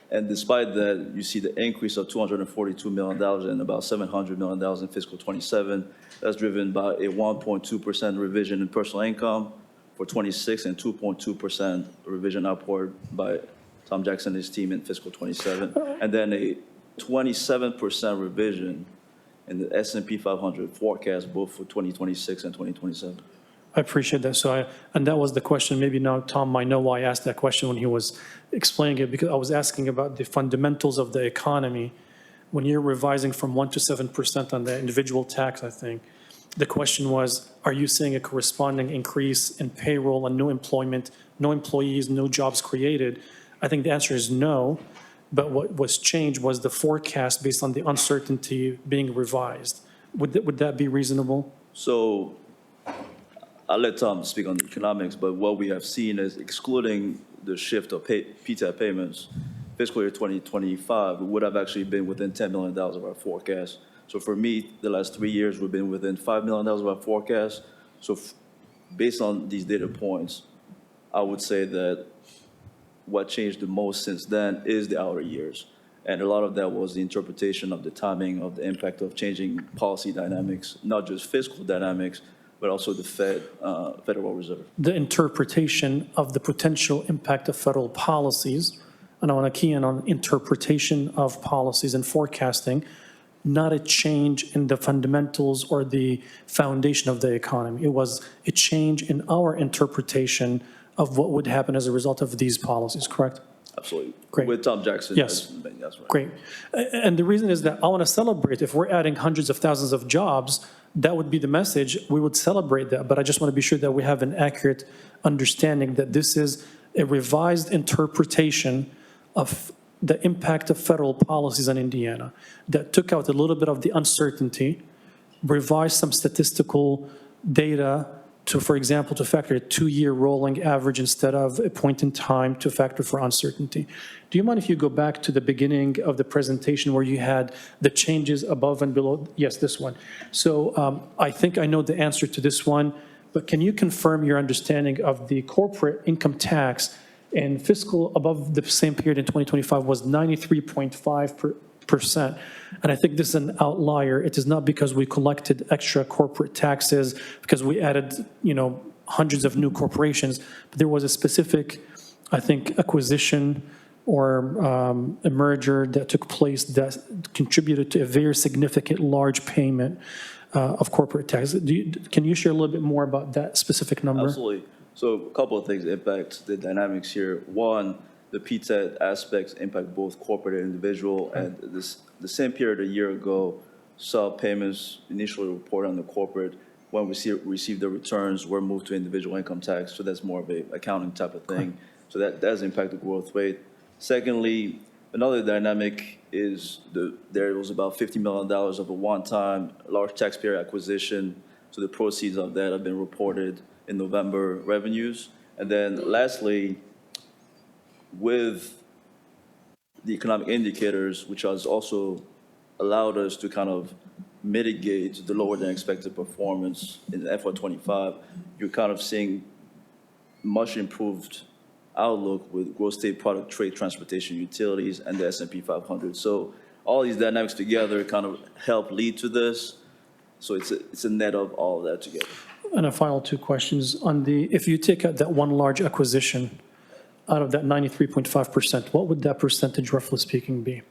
S19: And despite that, you see the increase of $242 million and about $700 million in fiscal 27. That's driven by a 1.2% revision in personal income for 26 and 2.2% revision upward by Tom Jackson and his team in fiscal 27. And then a 27% revision in the S&P 500 forecast, both for 2026 and 2027.
S3: I appreciate that. And that was the question. Maybe now Tom might know why I asked that question when he was explaining it, because I was asking about the fundamentals of the economy. When you're revising from 1% to 7% on the individual tax, I think, the question was, are you seeing a corresponding increase in payroll and new employment, no employees, no jobs created? I think the answer is no. But what was changed was the forecast based on the uncertainty being revised. Would that be reasonable?
S19: So I'll let Tom speak on the economics, but what we have seen is, excluding the shift of PTAP payments, fiscal year 2025 would have actually been within $10 million of our forecast. So for me, the last 3 years, we've been within $5 million of our forecast. So based on these data points, I would say that what changed the most since then is the outer years. And a lot of that was the interpretation of the timing of the impact of changing policy dynamics, not just fiscal dynamics, but also the Federal Reserve.
S3: The interpretation of the potential impact of federal policies, and I want to key in on interpretation of policies and forecasting, not a change in the fundamentals or the foundation of the economy. It was a change in our interpretation of what would happen as a result of these policies, correct?
S19: Absolutely.
S3: Great.
S19: With Tom Jackson.
S3: Yes.
S19: That's right.
S3: Great. And the reason is that I want to celebrate. If we're adding hundreds of thousands of jobs, that would be the message. We would celebrate that. But I just want to be sure that we have an accurate understanding that this is a revised interpretation of the impact of federal policies on Indiana that took out a little bit of the uncertainty, revised some statistical data to, for example, to factor a 2-year rolling average instead of a point in time to factor for uncertainty. Do you mind if you go back to the beginning of the presentation where you had the changes above and below? Yes, this one. So I think I know the answer to this one, but can you confirm your understanding of the corporate income tax in fiscal above the same period in 2025 was 93.5%. And I think this is an outlier. It is not because we collected extra corporate taxes, because we added, hundreds of new corporations, but there was a specific, I think, acquisition or a merger that took place that contributed to a very significant large payment of corporate tax. Can you share a little bit more about that specific number?
S19: Absolutely. So a couple of things impact the dynamics here. One, the PTAT aspects impact both corporate and individual. And the same period a year ago saw payments initially reported on the corporate. When we receive the returns, were moved to individual income tax. So that's more of a accounting type of thing. So that does impact the growth rate. Secondly, another dynamic is there was about $50 million of a one-time large taxpayer acquisition. So the proceeds of that have been reported in November revenues. And then lastly, with the economic indicators, which has also allowed us to kind of mitigate the lower than expected performance in FY25, you're kind of seeing much improved outlook with gross state product, trade, transportation, utilities, and the S&P 500. So all these dynamics together kind of help lead to this. So it's a net of all of that together.
S3: And a final two questions. On the, if you take out that one large acquisition out of that 93.5%, what would that percentage, roughly speaking, be?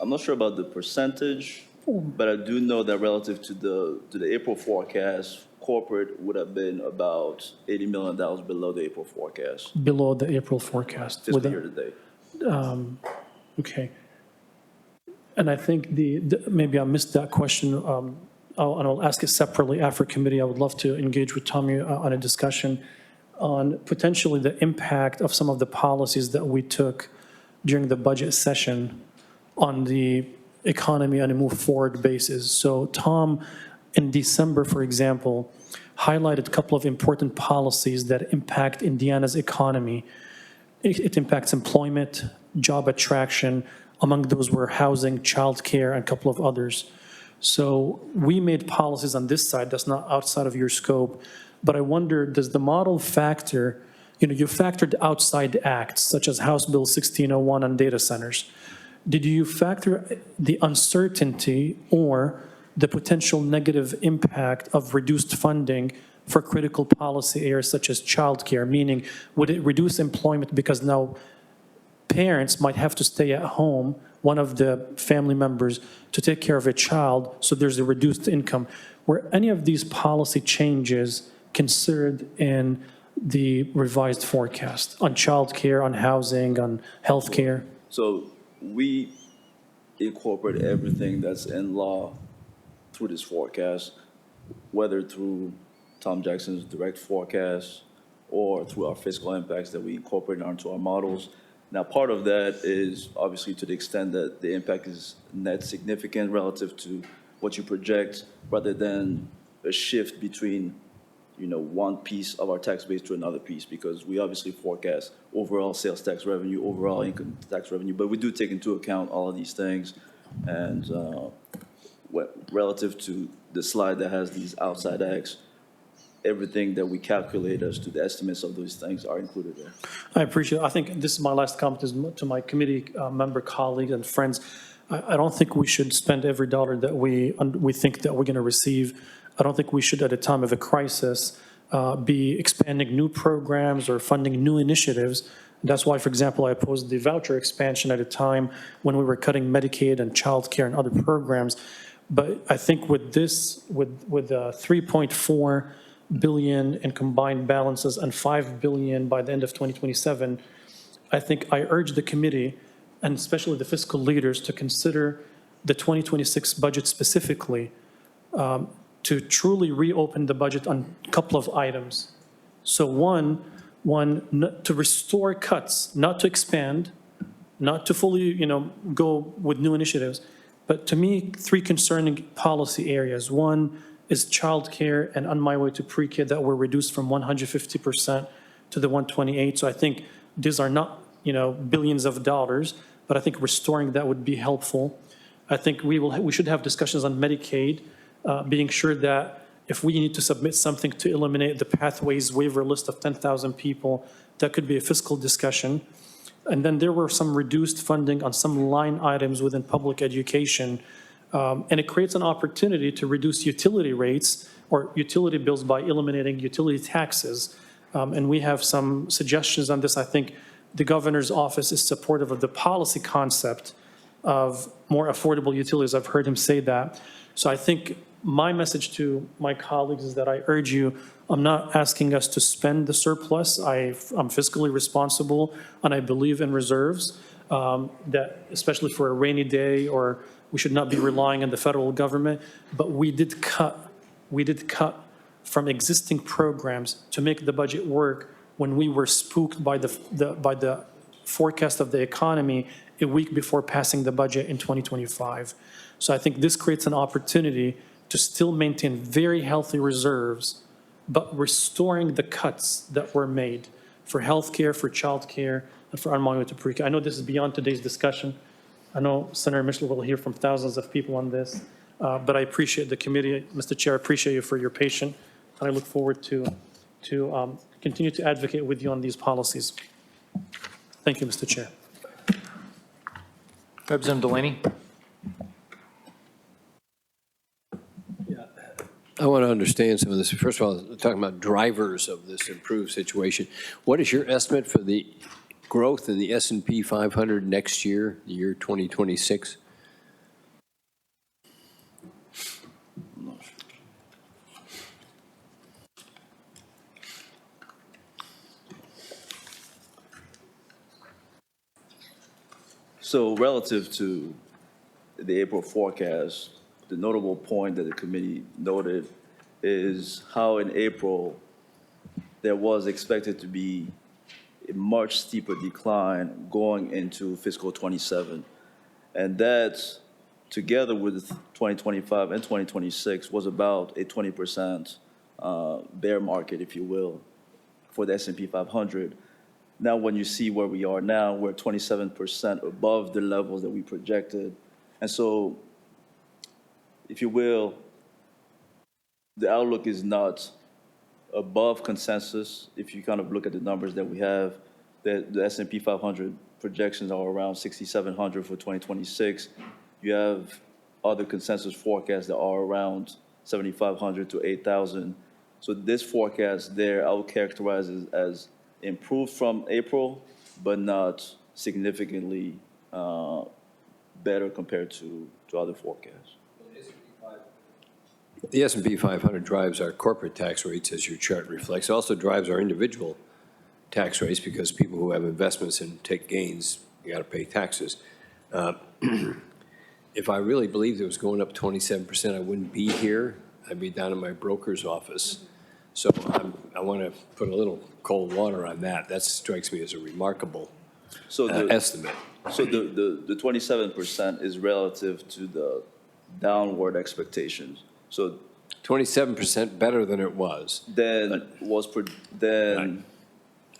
S19: I'm not sure about the percentage, but I do know that relative to the April forecast, corporate would have been about $80 million below the April forecast.
S3: Below the April forecast?
S19: Fiscal year to date.
S3: Okay. And I think maybe I missed that question, and I'll ask it separately after committee. I would love to engage with Tommy on a discussion on potentially the impact of some of the policies that we took during the budget session on the economy on a move forward basis. So Tom, in December, for example, highlighted a couple of important policies that impact Indiana's economy. It impacts employment, job attraction. Among those were housing, childcare, and a couple of others. So we made policies on this side that's not outside of your scope. But I wonder, does the model factor, you factored outside acts such as House Bill 1601 on data centers. Did you factor the uncertainty or the potential negative impact of reduced funding for critical policy areas such as childcare? Meaning, would it reduce employment because now parents might have to stay at home, one of the family members, to take care of a child, so there's a reduced income? Were any of these policy changes considered in the revised forecast on childcare, on housing, on healthcare?
S19: So we incorporate everything that's in law through this forecast, whether through Tom Jackson's direct forecast or through our fiscal impacts that we incorporate onto our models. Now, part of that is obviously to the extent that the impact is net significant relative to what you project, rather than a shift between, one piece of our tax base to another piece, because we obviously forecast overall sales tax revenue, overall income tax revenue, but we do take into account all of these things. And relative to the slide that has these outside acts, everything that we calculate as to the estimates of those things are included there.
S3: I appreciate it. I think this is my last comment to my committee member colleagues and friends. I don't think we should spend every dollar that we think that we're going to receive. I don't think we should, at a time of a crisis, be expanding new programs or funding new initiatives. That's why, for example, I opposed the voucher expansion at a time when we were cutting Medicaid and child care and other programs. But I think with this, with 3.4 billion in combined balances and 5 billion by the end of 2027, I think I urge the committee, and especially the fiscal leaders, to consider the 2026 budget specifically, to truly reopen the budget on a couple of items. So one, to restore cuts, not to expand, not to fully, go with new initiatives. But to me, three concerning policy areas. One is childcare and On My Way to Pre-K that were reduced from 150% to the 128. So I think these are not, billions of dollars, but I think restoring that would be helpful. I think we should have discussions on Medicaid, being sure that if we need to submit something to eliminate the pathways waiver list of 10,000 people, that could be a fiscal discussion. And then there were some reduced funding on some line items within public education. And it creates an opportunity to reduce utility rates or utility bills by eliminating utility taxes. And we have some suggestions on this. I think the governor's office is supportive of the policy concept of more affordable utilities. I've heard him say that. So I think my message to my colleagues is that I urge you, I'm not asking us to spend the surplus. I'm fiscally responsible, and I believe in reserves, that especially for a rainy day, or we should not be relying on the federal government. But we did cut from existing programs to make the budget work when we were spooked by the forecast of the economy a week before passing the budget in 2025. So I think this creates an opportunity to still maintain very healthy reserves, but restoring the cuts that were made for healthcare, for childcare, and for On My Way to Pre-K. I know this is beyond today's discussion. I know Senator Mitchell will hear from thousands of people on this, but I appreciate the committee. Mr. Chair, I appreciate you for your patience, and I look forward to continue to advocate with you on these policies. Thank you, Mr. Chair.
S1: Representative Delaney?
S5: I want to understand some of this. First of all, talking about drivers of this improved situation, what is your estimate for the growth in the S&P 500 next year, the year 2026?
S19: So relative to the April forecast, the notable point that the committee noted is how in April there was expected to be a much steeper decline going into fiscal '27. And that, together with 2025 and 2026, was about a 20% bear market, if you will, for the S&P 500. Now, when you see where we are now, we're 27% above the levels that we projected. And so, if you will, the outlook is not above consensus. If you kind of look at the numbers that we have, the S&P 500 projections are around 6,700 for 2026. You have other consensus forecasts that are around 7,500 to 8,000. So this forecast there, I would characterize as improved from April, but not significantly better compared to other forecasts.
S5: The S&P 500 drives our corporate tax rates, as your chart reflects. It also drives our individual tax rates because people who have investments and take gains, you got to pay taxes. If I really believed it was going up 27%, I wouldn't be here. I'd be down in my broker's office. So I want to put a little cold water on that. That strikes me as a remarkable estimate.
S19: So the 27% is relative to the downward expectations. So
S5: 27% better than it was.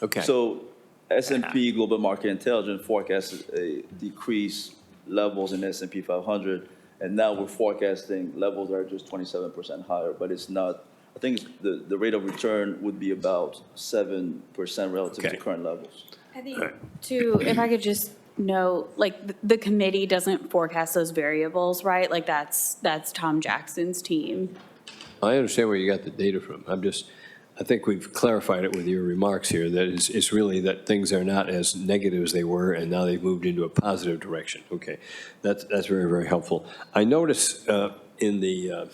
S19: Okay. So S&P Global Market Intelligence forecasts a decrease levels in S&P 500, and now we're forecasting levels that are just 27% higher, but it's not. I think the rate of return would be about 7% relative to current levels.
S18: I think, too, if I could just note, like, the committee doesn't forecast those variables, right? Like, that's Tom Jackson's team.
S5: I understand where you got the data from. I think we've clarified it with your remarks here, that it's really that things are not as negative as they were, and now they've moved into a positive direction. Okay, that's very, very helpful. I notice in the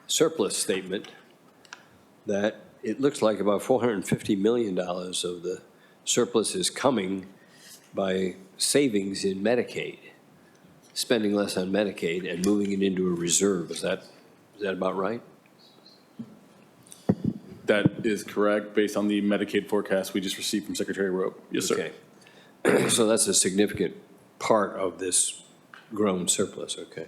S5: surplus statement that it looks like about $450 million of the surplus is coming by savings in Medicaid, spending less on Medicaid and moving it into a reserve. Is that about right?
S12: That is correct, based on the Medicaid forecast we just received from Secretary Rope. Yes, sir.
S5: Okay. So that's a significant part of this grown surplus, okay.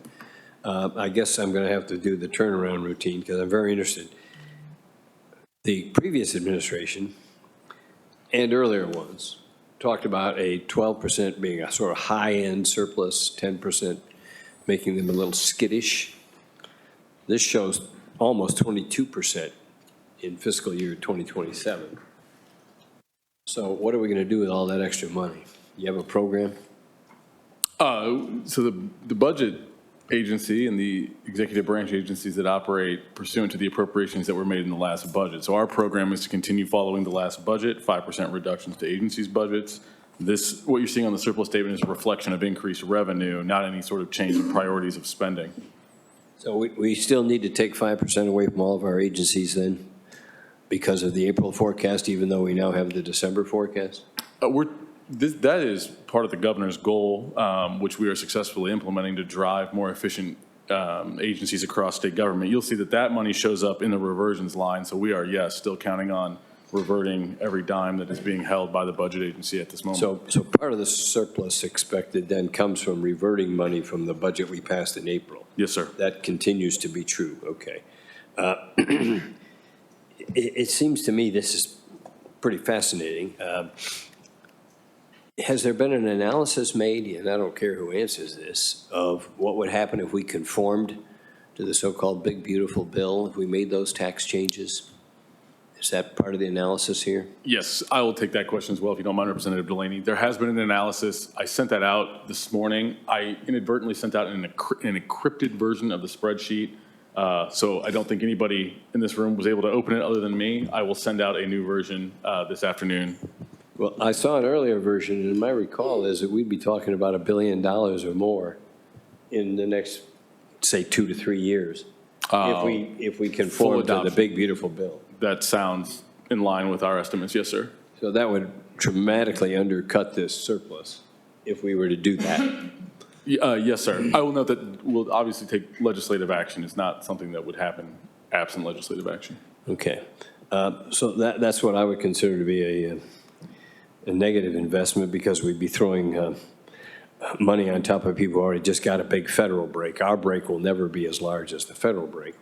S5: I guess I'm going to have to do the turnaround routine because I'm very interested. The previous administration and earlier ones talked about a 12% being a sort of high-end surplus, 10% making them a little skittish. This shows almost 22% in fiscal year 2027. So what are we going to do with all that extra money? You have a program?
S12: So the budget agency and the executive branch agencies that operate pursuant to the appropriations that were made in the last budget. So our program is to continue following the last budget, 5% reductions to agencies' budgets. What you're seeing on the surplus statement is a reflection of increased revenue, not any sort of change in priorities of spending.
S5: So we still need to take 5% away from all of our agencies then because of the April forecast, even though we now have the December forecast?
S12: That is part of the governor's goal, which we are successfully implementing to drive more efficient agencies across state government. You'll see that money shows up in the reversions line. So we are, yes, still counting on reverting every dime that is being held by the budget agency at this moment.
S5: So part of the surplus expected then comes from reverting money from the budget we passed in April?
S12: Yes, sir.
S5: That continues to be true, okay. It seems to me this is pretty fascinating. Has there been an analysis made, and I don't care who answers this, of what would happen if we conformed to the so-called Big Beautiful Bill, if we made those tax changes? Is that part of the analysis here?
S12: Yes, I will take that question as well, if you don't mind, Representative Delaney. There has been an analysis. I sent that out this morning. I inadvertently sent out an encrypted version of the spreadsheet. So I don't think anybody in this room was able to open it other than me. I will send out a new version this afternoon.
S5: Well, I saw an earlier version, and my recall is that we'd be talking about $1 billion or more in the next, say, 2 to 3 years, if we conform to the big, beautiful bill.
S12: That sounds in line with our estimates, yes, sir.
S5: So that would dramatically undercut this surplus if we were to do that.
S12: Yes, sir. I will note that we'll obviously take legislative action. It's not something that would happen absent legislative action.
S5: Okay. So that's what I would consider to be a negative investment, because we'd be throwing money on top of people who already just got a big federal break. Our break will never be as large as the federal break,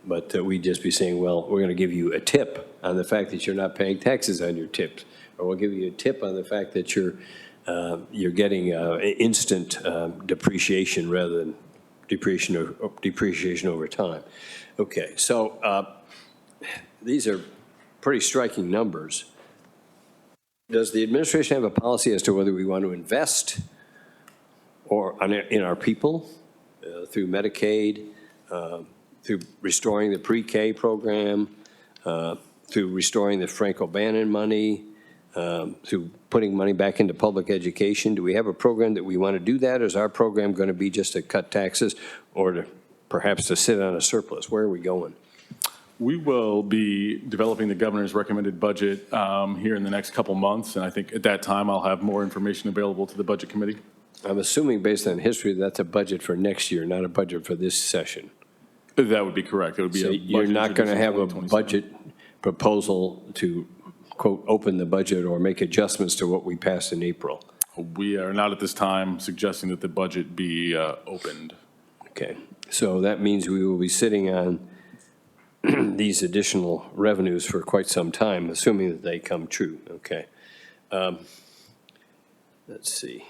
S5: but we'd just be saying, well, we're going to give you a tip on the fact that you're not paying taxes on your tips, or we'll give you a tip on the fact that you're getting instant depreciation rather than depreciation over time. Okay, so these are pretty striking numbers. Does the administration have a policy as to whether we want to invest in our people through Medicaid, through restoring the pre-K program, through restoring the Frank O'Bannon money, through putting money back into public education? Do we have a program that we want to do that? Or is our program going to be just to cut taxes, or to perhaps to sit on a surplus? Where are we going?
S12: We will be developing the governor's recommended budget here in the next couple months, and I think at that time I'll have more information available to the Budget Committee.
S5: I'm assuming, based on history, that's a budget for next year, not a budget for this session.
S12: That would be correct. It would be
S5: So
S12: a budget
S5: you're not going to have a
S12: 2027.
S5: budget proposal to, quote, open the budget or make adjustments to what we passed in April?
S12: We are not at this time suggesting that the budget be opened.
S5: Okay, so that means we will be sitting on these additional revenues for quite some time, assuming that they come true. Okay. Let's see.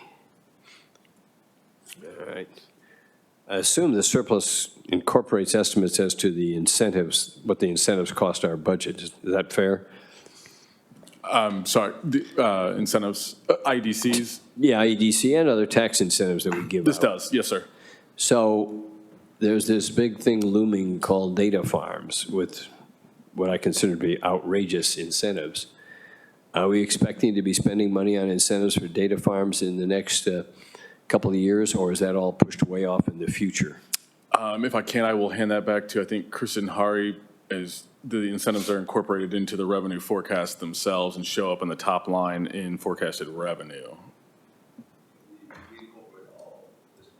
S5: All right. I assume the surplus incorporates estimates as to the incentives, what the incentives cost our budget. Is that fair?
S12: Sorry, the incentives, IDCs?
S5: Yeah, IEDC and other tax incentives that we give out.
S12: This does, yes, sir.
S5: So there's this big thing looming called data farms with what I consider to be outrageous incentives. Are we expecting to be spending money on incentives for data farms in the next couple of years, or is that all pushed way off in the future?
S12: If I can, I will hand that back to, I think, Kristen Hari, as the incentives are incorporated into the revenue forecast themselves and show up on the top line in forecasted revenue.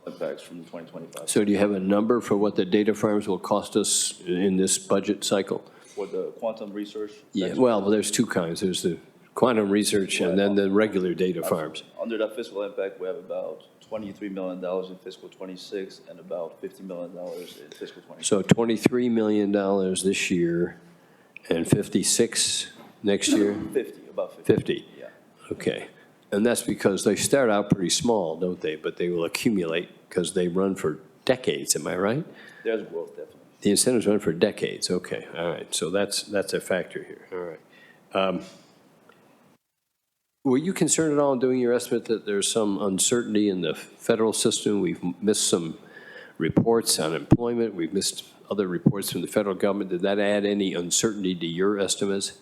S19: Impacts from the 2025.
S5: So do you have a number for what the data farms will cost us in this budget cycle?
S19: For the quantum research?
S5: Yeah, well, there's two kinds. There's the quantum research and then the regular data farms.
S19: Under that fiscal impact, we have about $23 million in fiscal '26 and about $50 million in fiscal '27.
S5: So $23 million this year and 56 next year?
S19: 50, about 50.
S5: 50?
S19: Yeah.
S5: Okay. And that's because they start out pretty small, don't they? But they will accumulate because they run for decades, am I right?
S19: There's growth, definitely.
S5: The incentives run for decades, okay, all right. So that's a factor here, all right. Were you concerned at all in doing your estimate that there's some uncertainty in the federal system? We've missed some reports on employment. We've missed other reports from the federal government. Did that add any uncertainty to your estimates?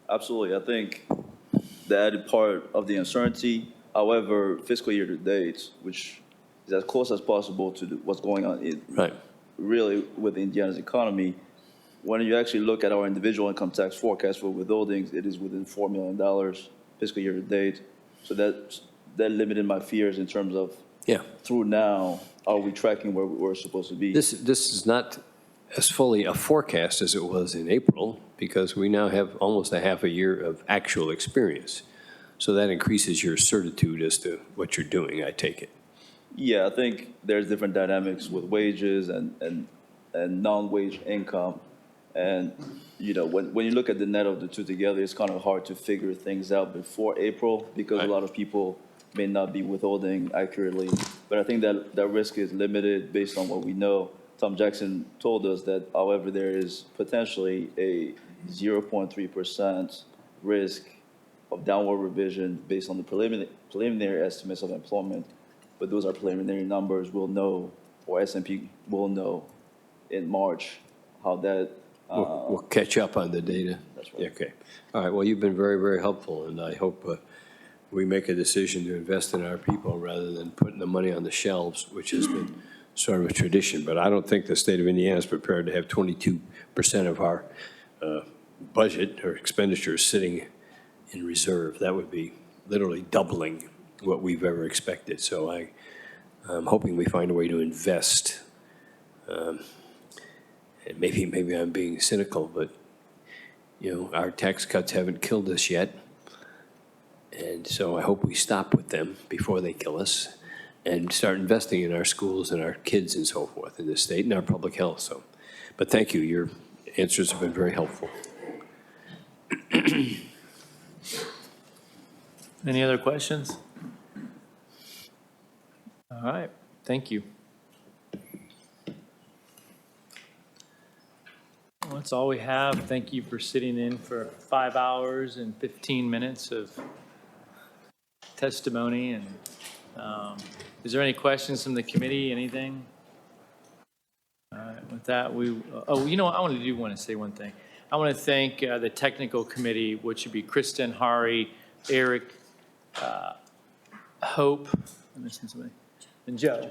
S19: Absolutely. I think the added part of the uncertainty, however, fiscal year to date, which is as close as possible to what's going on really with Indiana's economy, when you actually look at our individual income tax forecast for withholdings, it is within $4 million fiscal year to date. So that limited my fears in terms of through now, are we tracking where we're supposed to be?
S5: This is not as fully a forecast as it was in April, because we now have almost a half a year of actual experience. So that increases your certitude as to what you're doing, I take it.
S19: Yeah, I think there's different dynamics with wages and non-wage income. And, you know, when you look at the net of the two together, it's kind of hard to figure things out before April because a lot of people may not be withholding accurately. But I think that risk is limited based on what we know. Tom Jackson told us that, however, there is potentially a 0.3% risk of downward revision based on the preliminary estimates of employment. But those are preliminary numbers. We'll know, or S&P will know in March how that.
S5: We'll catch up on the data.
S19: That's right.
S5: Okay. All right, well, you've been very, very helpful, and I hope we make a decision to invest in our people rather than putting the money on the shelves, which has been sort of a tradition. But I don't think the state of Indiana is prepared to have 22% of our budget or expenditures sitting in reserve. That would be literally doubling what we've ever expected. So I'm hoping we find a way to invest. And maybe I'm being cynical, but, our tax cuts haven't killed us yet. And so I hope we stop with them before they kill us and start investing in our schools and our kids and so forth in this state and our public health. So, but thank you. Your answers have been very helpful.
S1: Any other questions? All right, thank you. Well, that's all we have. Thank you for sitting in for 5 hours and 15 minutes of testimony. And is there any questions from the committee? Anything? All right, with that, I want to say one thing. I want to thank the technical committee, which would be Kristen, Hari, Eric, Hope, I'm missing somebody, and Joe.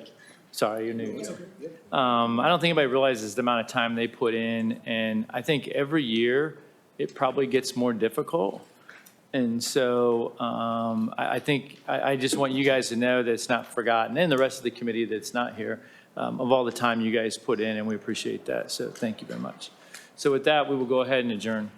S1: Sorry, you're new. I don't think anybody realizes the amount of time they put in, and I think every year it probably gets more difficult. And so I think I just want you guys to know that it's not forgotten, and the rest of the committee that's not here, of all the time you guys put in, and we appreciate that. So thank you very much. So with that, we will go ahead and adjourn.